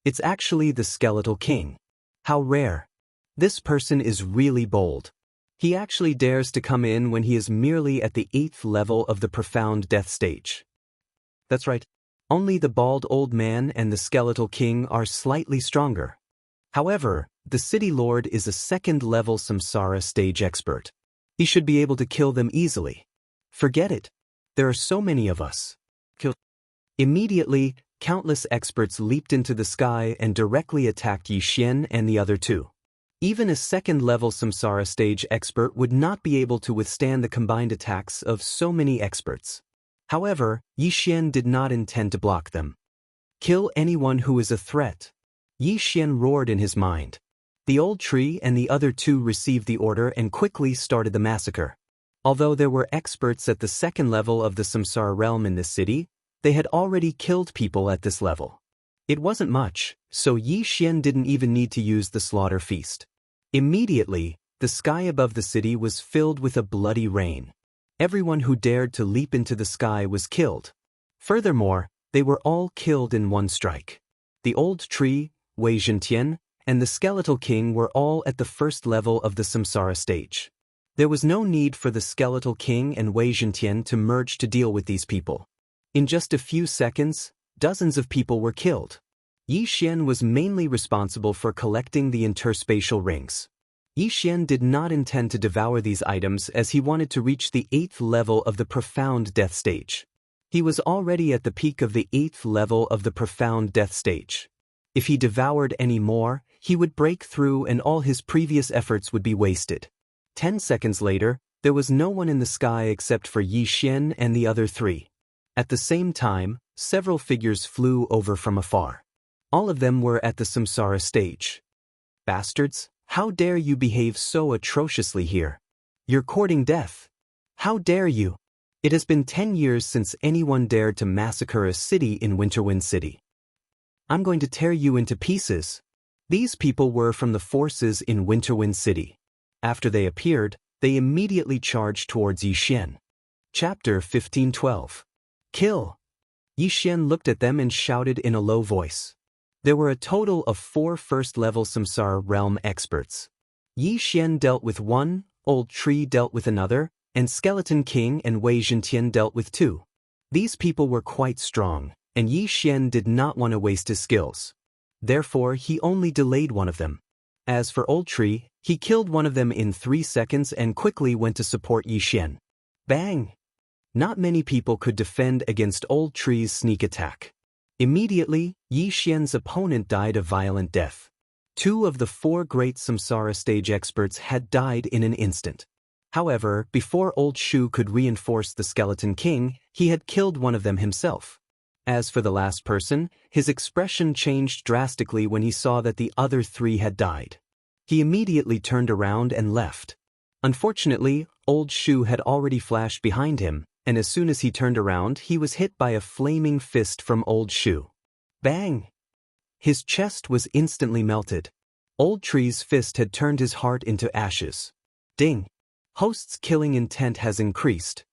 Speaker 1: It's actually the skeletal king. How rare. This person is really bold. He actually dares to come in when he is merely at the 8th level of the profound death stage. That's right. Only the bald old man and the skeletal king are slightly stronger. However, the city lord is a 2nd level Samsara stage expert. He should be able to kill them easily. Forget it. There are so many of us. Immediately, countless experts leaped into the sky and directly attacked Yi Xian and the other 2. Even a 2nd level Samsara stage expert would not be able to withstand the combined attacks of so many experts. However, Yi Xian did not intend to block them. Kill anyone who is a threat. Yi Xian roared in his mind. The old tree and the other 2 received the order and quickly started the massacre. Although there were experts at the 2nd level of the Samsara realm in this city, they had already killed people at this level. It wasn't much, so Yi Xian didn't even need to use the slaughter feast. Immediately, the sky above the city was filled with a bloody rain. Everyone who dared to leap into the sky was killed. Furthermore, they were all killed in one strike. The old tree, Wei Zhentian, and the skeletal king were all at the 1st level of the Samsara stage. There was no need for the skeletal king and Wei Zhentian to merge to deal with these people. In just a few seconds, dozens of people were killed. Yi Xian was mainly responsible for collecting the interspatial rings. Yi Xian did not intend to devour these items as he wanted to reach the 8th level of the profound death stage. He was already at the peak of the 8th level of the profound death stage. If he devoured any more, he would break through and all his previous efforts would be wasted. 10 seconds later, there was no one in the sky except for Yi Xian and the other 3. At the same time, several figures flew over from afar. All of them were at the Samsara stage. Bastards, how dare you behave so atrociously here? You're courting death. How dare you? It has been 10 years since anyone dared to massacre a city in Winterwind City. I'm going to tear you into pieces. These people were from the forces in Winterwind City. After they appeared, they immediately charged towards Yi Xian. Chapter 15:12. Kill! Yi Xian looked at them and shouted in a low voice. There were a total of 4 first-level Samsara realm experts. Yi Xian dealt with one, Old Tree dealt with another, and Skeleton King and Wei Zhentian dealt with two. These people were quite strong, and Yi Xian did not want to waste his skills. Therefore, he only delayed one of them. As for Old Tree, he killed one of them in 3 seconds and quickly went to support Yi Xian. Bang! Not many people could defend against Old Tree's sneak attack. Immediately, Yi Xian's opponent died a violent death. 2 of the 4 great Samsara stage experts had died in an instant. However, before Old Shu could reinforce the Skeleton King, he had killed one of them himself. As for the last person, his expression changed drastically when he saw that the other 3 had died. He immediately turned around and left. Unfortunately, Old Shu had already flashed behind him, and as soon as he turned around, he was hit by a flaming fist from Old Shu. Bang! His chest was instantly melted. Old Tree's fist had turned his heart into ashes. Ding! Host's killing intent has increased.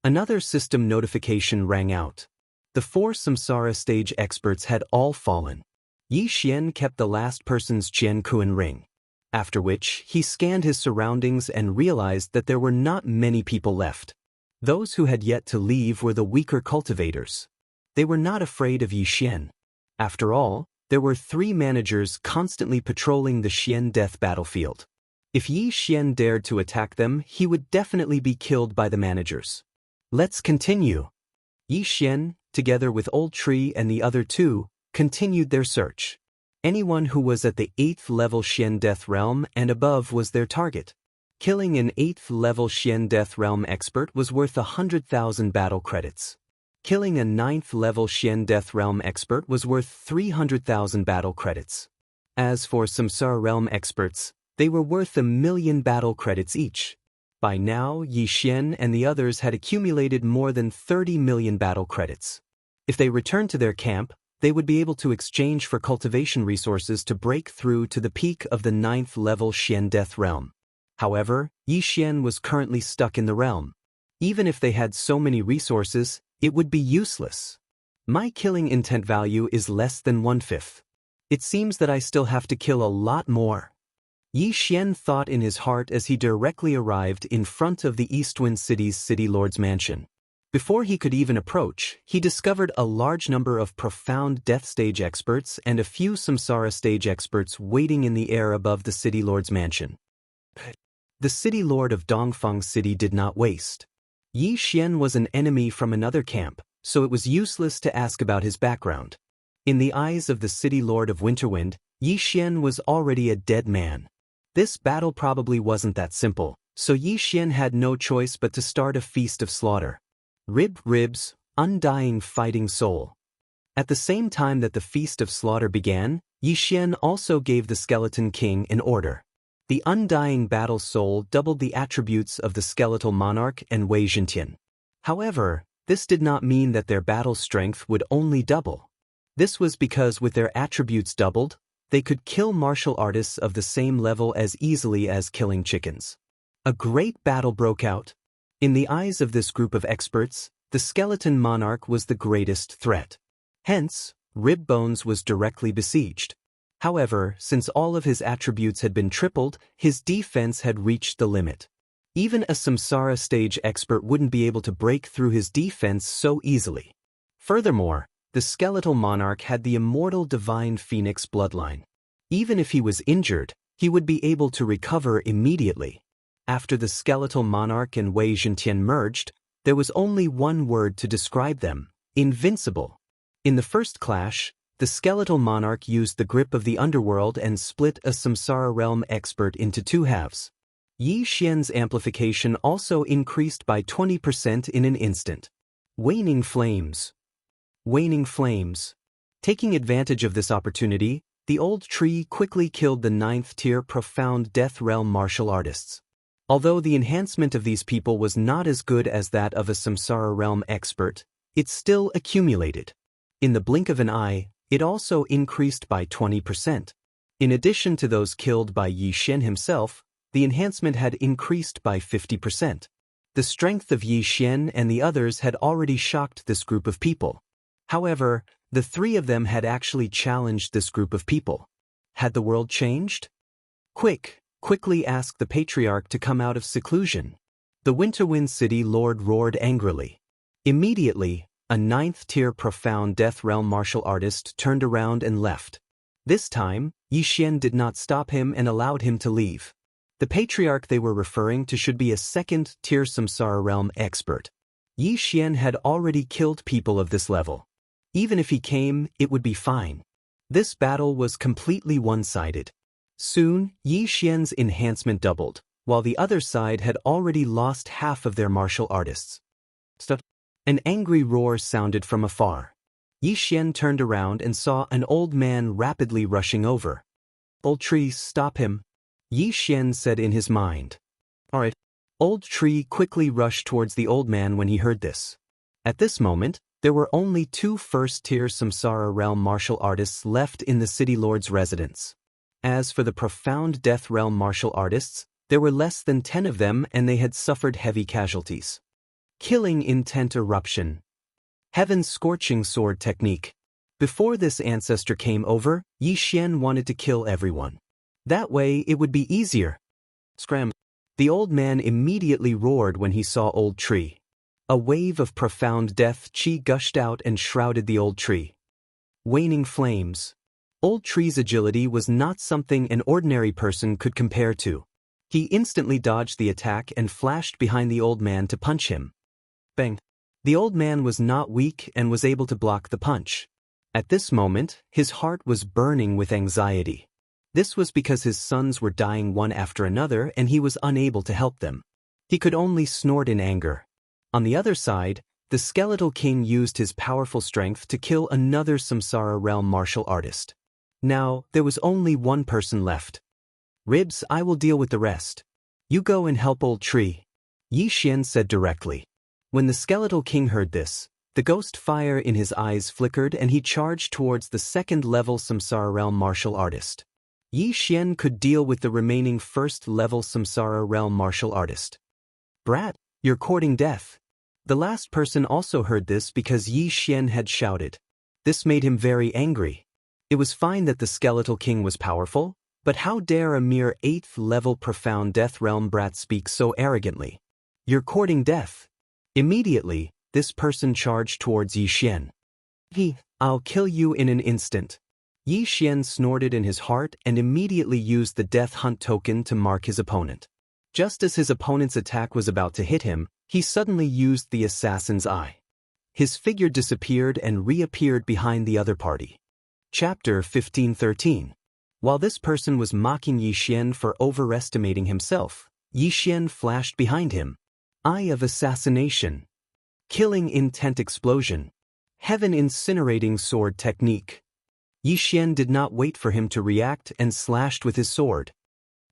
Speaker 1: Another system notification rang out. The 4 Samsara stage experts had all fallen. Yi Xian kept the last person's Qian ring. After which, he scanned his surroundings and realized that there were not many people left. Those who had yet to leave were the weaker cultivators. They were not afraid of Yi Xian. After all, there were 3 managers constantly patrolling the Xian death battlefield. If Yi Xian dared to attack them, he would definitely be killed by the managers. Let's continue. Yi Xian, together with Old Tree and the other 2, continued their search. Anyone who was at the 8th level Xian Death Realm and above was their target. Killing an 8th level Xian Death Realm expert was worth 100,000 battle credits. Killing a 9th level Xian Death Realm expert was worth 300,000 battle credits. As for Samsara Realm experts, they were worth 1,000,000 battle credits each. By now, Yi Xian and the others had accumulated more than 30 million battle credits. If they returned to their camp, they would be able to exchange for cultivation resources to break through to the peak of the 9th level Xian Death Realm. However, Yi Xian was currently stuck in the realm. Even if they had so many resources, it would be useless. My killing intent value is less than 1/5. It seems that I still have to kill a lot more. Yi Xian thought in his heart as he directly arrived in front of the Eastwind City's City Lord's mansion. Before he could even approach, he discovered a large number of profound death stage experts and a few Samsara stage experts waiting in the air above the City Lord's mansion. The City Lord of Dongfang City did not waste. Yi Xian was an enemy from another camp, so it was useless to ask about his background. In the eyes of the City Lord of Winterwind, Yi Xian was already a dead man. This battle probably wasn't that simple, so Yi Xian had no choice but to start a feast of slaughter. Ribs, undying fighting soul. At the same time that the feast of slaughter began, Yi Xian also gave the Skeleton King an order. The undying battle soul doubled the attributes of the skeletal monarch and Wei Zhentian. However, this did not mean that their battle strength would only double. This was because with their attributes doubled, they could kill martial artists of the same level as easily as killing chickens. A great battle broke out. In the eyes of this group of experts, the skeleton monarch was the greatest threat. Hence, Rib Bones was directly besieged. However, since all of his attributes had been tripled, his defense had reached the limit. Even a Samsara stage expert wouldn't be able to break through his defense so easily. Furthermore, the skeletal monarch had the immortal divine phoenix bloodline. Even if he was injured, he would be able to recover immediately. After the skeletal monarch and Wei Zhentian merged, there was only one word to describe them: invincible. In the first clash, the skeletal monarch used the grip of the underworld and split a Samsara realm expert into 2 halves. Yi Xian's amplification also increased by 20% in an instant. Waning flames. Waning flames. Taking advantage of this opportunity, the Old Tree quickly killed the 9th tier profound death realm martial artists. Although the enhancement of these people was not as good as that of a Samsara realm expert, it still accumulated. In the blink of an eye, it also increased by 20%. In addition to those killed by Yi Xian himself, the enhancement had increased by 50%. The strength of Yi Xian and the others had already shocked this group of people. However, the 3 of them had actually challenged this group of people. Had the world changed? Quick, quickly asked the patriarch to come out of seclusion. The Winterwind City Lord roared angrily. Immediately, a 9th-tier profound Death Realm martial artist turned around and left. This time, Yi Xian did not stop him and allowed him to leave. The patriarch they were referring to should be a 2nd-tier Samsara Realm expert. Yi Xian had already killed people of this level. Even if he came, it would be fine. This battle was completely one-sided. Soon, Yi Xian's enhancement doubled, while the other side had already lost half of their martial artists. An angry roar sounded from afar. Yi Xian turned around and saw an old man rapidly rushing over. "Old tree, stop him," Yi Xian said in his mind. "All right." Old tree quickly rushed towards the old man when he heard this. At this moment, there were only 2 first-tier Samsara Realm martial artists left in the City Lord's residence. As for the profound Death Realm martial artists, there were less than 10 of them and they had suffered heavy casualties. Killing intent eruption. Heaven's scorching sword technique. Before this ancestor came over, Yi Xian wanted to kill everyone. That way it would be easier. Scram. The old man immediately roared when he saw Old Tree. A wave of profound death chi gushed out and shrouded the old tree. Waning flames. Old Tree's agility was not something an ordinary person could compare to. He instantly dodged the attack and flashed behind the old man to punch him. Bang. The old man was not weak and was able to block the punch. At this moment, his heart was burning with anxiety. This was because his sons were dying one after another and he was unable to help them. He could only snort in anger. On the other side, the skeletal king used his powerful strength to kill another Samsara Realm martial artist. Now, there was only one person left. "Ribs, I will deal with the rest. You go and help Old Tree," Yi Xian said directly. When the skeletal king heard this, the ghost fire in his eyes flickered and he charged towards the 2nd-level Samsara Realm martial artist. Yi Xian could deal with the remaining 1st-level Samsara Realm martial artist. "Brat, you're courting death." The last person also heard this because Yi Xian had shouted. This made him very angry. It was fine that the skeletal king was powerful, but how dare a mere 8th-level profound Death Realm brat speak so arrogantly? "You're courting death." Immediately, this person charged towards Yi Xian. "I'll kill you in an instant." Yi Xian snorted in his heart and immediately used the Death Hunt token to mark his opponent. Just as his opponent's attack was about to hit him, he suddenly used the Assassin's Eye. His figure disappeared and reappeared behind the other party. Chapter 1513. While this person was mocking Yi Xian for overestimating himself, Yi Xian flashed behind him. Eye of Assassination. Killing Intent Explosion. Heaven Incinerating Sword Technique. Yi Xian did not wait for him to react and slashed with his sword.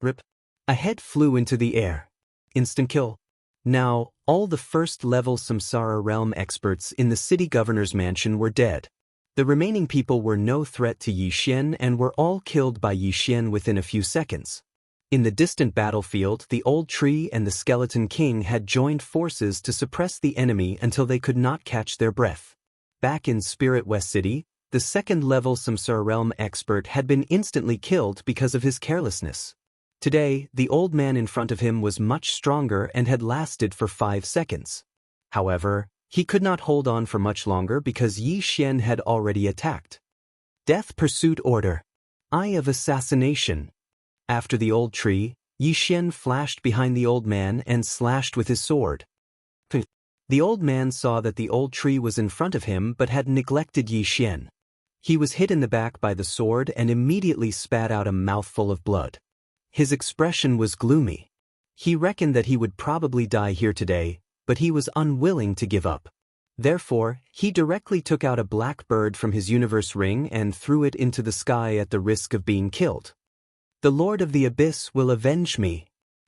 Speaker 1: Rip. A head flew into the air. Instant kill. Now, all the 1st-level Samsara Realm experts in the city governor's mansion were dead. The remaining people were no threat to Yi Xian and were all killed by Yi Xian within a few seconds. In the distant battlefield, the Old Tree and the Skeleton King had joined forces to suppress the enemy until they could not catch their breath. Back in Spirit West City, the 2nd-level Samsara Realm expert had been instantly killed because of his carelessness. Today, the old man in front of him was much stronger and had lasted for 5 seconds. However, he could not hold on for much longer because Yi Xian had already attacked. Death Pursuit Order. Eye of Assassination. After the Old Tree, Yi Xian flashed behind the old man and slashed with his sword. The old man saw that the Old Tree was in front of him but had neglected Yi Xian. He was hit in the back by the sword and immediately spat out a mouthful of blood. His expression was gloomy. He reckoned that he would probably die here today, but he was unwilling to give up. Therefore, he directly took out a black bird from his universe ring and threw it into the sky at the risk of being killed. "The Lord of the Abyss will avenge me."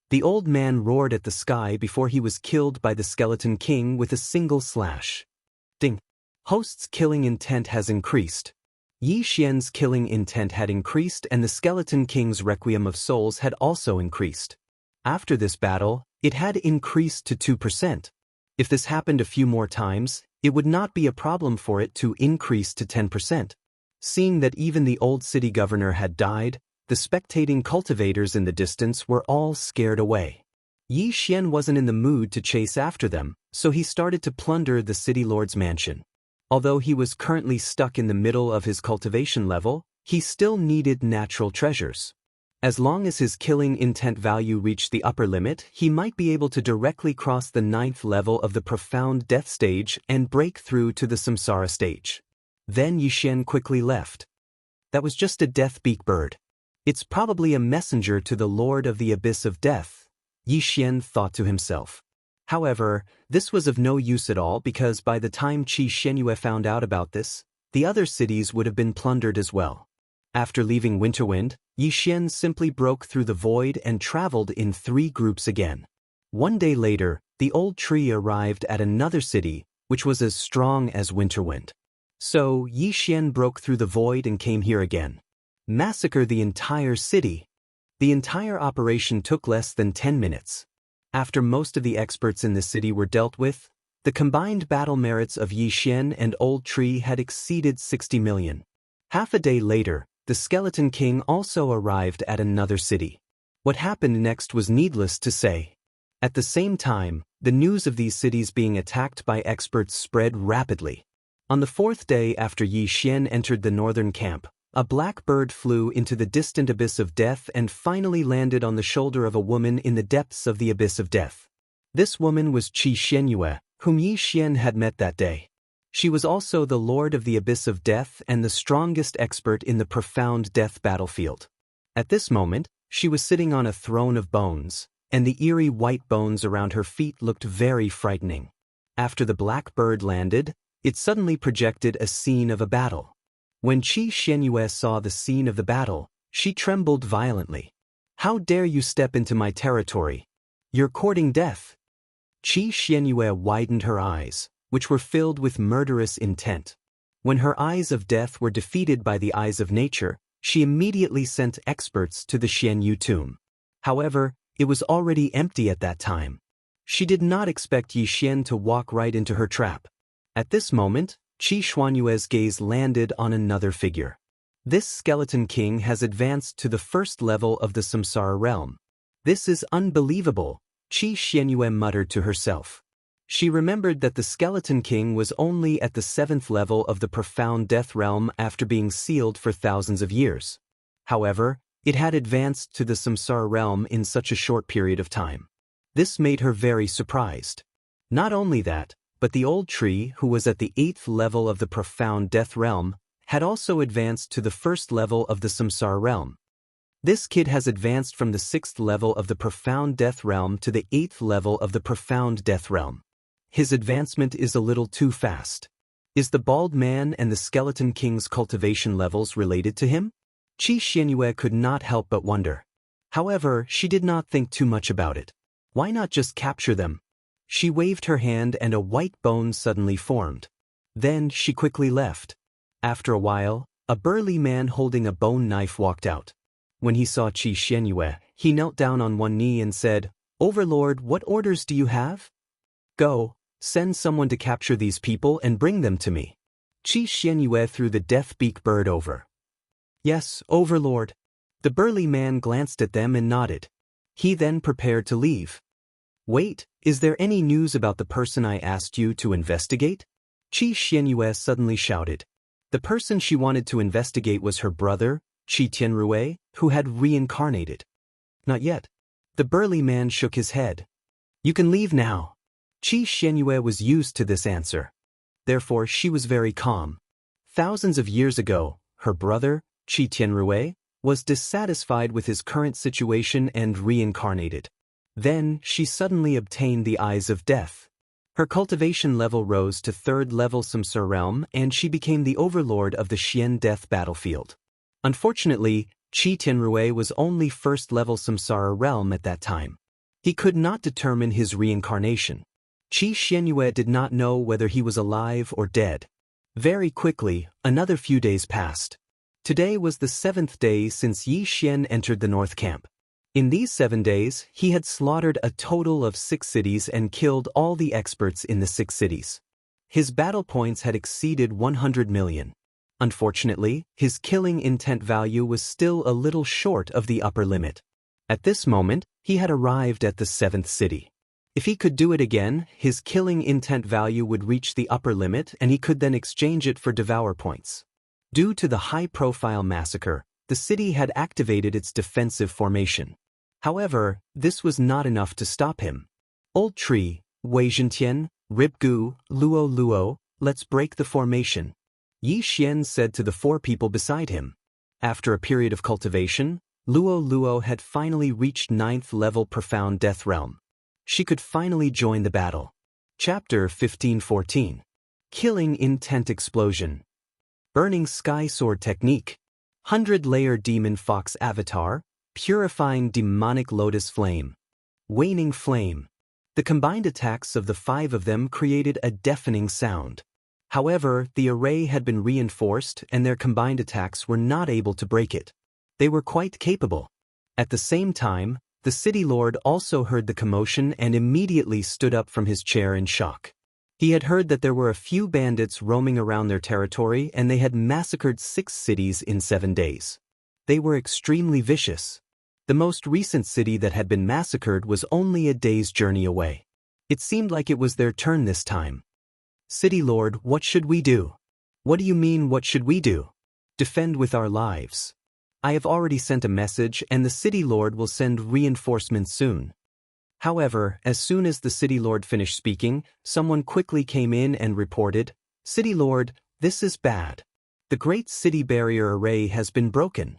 Speaker 1: The old man roared at the sky before he was killed by the Skeleton King with a single slash. Ding. Host's killing intent has increased. Yi Xian's killing intent had increased and the Skeleton King's Requiem of Souls had also increased. After this battle, it had increased to 2%. If this happened a few more times, it would not be a problem for it to increase to 10%. Seeing that even the old city governor had died, The spectating cultivators in the distance were all scared away. Yi Xian wasn't in the mood to chase after them, so he started to plunder the city lord's mansion. Although he was currently stuck in the middle of his cultivation level, he still needed natural treasures. As long as his killing intent value reached the upper limit, he might be able to directly cross the 9th level of the profound death stage and break through to the samsara stage. Then Yi Xian quickly left. That was just a death beak bird. It's probably a messenger to the Lord of the Abyss of Death, Yi Xian thought to himself. However, this was of no use at all because by the time Qi Xianyue found out about this, the other cities would have been plundered as well. After leaving Winterwind, Yi Xian simply broke through the void and traveled in 3 groups again. One day later, the old tree arrived at another city, which was as strong as Winterwind. So, Yi Xian broke through the void and came here again. Massacre the entire city. The entire operation took less than 10 minutes. After most of the experts in the city were dealt with, the combined battle merits of Yi Xian and Old Tree had exceeded 60 million. Half a day later, the Skeleton King also arrived at another city. What happened next was needless to say. At the same time, the news of these cities being attacked by experts spread rapidly. On the 4th day after Yi Xian entered the northern camp, a black bird flew into the distant abyss of death and finally landed on the shoulder of a woman in the depths of the abyss of death. This woman was Qi Xianyue, whom Yi Xian had met that day. She was also the lord of the abyss of death and the strongest expert in the profound death battlefield. At this moment, she was sitting on a throne of bones, and the eerie white bones around her feet looked very frightening. After the black bird landed, it suddenly projected a scene of a battle. When Qi Xianyue saw the scene of the battle, she trembled violently. "How dare you step into my territory? You're courting death." Qi Xianyue widened her eyes, which were filled with murderous intent. When her eyes of death were defeated by the eyes of nature, she immediately sent experts to the Xianyu tomb. However, it was already empty at that time. She did not expect Yi Xian to walk right into her trap. At this moment, Qi Xuanyue's gaze landed on another figure. This Skeleton King has advanced to the 1st level of the Samsara realm. "This is unbelievable," Qi Xianyue muttered to herself. She remembered that the Skeleton King was only at the 7th level of the profound death realm after being sealed for thousands of years. However, it had advanced to the Samsara realm in such a short period of time. This made her very surprised. Not only that, but the old tree, who was at the 8th level of the profound death realm, had also advanced to the 1st level of the Samsara realm. This kid has advanced from the 6th level of the profound death realm to the 8th level of the profound death realm. His advancement is a little too fast. Is the bald man and the Skeleton King's cultivation levels related to him? Qi Xianyue could not help but wonder. However, she did not think too much about it. Why not just capture them? She waved her hand and a white bone suddenly formed. Then she quickly left. After a while, a burly man holding a bone knife walked out. When he saw Qi Xianyue, he knelt down on one knee and said, "Overlord, what orders do you have?" "Go, send someone to capture these people and bring them to me." Qi Xianyue threw the death beak bird over. "Yes, Overlord." The burly man glanced at them and nodded. He then prepared to leave. "Wait, is there any news about the person I asked you to investigate?" Qi Xianyue suddenly shouted. The person she wanted to investigate was her brother, Qi Tianrui, who had reincarnated. "Not yet." The burly man shook his head. "You can leave now." Qi Xianyue was used to this answer. Therefore, she was very calm. Thousands of years ago, her brother, Qi Tianrui, was dissatisfied with his current situation and reincarnated. Then, she suddenly obtained the Eyes of Death. Her cultivation level rose to 3rd level Samsara realm and she became the overlord of the Xian death battlefield. Unfortunately, Qi Tianrui was only 1st level Samsara realm at that time. He could not determine his reincarnation. Qi Xianyue did not know whether he was alive or dead. Very quickly, another few days passed. Today was the 7th day since Yi Xian entered the North Camp. In these 7 days, he had slaughtered a total of 6 cities and killed all the experts in the 6 cities. His battle points had exceeded 100 million. Unfortunately, his killing intent value was still a little short of the upper limit. At this moment, he had arrived at the 7th city. If he could do it again, his killing intent value would reach the upper limit and he could then exchange it for devour points. Due to the high-profile massacre, the city had activated its defensive formation. However, this was not enough to stop him. Old Tree, Wei Zhentian, Ribgu, Luo Luo, let's break the formation, Yi Xian said to the 4 people beside him. After a period of cultivation, Luo Luo had finally reached 9th level Profound Death Realm. She could finally join the battle. Chapter 15-14. Killing Intent Explosion. Burning Sky Sword Technique. 100-layer Demon Fox Avatar, Purifying Demonic Lotus Flame. Waning Flame. The combined attacks of the 5 of them created a deafening sound. However, the array had been reinforced and their combined attacks were not able to break it. They were quite capable. At the same time, the city lord also heard the commotion and immediately stood up from his chair in shock. He had heard that there were a few bandits roaming around their territory and they had massacred 6 cities in 7 days. They were extremely vicious. The most recent city that had been massacred was only a day's journey away. It seemed like it was their turn this time. City Lord, what should we do? What do you mean, what should we do? Defend with our lives. I have already sent a message and the City Lord will send reinforcements soon. However, as soon as the City Lord finished speaking, someone quickly came in and reported, City Lord, this is bad. The Great City Barrier Array has been broken.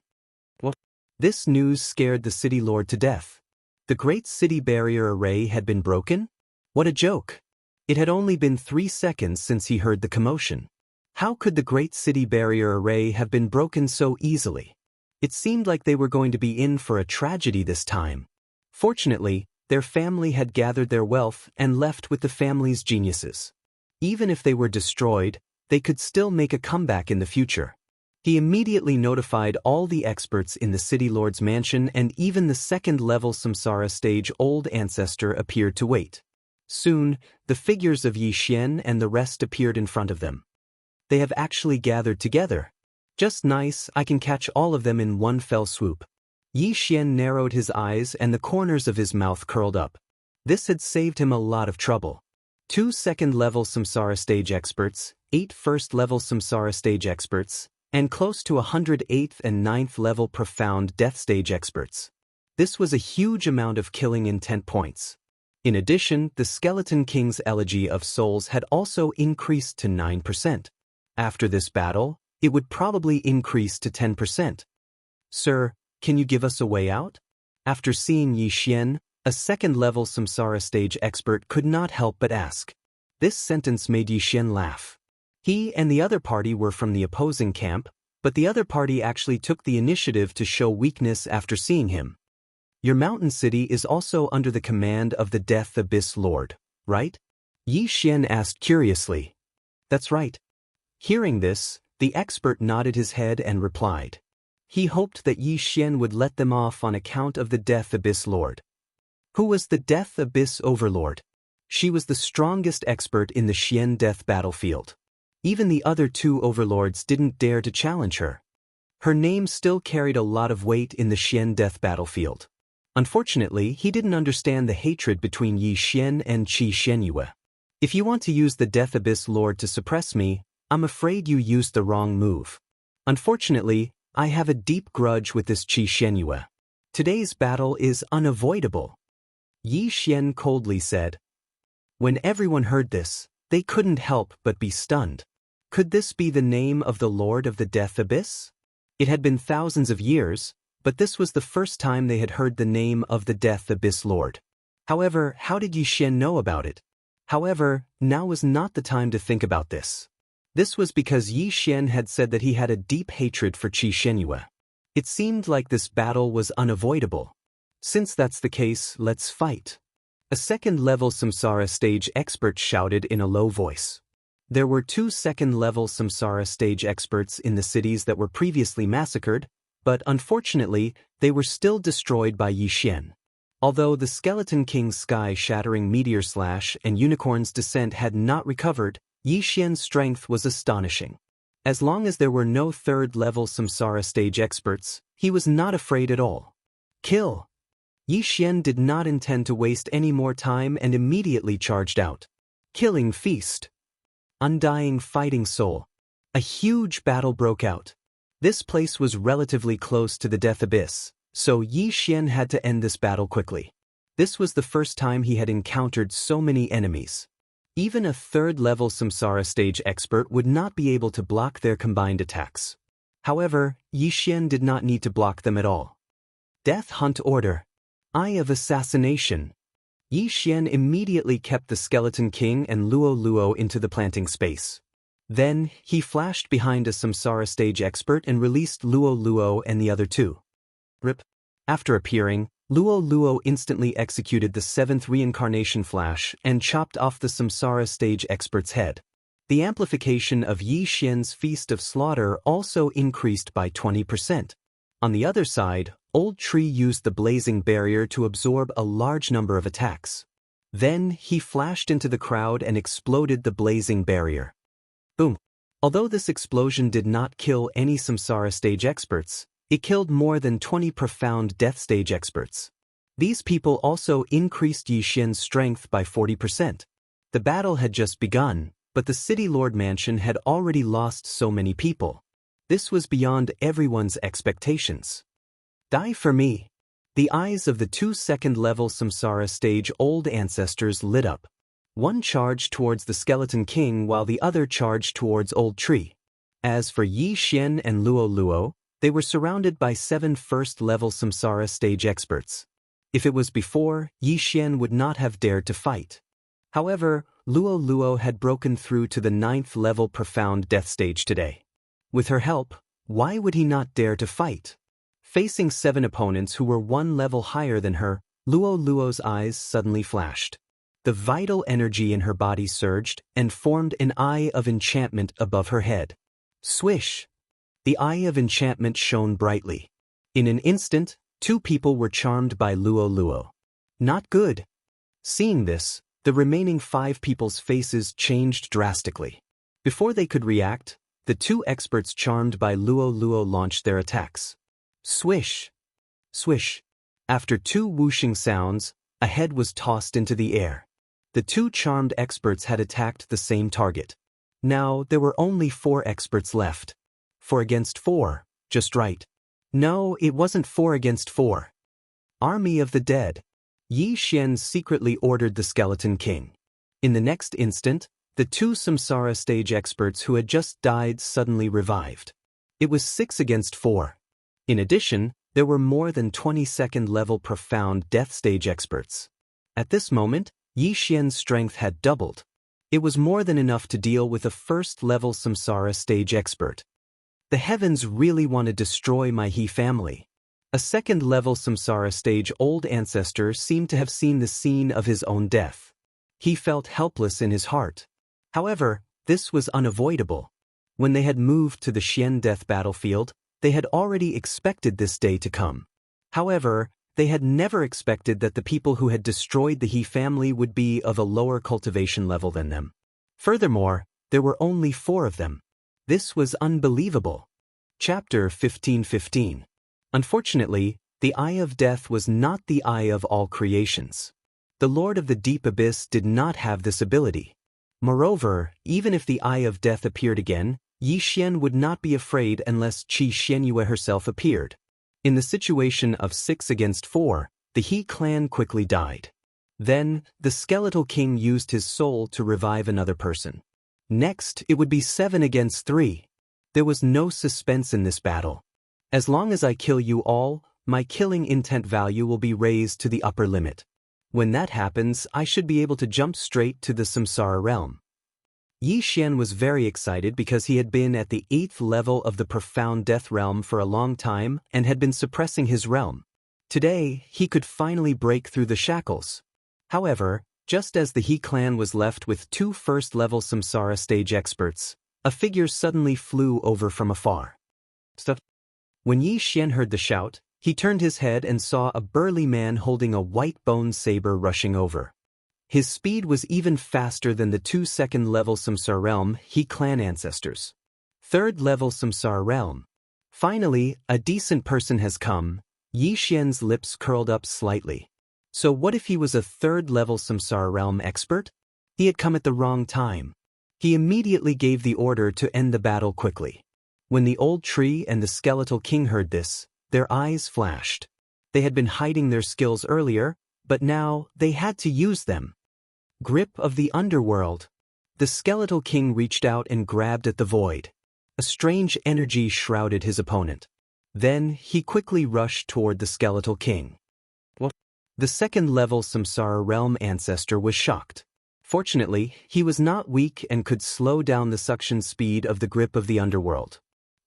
Speaker 1: What? This news scared the City Lord to death. The Great City Barrier Array had been broken? What a joke! It had only been 3 seconds since he heard the commotion. How could the Great City Barrier Array have been broken so easily? It seemed like they were going to be in for a tragedy this time. Fortunately, their family had gathered their wealth and left with the family's geniuses. Even if they were destroyed, they could still make a comeback in the future. He immediately notified all the experts in the City Lord's mansion and even the 2nd-level Samsara stage old ancestor appeared to wait. Soon, the figures of Yi Xian and the rest appeared in front of them. They have actually gathered together. Just nice, I can catch all of them in one fell swoop. Yi Xian narrowed his eyes and the corners of his mouth curled up. This had saved him a lot of trouble. 2 2nd-level Samsara stage experts, 8 1st-level Samsara stage experts, and close to 108th and 9th level Profound Death stage experts. This was a huge amount of killing intent points. In addition, the Skeleton King's Elegy of Souls had also increased to 9%. After this battle, it would probably increase to 10%. Sir, can you give us a way out? After seeing Yi Xian, a 2nd-level Samsara stage expert could not help but ask. This sentence made Yi Xian laugh. He and the other party were from the opposing camp, but the other party actually took the initiative to show weakness after seeing him. Your mountain city is also under the command of the Death Abyss Lord, right? Yi Xian asked curiously. That's right. Hearing this, the expert nodded his head and replied. He hoped that Yi Xian would let them off on account of the Death Abyss Lord. Who was the Death Abyss Overlord? She was the strongest expert in the Xian Death battlefield. Even the other 2 overlords didn't dare to challenge her. Her name still carried a lot of weight in the Xian Death battlefield. Unfortunately, he didn't understand the hatred between Yi Xian and Qi Xianyue. If you want to use the Death Abyss Lord to suppress me, I'm afraid you used the wrong move. Unfortunately, I have a deep grudge with this Qi Xianyue. Today's battle is unavoidable. Yi Xian coldly said. When everyone heard this, they couldn't help but be stunned. Could this be the name of the Lord of the Death Abyss? It had been thousands of years, but this was the first time they had heard the name of the Death Abyss Lord. However, how did Yi Xian know about it? However, now was not the time to think about this. This was because Yi Xian had said that he had a deep hatred for Qi Xianyue. It seemed like this battle was unavoidable. Since that's the case, let's fight. A 2nd-level Samsara stage expert shouted in a low voice. There were 2 2nd-level Samsara stage experts in the cities that were previously massacred, but unfortunately, they were still destroyed by Yi Xian. Although the Skeleton King's sky-shattering meteor slash and Unicorn's descent had not recovered, Yi Xian's strength was astonishing. As long as there were no third-level samsara stage experts, he was not afraid at all. Kill! Yi Xian did not intend to waste any more time and immediately charged out. Killing feast. Undying fighting soul. A huge battle broke out. This place was relatively close to the death abyss, so Yi Xian had to end this battle quickly. This was the first time he had encountered so many enemies. Even a third-level samsara stage expert would not be able to block their combined attacks. However, Yi Xian did not need to block them at all. Death Hunt Order. Eye of Assassination. Yi Xian immediately kept the Skeleton King and Luo Luo into the planting space. Then, he flashed behind a samsara stage expert and released Luo Luo and the other two. Rip. After appearing, Luo Luo instantly executed the 7th reincarnation flash and chopped off the samsara stage expert's head. The amplification of Yi Xian's Feast of Slaughter also increased by 20%. On the other side, Old Tree used the blazing barrier to absorb a large number of attacks. Then, he flashed into the crowd and exploded the blazing barrier. Boom. Although this explosion did not kill any samsara stage experts, it killed more than 20 profound death stage experts. These people also increased Yi Xian's strength by 40%. The battle had just begun, but the City Lord Mansion had already lost so many people. This was beyond everyone's expectations. Die for me. The eyes of the two second-level samsara stage old ancestors lit up. One charged towards the Skeleton King while the other charged towards Old Tree. As for Yi Xian and Luo Luo, they were surrounded by 7 first-level samsara stage experts. If it was before, Yi Xian would not have dared to fight. However, Luo Luo had broken through to the 9th-level profound death stage today. With her help, why would he not dare to fight? Facing 7 opponents who were 1 level higher than her, Luo Luo's eyes suddenly flashed. The vital energy in her body surged and formed an eye of enchantment above her head. Swish! The eye of enchantment shone brightly. In an instant, 2 people were charmed by Luo Luo. Not good. Seeing this, the remaining 5 people's faces changed drastically. Before they could react, the 2 experts charmed by Luo Luo launched their attacks. Swish! Swish! After 2 whooshing sounds, a head was tossed into the air. The 2 charmed experts had attacked the same target. Now, there were only 4 experts left. 4 against 4, just right. No, it wasn't 4 against 4. Army of the Dead. Yi Xian secretly ordered the Skeleton King. In the next instant, the 2 samsara stage experts who had just died suddenly revived. It was 6 against 4. In addition, there were more than 22nd-level profound death stage experts. At this moment, Yi Xian's strength had doubled. It was more than enough to deal with a first-level samsara stage expert. The heavens really want to destroy my He family. A second-level samsara stage old ancestor seemed to have seen the scene of his own death. He felt helpless in his heart. However, this was unavoidable. When they had moved to the Xian death battlefield, they had already expected this day to come. However, they had never expected that the people who had destroyed the He family would be of a lower cultivation level than them. Furthermore, there were only 4 of them. This was unbelievable. Chapter 15:15. Unfortunately, the Eye of Death was not the eye of all creations. The Lord of the Deep Abyss did not have this ability. Moreover, even if the Eye of Death appeared again, Yi Xian would not be afraid unless Qi Xianyue herself appeared. In the situation of 6 against 4, the He clan quickly died. Then, the Skeletal King used his soul to revive another person. Next, it would be 7 against 3. There was no suspense in this battle. As long as I kill you all, my killing intent value will be raised to the upper limit. When that happens, I should be able to jump straight to the Samsara realm. Yi Xian was very excited because he had been at the 8th level of the profound death realm for a long time and had been suppressing his realm. Today, he could finally break through the shackles. However, just as the He clan was left with 2 first-level Samsara stage experts, a figure suddenly flew over from afar. Stop. When Yi Xian heard the shout, he turned his head and saw a burly man holding a white bone saber rushing over. His speed was even faster than the 2 second-level Samsara realm He clan ancestors. Third-level samsara realm. Finally, a decent person has come. Yi Xian's lips curled up slightly. So what if he was a third-level samsara realm expert? He had come at the wrong time. He immediately gave the order to end the battle quickly. When the old tree and the skeletal king heard this, their eyes flashed. They had been hiding their skills earlier, but now they had to use them. Grip of the underworld. The skeletal king reached out and grabbed at the void. A strange energy shrouded his opponent. Then he quickly rushed toward the skeletal king. The second-level samsara realm ancestor was shocked. Fortunately, he was not weak and could slow down the suction speed of the grip of the underworld.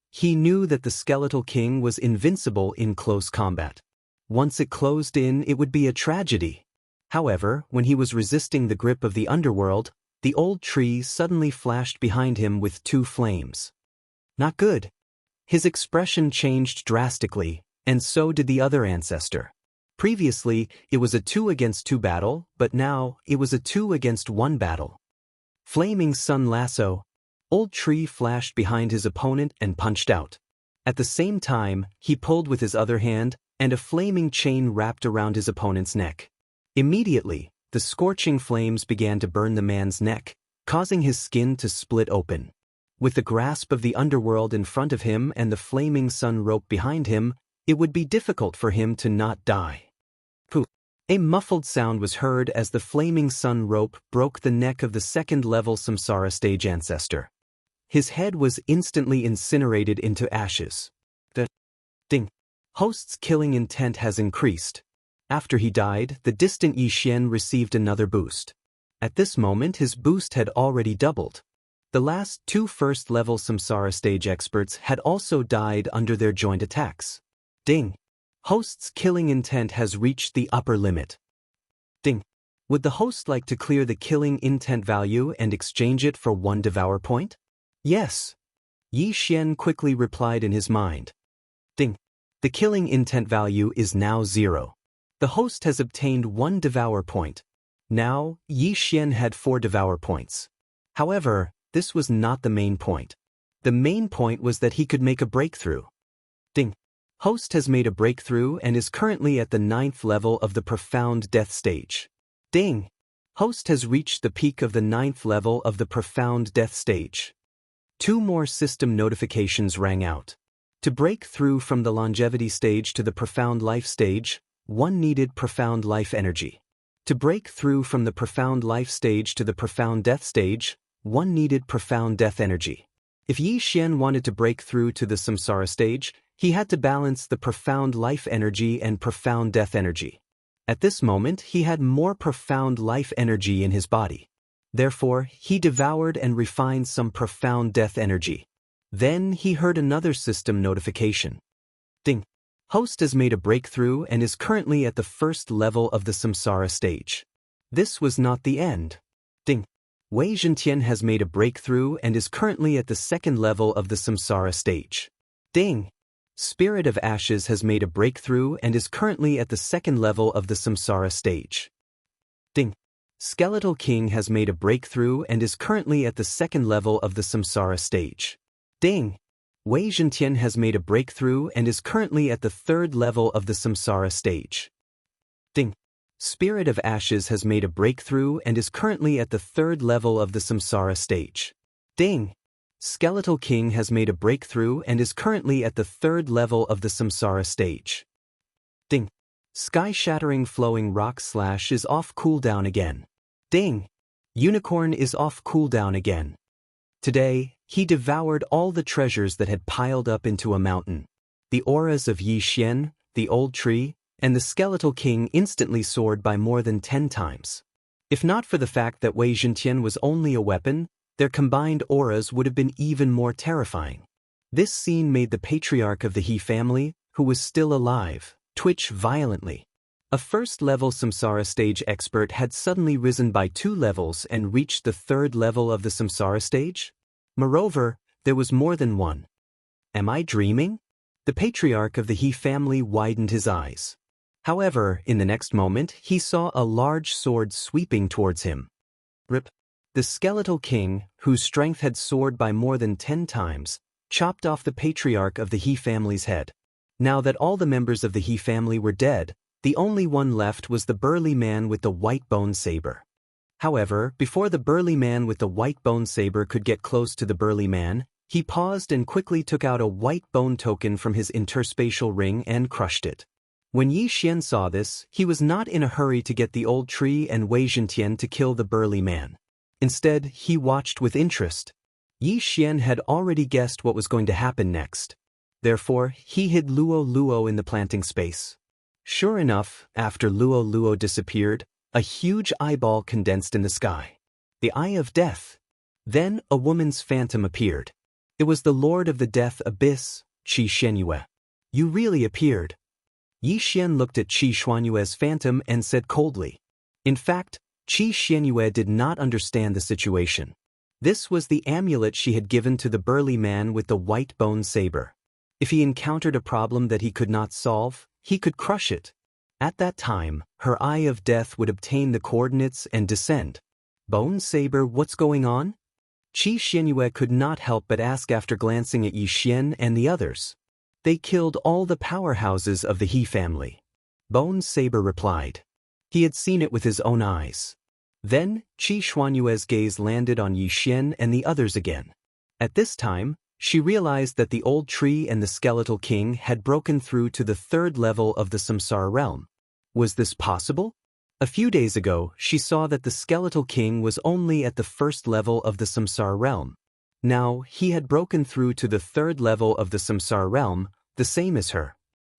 Speaker 1: He knew that the skeletal king was invincible in close combat. Once it closed in, it would be a tragedy. However, when he was resisting the grip of the underworld, the old tree suddenly flashed behind him with two flames. Not good. His expression changed drastically, and so did the other ancestor. Previously, it was a 2-against-2 battle, but now it was a 2-against-1 battle. Flaming Sun Lasso. Old tree flashed behind his opponent and punched out. At the same time, he pulled with his other hand, and a flaming chain wrapped around his opponent's neck. Immediately, the scorching flames began to burn the man's neck, causing his skin to split open. With the grasp of the underworld in front of him and the flaming sun rope behind him, it would be difficult for him to not die. Poof! A muffled sound was heard as the flaming sun rope broke the neck of the second-level samsara stage ancestor. His head was instantly incinerated into ashes. Ding! Host's killing intent has increased. After he died, the distant Yi Xian received another boost. At this moment his boost had already doubled. The last two first-level samsara stage experts had also died under their joint attacks. Ding! Host's killing intent has reached the upper limit. Ding! Would the host like to clear the killing intent value and exchange it for 1 devour point? Yes. Yi Xian quickly replied in his mind. Ding! The killing intent value is now 0. The host has obtained 1 devour point. Now, Yi Xian had 4 devour points. However, this was not the main point. The main point was that he could make a breakthrough. Ding! Host has made a breakthrough and is currently at the 9th level of the profound death stage. Ding! Host has reached the peak of the 9th level of the profound death stage. 2 more system notifications rang out. To break through from the longevity stage to the profound life stage, 1 needed profound life energy. To break through from the profound life stage to the profound death stage, 1 needed profound death energy. If Yi Xian wanted to break through to the samsara stage, he had to balance the profound life energy and profound death energy. At this moment, he had more profound life energy in his body. Therefore, he devoured and refined some profound death energy. Then he heard another system notification. Ding! Host has made a breakthrough and is currently at the 1st level of the samsara stage. This was not the end. Ding! Wei Zhentian has made a breakthrough and is currently at the 2nd level of the samsara stage. Ding! Spirit of Ashes has made a breakthrough and is currently at the 2nd level of the samsara stage. Ding! Skeletal King has made a breakthrough and is currently at the 2nd level of the samsara stage. Ding! Wei Zhentian has made a breakthrough and is currently at the 3rd level of the samsara stage. Ding! Spirit of Ashes has made a breakthrough and is currently at the 3rd level of the samsara stage. Ding! Skeletal King has made a breakthrough and is currently at the 3rd level of the samsara stage. Ding! Sky-shattering flowing rock slash is off cooldown again. Ding! Unicorn is off cooldown again. Today, he devoured all the treasures that had piled up into a mountain. The auras of Yi Xian, the old tree, and the skeletal king instantly soared by more than 10 times. If not for the fact that Wei Zhentian was only a weapon, their combined auras would have been even more terrifying. This scene made the patriarch of the He family, who was still alive, twitch violently. A 1st-level samsara stage expert had suddenly risen by 2 levels and reached the 3rd level of the samsara stage? Moreover, there was more than one. Am I dreaming? The patriarch of the He family widened his eyes. However, in the next moment, he saw a large sword sweeping towards him. Rip. The skeletal king, whose strength had soared by more than 10 times, chopped off the patriarch of the He family's head. Now that all the members of the He family were dead, the only one left was the burly man with the white bone saber. However, before the burly man with the white bone saber could get close to the burly man, he paused and quickly took out a white bone token from his interspatial ring and crushed it. When Yi Xian saw this, he was not in a hurry to get the old tree and Wei Zhentian to kill the burly man. Instead, he watched with interest. Yi Xian had already guessed what was going to happen next. Therefore, he hid Luo Luo in the planting space. Sure enough, after Luo Luo disappeared, a huge eyeball condensed in the sky. The Eye of Death. Then, a woman's phantom appeared. It was the Lord of the Death Abyss, Qi Xuanyue. You really appeared. Yi Xian looked at Qi Xuanyue's phantom and said coldly. In fact, Qi Xuanyue did not understand the situation. This was the amulet she had given to the burly man with the white bone saber. If he encountered a problem that he could not solve, he could crush it. At that time, her Eye of Death would obtain the coordinates and descend. Bone saber, what's going on? Qi Xuanyue could not help but ask after glancing at Yi Xian and the others. They killed all the powerhouses of the He family. Bone Saber replied. He had seen it with his own eyes. Then, Qi Xuanyue's gaze landed on Yi Xian and the others again. At this time, she realized that the old tree and the skeletal king had broken through to the third level of the samsara realm. Was this possible? A few days ago, she saw that the skeletal king was only at the first level of the samsara realm. Now, he had broken through to the third level of the samsara realm, the same as her.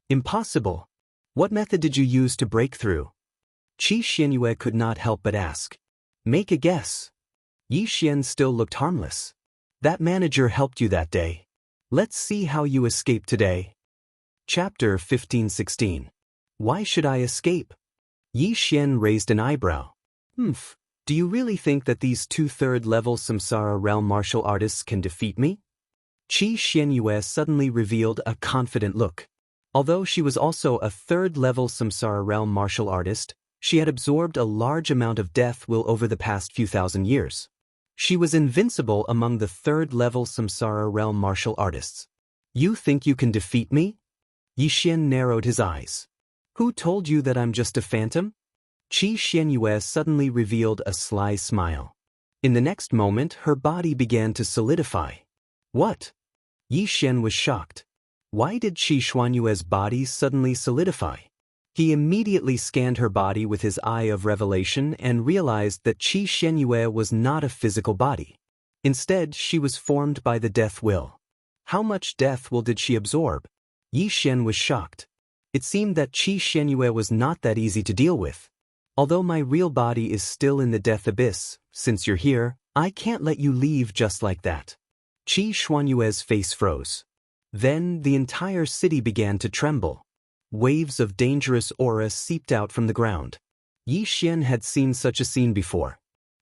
Speaker 1: Impossible. What method did you use to break through? Qi Xuanyue could not help but ask. Make a guess. Yi Xian still looked harmless. That manager helped you that day. Let's see how you escape today. Chapter 15-16. Why should I escape? Yi Xian raised an eyebrow. Do you really think that these 2/3 level samsara realm martial artists can defeat me? Qi Xuanyue suddenly revealed a confident look. Although she was also a 3rd level samsara realm martial artist, she had absorbed a large amount of death will over the past few thousand years. She was invincible among the 3rd level samsara realm martial artists. You think you can defeat me? Yi Xian narrowed his eyes. Who told you that I'm just a phantom? Qi Xuanyue suddenly revealed a sly smile. In the next moment, her body began to solidify. What? Yi Xian was shocked. Why did Qi Xuanyue's body suddenly solidify? He immediately scanned her body with his eye of revelation and realized that Qi Xuanyue was not a physical body. Instead, she was formed by the death will. How much death will did she absorb? Yi Xian was shocked. It seemed that Qi Xuanyue was not that easy to deal with. Although my real body is still in the death abyss, since you're here, I can't let you leave just like that. Qi Xuanyue's face froze. Then the entire city began to tremble. Waves of dangerous aura seeped out from the ground. Yi Xian had seen such a scene before.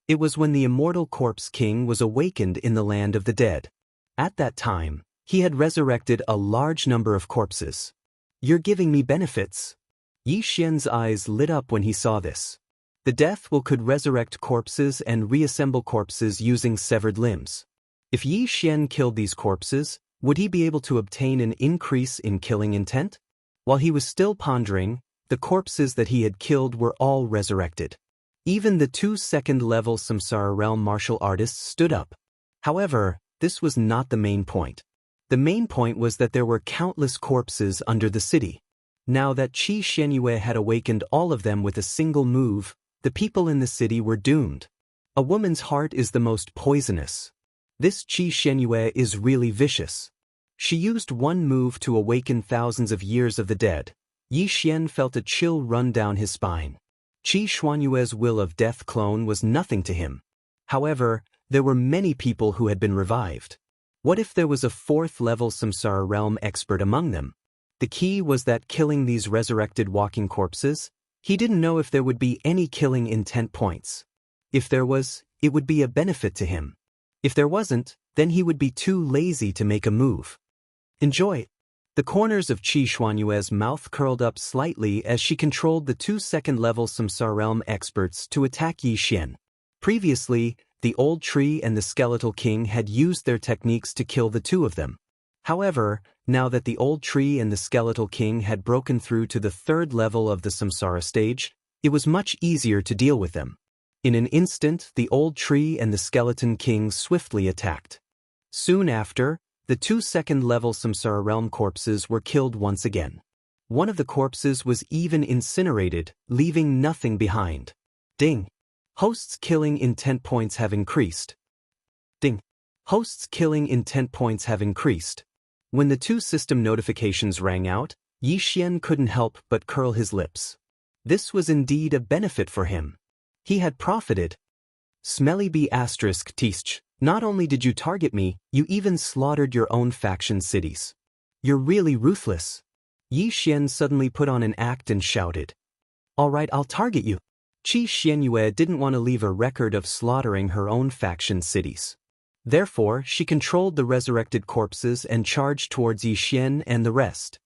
Speaker 1: It was when the immortal corpse king was awakened in the land of the dead. At that time, he had resurrected a large number of corpses. You're giving me benefits. Yi Xian's eyes lit up when he saw this. The death will could resurrect corpses and reassemble corpses using severed limbs. If Yi Xian killed these corpses, would he be able to obtain an increase in killing intent? While he was still pondering, the corpses that he had killed were all resurrected. Even the 2 second-level samsara realm martial artists stood up. However, this was not the main point. The main point was that there were countless corpses under the city. Now that Qi Xuanyue had awakened all of them with a single move, the people in the city were doomed. A woman's heart is the most poisonous. This Qi Xuanyue is really vicious. She used one move to awaken thousands of years of the dead. Yi Xian felt a chill run down his spine. Qi Xuanyue's will of death clone was nothing to him. However, there were many people who had been revived. What if there was a 4th-level samsara realm expert among them? The key was that killing these resurrected walking corpses, he didn't know if there would be any killing intent points. If there was, it would be a benefit to him. If there wasn't, then he would be too lazy to make a move. Enjoy. The corners of Qi Xuanyue's mouth curled up slightly as she controlled the 2 second-level samsara realm experts to attack Yi Xian. Previously, the old tree and the skeletal king had used their techniques to kill the 2 of them. However, now that the old tree and the skeletal king had broken through to the third level of the samsara stage, it was much easier to deal with them. In an instant, the old tree and the skeleton king swiftly attacked. Soon after, the two second-level samsara realm corpses were killed once again. One of the corpses was even incinerated, leaving nothing behind. Ding. Host's killing intent points have increased. Ding. Host's killing intent points have increased. When the two system notifications rang out, Yixian couldn't help but curl his lips. This was indeed a benefit for him. He had profited. Smelly B***, not only did you target me, you even slaughtered your own faction cities. You're really ruthless. Yixian suddenly put on an act and shouted. Alright, I'll target you. Qi Xianyue didn't want to leave a record of slaughtering her own faction cities. Therefore, she controlled the resurrected corpses and charged towards Yixian and the rest.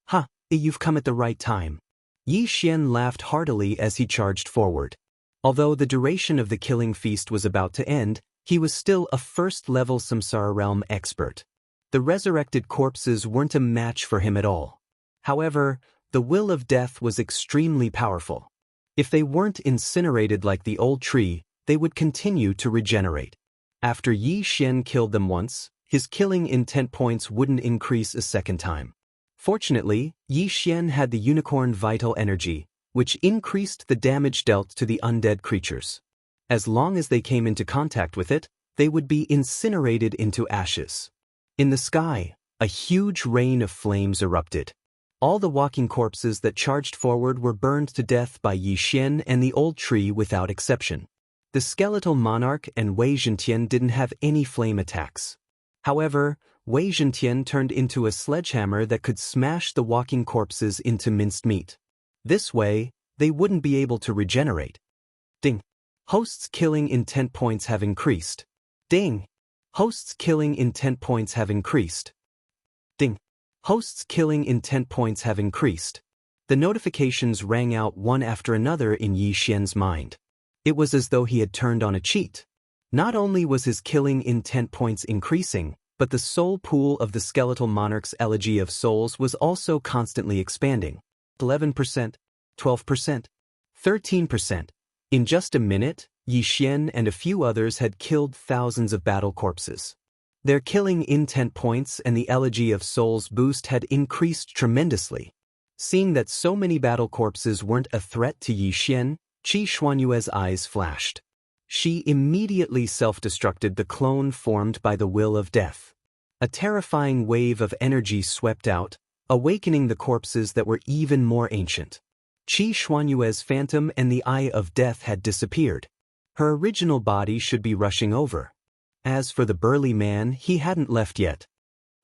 Speaker 1: Ha, you've come at the right time. Yixian laughed heartily as he charged forward. Although the duration of the killing feast was about to end, he was still a first-level samsara realm expert. The resurrected corpses weren't a match for him at all. However, the will of death was extremely powerful. If they weren't incinerated like the old tree, they would continue to regenerate. After Yi Xian killed them once, his killing intent points wouldn't increase a second time. Fortunately, Yi Xian had the unicorn vital energy, which increased the damage dealt to the undead creatures. As long as they came into contact with it, they would be incinerated into ashes. In the sky, a huge rain of flames erupted. All the walking corpses that charged forward were burned to death by Yi Xian and the old tree without exception. The skeletal monarch and Wei Zhentian didn't have any flame attacks. However, Wei Zhentian turned into a sledgehammer that could smash the walking corpses into minced meat. This way, they wouldn't be able to regenerate. Ding. Host's killing intent points have increased. Ding. Host's killing intent points have increased. Ding. Host's killing intent points have increased. The notifications rang out one after another in Yi Xian's mind. It was as though he had turned on a cheat. Not only was his killing intent points increasing, but the soul pool of the skeletal monarch's elegy of souls was also constantly expanding. 11%, 12%, 13%. In just a minute, Yi Xian and a few others had killed thousands of battle corpses. Their killing intent points and the elegy of souls boost had increased tremendously. Seeing that so many battle corpses weren't a threat to Yi Xian, Qi Xuanyue's eyes flashed. She immediately self-destructed the clone formed by the will of death. A terrifying wave of energy swept out, awakening the corpses that were even more ancient. Qi Xuanyue's phantom and the eye of death had disappeared. Her original body should be rushing over. As for the burly man, he hadn't left yet.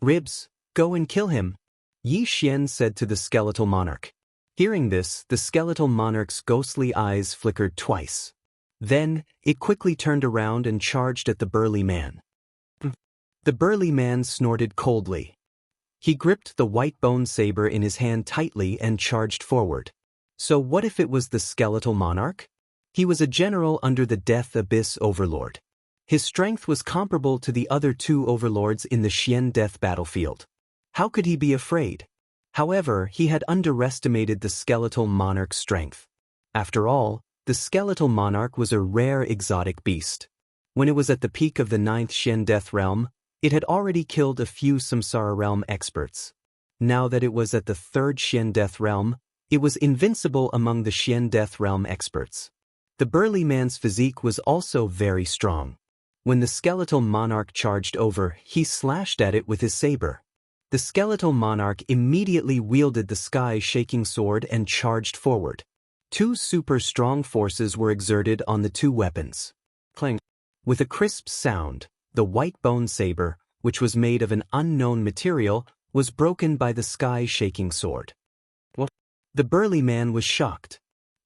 Speaker 1: Ribs, go and kill him, Yi Xian said to the skeletal monarch. Hearing this, the skeletal monarch's ghostly eyes flickered twice. Then, it quickly turned around and charged at the burly man. The burly man snorted coldly. He gripped the white bone saber in his hand tightly and charged forward. So what if it was the skeletal monarch? He was a general under the Death Abyss Overlord. His strength was comparable to the other two overlords in the Xian Death battlefield. How could he be afraid? However, he had underestimated the skeletal monarch's strength. After all, the skeletal monarch was a rare exotic beast. When it was at the peak of the 9th Xian Death Realm, it had already killed a few Samsara Realm experts. Now that it was at the 3rd Xian Death Realm, it was invincible among the Xian Death Realm experts. The burly man's physique was also very strong. When the skeletal monarch charged over, he slashed at it with his saber. The skeletal monarch immediately wielded the sky-shaking sword and charged forward. Two super strong forces were exerted on the two weapons. Clang. With a crisp sound, the white bone saber, which was made of an unknown material, was broken by the sky-shaking sword. What? The burly man was shocked.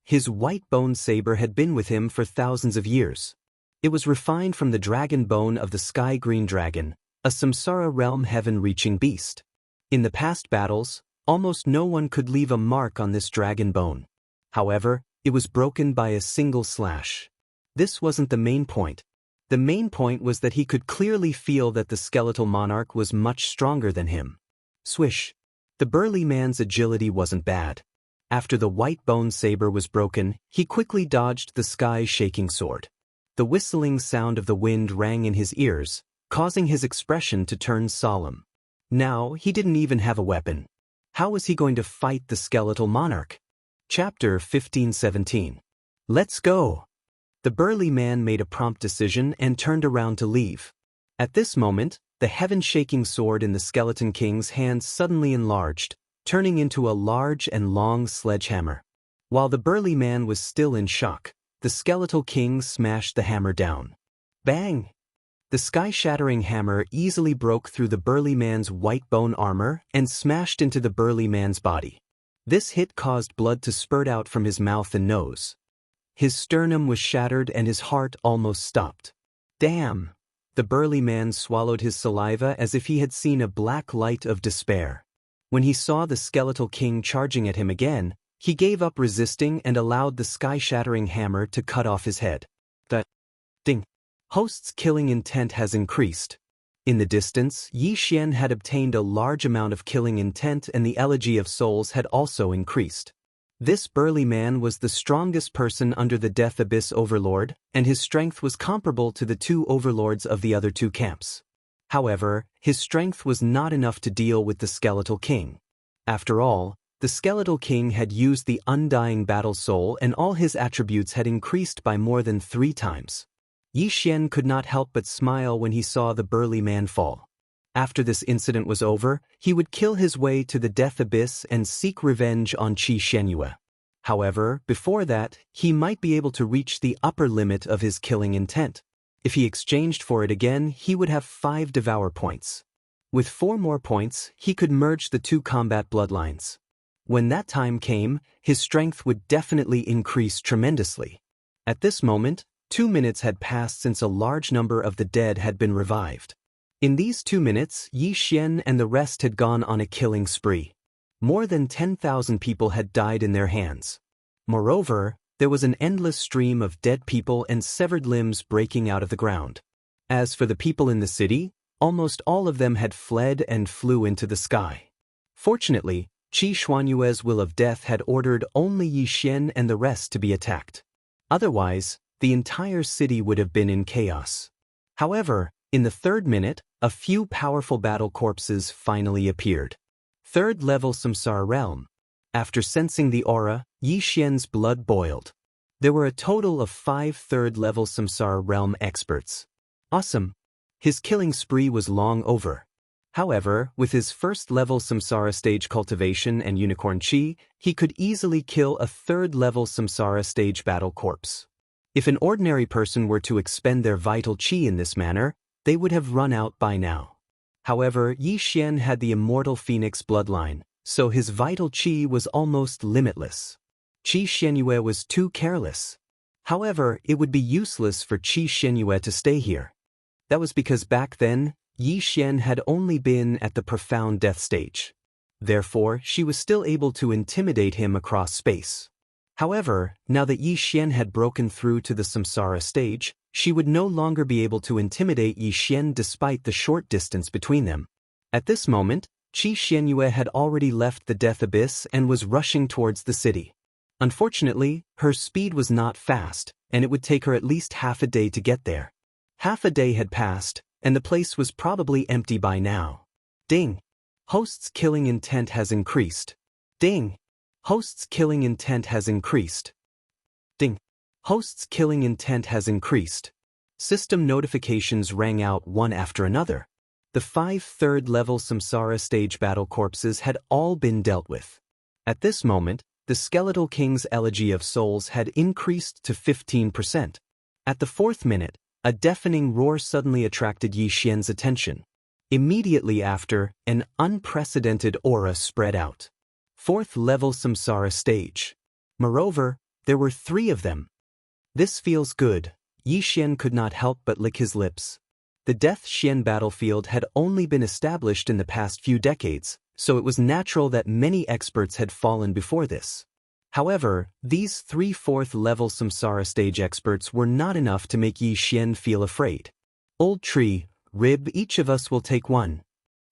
Speaker 1: His white bone saber had been with him for thousands of years. It was refined from the dragon bone of the sky-green dragon, a Samsara realm heaven-reaching beast. In the past battles, almost no one could leave a mark on this dragon bone. However, it was broken by a single slash. This wasn't the main point. The main point was that he could clearly feel that the skeletal monarch was much stronger than him. Swish. The burly man's agility wasn't bad. After the white bone saber was broken, he quickly dodged the sky-shaking sword. The whistling sound of the wind rang in his ears, causing his expression to turn solemn. Now, he didn't even have a weapon. How was he going to fight the skeletal monarch? Chapter 1517. Let's go! The burly man made a prompt decision and turned around to leave. At this moment, the heaven-shaking sword in the Skeleton King's hand suddenly enlarged, turning into a large and long sledgehammer. While the burly man was still in shock, the Skeletal King smashed the hammer down. Bang! The sky-shattering hammer easily broke through the burly man's white bone armor and smashed into the burly man's body. This hit caused blood to spurt out from his mouth and nose. His sternum was shattered and his heart almost stopped. Damn! The burly man swallowed his saliva as if he had seen a black light of despair. When he saw the Skeletal King charging at him again, he gave up resisting and allowed the sky-shattering hammer to cut off his head. The ding! Host's killing intent has increased. In the distance, Yi Xian had obtained a large amount of killing intent and the elegy of souls had also increased. This burly man was the strongest person under the Death Abyss Overlord, and his strength was comparable to the two overlords of the other two camps. However, his strength was not enough to deal with the Skeletal King. After all, the Skeletal King had used the Undying Battle Soul and all his attributes had increased by more than 3 times. Yi Xian could not help but smile when he saw the burly man fall. After this incident was over, he would kill his way to the Death Abyss and seek revenge on Qi Shenyue. However, before that, he might be able to reach the upper limit of his killing intent. If he exchanged for it again, he would have 5 Devour points. With 4 more points, he could merge the 2 combat bloodlines. When that time came, his strength would definitely increase tremendously. At this moment, 2 minutes had passed since a large number of the dead had been revived. In these 2 minutes, Yi Xian and the rest had gone on a killing spree. More than 10,000 people had died in their hands. Moreover, there was an endless stream of dead people and severed limbs breaking out of the ground. As for the people in the city, almost all of them had fled and flew into the sky. Fortunately, Qi Xuanyue's will of death had ordered only Yi Xian and the rest to be attacked. Otherwise, the entire city would have been in chaos. However, in the 3rd minute, a few powerful battle corpses finally appeared. 3rd level Samsara Realm. After sensing the aura, Yi Xian's blood boiled. There were a total of 5 3rd level Samsara Realm experts. Awesome! His killing spree was long over. However, with his 1st level Samsara stage Cultivation and Unicorn Chi, he could easily kill a 3rd level Samsara stage battle corpse. If an ordinary person were to expend their vital Chi in this manner, they would have run out by now. However, Yi Xian had the Immortal Phoenix bloodline, so his vital Qi was almost limitless. Qi Shenyue was too careless. However, it would be useless for Qi Shenyue to stay here. That was because back then, Yi Xian had only been at the profound death stage. Therefore, she was still able to intimidate him across space. However, now that Yi Xian had broken through to the Samsara stage, she would no longer be able to intimidate Yi Xian despite the short distance between them. At this moment, Qi Shenyue had already left the Death Abyss and was rushing towards the city. Unfortunately, her speed was not fast, and it would take her at least half a day to get there. Half a day had passed, and the place was probably empty by now. Ding! Host's killing intent has increased. Ding! Host's killing intent has increased. Ding! Host's killing intent has increased. System notifications rang out one after another. The 5 3rd-level Samsara stage battle corpses had all been dealt with. At this moment, the Skeletal King's Elegy of Souls had increased to 15%. At the 4th minute, a deafening roar suddenly attracted Yi Xian's attention. Immediately after, an unprecedented aura spread out. 4th-level Samsara stage. Moreover, there were 3 of them. This feels good. Yi Xian could not help but lick his lips. The Death Xian battlefield had only been established in the past few decades, so it was natural that many experts had fallen before this. However, these 3 4th-level samsara stage experts were not enough to make Yi Xian feel afraid. "Old tree, rib, each of us will take one,"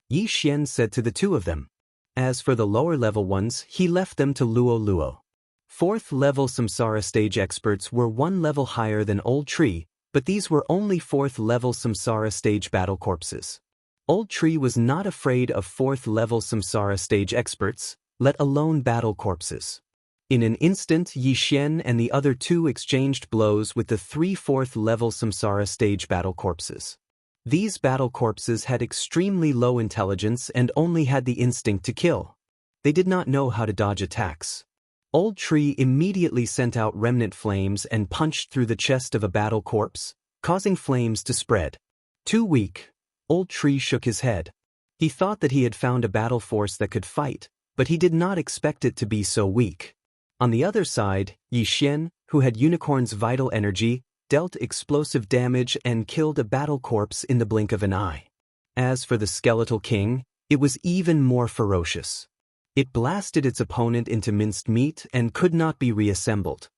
Speaker 1: Yi Xian said to the two of them. As for the lower-level ones, he left them to Luo Luo. 4th-level samsara stage experts were 1 level higher than Old Tree, but these were only 4th-level samsara stage battle corpses. Old Tree was not afraid of 4th-level samsara stage experts, let alone battle corpses. In an instant, Yi Xian and the other two exchanged blows with the 3 4th-level samsara stage battle corpses. These battle corpses had extremely low intelligence and only had the instinct to kill. They did not know how to dodge attacks. Old Tree immediately sent out remnant flames and punched through the chest of a battle corpse, causing flames to spread. Too weak. Old Tree shook his head. He thought that he had found a battle force that could fight, but he did not expect it to be so weak. On the other side, Yi Xian, who had Unicorn's vital energy, dealt explosive damage and killed a battle corpse in the blink of an eye. As for the Skeletal King, it was even more ferocious. It blasted its opponent into minced meat and could not be reassembled.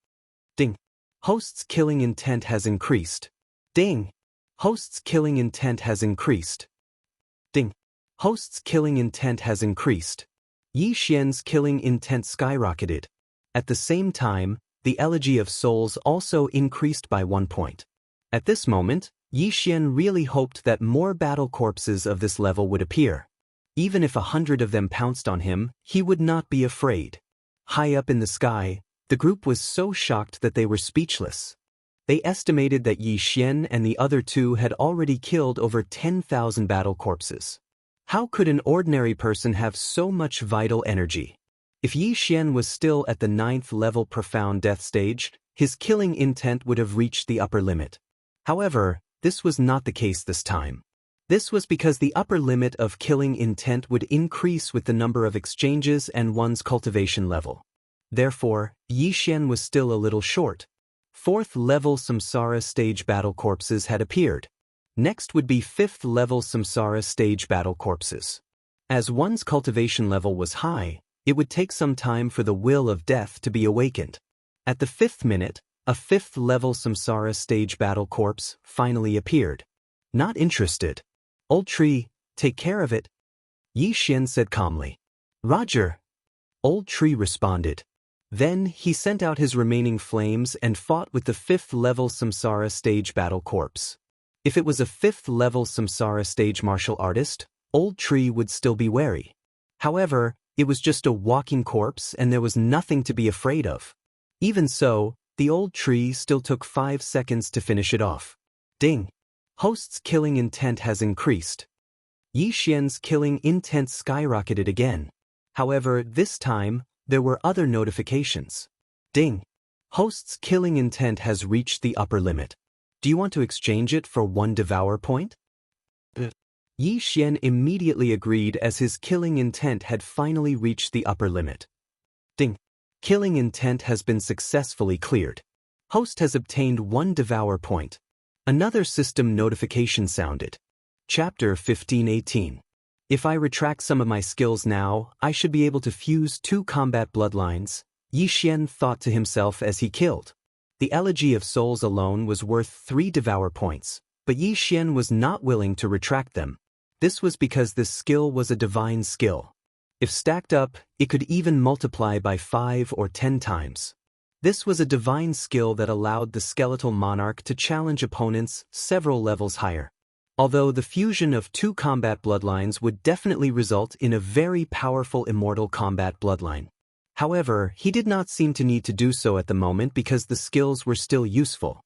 Speaker 1: Ding. Host's killing intent has increased. Ding. Host's killing intent has increased. Ding. Host's killing intent has increased. Yi Xian's killing intent skyrocketed. At the same time, the Elegy of Souls also increased by 1 point. At this moment, Yi Xian really hoped that more battle corpses of this level would appear. Even if 100 of them pounced on him, he would not be afraid. High up in the sky, the group was so shocked that they were speechless. They estimated that Yi Xian and the other two had already killed over 10,000 battle corpses. How could an ordinary person have so much vital energy? If Yi Xian was still at the 9th-level profound death stage, his killing intent would have reached the upper limit. However, this was not the case this time. This was because the upper limit of killing intent would increase with the number of exchanges and one's cultivation level. Therefore, Yi Xian was still a little short. 4th-level samsara stage battle corpses had appeared. Next would be 5th-level samsara stage battle corpses. As one's cultivation level was high, it would take some time for the will of death to be awakened. At the 5th minute, a 5th-level samsara stage battle corpse finally appeared. Not interested. Old Tree, take care of it, Yi Xian said calmly. Roger. Old Tree responded. Then he sent out his remaining flames and fought with the 5th-level samsara stage battle corpse. If it was a 5th-level samsara stage martial artist, Old Tree would still be wary. However, it was just a walking corpse and there was nothing to be afraid of. Even so, the Old Tree still took 5 seconds to finish it off. Ding. Host's killing intent has increased. Yi Xian's killing intent skyrocketed again. However, this time, there were other notifications. Ding. Host's killing intent has reached the upper limit. Do you want to exchange it for 1 devour point? Yi Xian immediately agreed as his killing intent had finally reached the upper limit. Ding. Killing intent has been successfully cleared. Host has obtained 1 devour point. Another system notification sounded. Chapter 15:18. If I retract some of my skills now, I should be able to fuse 2 combat bloodlines, Yi Xian thought to himself as he killed. The Elegy of Souls alone was worth 3 devour points, but Yi Xian was not willing to retract them. This was because this skill was a divine skill. If stacked up, it could even multiply by 5 or 10 times. This was a divine skill that allowed the skeletal monarch to challenge opponents several levels higher. Although the fusion of 2 combat bloodlines would definitely result in a very powerful immortal combat bloodline. However, he did not seem to need to do so at the moment because the skills were still useful.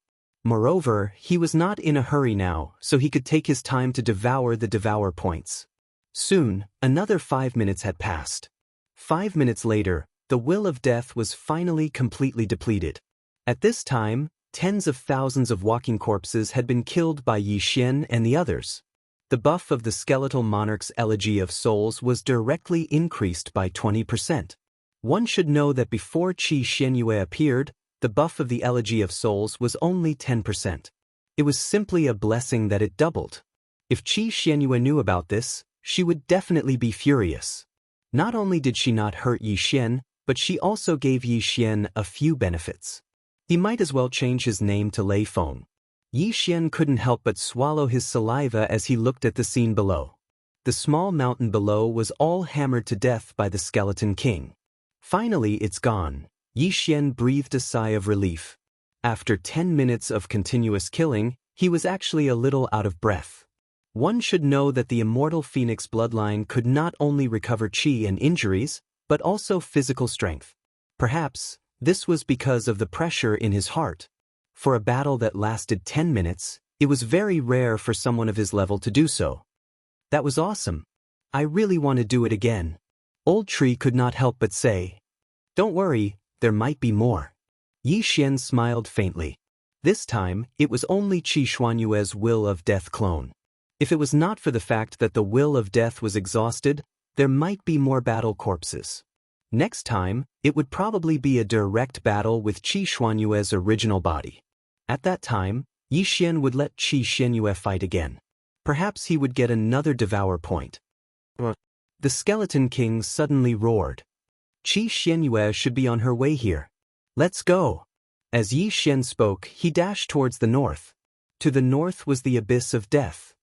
Speaker 1: Moreover, he was not in a hurry now, so he could take his time to devour the devour points. Soon, another 5 minutes had passed. 5 minutes later, the will of death was finally completely depleted. At this time, tens of thousands of walking corpses had been killed by Yi Xian and the others. The buff of the skeletal monarch's Elegy of Souls was directly increased by 20%. One should know that before Qi Xianyue appeared, the buff of the Elegy of Souls was only 10%. It was simply a blessing that it doubled. If Qi Xianyue knew about this, she would definitely be furious. Not only did she not hurt Yi Xian, but she also gave Yi Xian a few benefits. He might as well change his name to Lei Feng. Yi Xian couldn't help but swallow his saliva as he looked at the scene below. The small mountain below was all hammered to death by the Skeleton King. Finally, it's gone. Yi Xian breathed a sigh of relief. After 10 minutes of continuous killing, he was actually a little out of breath. One should know that the immortal phoenix bloodline could not only recover chi and injuries, but also physical strength. Perhaps, this was because of the pressure in his heart. For a battle that lasted 10 minutes, it was very rare for someone of his level to do so. That was awesome. I really want to do it again. Old Tree could not help but say. Don't worry, there might be more. Yi Xian smiled faintly. This time, it was only Qi Xuanyue's Will of Death clone. If it was not for the fact that the Will of Death was exhausted, there might be more battle corpses. Next time, it would probably be a direct battle with Qi Xuanyue's original body. At that time, Yi Xian would let Qi Xuanyue fight again. Perhaps he would get another devour point. The Skeleton King suddenly roared. Qi Xuanyue should be on her way here. Let's go. As Yi Xian spoke, he dashed towards the north. To the north was the abyss of death.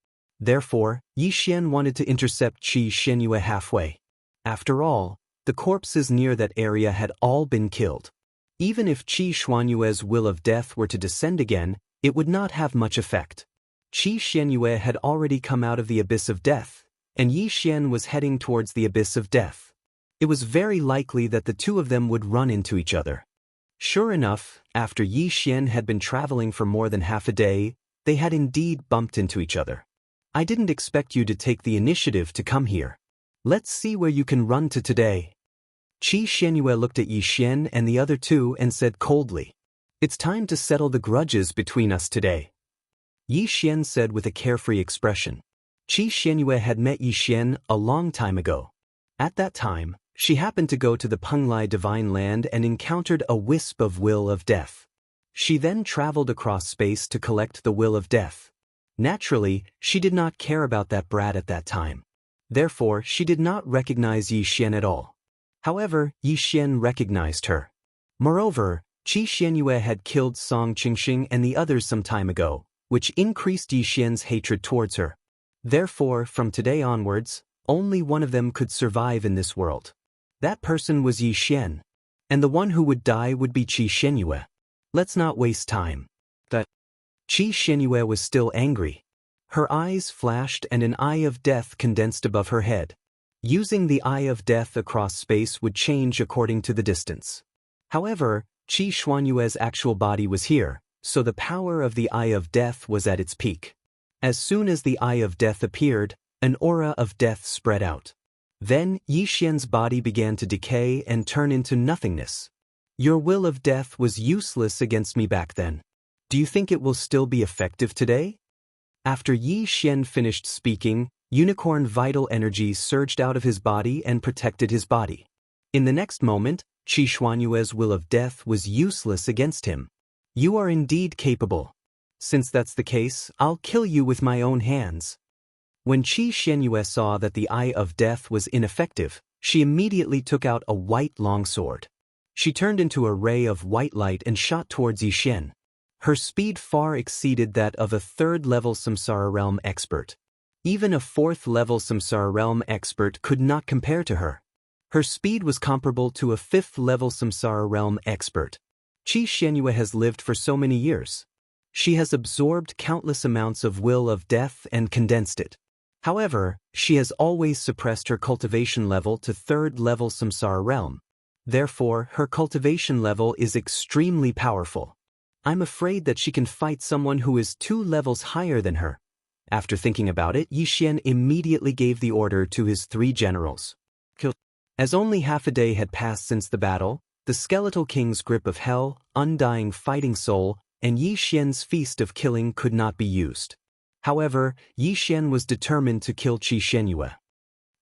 Speaker 1: Therefore, Yi Xian wanted to intercept Qi Xuanyue halfway. After all, the corpses near that area had all been killed. Even if Qi Xuanyue's Will of Death were to descend again, it would not have much effect. Qi Xuanyue had already come out of the abyss of death, and Yi Xian was heading towards the abyss of death. It was very likely that the two of them would run into each other. Sure enough, after Yi Xian had been traveling for more than half a day, they had indeed bumped into each other. I didn't expect you to take the initiative to come here. Let's see where you can run to today. Qi Xuanyue looked at Yi Xian and the other two and said coldly, It's time to settle the grudges between us today. Yi Xian said with a carefree expression. Qi Xuanyue had met Yi Xian a long time ago. At that time, she happened to go to the Penglai Divine Land and encountered a wisp of Will of Death. She then traveled across space to collect the Will of Death. Naturally, she did not care about that brat at that time. Therefore, she did not recognize Yi Xian at all. However, Yi Xian recognized her. Moreover, Qi Xuanyue had killed Song Qingxing and the others some time ago, which increased Yi Xian's hatred towards her. Therefore, from today onwards, only one of them could survive in this world. That person was Yi Xian. And the one who would die would be Qi Xuanyue. Let's not waste time. Qi Xuanyue was still angry. Her eyes flashed and an eye of death condensed above her head. Using the eye of death across space would change according to the distance. However, Qi Xuanyue's actual body was here, so the power of the eye of death was at its peak. As soon as the eye of death appeared, an aura of death spread out. Then, Yi Xian's body began to decay and turn into nothingness. Your Will of Death was useless against me back then. Do you think it will still be effective today? After Yi Xian finished speaking, unicorn vital energy surged out of his body and protected his body. In the next moment, Qi Xuanyue's Will of Death was useless against him. You are indeed capable. Since that's the case, I'll kill you with my own hands. When Qi Xuanyue saw that the Eye of Death was ineffective, she immediately took out a white longsword. She turned into a ray of white light and shot towards Yi Xian. Her speed far exceeded that of a 3rd-level Samsara Realm expert. Even a 4th-level Samsara Realm expert could not compare to her. Her speed was comparable to a 5th-level Samsara Realm expert. Qi Xuanyue has lived for so many years. She has absorbed countless amounts of Will of Death and condensed it. However, she has always suppressed her cultivation level to 3rd-level Samsara Realm. Therefore, her cultivation level is extremely powerful. I'm afraid that she can fight someone who is 2 levels higher than her. After thinking about it, Yi Xian immediately gave the order to his 3 generals. As only half a day had passed since the battle, the Skeletal King's grip of hell, undying fighting soul, and Yi Xian's feast of killing could not be used. However, Yi Xian was determined to kill Qi Xuanyue.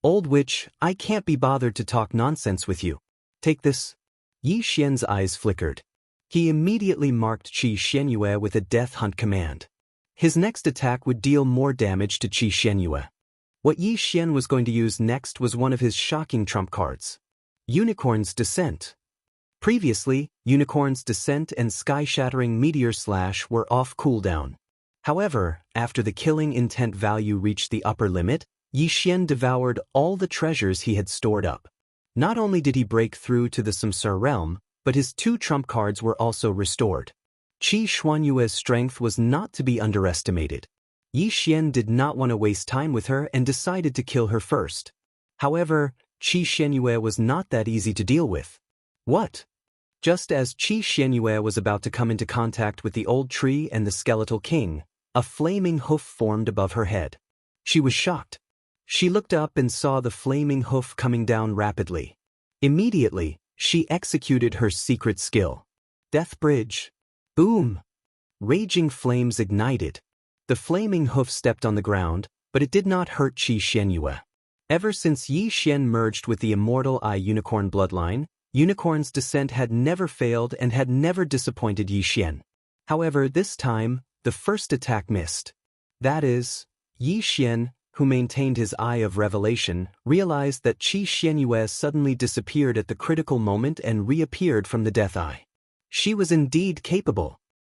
Speaker 1: Old witch, I can't be bothered to talk nonsense with you. Take this. Yi Xian's eyes flickered. He immediately marked Qi Xuanyue with a death hunt command. His next attack would deal more damage to Qi Xuanyue. What Yi Xian was going to use next was one of his shocking trump cards. Unicorn's Descent. Previously, Unicorn's Descent and Sky-Shattering Meteor Slash were off cooldown. However, after the killing intent value reached the upper limit, Yi Xian devoured all the treasures he had stored up. Not only did he break through to the Samsara realm, but his 2 trump cards were also restored. Qi Xuanyue's strength was not to be underestimated. Yi Xian did not want to waste time with her and decided to kill her first. However, Qi Xuanyue was not that easy to deal with. What? Just as Qi Xuanyue was about to come into contact with the old tree and the skeletal king, a flaming hoof formed above her head. She was shocked. She looked up and saw the flaming hoof coming down rapidly. Immediately, she executed her secret skill. Death Bridge. Boom! Raging flames ignited. The flaming hoof stepped on the ground, but it did not hurt Qi Xuanyue. Ever since Yi Xian merged with the Immortal Unicorn bloodline, Unicorn's Descent had never failed and had never disappointed Yi Xian. However, this time, the first attack missed. That is, Yi Xian, who maintained his Eye of Revelation, realized that Qi Xuanyue suddenly disappeared at the critical moment and reappeared from the Death Eye. She was indeed capable.